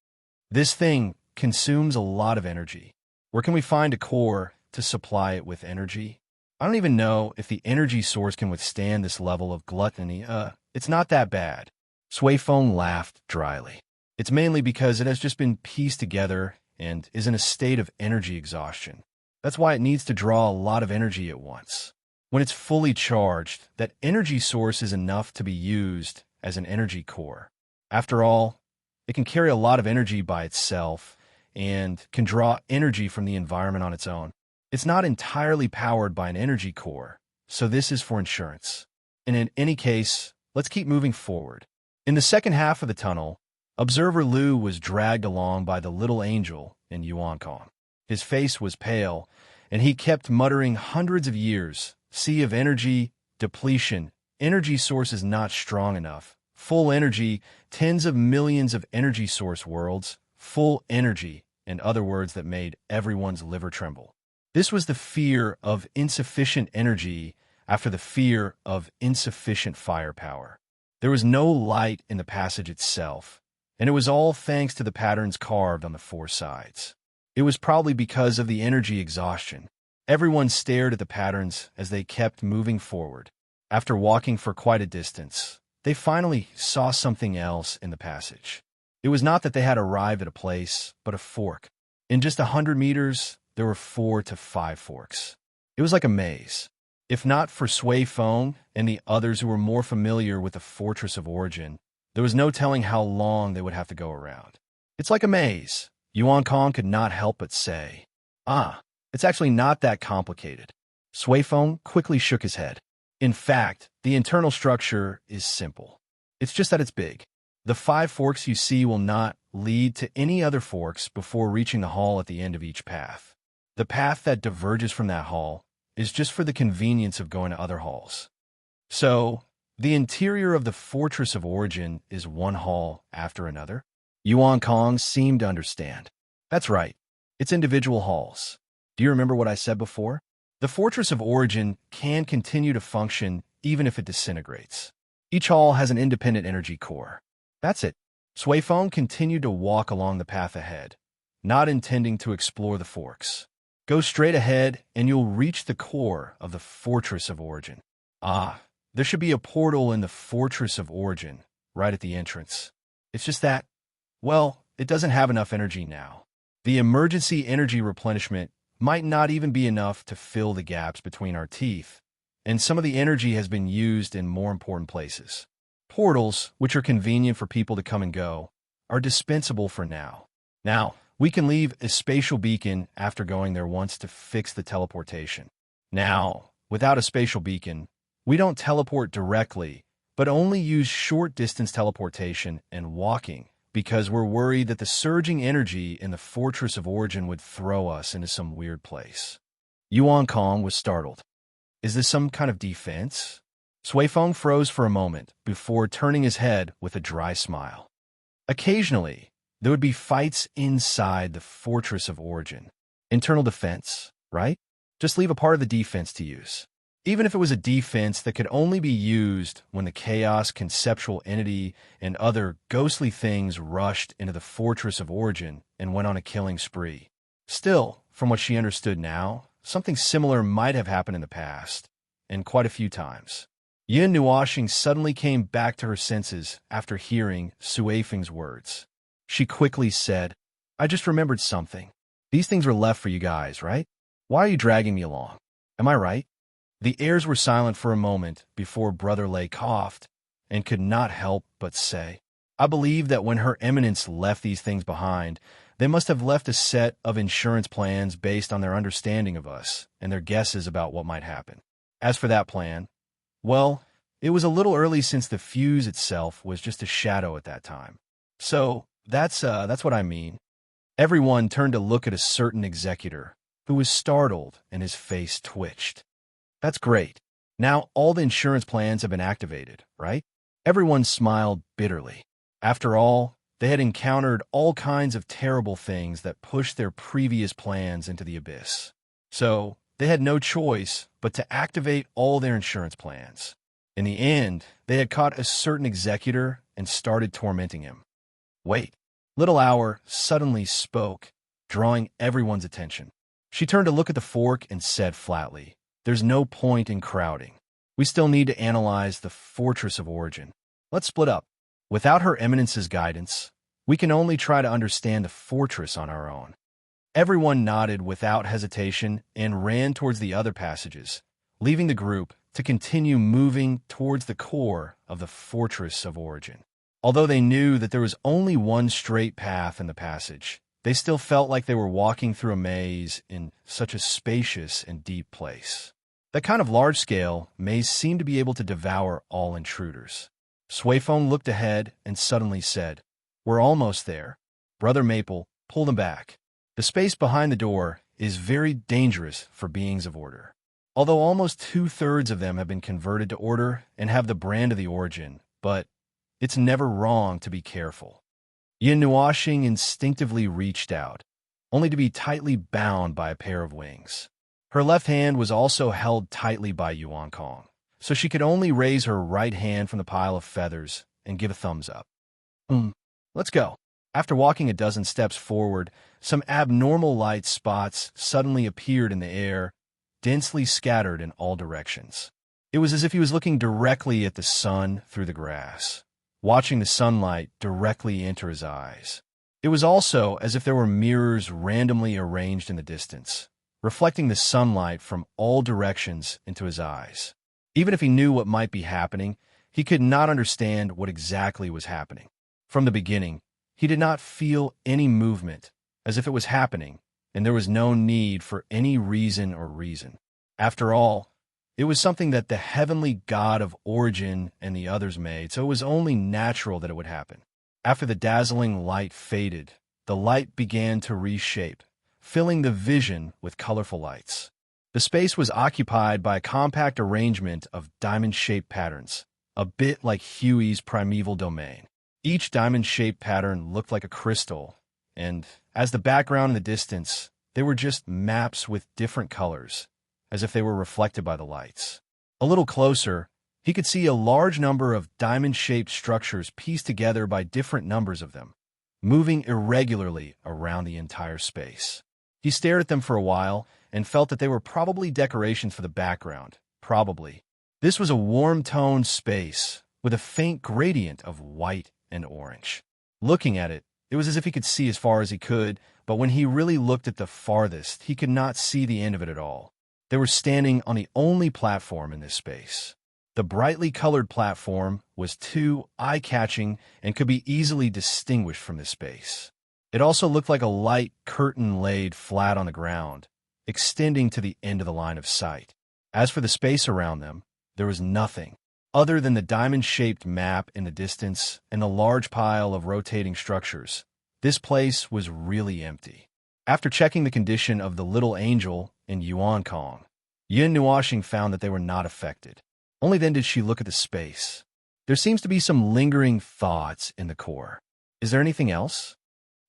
S1: This thing consumes a lot of energy. Where can we find a core to supply it with energy? I don't even know if the energy source can withstand this level of gluttony. It's not that bad. Suifeng laughed dryly. It's mainly because it has just been pieced together and is in a state of energy exhaustion. That's why it needs to draw a lot of energy at once. When it's fully charged, that energy source is enough to be used as an energy core. After all, it can carry a lot of energy by itself and can draw energy from the environment on its own. It's not entirely powered by an energy core, so this is for insurance. And in any case, let's keep moving forward. In the second half of the tunnel, Observer Liu was dragged along by the little angel in Yuankong. His face was pale, and he kept muttering hundreds of years, sea of energy, depletion, energy sources not strong enough, full energy, tens of millions of energy source worlds, full energy, and other words that made everyone's liver tremble. This was the fear of insufficient energy after the fear of insufficient firepower. There was no light in the passage itself, and it was all thanks to the patterns carved on the four sides. It was probably because of the energy exhaustion. Everyone stared at the patterns as they kept moving forward. After walking for quite a distance, they finally saw something else in the passage. It was not that they had arrived at a place, but a fork. In just 100 meters, there were 4 to 5 forks. It was like a maze. If not for Sui Feng and the others who were more familiar with the Fortress of Origin, there was no telling how long they would have to go around. It's like a maze. Yuan Kong could not help but say, it's actually not that complicated. Sui Feng quickly shook his head. In fact, the internal structure is simple. It's just that it's big. The 5 forks you see will not lead to any other forks before reaching the hall at the end of each path. The path that diverges from that hall is just for the convenience of going to other halls. So, the interior of the Fortress of Origin is one hall after another? Yuan Kong seemed to understand. That's right. It's individual halls. Do you remember what I said before? The Fortress of Origin can continue to function even if it disintegrates. Each hall has an independent energy core. That's it. Sui Feng continued to walk along the path ahead, not intending to explore the forks. Go straight ahead and you'll reach the core of the Fortress of Origin. There should be a portal in the Fortress of Origin, right at the entrance. It's just that, well, it doesn't have enough energy now. The emergency energy replenishment might not even be enough to fill the gaps between our teeth, and some of the energy has been used in more important places. Portals, which are convenient for people to come and go, are dispensable for now. Now, we can leave a spatial beacon after going there once to fix the teleportation. Now, without a spatial beacon, we don't teleport directly, but only use short-distance teleportation and walking, because we're worried that the surging energy in the Fortress of Origin would throw us into some weird place. Yuan Kong was startled. Is this some kind of defense? Sui Feng froze for a moment before turning his head with a dry smile. Occasionally, there would be fights inside the Fortress of Origin. Internal defense, right? Just leave a part of the defense to use. Even if it was a defense that could only be used when the chaos conceptual entity and other ghostly things rushed into the Fortress of Origin and went on a killing spree. Still, from what she understood now, something similar might have happened in the past, and quite a few times. Yin Nuoxing suddenly came back to her senses after hearing Sui Feng's words. She quickly said, I just remembered something. These things were left for you guys, right? Why are you dragging me along? Am I right? The heirs were silent for a moment before Brother Lei coughed and could not help but say, I believe that when Her Eminence left these things behind, they must have left a set of insurance plans based on their understanding of us and their guesses about what might happen. As for that plan, well, it was a little early since the fuse itself was just a shadow at that time. So, that's what I mean. Everyone turned to look at a certain executor, who was startled and his face twitched. That's great. Now all the insurance plans have been activated, right? Everyone smiled bitterly. After all, they had encountered all kinds of terrible things that pushed their previous plans into the abyss. So, they had no choice but to activate all their insurance plans. In the end, they had caught a certain executor and started tormenting him. Wait. Little Hour suddenly spoke, drawing everyone's attention. She turned to look at the fork and said flatly, There's no point in crowding. We still need to analyze the Fortress of Origin. Let's split up. Without Her Eminence's guidance, we can only try to understand the fortress on our own. Everyone nodded without hesitation and ran towards the other passages, leaving the group to continue moving towards the core of the Fortress of Origin. Although they knew that there was only one straight path in the passage, they still felt like they were walking through a maze in such a spacious and deep place. That kind of large-scale maze seemed to be able to devour all intruders. Sui Feng looked ahead and suddenly said, We're almost there. Brother Maple, pull them back. The space behind the door is very dangerous for beings of order. Although almost 2/3 of them have been converted to order and have the brand of the Origin, but it's never wrong to be careful. Yin Nuoxing instinctively reached out, only to be tightly bound by a pair of wings. Her left hand was also held tightly by Yuan Kong, so she could only raise her right hand from the pile of feathers and give a thumbs up. Let's go. After walking a dozen steps forward, some abnormal light spots suddenly appeared in the air, densely scattered in all directions. It was as if he was looking directly at the sun through the grass, watching the sunlight directly enter his eyes. It was also as if there were mirrors randomly arranged in the distance, reflecting the sunlight from all directions into his eyes. Even if he knew what might be happening, he could not understand what exactly was happening. From the beginning, he did not feel any movement, as if it was happening, and there was no need for any reason or reason. After all, it was something that the heavenly God of origin and the others made, so it was only natural that it would happen. After the dazzling light faded, the light began to reshape, filling the vision with colorful lights. The space was occupied by a compact arrangement of diamond-shaped patterns, a bit like Huey's primeval domain. Each diamond-shaped pattern looked like a crystal, and, as the background in the distance, they were just maps with different colors, as if they were reflected by the lights. A little closer, he could see a large number of diamond-shaped structures pieced together by different numbers of them, moving irregularly around the entire space. He stared at them for a while and felt that they were probably decorations for the background. Probably. This was a warm-toned space with a faint gradient of white and orange. Looking at it, it was as if he could see as far as he could, but when he really looked at the farthest, he could not see the end of it at all. They were standing on the only platform in this space. The brightly colored platform was too eye-catching and could be easily distinguished from this space. It also looked like a light curtain laid flat on the ground, extending to the end of the line of sight. As for the space around them, there was nothing other than the diamond-shaped map in the distance and the large pile of rotating structures. This place was really empty. After checking the condition of the little angel and Yuan Kong, Yin Nuoxing found that they were not affected. Only then did she look at the space. There seems to be some lingering thoughts in the core. Is there anything else?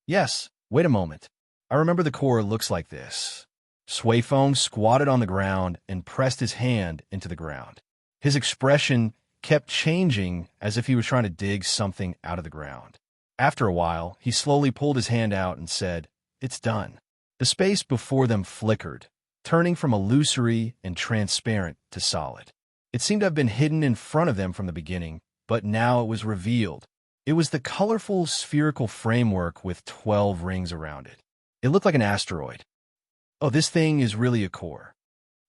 S1: Yes, wait a moment. I remember the core looks like this. Sui Feng squatted on the ground and pressed his hand into the ground. His expression kept changing as if he was trying to dig something out of the ground. After a while, he slowly pulled his hand out and said, "It's done." The space before them flickered, turning from illusory and transparent to solid. It seemed to have been hidden in front of them from the beginning, but now it was revealed. It was the colorful spherical framework with 12 rings around it. It looked like an asteroid. Oh, this thing is really a core.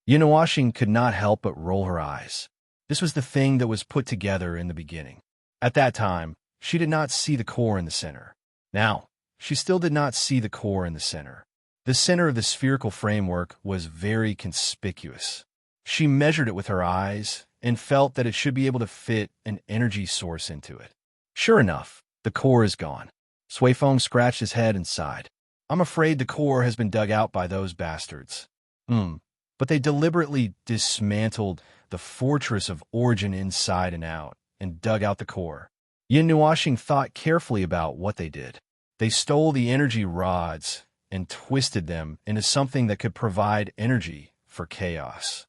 S1: Yin Nuoxing could not help but roll her eyes. This was the thing that was put together in the beginning. At that time, she did not see the core in the center. Now, she still did not see the core in the center. The center of the spherical framework was very conspicuous. She measured it with her eyes and felt that it should be able to fit an energy source into it. Sure enough, the core is gone. Sui Feng scratched his head and sighed. I'm afraid the core has been dug out by those bastards. But they deliberately dismantled the fortress of origin inside and out and dug out the core. Yin Nuoxing thought carefully about what they did. They stole the energy rods and twisted them into something that could provide energy for chaos.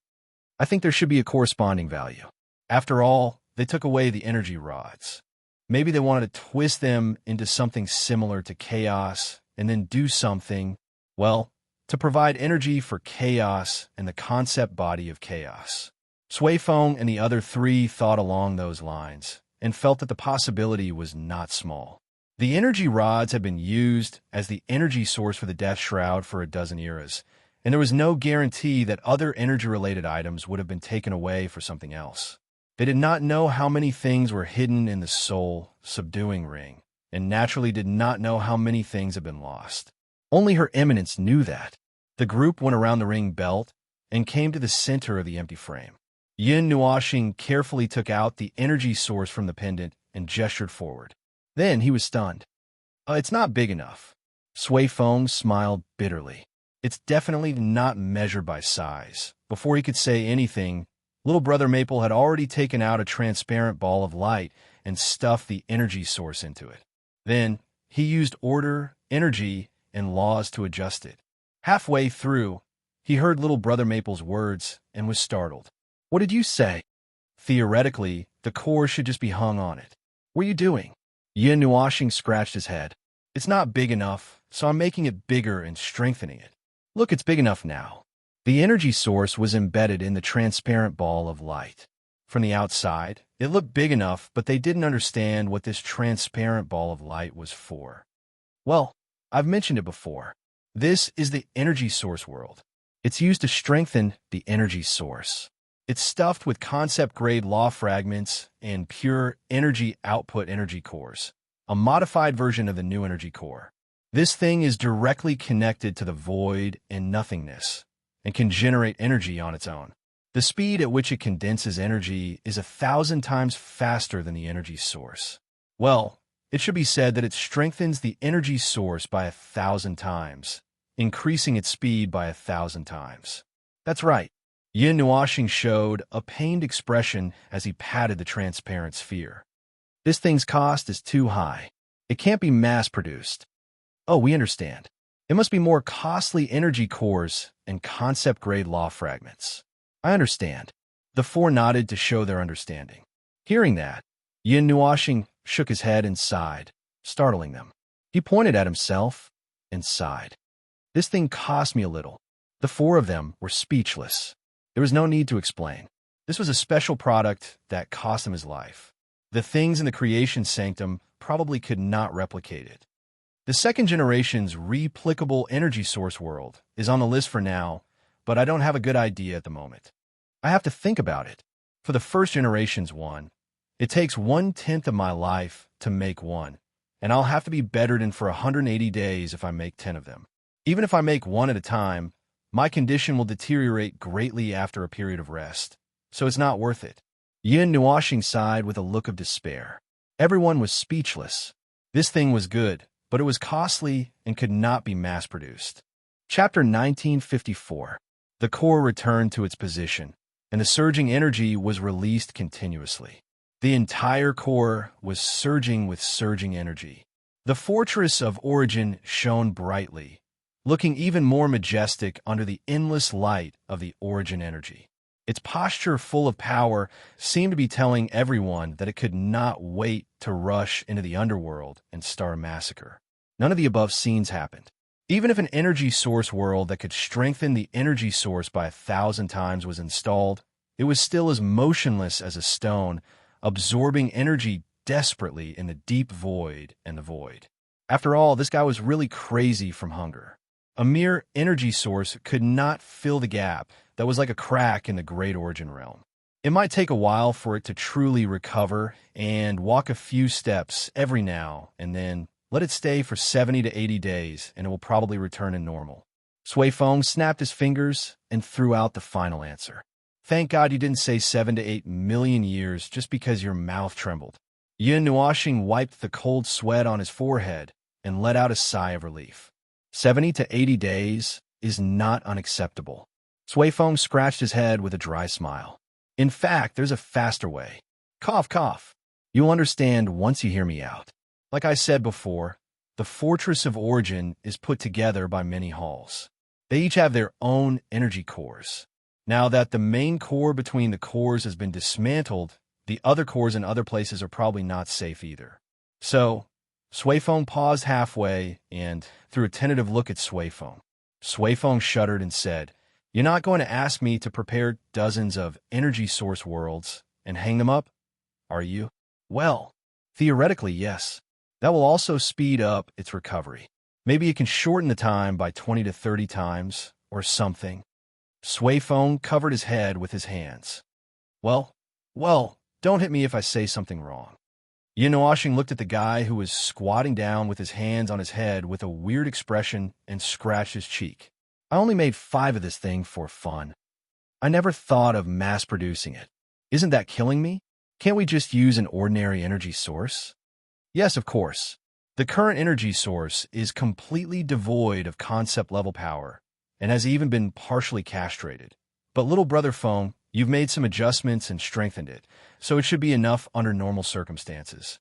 S1: I think there should be a corresponding value. After all, they took away the energy rods. Maybe they wanted to twist them into something similar to chaos and then do something, well, to provide energy for chaos and the concept body of chaos. Sui Feng and the other three thought along those lines and felt that the possibility was not small. The energy rods had been used as the energy source for the Death Shroud for a dozen eras, and there was no guarantee that other energy-related items would have been taken away for something else. They did not know how many things were hidden in the soul subduing ring, and naturally did not know how many things had been lost. Only Her Eminence knew that. The group went around the ring belt and came to the center of the empty frame. Yin Nuoxing carefully took out the energy source from the pendant and gestured forward. Then he was stunned. It's not big enough. Sui Feng smiled bitterly. It's definitely not measured by size. Before he could say anything, Little Brother Maple had already taken out a transparent ball of light and stuffed the energy source into it. Then, he used order, energy, and laws to adjust it. Halfway through, he heard Little Brother Maple's words and was startled. What did you say? Theoretically, the core should just be hung on it. What are you doing? Yin Nuoxing scratched his head. It's not big enough, so I'm making it bigger and strengthening it. Look, it's big enough now. The energy source was embedded in the transparent ball of light. From the outside, it looked big enough, but they didn't understand what this transparent ball of light was for. Well, I've mentioned it before. This is the energy source world. It's used to strengthen the energy source. It's stuffed with concept-grade law fragments and pure energy output energy cores, a modified version of the new energy core. This thing is directly connected to the void and nothingness and can generate energy on its own. The speed at which it condenses energy is 1,000 times faster than the energy source. Well, it should be said that it strengthens the energy source by 1,000 times, increasing its speed by 1,000 times. That's right. Yin Nuoxing showed a pained expression as he patted the transparent sphere. This thing's cost is too high. It can't be mass-produced. Oh, we understand. It must be more costly energy cores and concept-grade law fragments. I understand. The four nodded to show their understanding. Hearing that, Yin Nuoxing shook his head and sighed, startling them. He pointed at himself and sighed. This thing cost me a little. The four of them were speechless. There was no need to explain. This was a special product that cost him his life. The things in the creation sanctum probably could not replicate it. The second generation's replicable energy source world is on the list for now, but I don't have a good idea at the moment. I have to think about it. For the first generation's one, it takes 1/10 of my life to make one, and I'll have to be bettered in for 180 days if I make 10 of them. Even if I make one at a time, my condition will deteriorate greatly after a period of rest, so it's not worth it. Yin Nuoxing sighed with a look of despair. Everyone was speechless. This thing was good, but it was costly and could not be mass-produced. Chapter 1954. The core returned to its position, and the surging energy was released continuously. The entire core was surging with surging energy. The fortress of origin shone brightly, looking even more majestic under the endless light of the origin energy. Its posture full of power seemed to be telling everyone that it could not wait to rush into the underworld and start a massacre. None of the above scenes happened. Even if an energy source world that could strengthen the energy source by 1,000 times was installed, it was still as motionless as a stone, absorbing energy desperately in the deep void and the void. After all, this guy was really crazy from hunger. A mere energy source could not fill the gap that was like a crack in the great origin realm. It might take a while for it to truly recover and walk a few steps every now and then. Let it stay for 70 to 80 days, and it will probably return to normal. Sui Feng snapped his fingers and threw out the final answer. Thank God you didn't say 7 to 8 million years just because your mouth trembled. Yin Nuoxing wiped the cold sweat on his forehead and let out a sigh of relief. 70 to 80 days is not unacceptable. Sui Feng scratched his head with a dry smile. In fact, there's a faster way. Cough, cough. You'll understand once you hear me out. Like I said before, the Fortress of Origin is put together by many halls. They each have their own energy cores. Now that the main core between the cores has been dismantled, the other cores in other places are probably not safe either. So, Sui Feng paused halfway and threw a tentative look at Sui Feng. Sui Feng shuddered and said, "You're not going to ask me to prepare dozens of energy source worlds and hang them up, are you?" Well, theoretically, yes. That will also speed up its recovery. Maybe it can shorten the time by 20 to 30 times, or something. Sui Feng covered his head with his hands. Well, don't hit me if I say something wrong. Yin Nuoxing looked at the guy who was squatting down with his hands on his head with a weird expression and scratched his cheek. I only made 5 of this thing for fun. I never thought of mass-producing it. Isn't that killing me? Can't we just use an ordinary energy source? Yes, of course. The current energy source is completely devoid of concept-level power and has even been partially castrated. But little brother Feng, you've made some adjustments and strengthened it, so it should be enough under normal circumstances.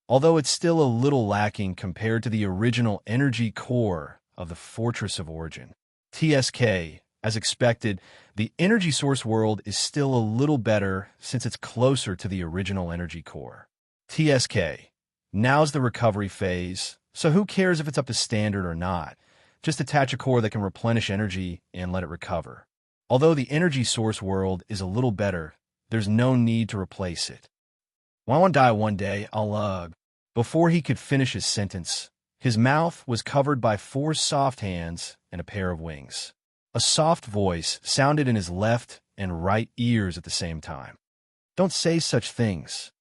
S1: Although it's still a little lacking compared to the original energy core of the Fortress of Origin. TSK, as expected, the energy source world is still a little better since it's closer to the original energy core. TSK, now's the recovery phase, so who cares if it's up to standard or not? Just attach a core that can replenish energy and let it recover. Although the energy source world is a little better, there's no need to replace it. When I want to die one day, I'll. Before he could finish his sentence, his mouth was covered by 4 soft hands and a pair of wings. A soft voice sounded in his left and right ears at the same time. Don't say such things.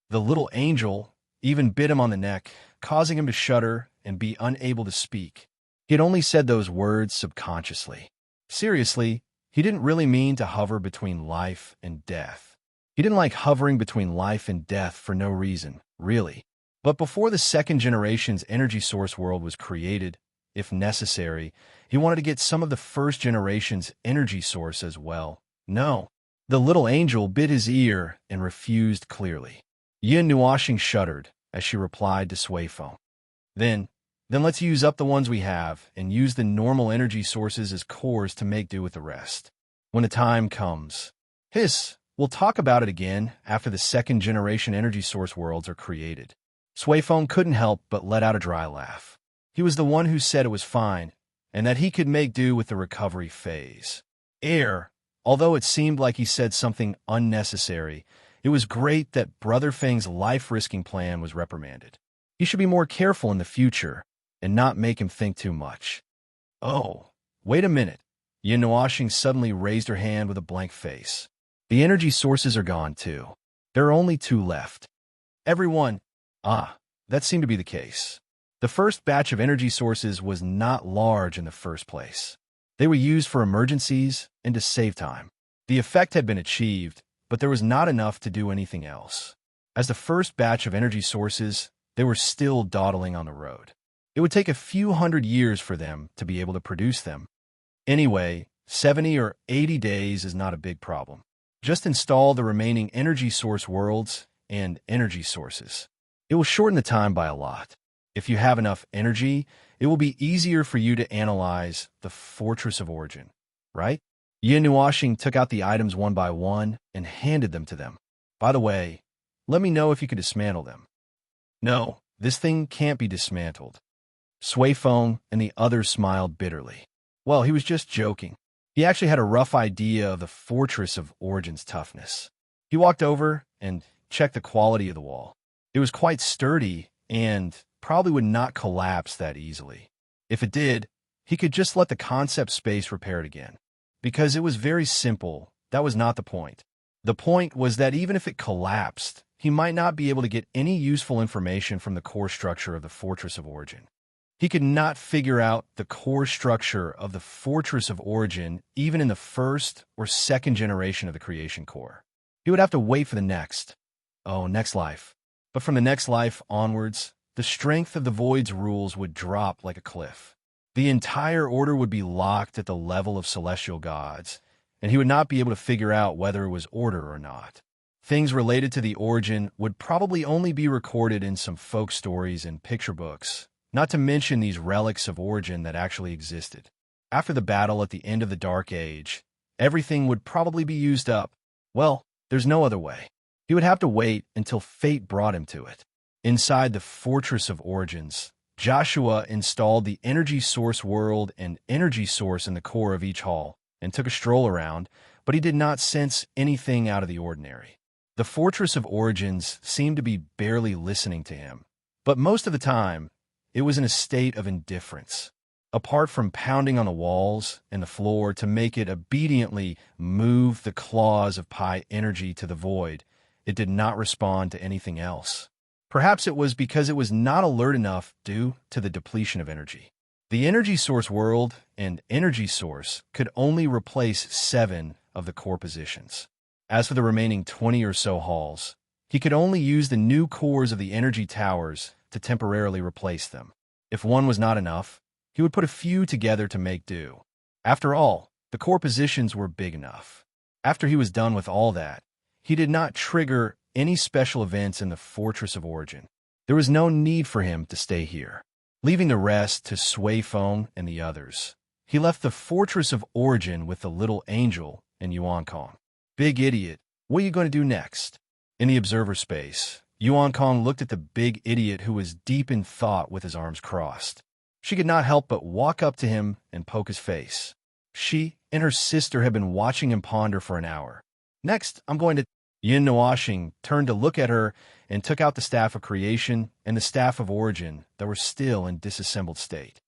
S1: The little angel even bit him on the neck, causing him to shudder and be unable to speak. He had only said those words subconsciously. Seriously, he didn't really mean to hover between life and death. He didn't like hovering between life and death for no reason, really. But before the second generation's energy source world was created, if necessary, he wanted to get some of the first generation's energy source as well. No. The little angel bit his ear and refused clearly. Yin Nuashing shuddered as she replied to Suifeng. Then let's use up the ones we have and use the normal energy sources as cores to make do with the rest. When the time comes. We'll talk about it again after the second generation energy source worlds are created. Suifeng couldn't help but let out a dry laugh. He was the one who said it was fine, and that he could make do with the recovery phase. Although it seemed like he said something unnecessary, it was great that Brother Feng's life-risking plan was reprimanded. He should be more careful in the future, and not make him think too much. Oh, wait a minute. Yin Nuashing suddenly raised her hand with a blank face. The energy sources are gone too. There are only 2 left. Everyone. That seemed to be the case. The first batch of energy sources was not large in the first place. They were used for emergencies and to save time. The effect had been achieved, but there was not enough to do anything else. As the first batch of energy sources, they were still dawdling on the road. It would take a few hundred years for them to be able to produce them. Anyway, 70 or 80 days is not a big problem. Just install the remaining energy source worlds and energy sources. It will shorten the time by a lot. If you have enough energy, it will be easier for you to analyze the Fortress of Origin, right? Yin Nuashing took out the items one by one and handed them to them. By the way, let me know if you can dismantle them. No, this thing can't be dismantled. Suifeng and the others smiled bitterly. Well, he was just joking. He actually had a rough idea of the Fortress of Origin's toughness. He walked over and checked the quality of the wall. It was quite sturdy and probably would not collapse that easily. If it did, he could just let the concept space repair it again. Because it was very simple, that was not the point. The point was that even if it collapsed, he might not be able to get any useful information from the core structure of the Fortress of Origin. He could not figure out the core structure of the Fortress of Origin even in the first or second generation of the creation core. He would have to wait for the next life. But from the next life onwards, the strength of the Void's rules would drop like a cliff. The entire order would be locked at the level of celestial gods, and he would not be able to figure out whether it was order or not. Things related to the origin would probably only be recorded in some folk stories and picture books, not to mention these relics of origin that actually existed. After the battle at the end of the Dark Age, everything would probably be used up. Well, there's no other way. He would have to wait until fate brought him to it. Inside the Fortress of Origins, Joshua installed the energy source world and energy source in the core of each hall and took a stroll around, but he did not sense anything out of the ordinary. The Fortress of Origins seemed to be barely listening to him, but most of the time, it was in a state of indifference. Apart from pounding on the walls and the floor to make it obediently move the claws of Pi energy to the void, it did not respond to anything else. Perhaps it was because it was not alert enough due to the depletion of energy. The energy source world and energy source could only replace 7 of the core positions. As for the remaining 20 or so halls, he could only use the new cores of the energy towers to temporarily replace them. If one was not enough, he would put a few together to make do. After all, the core positions were big enough. After he was done with all that, he did not trigger any special events in the Fortress of Origin. There was no need for him to stay here. Leaving the rest to Suifeng and the others, he left the Fortress of Origin with the little angel and Yuan Kong. Big idiot, what are you going to do next? In the observer space, Yuan Kong looked at the big idiot who was deep in thought with his arms crossed. She could not help but walk up to him and poke his face. She and her sister had been watching him ponder for an hour. Next, I'm going to... Yin Nuashing turned to look at her and took out the Staff of Creation and the Staff of Origin that were still in disassembled state.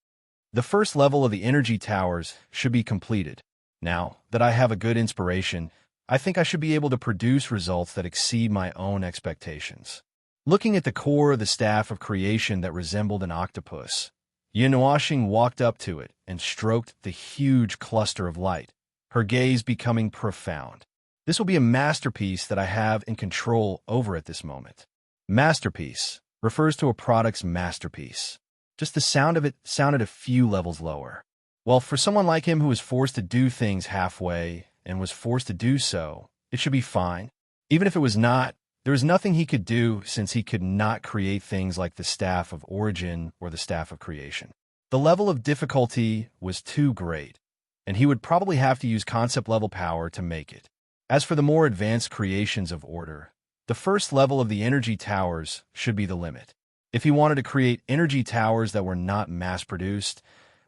S1: The first level of the energy towers should be completed. Now that I have a good inspiration, I think I should be able to produce results that exceed my own expectations. Looking at the core of the Staff of Creation that resembled an octopus, Yin Nuashing walked up to it and stroked the huge cluster of light, her gaze becoming profound. This will be a masterpiece that I have in control over at this moment. Masterpiece refers to a product's masterpiece. Just the sound of it sounded a few levels lower. Well, for someone like him who was forced to do things halfway and was forced to do so, it should be fine. Even if it was not, there was nothing he could do since he could not create things like the Staff of Origin or the Staff of Creation. The level of difficulty was too great, and he would probably have to use concept-level power to make it. As for the more advanced creations of order, the first level of the energy towers should be the limit. If he wanted to create energy towers that were not mass-produced,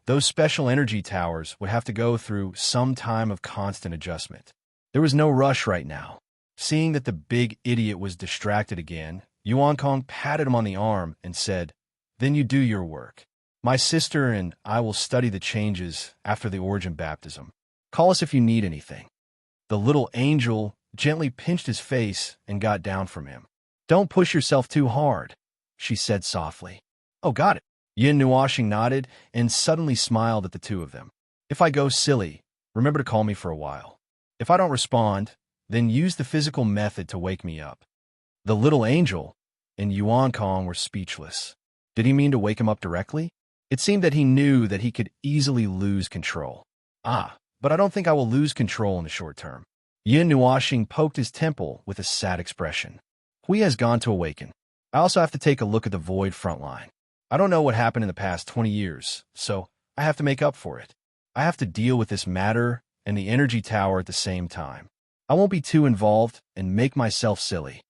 S1: those special energy towers would have to go through some time of constant adjustment. There was no rush right now. Seeing that the big idiot was distracted again, Yuan Kong patted him on the arm and said, "Then you do your work. My sister and I will study the changes after the origin baptism. Call us if you need anything." The little angel gently pinched his face and got down from him. "Don't push yourself too hard," she said softly. "Oh, got it." Yin Nuashing nodded and suddenly smiled at the two of them. "If I go silly, remember to call me for a while. If I don't respond, then use the physical method to wake me up." The little angel and Yuan Kong were speechless. Did he mean to wake him up directly? It seemed that he knew that he could easily lose control. But I don't think I will lose control in the short term. Yin Nuashing poked his temple with a sad expression. Hui has gone to awaken. I also have to take a look at the void front line. I don't know what happened in the past 20 years, so I have to make up for it. I have to deal with this matter and the energy tower at the same time. I won't be too involved and make myself silly.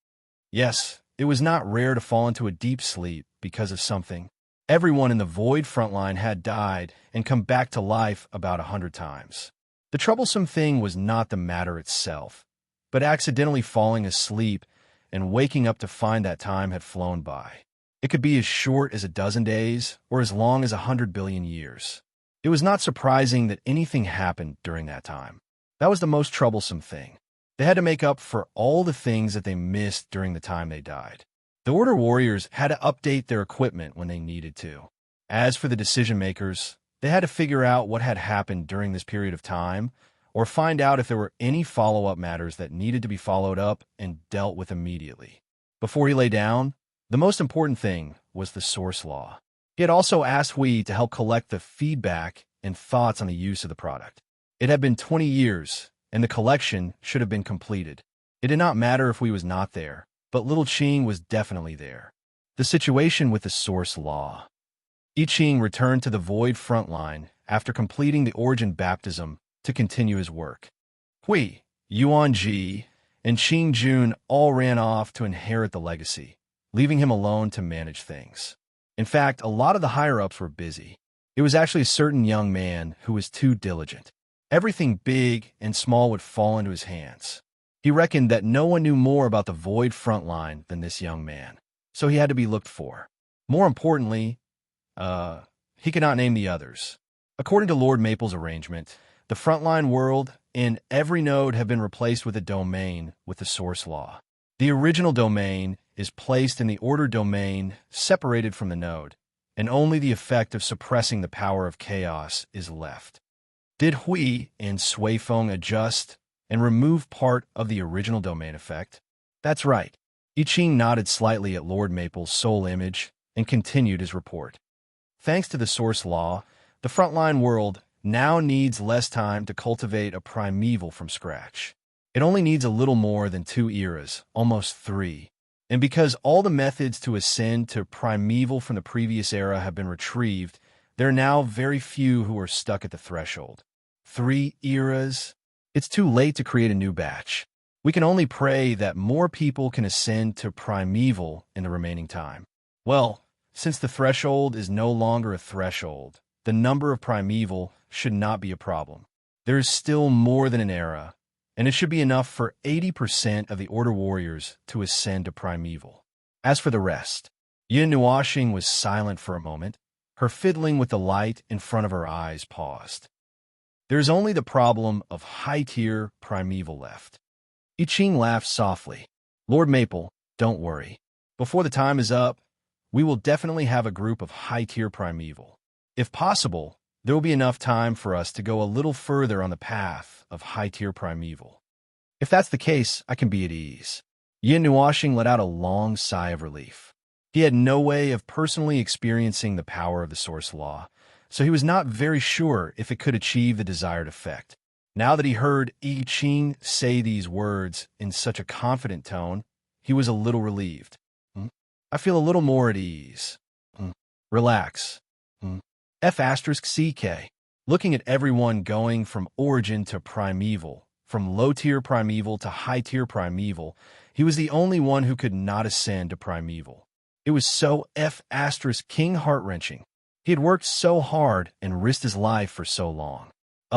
S1: Yes, it was not rare to fall into a deep sleep because of something. Everyone in the void front line had died and come back to life about 100 times. The troublesome thing was not the matter itself, but accidentally falling asleep and waking up to find that time had flown by. It could be as short as a dozen days or as long as 100 billion years. It was not surprising that anything happened during that time. That was the most troublesome thing. They had to make up for all the things that they missed during the time they died. The Order Warriors had to update their equipment when they needed to. As for the decision-makers, they had to figure out what had happened during this period of time, or find out if there were any follow-up matters that needed to be followed up and dealt with immediately. Before he lay down, the most important thing was the source law. He had also asked Hui to help collect the feedback and thoughts on the use of the product. It had been 20 years, and the collection should have been completed. It did not matter if Hui was not there, but little Qing was definitely there. The situation with the source law. I Ching returned to the void front line after completing the origin baptism to continue his work. Hui, Yuan Ji, and Qing Jun all ran off to inherit the legacy, leaving him alone to manage things. In fact, a lot of the higher-ups were busy. It was actually a certain young man who was too diligent. Everything big and small would fall into his hands. He reckoned that no one knew more about the void front line than this young man, so he had to be looked for. More importantly, he could not name the others. According to Lord Maple's arrangement, the frontline world and every node have been replaced with a domain with the source law. The original domain is placed in the order domain separated from the node, and only the effect of suppressing the power of chaos is left. Did Hui and Suifeng adjust and remove part of the original domain effect? That's right. I Ching nodded slightly at Lord Maple's soul image and continued his report. Thanks to the source law, the frontline world now needs less time to cultivate a primeval from scratch. It only needs a little more than 2 eras, almost 3. And because all the methods to ascend to primeval from the previous era have been retrieved, there are now very few who are stuck at the threshold. 3 eras? It's too late to create a new batch. We can only pray that more people can ascend to primeval in the remaining time. Well, since the threshold is no longer a threshold, the number of primeval should not be a problem. There is still more than an era, and it should be enough for 80% of the Order warriors to ascend to primeval. As for the rest, Yin Nuoxing was silent for a moment. Her fiddling with the light in front of her eyes paused. There's only the problem of high-tier primeval left. I Ching laughed softly. Lord Maple, don't worry. Before the time is up, we will definitely have a group of high-tier primeval. If possible, there will be enough time for us to go a little further on the path of high-tier primeval. If that's the case, I can be at ease. Yin Nuoxing let out a long sigh of relief. He had no way of personally experiencing the power of the Source Law, so he was not very sure if it could achieve the desired effect. Now that he heard I Ching say these words in such a confident tone, he was a little relieved. I feel a little more at ease. Relax. F*CK. Looking at everyone going from origin to primeval, from low-tier primeval to high-tier primeval, he was the only one who could not ascend to primeval. It was so F*King heart-wrenching. He had worked so hard and risked his life for so long.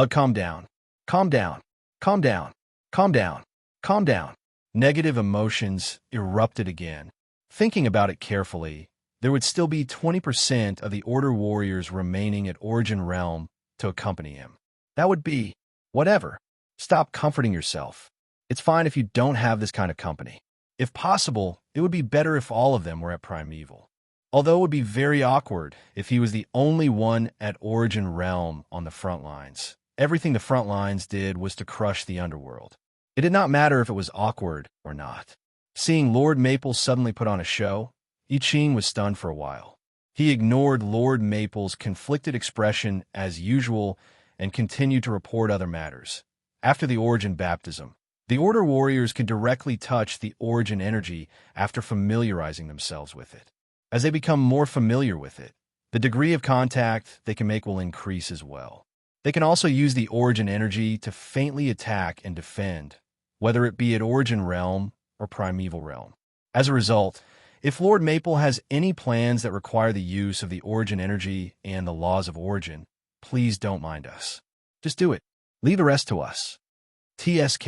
S1: Calm down. Calm down. Calm down. Calm down. Calm down. Negative emotions erupted again. Thinking about it carefully, there would still be 20% of the Order warriors remaining at Origin Realm to accompany him. That would be whatever. Stop comforting yourself. It's fine if you don't have this kind of company. If possible, it would be better if all of them were at Primeval. Although it would be very awkward if he was the only one at Origin Realm on the front lines. Everything the front lines did was to crush the Underworld. It did not matter if it was awkward or not. Seeing Lord Maple suddenly put on a show, I Ching was stunned for a while. He ignored Lord Maple's conflicted expression as usual and continued to report other matters. After the Origin baptism, the Order warriors could directly touch the Origin energy after familiarizing themselves with it. As they become more familiar with it, the degree of contact they can make will increase as well. They can also use the Origin energy to faintly attack and defend, whether it be at Origin Realm or Primeval Realm. As a result, if Lord Maple has any plans that require the use of the Origin energy and the laws of Origin, please don't mind us. Just do it. Leave the rest to us. TSK,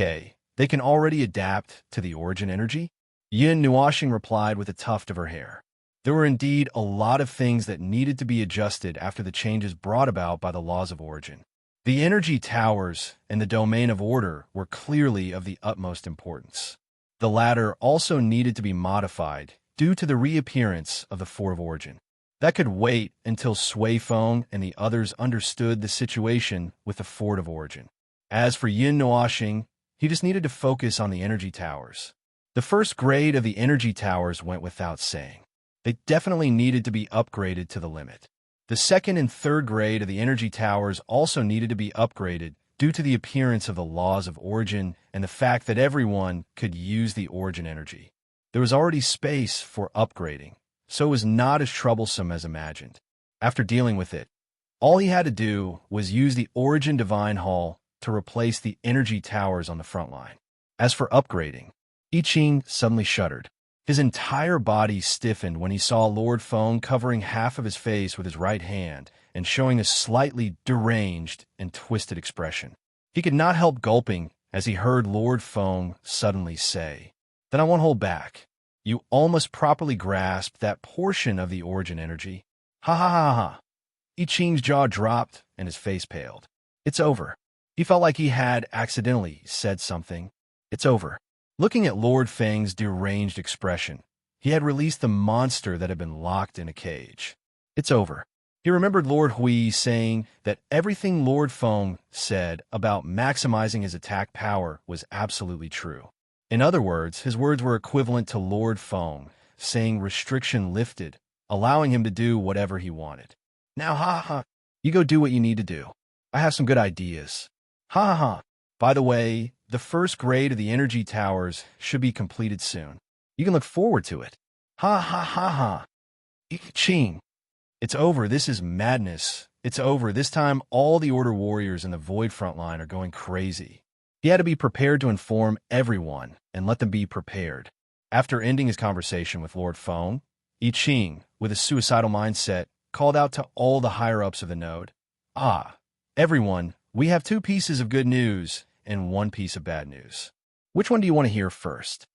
S1: they can already adapt to the Origin energy? Yin Nuoxing replied with a tuft of her hair. There were indeed a lot of things that needed to be adjusted after the changes brought about by the laws of Origin. The energy towers and the domain of order were clearly of the utmost importance. The latter also needed to be modified due to the reappearance of the Four of Origin. That could wait until Sui Feng and the others understood the situation with the Fort of Origin. As for Yin Nuoxing, he just needed to focus on the energy towers. The first grade of the energy towers went without saying. They definitely needed to be upgraded to the limit. The second and third grade of the energy towers also needed to be upgraded due to the appearance of the laws of Origin and the fact that everyone could use the Origin energy. There was already space for upgrading, so it was not as troublesome as imagined. After dealing with it, all he had to do was use the Origin Divine Hall to replace the energy towers on the front line. As for upgrading, I Ching suddenly shuddered. His entire body stiffened when he saw Lord Feng covering half of his face with his right hand and showing a slightly deranged and twisted expression. He could not help gulping as he heard Lord Feng suddenly say, "Then I won't hold back. You all must properly grasp that portion of the Origin energy." Ha ha ha ha. I Ching's jaw dropped and his face paled. It's over. He felt like he had accidentally said something. It's over. Looking at Lord Feng's deranged expression, he had released the monster that had been locked in a cage. It's over. He remembered Lord Hui saying that everything Lord Feng said about maximizing his attack power was absolutely true. In other words, his words were equivalent to Lord Feng saying restriction lifted, allowing him to do whatever he wanted. Now, ha ha, you go do what you need to do. I have some good ideas. Ha ha ha. By the way, the first grade of the energy towers should be completed soon. You can look forward to it. Ha ha ha ha. I Ching. It's over. This is madness. It's over. This time, all the Order warriors in the Void front line are going crazy. He had to be prepared to inform everyone and let them be prepared. After ending his conversation with Lord Feng, I Ching, with a suicidal mindset, called out to all the higher-ups of the node. Ah, everyone, we have two pieces of good news, and one piece of bad news. Which one do you want to hear first?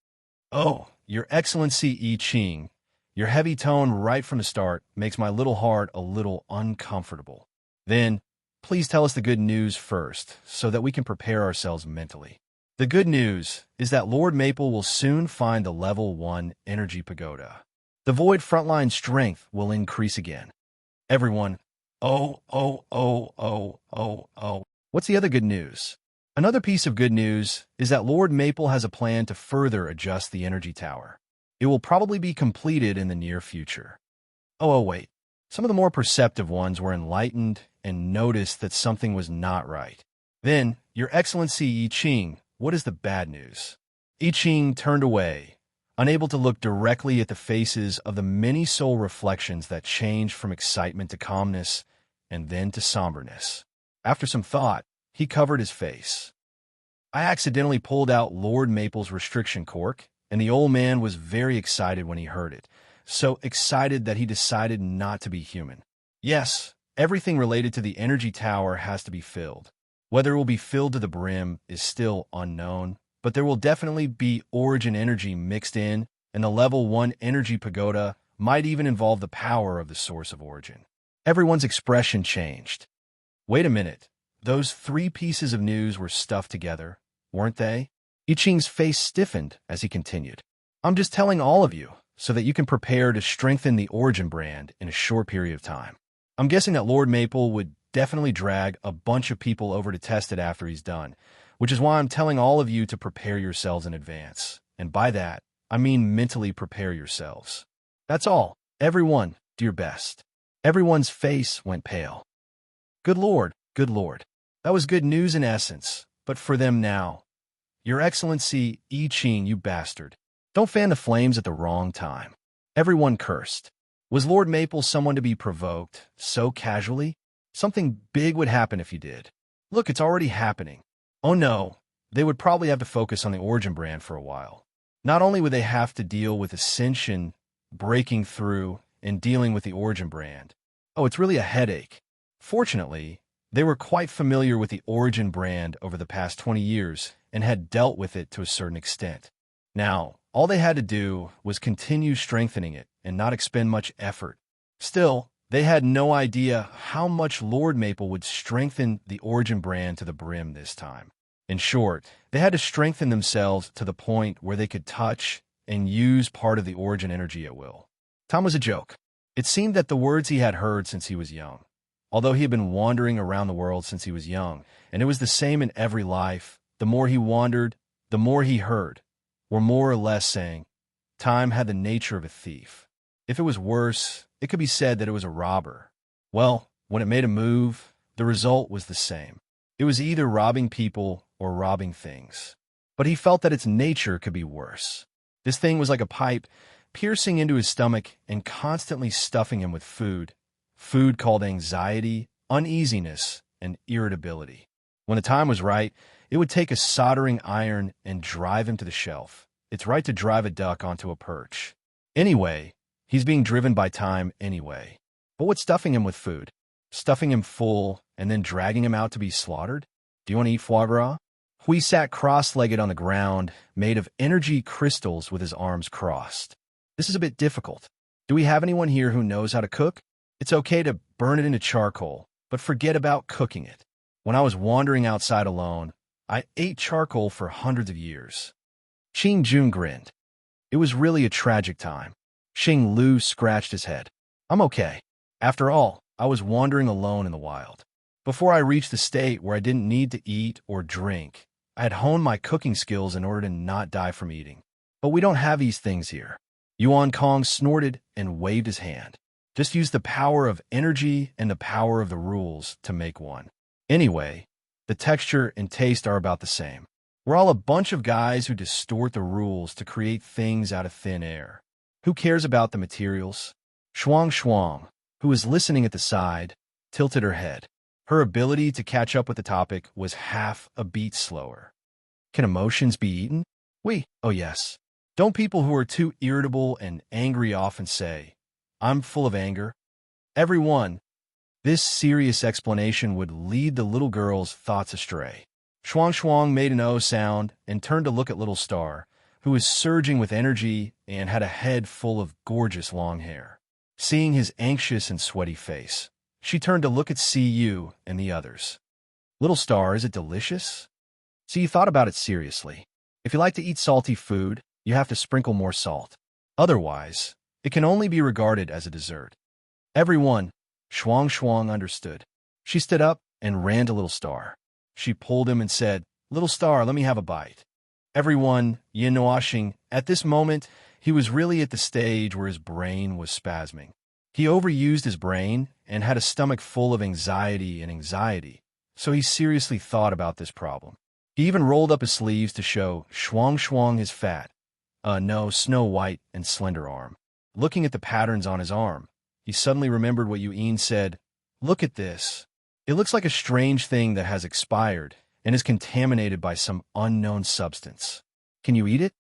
S1: Oh, Your Excellency I Ching. Your heavy tone right from the start makes my little heart a little uncomfortable. Then, please tell us the good news first, so that we can prepare ourselves mentally. The good news is that Lord Maple will soon find the level 1 energy pagoda. The void frontline strength will increase again. Everyone, oh, oh, oh, oh, oh, oh. What's the other good news? Another piece of good news is that Lord Maple has a plan to further adjust the energy tower. It will probably be completed in the near future. Wait. Some of the more perceptive ones were enlightened and noticed that something was not right. Then, Your Excellency I Ching, what is the bad news? I Ching turned away, unable to look directly at the faces of the many soul reflections that changed from excitement to calmness and then to somberness. After some thought, he covered his face. I accidentally pulled out Lord Maple's restriction cork, and the old man was very excited when he heard it, so excited that he decided not to be human. Yes, everything related to the energy tower has to be filled. Whether it will be filled to the brim is still unknown, but there will definitely be origin energy mixed in, and the level 1 energy pagoda might even involve the power of the source of origin. Everyone's expression changed. Wait a minute. Those 3 pieces of news were stuffed together, weren't they? I Ching's face stiffened as he continued. I'm just telling all of you, so that you can prepare to strengthen the origin brand in a short period of time. I'm guessing that Lord Maple would definitely drag a bunch of people over to test it after he's done, which is why I'm telling all of you to prepare yourselves in advance. And by that, I mean mentally prepare yourselves. That's all. Everyone, do your best. Everyone's face went pale. Good Lord, good Lord. That was good news in essence, but for them now. Your Excellency I Ching, you bastard. Don't fan the flames at the wrong time. Everyone cursed. Was Lord Maple someone to be provoked so casually? Something big would happen if you did. Look, it's already happening. Oh no, they would probably have to focus on the origin brand for a while. Not only would they have to deal with Ascension breaking through and dealing with the origin brand. Oh, it's really a headache. Fortunately, they were quite familiar with the origin brand over the past 20 years and had dealt with it to a certain extent. Now, all they had to do was continue strengthening it and not expend much effort. Still, they had no idea how much Lord Maple would strengthen the origin brand to the brim this time. In short, they had to strengthen themselves to the point where they could touch and use part of the origin energy at will. Tom was a joke. It seemed that the words he had heard since he was young, although he had been wandering around the world since he was young, and it was the same in every life, the more he wandered, the more he heard, were more or less saying, time had the nature of a thief. If it was worse, it could be said that it was a robber. Well, when it made a move, the result was the same. It was either robbing people or robbing things. But he felt that its nature could be worse. This thing was like a pipe piercing into his stomach and constantly stuffing him with food called anxiety, uneasiness, and irritability. When the time was right, it would take a soldering iron and drive him to the shelf. It's right to drive a duck onto a perch. Anyway, he's being driven by time anyway. But what's stuffing him with food? Stuffing him full and then dragging him out to be slaughtered? Do you want to eat foie gras? Hui sat cross-legged on the ground, made of energy crystals with his arms crossed. This is a bit difficult. Do we have anyone here who knows how to cook? It's okay to burn it into charcoal, but forget about cooking it. When I was wandering outside alone, I ate charcoal for hundreds of years. Qing Jun grinned. It was really a tragic time. Xing Lu scratched his head. I'm okay. After all, I was wandering alone in the wild. Before I reached the state where I didn't need to eat or drink, I had honed my cooking skills in order to not die from eating. But we don't have these things here. Yuan Kong snorted and waved his hand. Just use the power of energy and the power of the rules to make one. Anyway, the texture and taste are about the same. We're all a bunch of guys who distort the rules to create things out of thin air. Who cares about the materials? Shuang, who was listening at the side, tilted her head. Her ability to catch up with the topic was half a beat slower. Can emotions be eaten? Oh yes. Don't people who are too irritable and angry often say, I'm full of anger? Everyone. This serious explanation would lead the little girl's thoughts astray. Shuang Shuang made an O sound and turned to look at Little Star, who was surging with energy and had a head full of gorgeous long hair. Seeing his anxious and sweaty face, she turned to look at CU and the others. Little Star, is it delicious? So you thought about it seriously. If you like to eat salty food, you have to sprinkle more salt. Otherwise, it can only be regarded as a dessert. Everyone, Shuang Shuang understood. She stood up and ran to Little Star. She pulled him and said, "Little Star, let me have a bite." Everyone, Yin Washing, at this moment, he was really at the stage where his brain was spasming. He overused his brain and had a stomach full of anxiety, so he seriously thought about this problem. He even rolled up his sleeves to show Shuang Shuang his fat, no, snow white and slender arm. Looking at the patterns on his arm, he suddenly remembered what Yuan said. "Look at this. It looks like a strange thing that has expired and is contaminated by some unknown substance. Can you eat it?"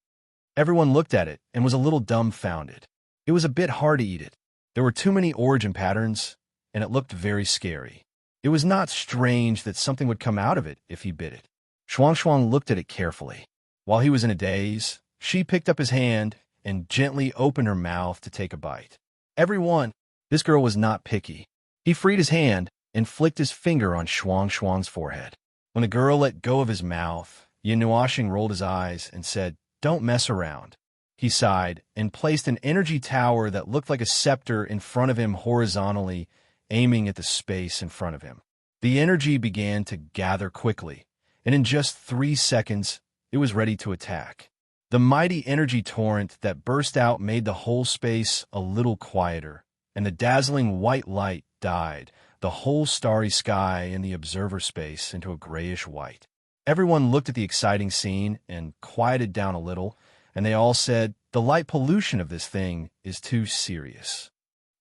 S1: Everyone looked at it and was a little dumbfounded. It was a bit hard to eat it. There were too many origin patterns, and it looked very scary. It was not strange that something would come out of it if he bit it. Shuang Shuang looked at it carefully. While he was in a daze, she picked up his hand and gently opened her mouth to take a bite. Everyone, this girl was not picky. He freed his hand and flicked his finger on Shuang Shuang's forehead. When the girl let go of his mouth, Yin Nuashing rolled his eyes and said, "Don't mess around." He sighed and placed an energy tower that looked like a scepter in front of him horizontally, aiming at the space in front of him. The energy began to gather quickly, and in just 3 seconds, it was ready to attack. The mighty energy torrent that burst out made the whole space a little quieter, and the dazzling white light died, the whole starry sky in the observer space into a grayish white. Everyone looked at the exciting scene and quieted down a little, and they all said, "The light pollution of this thing is too serious."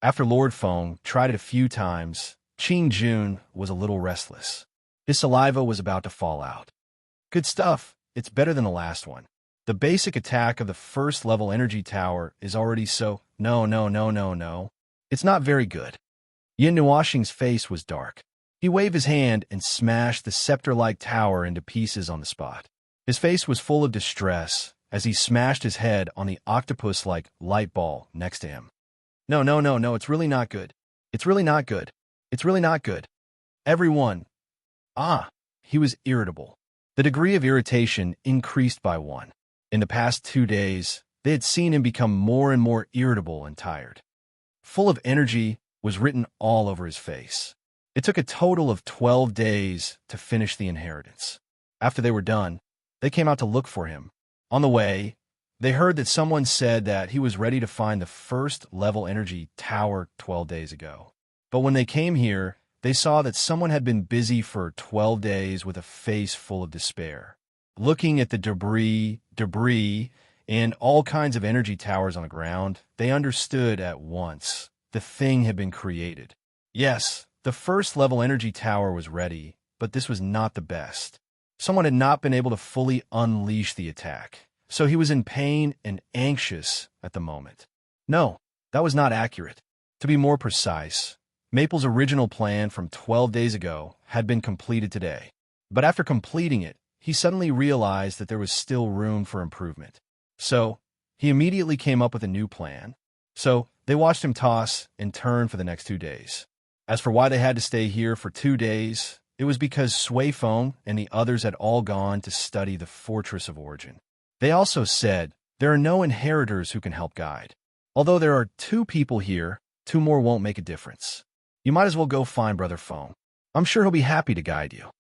S1: After Lord Feng tried it a few times, Qing Jun was a little restless. His saliva was about to fall out. "Good stuff. It's better than the last one. The basic attack of the first level energy tower is already so— No. It's not very good." Yin Nuashing's face was dark. He waved his hand and smashed the scepter-like tower into pieces on the spot. His face was full of distress as he smashed his head on the octopus-like light ball next to him. No, it's really not good. It's really not good. It's really not good. Everyone. He was irritable. The degree of irritation increased by 1. In the past 2 days, they had seen him become more and more irritable and tired. "Full of energy" was written all over his face. It took a total of 12 days to finish the inheritance. After they were done, they came out to look for him. On the way, they heard that someone said that he was ready to find the first level energy tower 12 days ago. But when they came here, they saw that someone had been busy for 12 days with a face full of despair. Looking at the debris, and all kinds of energy towers on the ground, they understood at once the thing had been created. Yes, the first level energy tower was ready, but this was not the best. Someone had not been able to fully unleash the attack, so he was in pain and anxious at the moment. No, that was not accurate. To be more precise, Maple's original plan from 12 days ago had been completed today. But after completing it, he suddenly realized that there was still room for improvement. So, he immediately came up with a new plan. So, they watched him toss and turn for the next 2 days. As for why they had to stay here for 2 days, it was because Sui Feng and the others had all gone to study the Fortress of Origin. They also said there are no inheritors who can help guide. Although there are 2 people here, 2 more won't make a difference. You might as well go find Brother Feng. I'm sure he'll be happy to guide you.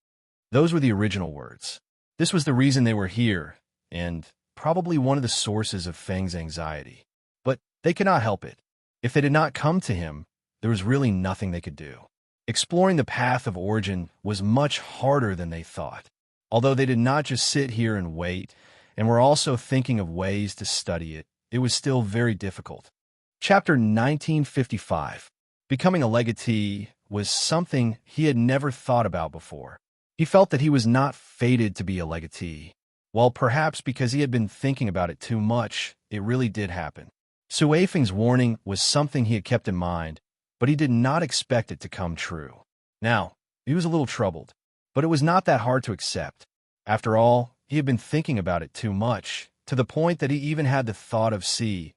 S1: Those were the original words. This was the reason they were here, and probably one of the sources of Feng's anxiety. But they could not help it. If they did not come to him, there was really nothing they could do. Exploring the path of origin was much harder than they thought. Although they did not just sit here and wait, and were also thinking of ways to study it, it was still very difficult. Chapter 1955. Becoming a legatee was something he had never thought about before. He felt that he was not fated to be a legatee. While perhaps because he had been thinking about it too much, it really did happen. Sui Feng's warning was something he had kept in mind, but he did not expect it to come true. Now, he was a little troubled, but it was not that hard to accept. After all, he had been thinking about it too much, to the point that he even had the thought of, "See,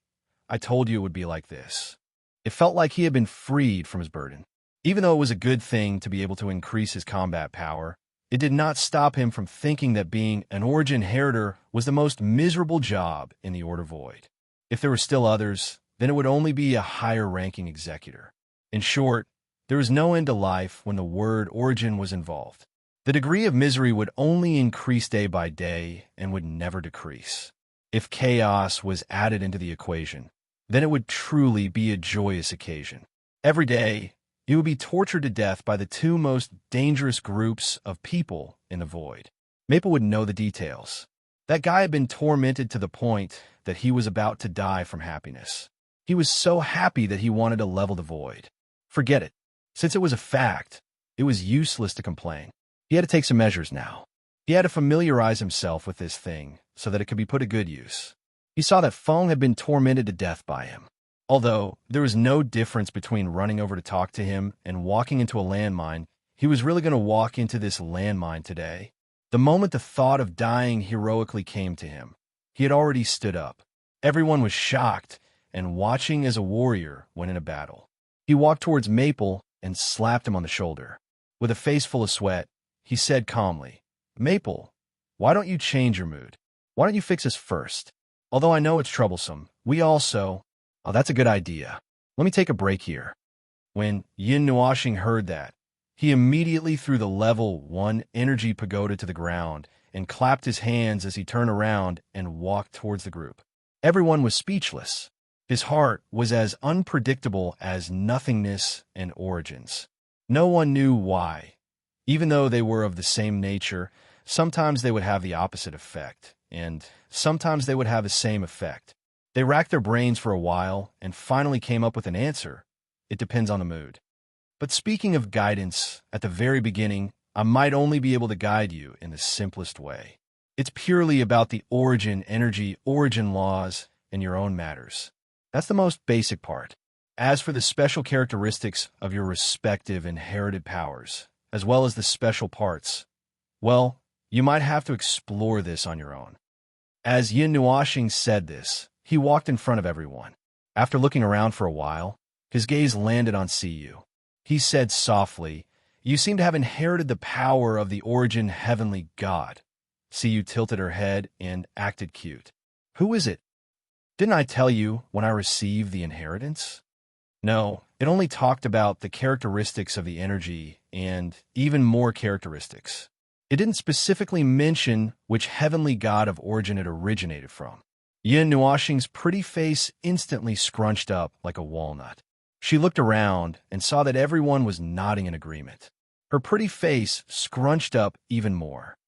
S1: I told you it would be like this." It felt like he had been freed from his burden. Even though it was a good thing to be able to increase his combat power, it did not stop him from thinking that being an Origin inheritor was the most miserable job in the Order Void. If there were still others, then it would only be a higher-ranking executor. In short, there was no end to life when the word Origin was involved. The degree of misery would only increase day by day and would never decrease. If chaos was added into the equation, then it would truly be a joyous occasion. Every day, it would be tortured to death by the two most dangerous groups of people in the Void. Maple would know the details. That guy had been tormented to the point that he was about to die from happiness. He was so happy that he wanted to level the Void. Forget it. Since it was a fact, it was useless to complain. He had to take some measures now. He had to familiarize himself with this thing so that it could be put to good use. He saw that Feng had been tormented to death by him. Although there was no difference between running over to talk to him and walking into a landmine, he was really going to walk into this landmine today. The moment the thought of dying heroically came to him, he had already stood up. Everyone was shocked and watching as a warrior went in a battle. He walked towards Maple and slapped him on the shoulder. With a face full of sweat, he said calmly, "Maple, why don't you change your mood? Why don't you fix us first? Although I know it's troublesome, we also—" "Oh, that's a good idea. Let me take a break here." When Yin Nuoxing heard that, he immediately threw the level 1 energy pagoda to the ground and clapped his hands as he turned around and walked towards the group. Everyone was speechless. His heart was as unpredictable as nothingness and origins. No one knew why. Even though they were of the same nature, sometimes they would have the opposite effect, and sometimes they would have the same effect. They racked their brains for a while and finally came up with an answer. It depends on the mood. But speaking of guidance, at the very beginning, I might only be able to guide you in the simplest way. It's purely about the origin, energy, origin laws, and your own matters. That's the most basic part. As for the special characteristics of your respective inherited powers, as well as the special parts, well, you might have to explore this on your own. As Yin Nuoxing said this, he walked in front of everyone. After looking around for a while, his gaze landed on Siyu. He said softly, "You seem to have inherited the power of the Origin Heavenly God." Siyu tilted her head and acted cute. "Who is it? Didn't I tell you when I received the inheritance?" No, it only talked about the characteristics of the energy and even more characteristics. It didn't specifically mention which heavenly god of origin it originated from. Yin Nuoxing's pretty face instantly scrunched up like a walnut. She looked around and saw that everyone was nodding in agreement. Her pretty face scrunched up even more.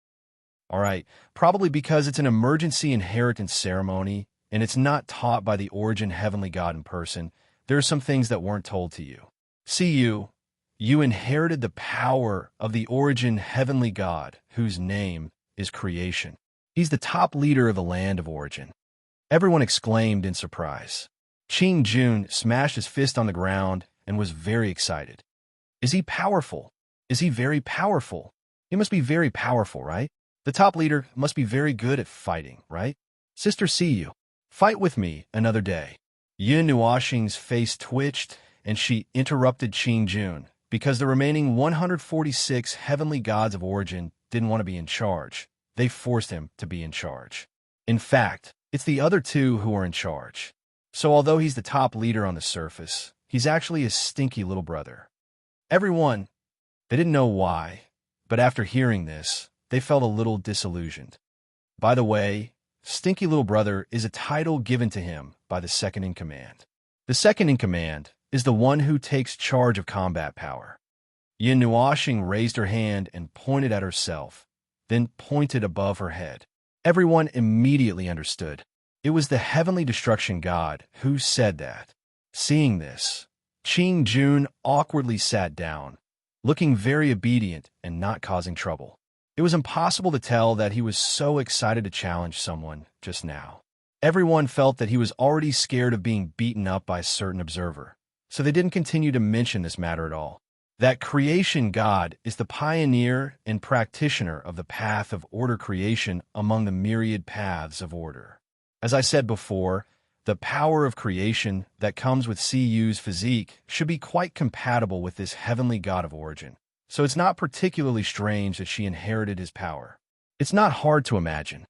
S1: All right, probably because it's an emergency inheritance ceremony and it's not taught by the Origin Heavenly God in person, there are some things that weren't told to you. See you inherited the power of the Origin Heavenly God, whose name is Creation. He's the top leader of the land of Origin. Everyone exclaimed in surprise. Qing Jun smashed his fist on the ground and was very excited. Is he powerful? Is he very powerful? He must be very powerful, right? The top leader must be very good at fighting, right? Sister Siyu, fight with me another day. Yin Nuoxing's face twitched, and she interrupted Qing Jun because the remaining 146 heavenly gods of origin didn't want to be in charge. They forced him to be in charge. In fact, it's the other two who are in charge. So although he's the top leader on the surface, he's actually a stinky little brother. Everyone, they didn't know why, but after hearing this, they felt a little disillusioned. By the way, Stinky Little Brother is a title given to him by the second-in-command. The second-in-command is the one who takes charge of combat power. Yin Nuoxing raised her hand and pointed at herself, then pointed above her head. Everyone immediately understood. It was the heavenly destruction god who said that. Seeing this, Qing Jun awkwardly sat down, looking very obedient and not causing trouble. It was impossible to tell that he was so excited to challenge someone just now. Everyone felt that he was already scared of being beaten up by a certain observer, so they didn't continue to mention this matter at all. That creation god is the pioneer and practitioner of the path of order creation among the myriad paths of order. As I said before, the power of creation that comes with CU's physique should be quite compatible with this heavenly god of origin, so it's not particularly strange that she inherited his power. It's not hard to imagine.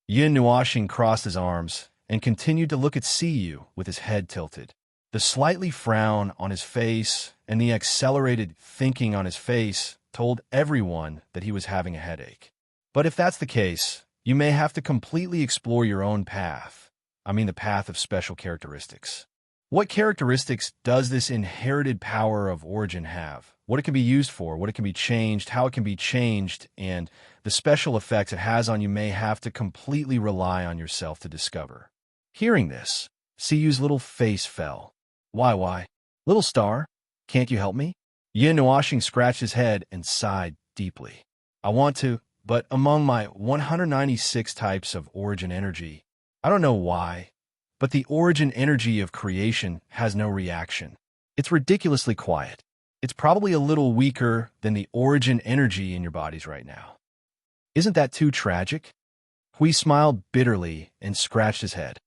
S1: Yin Nuoxing crossed his arms and continued to look at CU with his head tilted. The slightly frown on his face and the accelerated thinking on his face told everyone that he was having a headache. But if that's the case, you may have to completely explore your own path. I mean the path of special characteristics. What characteristics does this inherited power of origin have? What it can be used for, what it can be changed, how it can be changed, and the special effects it has on you may have to completely rely on yourself to discover. Hearing this, CU's little face fell. Why? Little star, can't you help me? Yin Nuoxing scratched his head and sighed deeply. I want to, but among my 196 types of origin energy, I don't know why, but the origin energy of creation has no reaction. It's ridiculously quiet. It's probably a little weaker than the origin energy in your bodies right now. Isn't that too tragic? Hui smiled bitterly and scratched his head.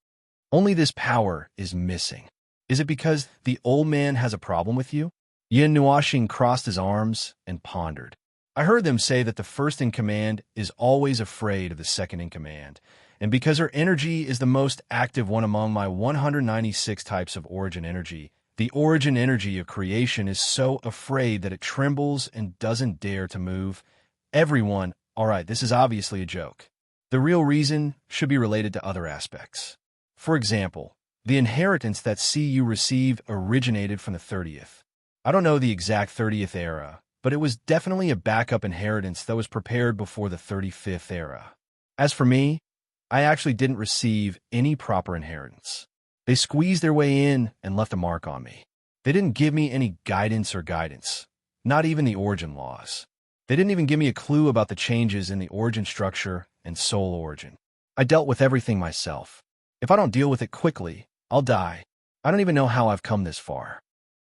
S1: Only this power is missing. Is it because the old man has a problem with you? Yin Nuoxing crossed his arms and pondered. I heard them say that the first in command is always afraid of the second in command, and because her energy is the most active one among my 196 types of origin energy, the origin energy of creation is so afraid that it trembles and doesn't dare to move. Everyone, all right, this is obviously a joke. The real reason should be related to other aspects. For example, the inheritance that CU received originated from the 30th. I don't know the exact 30th era, but it was definitely a backup inheritance that was prepared before the 35th era. As for me, I actually didn't receive any proper inheritance. They squeezed their way in and left a mark on me. They didn't give me any guidance, not even the origin laws. They didn't even give me a clue about the changes in the origin structure and soul origin. I dealt with everything myself. If I don't deal with it quickly, I'll die. I don't even know how I've come this far.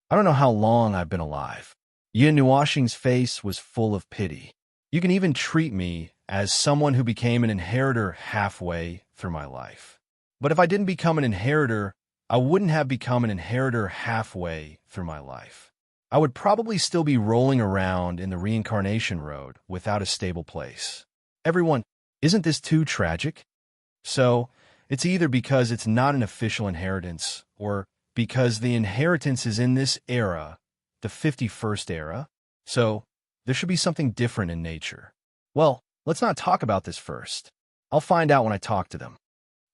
S1: I don't know how long I've been alive. Yin Nuoxing's face was full of pity. You can even treat me as someone who became an inheritor halfway through my life. But if I didn't become an inheritor, I wouldn't have become an inheritor halfway through my life. I would probably still be rolling around in the reincarnation road without a stable place. Everyone, isn't this too tragic? So, it's either because it's not an official inheritance, or because the inheritance is in this era, the 51st era. So, there should be something different in nature. Well, let's not talk about this first. I'll find out when I talk to them.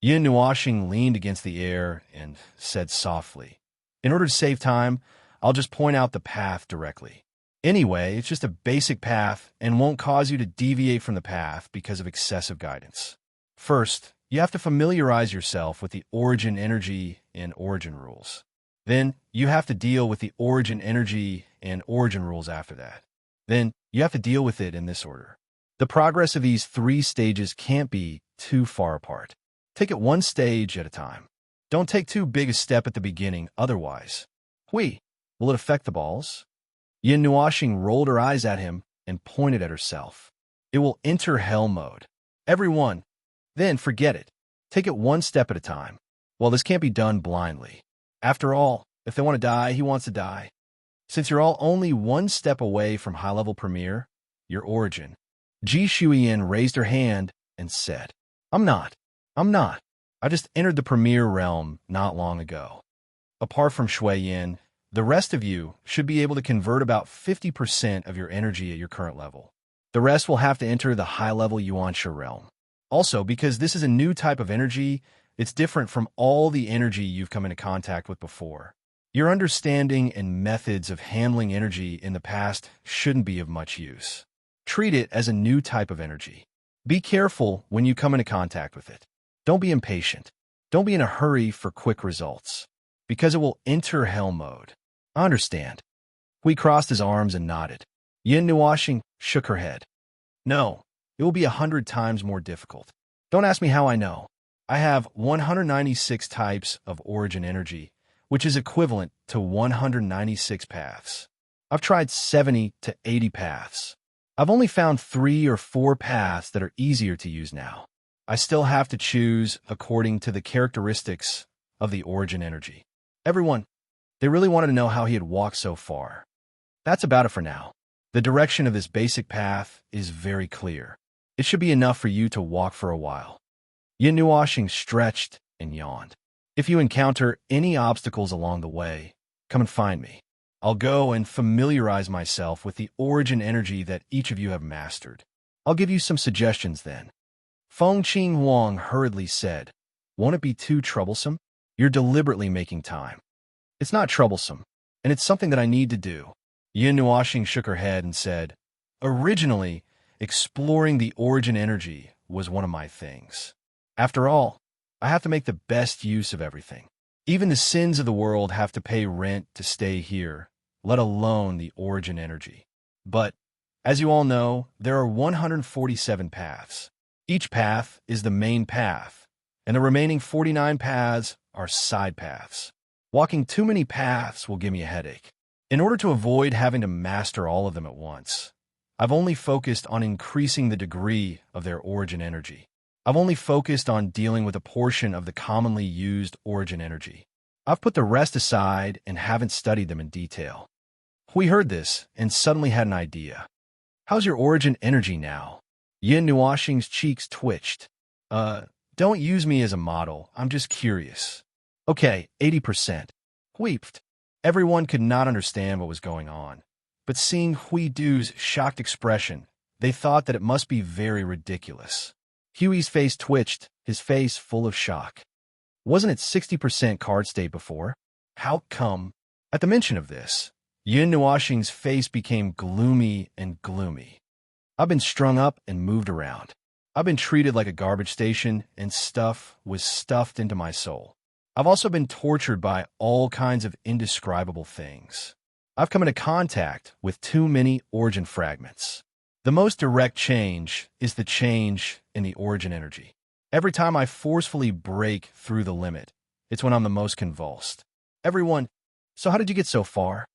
S1: Yin Nuoxing leaned against the air and said softly, in order to save time, I'll just point out the path directly. Anyway, it's just a basic path and won't cause you to deviate from the path because of excessive guidance. First, you have to familiarize yourself with the origin energy and origin rules. Then, you have to deal with the origin energy and origin rules after that. Then, you have to deal with it in this order. The progress of these 3 stages can't be too far apart. Take it one stage at a time. Don't take too big a step at the beginning, otherwise. Hui, will it affect the balls? Yin Nuoxing rolled her eyes at him and pointed at herself. It will enter hell mode. Everyone, then forget it. Take it one step at a time. Well, this can't be done blindly. After all, if they want to die, he wants to die. Since you're all only one step away from high-level premier, your origin. Ji Shuiyin raised her hand and said, I'm not. I just entered the premier realm not long ago. Apart from Shui Yin, the rest of you should be able to convert about 50% of your energy at your current level. The rest will have to enter the high-level Yuansha realm. Also, because this is a new type of energy, it's different from all the energy you've come into contact with before. Your understanding and methods of handling energy in the past shouldn't be of much use. Treat it as a new type of energy. Be careful when you come into contact with it. Don't be impatient. Don't be in a hurry for quick results, because it will enter hell mode. I understand. Hui crossed his arms and nodded. Yin Nuoxing shook her head. No, it will be 100 times more difficult. Don't ask me how I know. I have 196 types of origin energy, which is equivalent to 196 paths. I've tried 70 to 80 paths. I've only found 3 or 4 paths that are easier to use now. I still have to choose according to the characteristics of the origin energy. Everyone, they really wanted to know how he had walked so far. That's about it for now. The direction of this basic path is very clear. It should be enough for you to walk for a while. Yin Nuashing stretched and yawned. If you encounter any obstacles along the way, come and find me. I'll go and familiarize myself with the origin energy that each of you have mastered. I'll give you some suggestions then. Feng Qing Huang hurriedly said, "Won't it be too troublesome? You're deliberately making time." "It's not troublesome, and it's something that I need to do." Yin Nuashing shook her head and said, "Originally, exploring the origin energy was one of my things. After all, I have to make the best use of everything. Even the sins of the world have to pay rent to stay here, let alone the origin energy. But, as you all know, there are 147 paths. Each path is the main path, and the remaining 49 paths are side paths. Walking too many paths will give me a headache. In order to avoid having to master all of them at once, I've only focused on increasing the degree of their origin energy. I've only focused on dealing with a portion of the commonly used origin energy. I've put the rest aside and haven't studied them in detail." We heard this and suddenly had an idea. "How's your origin energy now?" Yin Nuashing's cheeks twitched. Don't use me as a model. I'm just curious." "Okay, 80%. Weeped." Everyone could not understand what was going on, but seeing Hui Du's shocked expression, they thought that it must be very ridiculous. Huey's face twitched, his face full of shock. "Wasn't it 60% card state before? How come?" At the mention of this, Yin Nuashing's face became gloomy and gloomy. "I've been strung up and moved around. I've been treated like a garbage station, and stuff was stuffed into my soul. I've also been tortured by all kinds of indescribable things. I've come into contact with too many origin fragments. The most direct change is the change in the origin energy. Every time I forcefully break through the limit, it's when I'm the most convulsed. Everyone, so how did you get so far?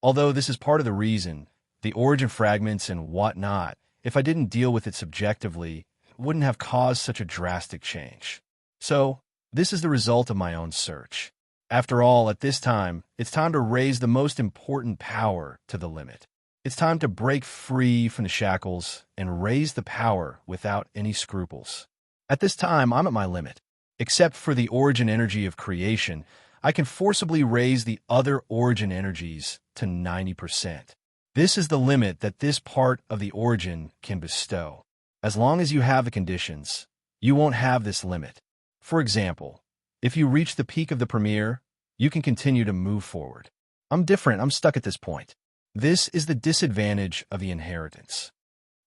S1: Although this is part of the reason, the origin fragments and whatnot, if I didn't deal with it subjectively, wouldn't have caused such a drastic change. So, this is the result of my own search. After all, at this time, it's time to raise the most important power to the limit. It's time to break free from the shackles and raise the power without any scruples. At this time, I'm at my limit. Except for the origin energy of creation, I can forcibly raise the other origin energies to 90%. This is the limit that this part of the origin can bestow. As long as you have the conditions, you won't have this limit. For example, if you reach the peak of the premiere, you can continue to move forward. I'm different. I'm stuck at this point. This is the disadvantage of the inheritance.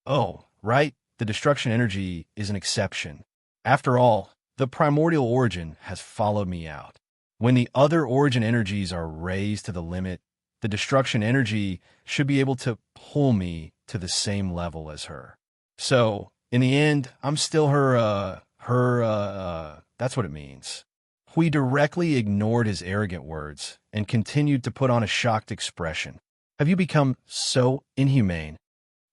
S1: Oh, right, the destruction energy is an exception. After all, the primordial origin has followed me out. When the other origin energies are raised to the limit, the destruction energy should be able to pull me to the same level as her. So, in the end, I'm still that's what it means. Hui directly ignored his arrogant words and continued to put on a shocked expression. Have you become so inhumane?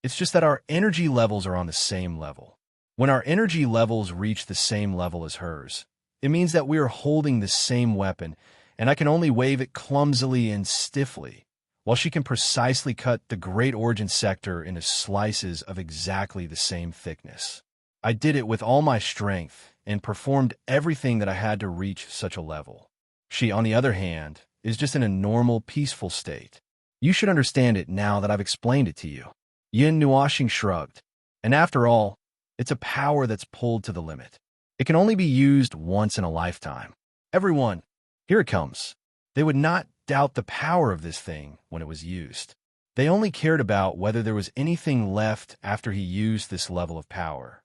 S1: It's just that our energy levels are on the same level. When our energy levels reach the same level as hers, it means that we are holding the same weapon, and I can only wave it clumsily and stiffly, while she can precisely cut the great origin sector into slices of exactly the same thickness. I did it with all my strength and performed everything that I had to reach such a level. She, on the other hand, is just in a normal, peaceful state. You should understand it now that I've explained it to you." Yin Nuashing shrugged. "And after all, it's a power that's pulled to the limit. It can only be used once in a lifetime. Everyone, here it comes." They would not doubt the power of this thing when it was used. They only cared about whether there was anything left after he used this level of power.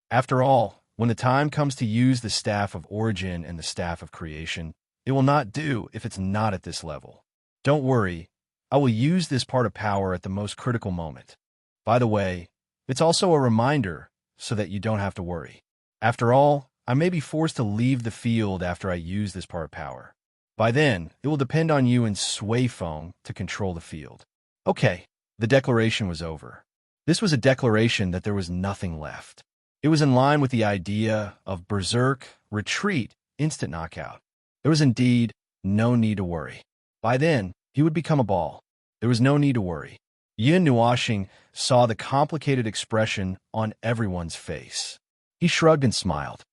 S1: After all, when the time comes to use the Staff of Origin and the Staff of Creation, it will not do if it's not at this level. Don't worry, I will use this part of power at the most critical moment. By the way, it's also a reminder so that you don't have to worry. After all, I may be forced to leave the field after I use this part of power. By then, it will depend on you and Sui Feng to control the field. Okay, the declaration was over. This was a declaration that there was nothing left. It was in line with the idea of berserk, retreat, instant knockout. There was indeed no need to worry. By then, he would become a ball. There was no need to worry. Yin Nuoxing saw the complicated expression on everyone's face. He shrugged and smiled.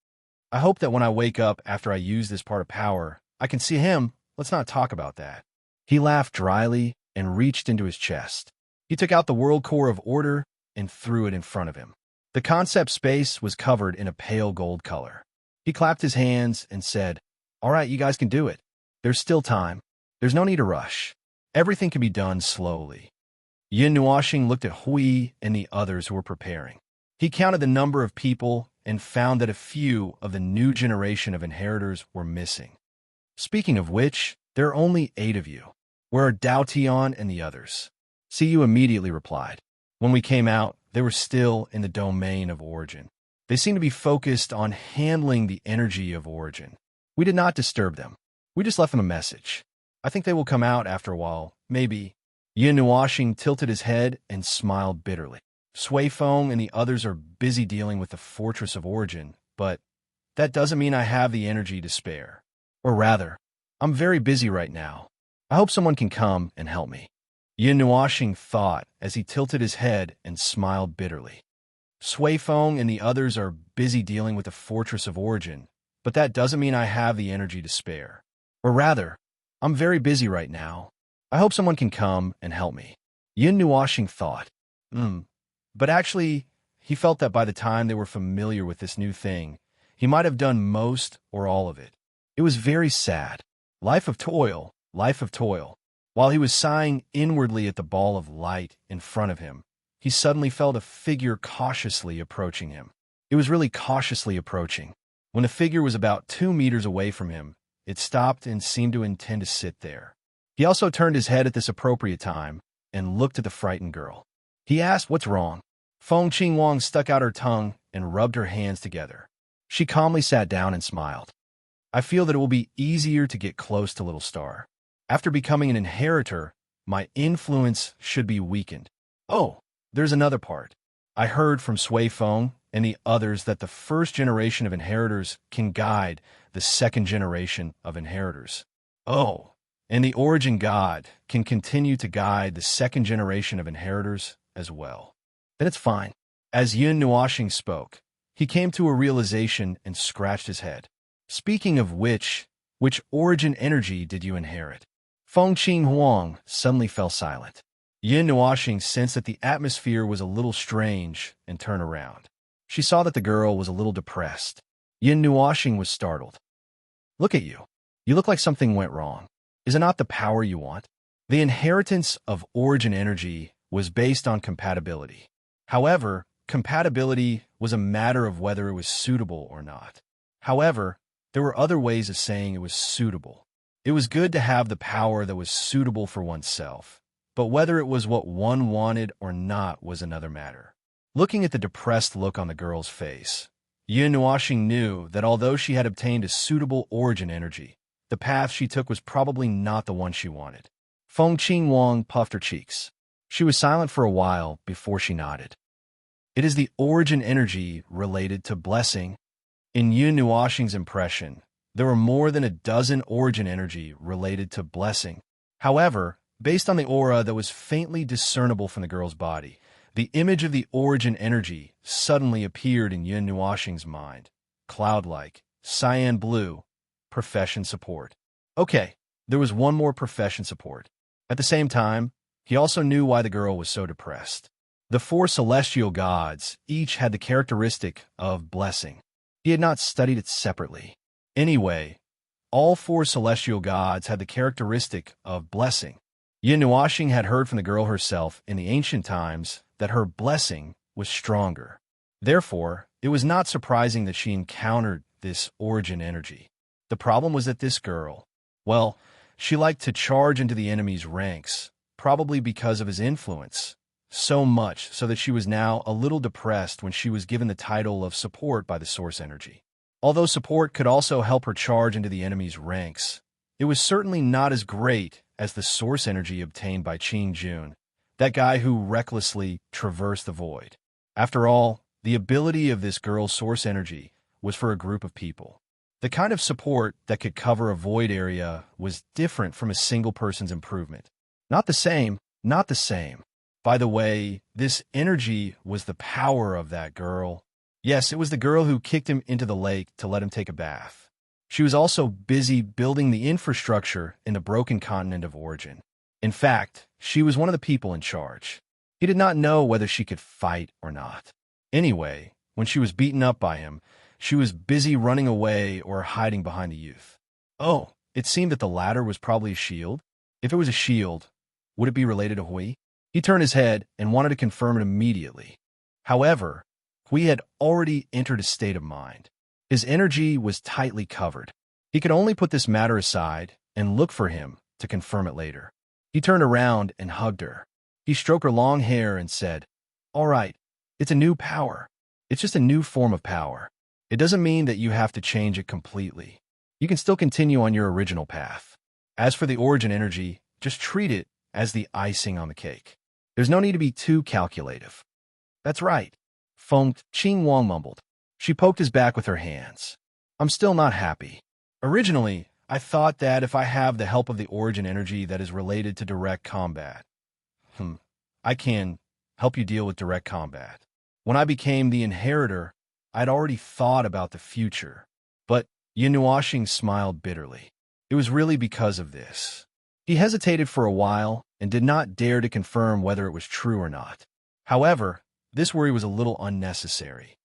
S1: I hope that when I wake up after I use this part of power, I can see him. Let's not talk about that. He laughed dryly and reached into his chest. He took out the world core of order and threw it in front of him. The concept space was covered in a pale gold color. He clapped his hands and said, "All right, you guys can do it. There's still time. There's no need to rush. Everything can be done slowly." Yin Nuoxing looked at Hui and the others who were preparing. He counted the number of people and found that a few of the new generation of inheritors were missing. Speaking of which, there are only 8 of you. Where are Dao Tian and the others? Siyu immediately replied. When we came out, they were still in the domain of origin. They seemed to be focused on handling the energy of origin. We did not disturb them. We just left them a message. I think they will come out after a while, maybe. Yin Nuoxing tilted his head and smiled bitterly. Sui Feng and the others are busy dealing with the Fortress of Origin, but that doesn't mean I have the energy to spare. Or rather, I'm very busy right now. I hope someone can come and help me. Yin Nuoxing thought as he tilted his head and smiled bitterly. Sui Feng and the others are busy dealing with the Fortress of Origin, but that doesn't mean I have the energy to spare. Or rather, I'm very busy right now. I hope someone can come and help me. Yin Nuoxing thought. But actually, he felt that by the time they were familiar with this new thing, he might have done most or all of it. It was very sad. Life of toil, life of toil. While he was sighing inwardly at the ball of light in front of him, he suddenly felt a figure cautiously approaching him. It was really cautiously approaching. When the figure was about 2 meters away from him, it stopped and seemed to intend to sit there. He also turned his head at this appropriate time and looked at the frightened girl. He asked, "What's wrong?" Feng Qingwang stuck out her tongue and rubbed her hands together. She calmly sat down and smiled. "I feel that it will be easier to get close to Little Star. After becoming an inheritor, my influence should be weakened. Oh, there's another part. I heard from Sui Feng and the others that the first generation of inheritors can guide the second generation of inheritors. Oh, and the origin god can continue to guide the second generation of inheritors as well. Then it's fine." As Yin Nuoxing spoke, he came to a realization and scratched his head. "Speaking of which origin energy did you inherit?" Feng Qinghuang suddenly fell silent. Yin Nuoxing sensed that the atmosphere was a little strange and turned around. She saw that the girl was a little depressed. Yin Nuoxing was startled. "Look at you. You look like something went wrong. Is it not the power you want?" The inheritance of origin energy was based on compatibility. However, compatibility was a matter of whether it was suitable or not. However, there were other ways of saying it was suitable. It was good to have the power that was suitable for oneself, but whether it was what one wanted or not was another matter. Looking at the depressed look on the girl's face, Yin Nuoxing knew that although she had obtained a suitable origin energy, the path she took was probably not the one she wanted. Feng Qingwang puffed her cheeks. She was silent for a while before she nodded. "It is the origin energy related to blessing." In Yin Nuoxing's impression, there were more than a dozen origin energy related to blessing. However, based on the aura that was faintly discernible from the girl's body, the image of the origin energy suddenly appeared in Yin Nuoxing's mind. Cloud-like, cyan blue, profession support. Okay, there was one more profession support. At the same time, he also knew why the girl was so depressed. The 4 celestial gods each had the characteristic of blessing. He had not studied it separately. Anyway, all 4 celestial gods had the characteristic of blessing. Yin Nuoxing had heard from the girl herself in the ancient times that her blessing was stronger. Therefore, it was not surprising that she encountered this origin energy. The problem was that this girl, well, she liked to charge into the enemy's ranks, probably because of his influence, so much so that she was now a little depressed when she was given the title of support by the source energy. Although support could also help her charge into the enemy's ranks, it was certainly not as great as the source energy obtained by Qing Jun, That guy who recklessly traversed the void. After all, the ability of this girl's source energy was for a group of people. The kind of support that could cover a void area was different from a single person's improvement. Not the same, not the same. By the way, this energy was the power of that girl. Yes, it was the girl who kicked him into the lake to let him take a bath. She was also busy building the infrastructure in the broken continent of origin. In fact, she was one of the people in charge. He did not know whether she could fight or not. Anyway, when she was beaten up by him, she was busy running away or hiding behind the youth. Oh, it seemed that the latter was probably a shield. If it was a shield, would it be related to Hui? He turned his head and wanted to confirm it immediately. However, Hui had already entered a state of mind. His energy was tightly covered. He could only put this matter aside and look for him to confirm it later. He turned around and hugged her. He stroked her long hair and said, "All right, it's a new power. It's just a new form of power. It doesn't mean that you have to change it completely. You can still continue on your original path. As for the origin energy, just treat it as the icing on the cake. There's no need to be too calculative." "That's right," Feng Qingwang mumbled. She poked his back with her hands. "I'm still not happy. Originally, I thought that if I have the help of the origin energy that is related to direct combat, I can help you deal with direct combat. When I became the inheritor, I'd already thought about the future." But Yin Nuoxing smiled bitterly. It was really because of this. He hesitated for a while and did not dare to confirm whether it was true or not. However, this worry was a little unnecessary.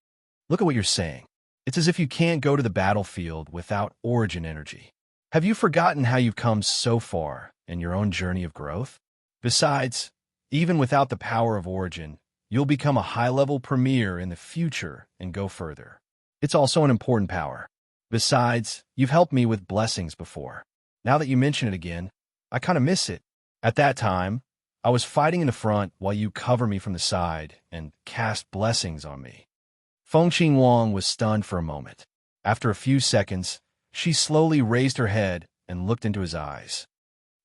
S1: "Look at what you're saying. It's as if you can't go to the battlefield without origin energy. Have you forgotten how you've come so far in your own journey of growth? Besides, even without the power of origin, you'll become a high-level premier in the future and go further. It's also an important power. Besides, you've helped me with blessings before. Now that you mention it again, I kind of miss it. At that time, I was fighting in the front while you cover me from the side and cast blessings on me." Feng Qingwang was stunned for a moment. After a few seconds, she slowly raised her head and looked into his eyes.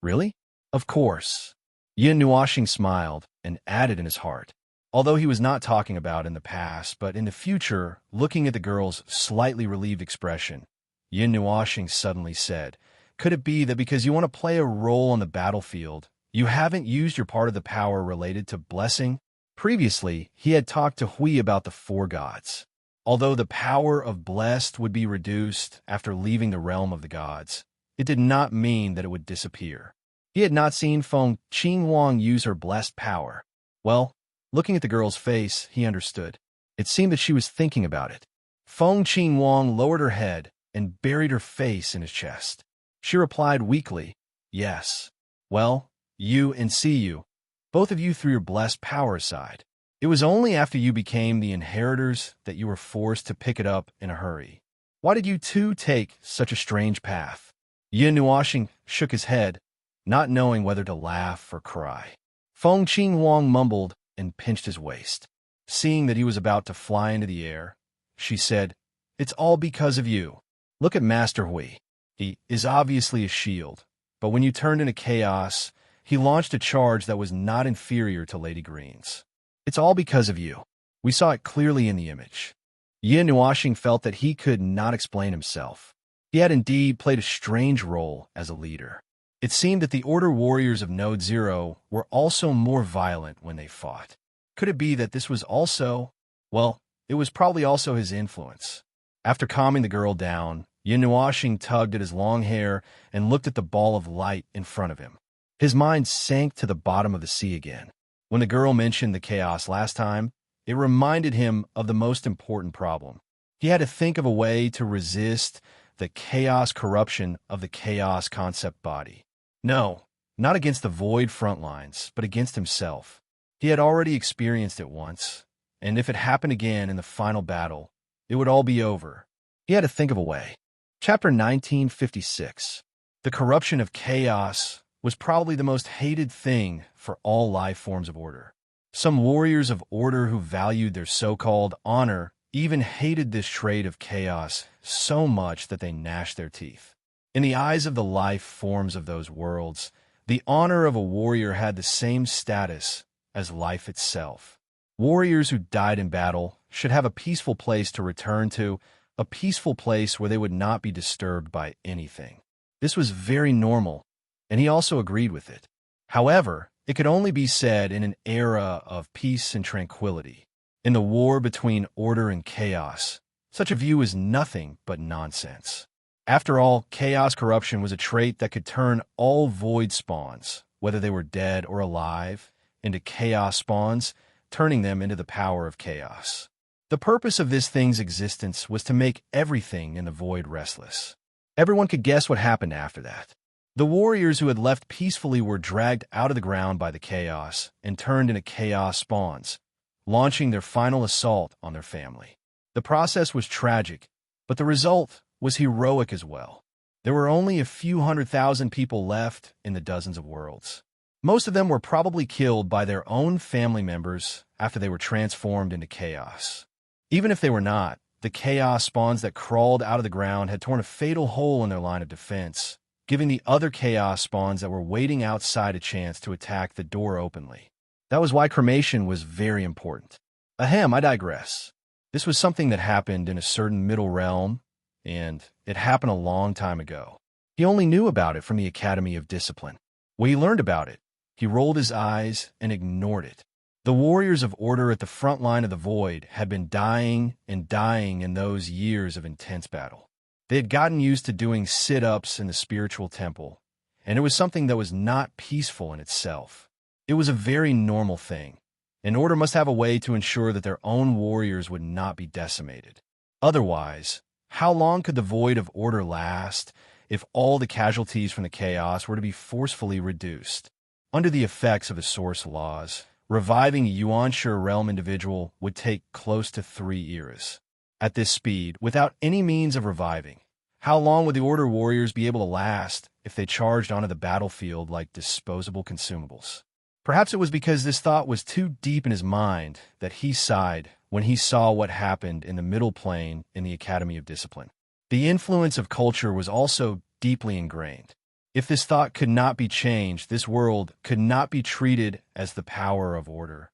S1: "Really? Of course." Yin Nuoxing smiled and added in his heart, although he was not talking about in the past, but in the future, looking at the girl's slightly relieved expression, Yin Nuoxing suddenly said, "Could it be that because you want to play a role on the battlefield, you haven't used your part of the power related to blessing?" Previously, he had talked to Hui about the four gods. Although the power of blessed would be reduced after leaving the realm of the gods, it did not mean that it would disappear. He had not seen Feng Qingwang use her blessed power. Well, looking at the girl's face, he understood. It seemed that she was thinking about it. Feng Qingwang lowered her head and buried her face in his chest. She replied weakly, "Yes. Well, you and Siyu, both of you threw your blessed power aside. It was only after you became the inheritors that you were forced to pick it up in a hurry. Why did you two take such a strange path?" Yin Nuoxing shook his head, not knowing whether to laugh or cry. Feng Qingwang mumbled and pinched his waist. Seeing that he was about to fly into the air, she said, "It's all because of you. Look at Master Hui. He is obviously a shield, but when you turned into chaos, he launched a charge that was not inferior to Lady Green's. It's all because of you. We saw it clearly in the image." Yin Nuoxing felt that he could not explain himself. He had indeed played a strange role as a leader. It seemed that the Order warriors of Node Zero were also more violent when they fought. Could it be that this was also... Well, it was probably also his influence. After calming the girl down, Yin Nuoxing tugged at his long hair and looked at the ball of light in front of him. His mind sank to the bottom of the sea again. When the girl mentioned the chaos last time, it reminded him of the most important problem. He had to think of a way to resist the chaos corruption of the chaos concept body. No, not against the void front lines, but against himself. He had already experienced it once, and if it happened again in the final battle, it would all be over. He had to think of a way. Chapter 1956. The corruption of chaos was probably the most hated thing for all life forms of order. Some warriors of order who valued their so-called honor even hated this trait of chaos so much that they gnashed their teeth. In the eyes of the life forms of those worlds, the honor of a warrior had the same status as life itself. Warriors who died in battle should have a peaceful place to return to, a peaceful place where they would not be disturbed by anything. This was very normal, and he also agreed with it. However, it could only be said in an era of peace and tranquility. In the war between order and chaos, such a view is nothing but nonsense. After all, chaos corruption was a trait that could turn all void spawns, whether they were dead or alive, into chaos spawns, turning them into the power of chaos. The purpose of this thing's existence was to make everything in the void restless. Everyone could guess what happened after that. The warriors who had left peacefully were dragged out of the ground by the chaos and turned into chaos spawns, launching their final assault on their family. The process was tragic, but the result was heroic as well. There were only a few 100,000 people left in the dozens of worlds. Most of them were probably killed by their own family members after they were transformed into chaos. Even if they were not, the chaos spawns that crawled out of the ground had torn a fatal hole in their line of defense, giving the other chaos spawns that were waiting outside a chance to attack the door openly. That was why cremation was very important. Ahem, I digress. This was something that happened in a certain middle realm, and it happened a long time ago. He only knew about it from the Academy of Discipline. When he learned about it, he rolled his eyes and ignored it. The warriors of order at the front line of the void had been dying and dying in those years of intense battle. They had gotten used to doing sit-ups in the spiritual temple, and it was something that was not peaceful in itself. It was a very normal thing. An order must have a way to ensure that their own warriors would not be decimated. Otherwise, how long could the void of order last if all the casualties from the chaos were to be forcefully reduced? Under the effects of the source laws, reviving a Yuan-Shi realm individual would take close to 3 eras. At this speed, without any means of reviving, how long would the Order warriors be able to last if they charged onto the battlefield like disposable consumables? Perhaps it was because this thought was too deep in his mind that he sighed when he saw what happened in the middle plane in the Academy of Discipline. The influence of culture was also deeply ingrained. If this thought could not be changed, this world could not be treated as the power of order.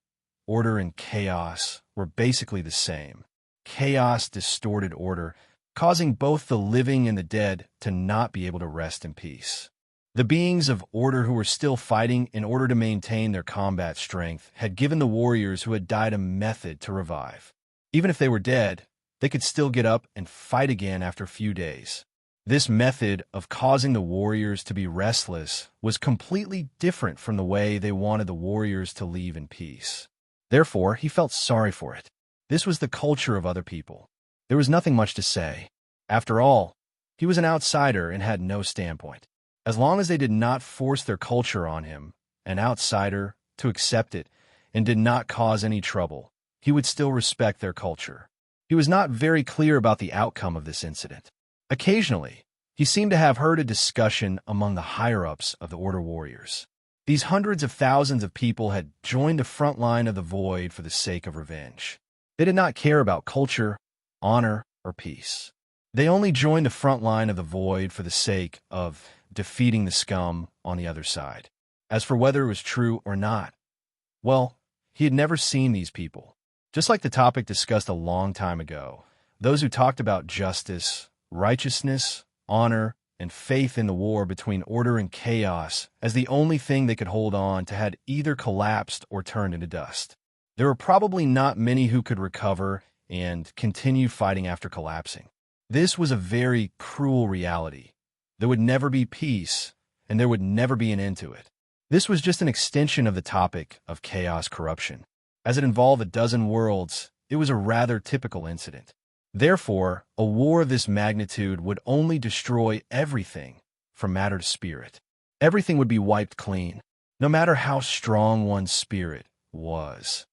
S1: Order and chaos were basically the same. Chaos distorted order, causing both the living and the dead to not be able to rest in peace. The beings of order who were still fighting in order to maintain their combat strength had given the warriors who had died a method to revive. Even if they were dead, they could still get up and fight again after a few days. This method of causing the warriors to be restless was completely different from the way they wanted the warriors to leave in peace. Therefore, he felt sorry for it. This was the culture of other people. There was nothing much to say. After all, he was an outsider and had no standpoint. As long as they did not force their culture on him, an outsider, to accept it, and did not cause any trouble, he would still respect their culture. He was not very clear about the outcome of this incident. Occasionally, he seemed to have heard a discussion among the higher-ups of the Order warriors. These hundreds of thousands of people had joined the front line of the void for the sake of revenge. They did not care about culture, honor, or peace. They only joined the front line of the void for the sake of defeating the scum on the other side. As for whether it was true or not, well, he had never seen these people. Just like the topic discussed a long time ago, those who talked about justice, righteousness, honor, and faith in the war between order and chaos as the only thing they could hold on to had either collapsed or turned into dust. There were probably not many who could recover and continue fighting after collapsing. This was a very cruel reality. There would never be peace, and there would never be an end to it. This was just an extension of the topic of chaos corruption. As it involved a dozen worlds, it was a rather typical incident. Therefore, a war of this magnitude would only destroy everything from matter to spirit. Everything would be wiped clean, no matter how strong one's spirit was.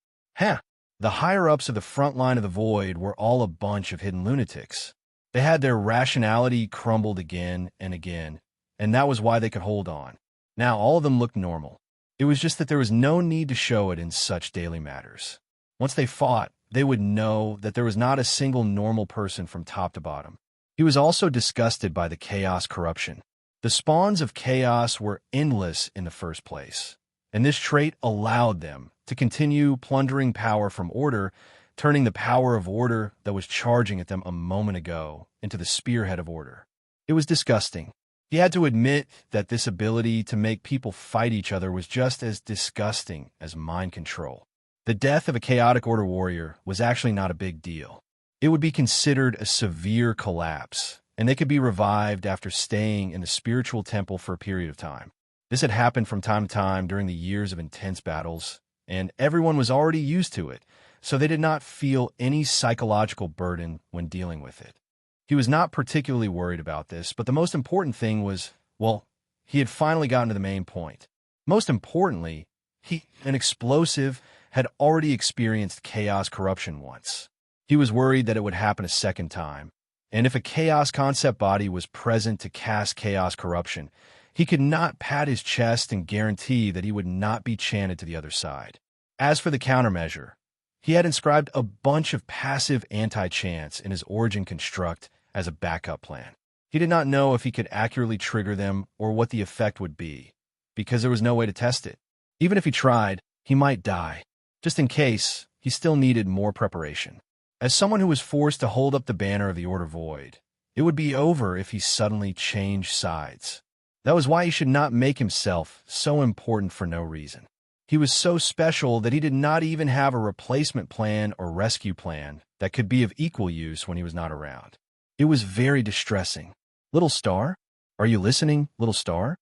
S1: The higher-ups of the front line of the void were all a bunch of hidden lunatics. They had their rationality crumbled again and again, and that was why they could hold on. Now all of them looked normal. It was just that there was no need to show it in such daily matters. Once they fought, they would know that there was not a single normal person from top to bottom. He was also disgusted by the chaos corruption. The spawns of chaos were endless in the first place. and this trait allowed them to continue plundering power from order, turning the power of order that was charging at them a moment ago into the spearhead of order. It was disgusting. He had to admit that this ability to make people fight each other was just as disgusting as mind control. The death of a chaotic order warrior was actually not a big deal. It would be considered a severe collapse, and they could be revived after staying in the spiritual temple for a period of time. This had happened from time to time during the years of intense battles, and everyone was already used to it, so they did not feel any psychological burden when dealing with it. He was not particularly worried about this, but the most important thing was, well, he had finally gotten to the main point. Most importantly, an explosive, had already experienced chaos corruption once. He was worried that it would happen a second time, and if a chaos concept body was present to cast chaos corruption, he could not pat his chest and guarantee that he would not be chanted to the other side. As for the countermeasure, he had inscribed a bunch of passive anti-chants in his origin construct as a backup plan. He did not know if he could accurately trigger them or what the effect would be, because there was no way to test it. Even if he tried, he might die. Just in case, he still needed more preparation. As someone who was forced to hold up the banner of the Order Void, it would be over if he suddenly changed sides. That was why he should not make himself so important for no reason. He was so special that he did not even have a replacement plan or rescue plan that could be of equal use when he was not around. It was very distressing. Little star? Are you listening, little star?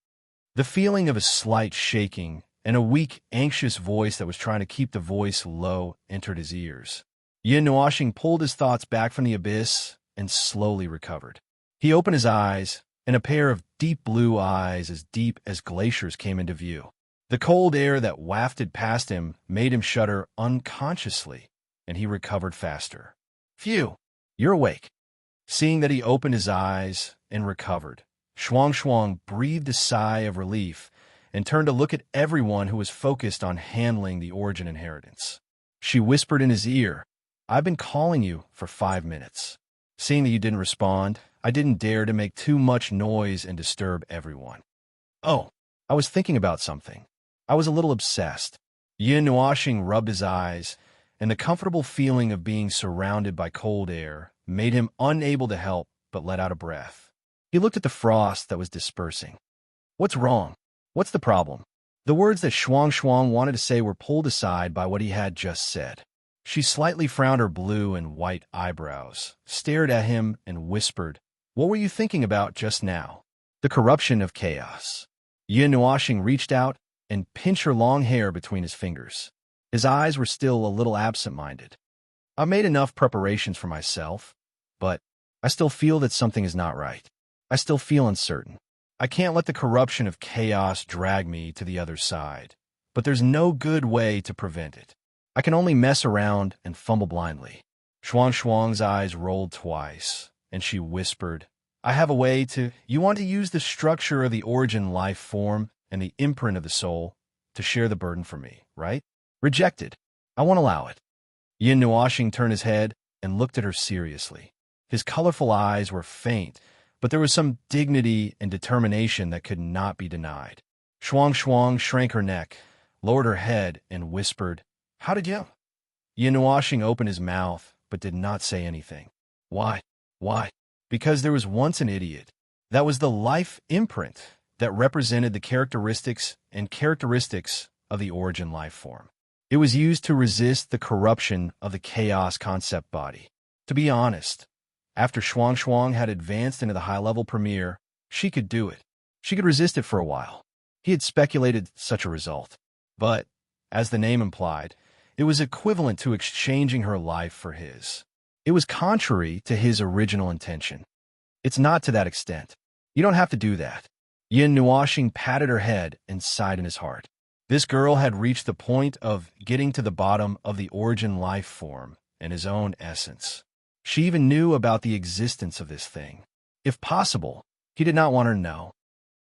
S1: The feeling of a slight shaking and a weak, anxious voice that was trying to keep the voice low entered his ears. Yin Nuashing pulled his thoughts back from the abyss and slowly recovered. He opened his eyes, and a pair of deep blue eyes as deep as glaciers came into view. The cold air that wafted past him made him shudder unconsciously, and he recovered faster. Phew, you're awake. Seeing that he opened his eyes and recovered, Shuang breathed a sigh of relief and turned to look at everyone who was focused on handling the origin inheritance. She whispered in his ear, "I've been calling you for 5 minutes. Seeing that you didn't respond, I didn't dare to make too much noise and disturb everyone." "Oh, I was thinking about something. I was a little obsessed." Yin Nuashing rubbed his eyes, and the comfortable feeling of being surrounded by cold air made him unable to help but let out a breath. He looked at the frost that was dispersing. "What's wrong? What's the problem?" The words that Shuang wanted to say were pulled aside by what he had just said. She slightly frowned her blue and white eyebrows, stared at him, and whispered, "What were you thinking about just now?" "The corruption of chaos." Yin Nuashing reached out and pinched her long hair between his fingers. His eyes were still a little absent-minded. "I've made enough preparations for myself, but I still feel that something is not right. I still feel uncertain. I can't let the corruption of chaos drag me to the other side, but there's no good way to prevent it. I can only mess around and fumble blindly." Shuang's eyes rolled twice, and she whispered, "I have a way to... You want to use the structure of the origin life form and the imprint of the soul to share the burden for me, right?" "Rejected. I won't allow it." Yin Nuashing turned his head and looked at her seriously. His colorful eyes were faint, but there was some dignity and determination that could not be denied. Shuang shrank her neck, lowered her head, and whispered, "How did you?" Yin Nuashing opened his mouth, but did not say anything. Why? Because there was once an idiot. That was the life imprint that represented the characteristics of the origin life form. It was used to resist the corruption of the chaos concept body. To be honest, after Shuang had advanced into the high-level premier, she could do it. She could resist it for a while. He had speculated such a result. But, as the name implied, it was equivalent to exchanging her life for his. It was contrary to his original intention. "It's not to that extent. You don't have to do that." Yin Nuashing patted her head and sighed in his heart. This girl had reached the point of getting to the bottom of the origin life form and his own essence. She even knew about the existence of this thing. If possible, he did not want her to know.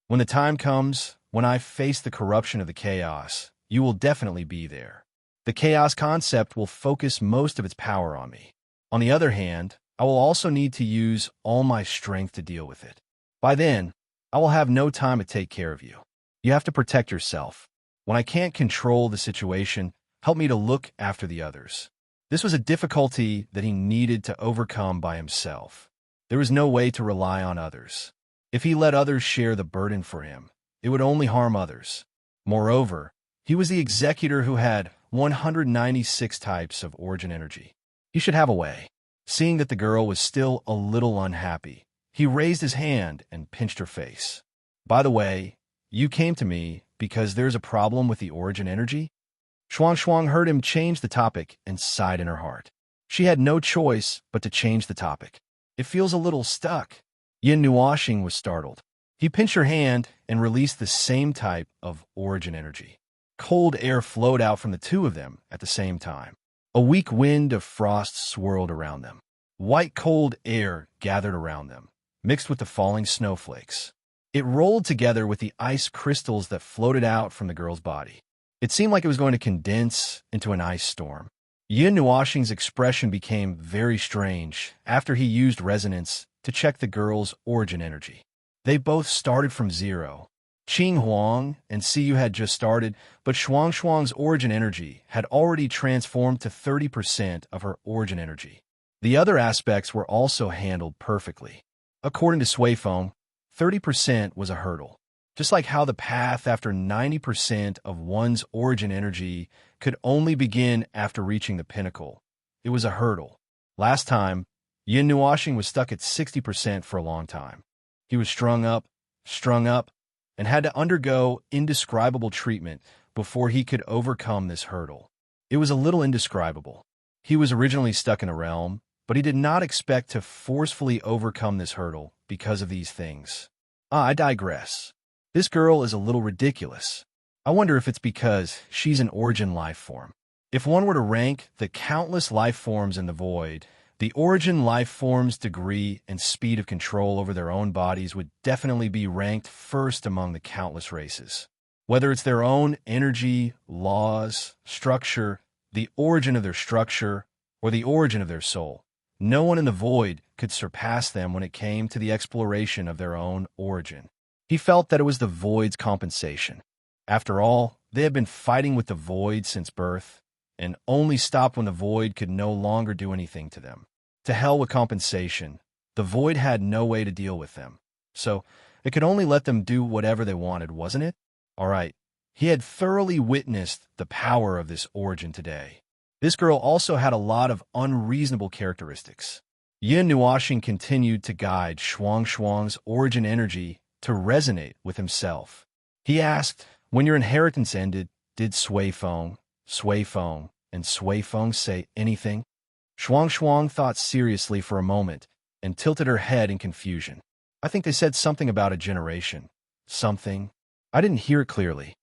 S1: "When the time comes, when I face the corruption of the chaos, you will definitely be there. The chaos concept will focus most of its power on me. On the other hand, I will also need to use all my strength to deal with it. By then, I will have no time to take care of you. You have to protect yourself. When I can't control the situation, help me to look after the others. This was a difficulty that he needed to overcome by himself. There was no way to rely on others. If he let others share the burden for him, it would only harm others. Moreover, he was the executor who had 196 types of origin energy. He should have a way. Seeing that the girl was still a little unhappy, he raised his hand and pinched her face. By the way, you came to me because there's a problem with the origin energy? Shuang heard him change the topic and sighed in her heart. She had no choice but to change the topic. It feels a little stuck. Yin Nuoxing was startled. He pinched her hand and released the same type of origin energy. Cold air flowed out from the two of them at the same time. A weak wind of frost swirled around them. White cold air gathered around them, mixed with the falling snowflakes. It rolled together with the ice crystals that floated out from the girl's body. It seemed like it was going to condense into an ice storm. Yin Nuoxing's expression became very strange after he used resonance to check the girl's origin energy. They both started from zero. Qing Huang and Siyu had just started, but Shuang's origin energy had already transformed to 30% of her origin energy. The other aspects were also handled perfectly. According to Sui Feng, 30% was a hurdle. Just like how the path after 90% of one's origin energy could only begin after reaching the pinnacle, it was a hurdle. Last time, Yin Nuoxing was stuck at 60% for a long time. He was strung up, and had to undergo indescribable treatment before he could overcome this hurdle. It was a little indescribable. He was originally stuck in a realm, but he did not expect to forcefully overcome this hurdle because of these things. I digress. This girl is a little ridiculous. I wonder if it's because she's an origin life form. If one were to rank the countless life forms in the void, the origin life form's degree and speed of control over their own bodies would definitely be ranked first among the countless races. Whether it's their own energy, laws, structure, the origin of their structure, or the origin of their soul, no one in the void could surpass them when it came to the exploration of their own origin. He felt that it was the void's compensation. After all, they had been fighting with the void since birth, and only stopped when the void could no longer do anything to them. To hell with compensation. The void had no way to deal with them. So, it could only let them do whatever they wanted, wasn't it? All right. He had thoroughly witnessed the power of this origin today. This girl also had a lot of unreasonable characteristics. Yin Nuoxing continued to guide Shuang's origin energy to resonate with himself. He asked, when your inheritance ended, did Sui Feng, and Sui Feng say anything? Shuang thought seriously for a moment and tilted her head in confusion. I think they said something about a generation. Something? I didn't hear it clearly.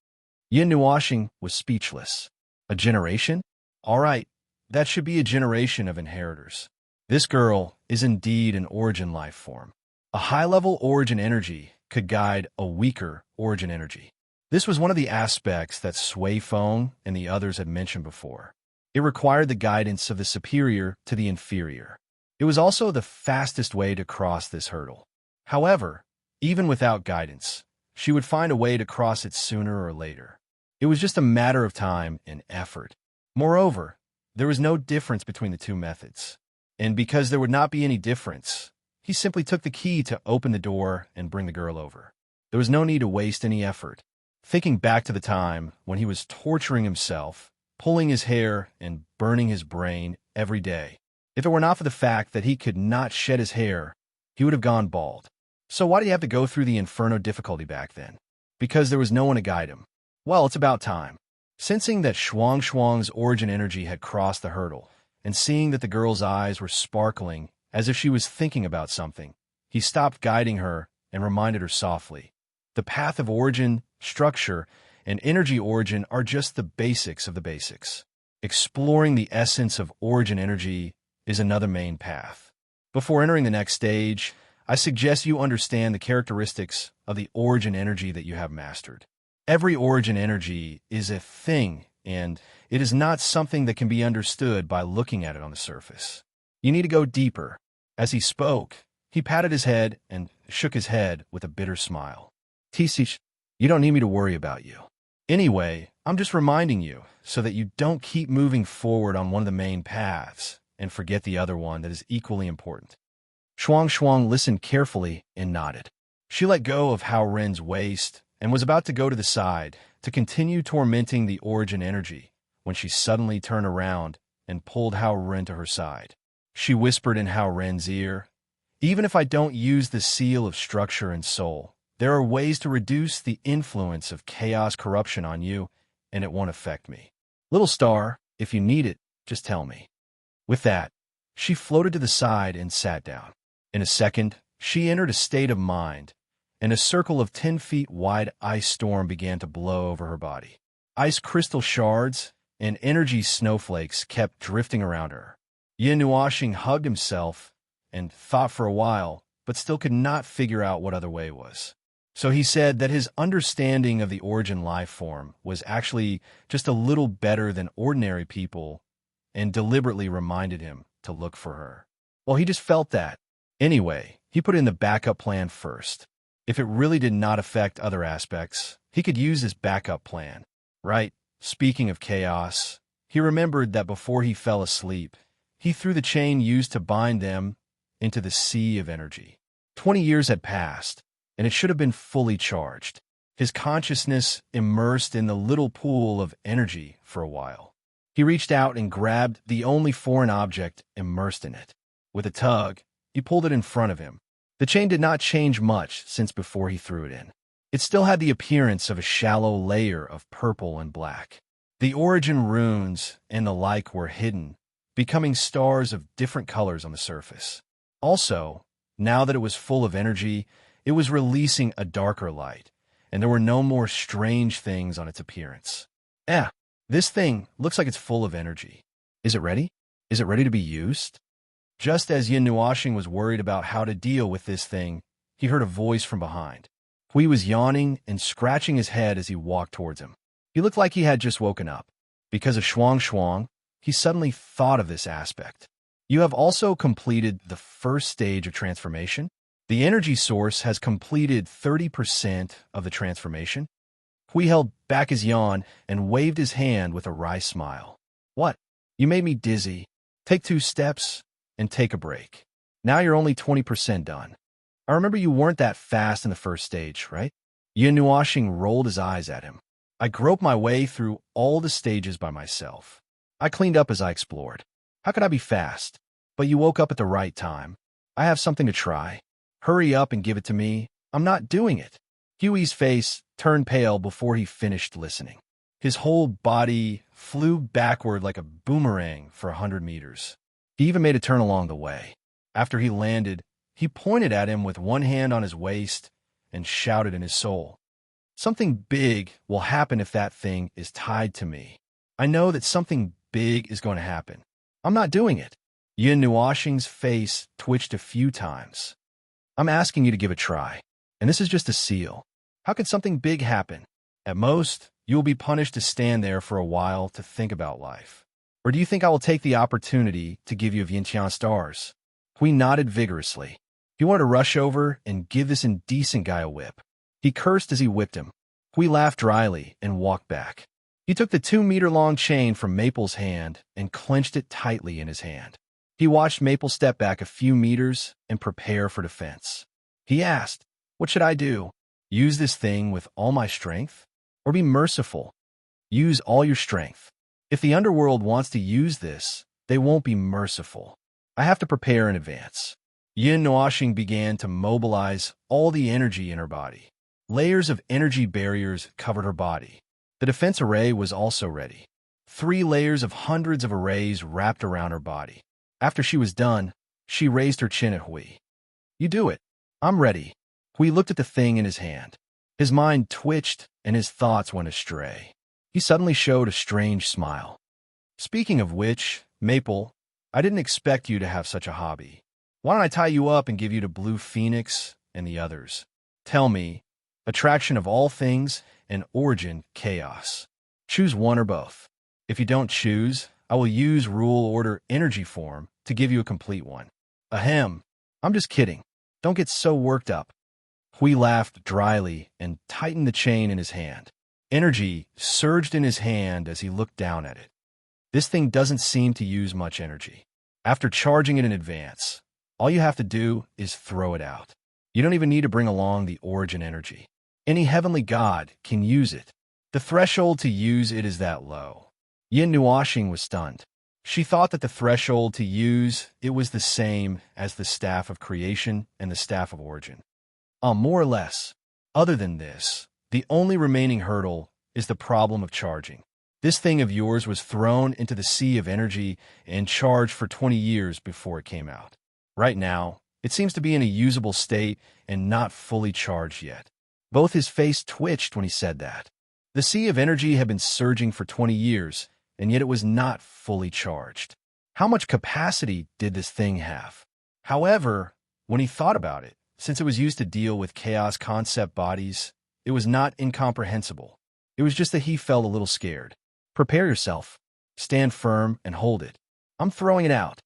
S1: Yin Nuoxing was speechless. A generation? All right, that should be a generation of inheritors. This girl is indeed an origin life form. A high-level origin energy could guide a weaker origin energy. This was one of the aspects that Sui Feng and the others had mentioned before. It required the guidance of the superior to the inferior. It was also the fastest way to cross this hurdle. However, even without guidance, she would find a way to cross it sooner or later. It was just a matter of time and effort. Moreover, there was no difference between the two methods. And because there would not be any difference, he simply took the key to open the door and bring the girl over. There was no need to waste any effort. Thinking back to the time when he was torturing himself, pulling his hair and burning his brain every day. If it were not for the fact that he could not shed his hair, he would have gone bald. So why did he have to go through the inferno difficulty back then? Because there was no one to guide him. Well, it's about time. Sensing that Shuang's origin energy had crossed the hurdle, and seeing that the girl's eyes were sparkling as if she was thinking about something, he stopped guiding her and reminded her softly. The path of origin, structure, and energy origin are just the basics of the basics. Exploring the essence of origin energy is another main path. Before entering the next stage, I suggest you understand the characteristics of the origin energy that you have mastered. Every origin energy is a thing, and it is not something that can be understood by looking at it on the surface. You need to go deeper. As he spoke, he patted his head and shook his head with a bitter smile. Tisish, you don't need me to worry about you. Anyway, I'm just reminding you so that you don't keep moving forward on one of the main paths and forget the other one that is equally important. Shuang Shuang listened carefully and nodded. She let go of Hao Ren's waist and was about to go to the side to continue tormenting the origin energy when she suddenly turned around and pulled Hao Ren to her side. She whispered in Hao Ren's ear, "Even if I don't use the seal of structure and soul, there are ways to reduce the influence of chaos corruption on you, and it won't affect me. Little star, if you need it, just tell me." With that, she floated to the side and sat down. In a second, she entered a state of mind, and a circle of 10 feet wide ice storm began to blow over her body. Ice crystal shards and energy snowflakes kept drifting around her. Yin Nuoxing hugged himself and thought for a while, but still could not figure out what other way was. So he said that his understanding of the origin life form was actually just a little better than ordinary people and deliberately reminded him to look for her. Well, he just felt that. Anyway, he put in the backup plan first. If it really did not affect other aspects, he could use this backup plan, right? Speaking of chaos, he remembered that before he fell asleep, he threw the chain used to bind them into the sea of energy. 20 years had passed, and it should have been fully charged. His consciousness immersed in the little pool of energy for a while. He reached out and grabbed the only foreign object immersed in it. With a tug, he pulled it in front of him. The chain did not change much since before he threw it in. It still had the appearance of a shallow layer of purple and black. The origin runes and the like were hidden, becoming stars of different colors on the surface. Also, now that it was full of energy, it was releasing a darker light, and there were no more strange things on its appearance. This thing looks like it's full of energy. Is it ready? Is it ready to be used? Just as Yin Nuoxing was worried about how to deal with this thing, he heard a voice from behind. Hui was yawning and scratching his head as he walked towards him. He looked like he had just woken up. Because of Shuang Shuang, he suddenly thought of this aspect. You have also completed the first stage of transformation. The energy source has completed 30% of the transformation. Hui held back his yawn and waved his hand with a wry smile. What? You made me dizzy. Take 2 steps and take a break. Now you're only 20% done. I remember you weren't that fast in the first stage, right? Yin Nuoxing rolled his eyes at him. I groped my way through all the stages by myself. I cleaned up as I explored. How could I be fast? But you woke up at the right time. I have something to try. Hurry up and give it to me. I'm not doing it. Huey's face turned pale before he finished listening. His whole body flew backward like a boomerang for 100 meters. He even made a turn along the way. After he landed, he pointed at him with one hand on his waist and shouted in his soul, "Something big will happen if that thing is tied to me. I know that something big is going to happen. I'm not doing it." Yin Nuoxing's face twitched a few times. "I'm asking you to give a try, and this is just a seal. How could something big happen? At most, you will be punished to stand there for a while to think about life. Or do you think I will take the opportunity to give you Vientiane stars?" Hui nodded vigorously. He wanted to rush over and give this indecent guy a whip. He cursed as he whipped him. Hui laughed dryly and walked back. He took the 2-meter-long chain from Maple's hand and clenched it tightly in his hand. He watched Maple step back a few meters and prepare for defense. He asked, "What should I do? Use this thing with all my strength? Or be merciful? Use all your strength. If the underworld wants to use this, they won't be merciful. I have to prepare in advance." Yin Nuoxing began to mobilize all the energy in her body. Layers of energy barriers covered her body. The defense array was also ready. 3 layers of hundreds of arrays wrapped around her body. After she was done, she raised her chin at Hui. "You do it. I'm ready." Hui looked at the thing in his hand. His mind twitched and his thoughts went astray. He suddenly showed a strange smile. "Speaking of which, Maple, I didn't expect you to have such a hobby. Why don't I tie you up and give you to Blue Phoenix and the others? Tell me, attraction of all things and origin chaos. Choose one or both. If you don't choose, I will use rule order energy form to give you a complete one." "Ahem. I'm just kidding. Don't get so worked up." Hui laughed dryly and tightened the chain in his hand. Energy surged in his hand as he looked down at it. This thing doesn't seem to use much energy. After charging it in advance, all you have to do is throw it out. You don't even need to bring along the origin energy. Any heavenly god can use it. The threshold to use it is that low. Yin Nuoxing was stunned. She thought that the threshold to use it was the same as the Staff of Creation and the Staff of Origin. More or less. Other than this, the only remaining hurdle is the problem of charging. This thing of yours was thrown into the sea of energy and charged for 20 years before it came out. Right now, it seems to be in a usable state and not fully charged yet. Both his face twitched when he said that. The sea of energy had been surging for 20 years, and yet it was not fully charged. How much capacity did this thing have? However, when he thought about it, since it was used to deal with chaos concept bodies, it was not incomprehensible. It was just that he felt a little scared. Prepare yourself. Stand firm and hold it. I'm throwing it out.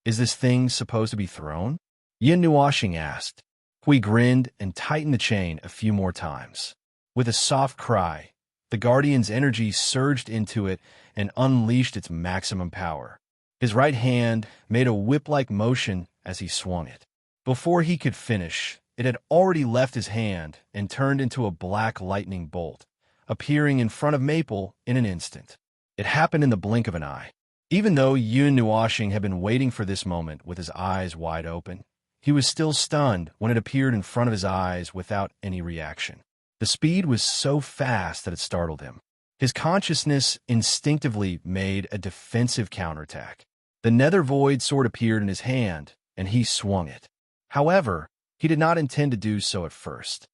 S1: Is this thing supposed to be thrown? Yin Nuoxing asked. Hui grinned and tightened the chain a few more times. With a soft cry, the Guardian's energy surged into it and unleashed its maximum power. His right hand made a whip-like motion as he swung it. Before he could finish, it had already left his hand and turned into a black lightning bolt, appearing in front of Maple in an instant. It happened in the blink of an eye. Even though Yin Nuoxing had been waiting for this moment with his eyes wide open, he was still stunned when it appeared in front of his eyes without any reaction. The speed was so fast that it startled him. His consciousness instinctively made a defensive counterattack. The nether void sword appeared in his hand, and he swung it. However, he did not intend to do so at first.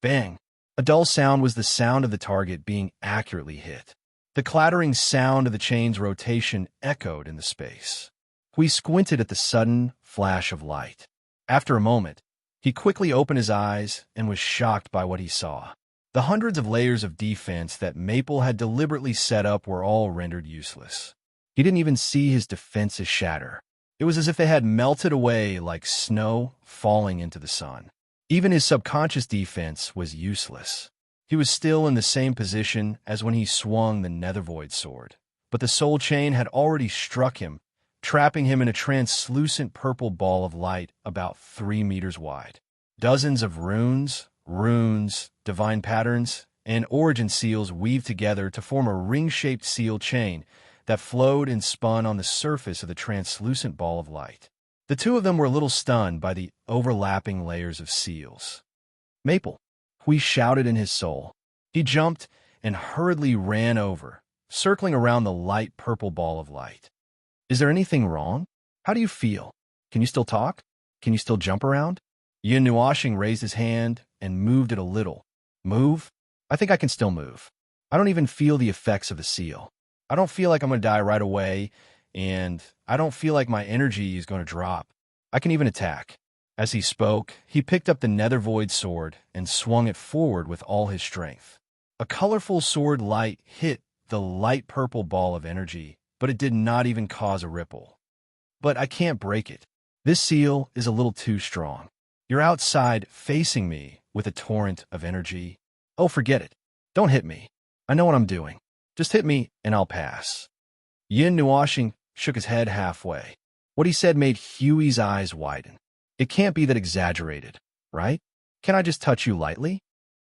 S1: Bang! A dull sound was the sound of the target being accurately hit. The clattering sound of the chain's rotation echoed in the space. Hui squinted at the sudden flash of light. After a moment, he quickly opened his eyes and was shocked by what he saw. The hundreds of layers of defense that Maple had deliberately set up were all rendered useless. He didn't even see his defenses shatter. It was as if they had melted away like snow falling into the sun. Even his subconscious defense was useless. He was still in the same position as when he swung the Nethervoid sword, but the soul chain had already struck him, trapping him in a translucent purple ball of light about 3 meters wide. Dozens of runes, divine patterns, and origin seals weaved together to form a ring-shaped seal chain that flowed and spun on the surface of the translucent ball of light. The two of them were a little stunned by the overlapping layers of seals. Maple, Hui shouted in his soul. He jumped and hurriedly ran over, circling around the light purple ball of light. Is there anything wrong? How do you feel? Can you still talk? Can you still jump around? Yin Nuoxing raised his hand and moved it a little. Move? I think I can still move. I don't even feel the effects of the seal. I don't feel like I'm going to die right away, and I don't feel like my energy is going to drop. I can even attack. As he spoke, he picked up the Nethervoid sword and swung it forward with all his strength. A colorful sword light hit the light purple ball of energy, but it did not even cause a ripple. But I can't break it. This seal is a little too strong. You're outside facing me with a torrent of energy. Oh, forget it. Don't hit me. I know what I'm doing. Just hit me and I'll pass. Yin Nuoxing shook his head halfway. What he said made Huey's eyes widen. It can't be that exaggerated, right? Can I just touch you lightly?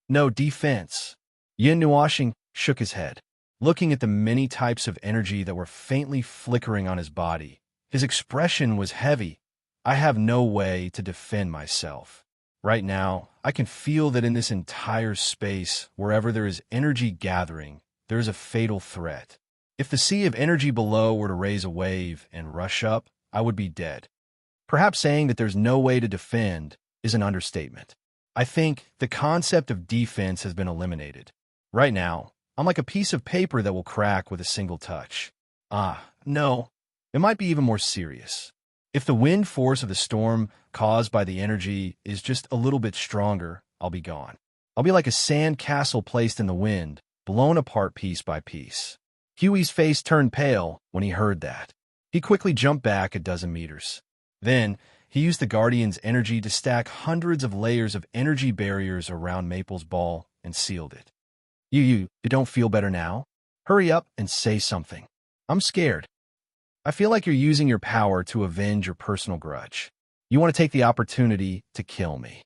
S1: No defense. Yin Nuoxing shook his head, looking at the many types of energy that were faintly flickering on his body. His expression was heavy. I have no way to defend myself. Right now, I can feel that in this entire space, wherever there is energy gathering, there is a fatal threat. If the sea of energy below were to raise a wave and rush up, I would be dead. Perhaps saying that there's no way to defend is an understatement. I think the concept of defense has been eliminated. Right now, I'm like a piece of paper that will crack with a single touch. No. It might be even more serious. If the wind force of the storm caused by the energy is just a little bit stronger, I'll be gone. I'll be like a sand castle placed in the wind, blown apart piece by piece. Huey's face turned pale when he heard that. He quickly jumped back a dozen meters. Then, he used the Guardian's energy to stack hundreds of layers of energy barriers around Maple's ball and sealed it. You don't feel better now? Hurry up and say something. I'm scared. I feel like you're using your power to avenge your personal grudge. You want to take the opportunity to kill me.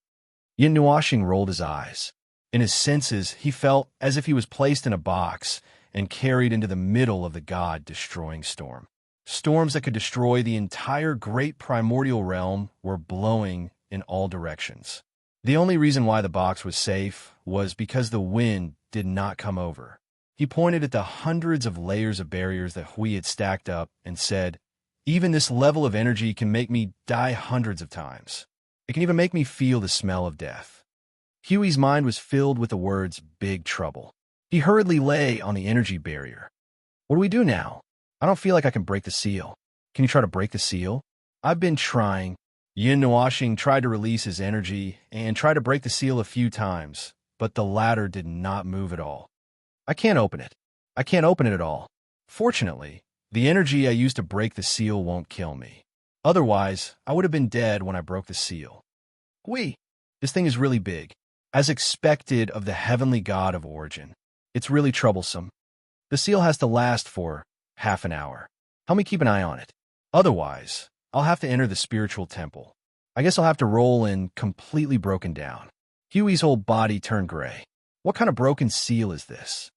S1: Yin Nuashing rolled his eyes. In his senses, he felt as if he was placed in a box and carried into the middle of the god-destroying storm. Storms that could destroy the entire great primordial realm were blowing in all directions. The only reason why the box was safe was because the wind did not come over. He pointed at the hundreds of layers of barriers that Hui had stacked up and said, "Even this level of energy can make me die hundreds of times. It can even make me feel the smell of death." Huey's mind was filled with the words, "big trouble." He hurriedly lay on the energy barrier. "What do we do now? I don't feel like I can break the seal." "Can you try to break the seal?" "I've been trying." Yin Nuashing tried to release his energy and tried to break the seal a few times, but the latter did not move at all. "I can't open it. I can't open it at all. Fortunately, the energy I used to break the seal won't kill me. Otherwise, I would have been dead when I broke the seal." This thing is really big. As expected of the heavenly god of origin. It's really troublesome. The seal has to last for half an hour. Help me keep an eye on it. Otherwise, I'll have to enter the spiritual temple. I guess I'll have to roll in completely broken down. Huey's whole body turned gray. What kind of broken seal is this?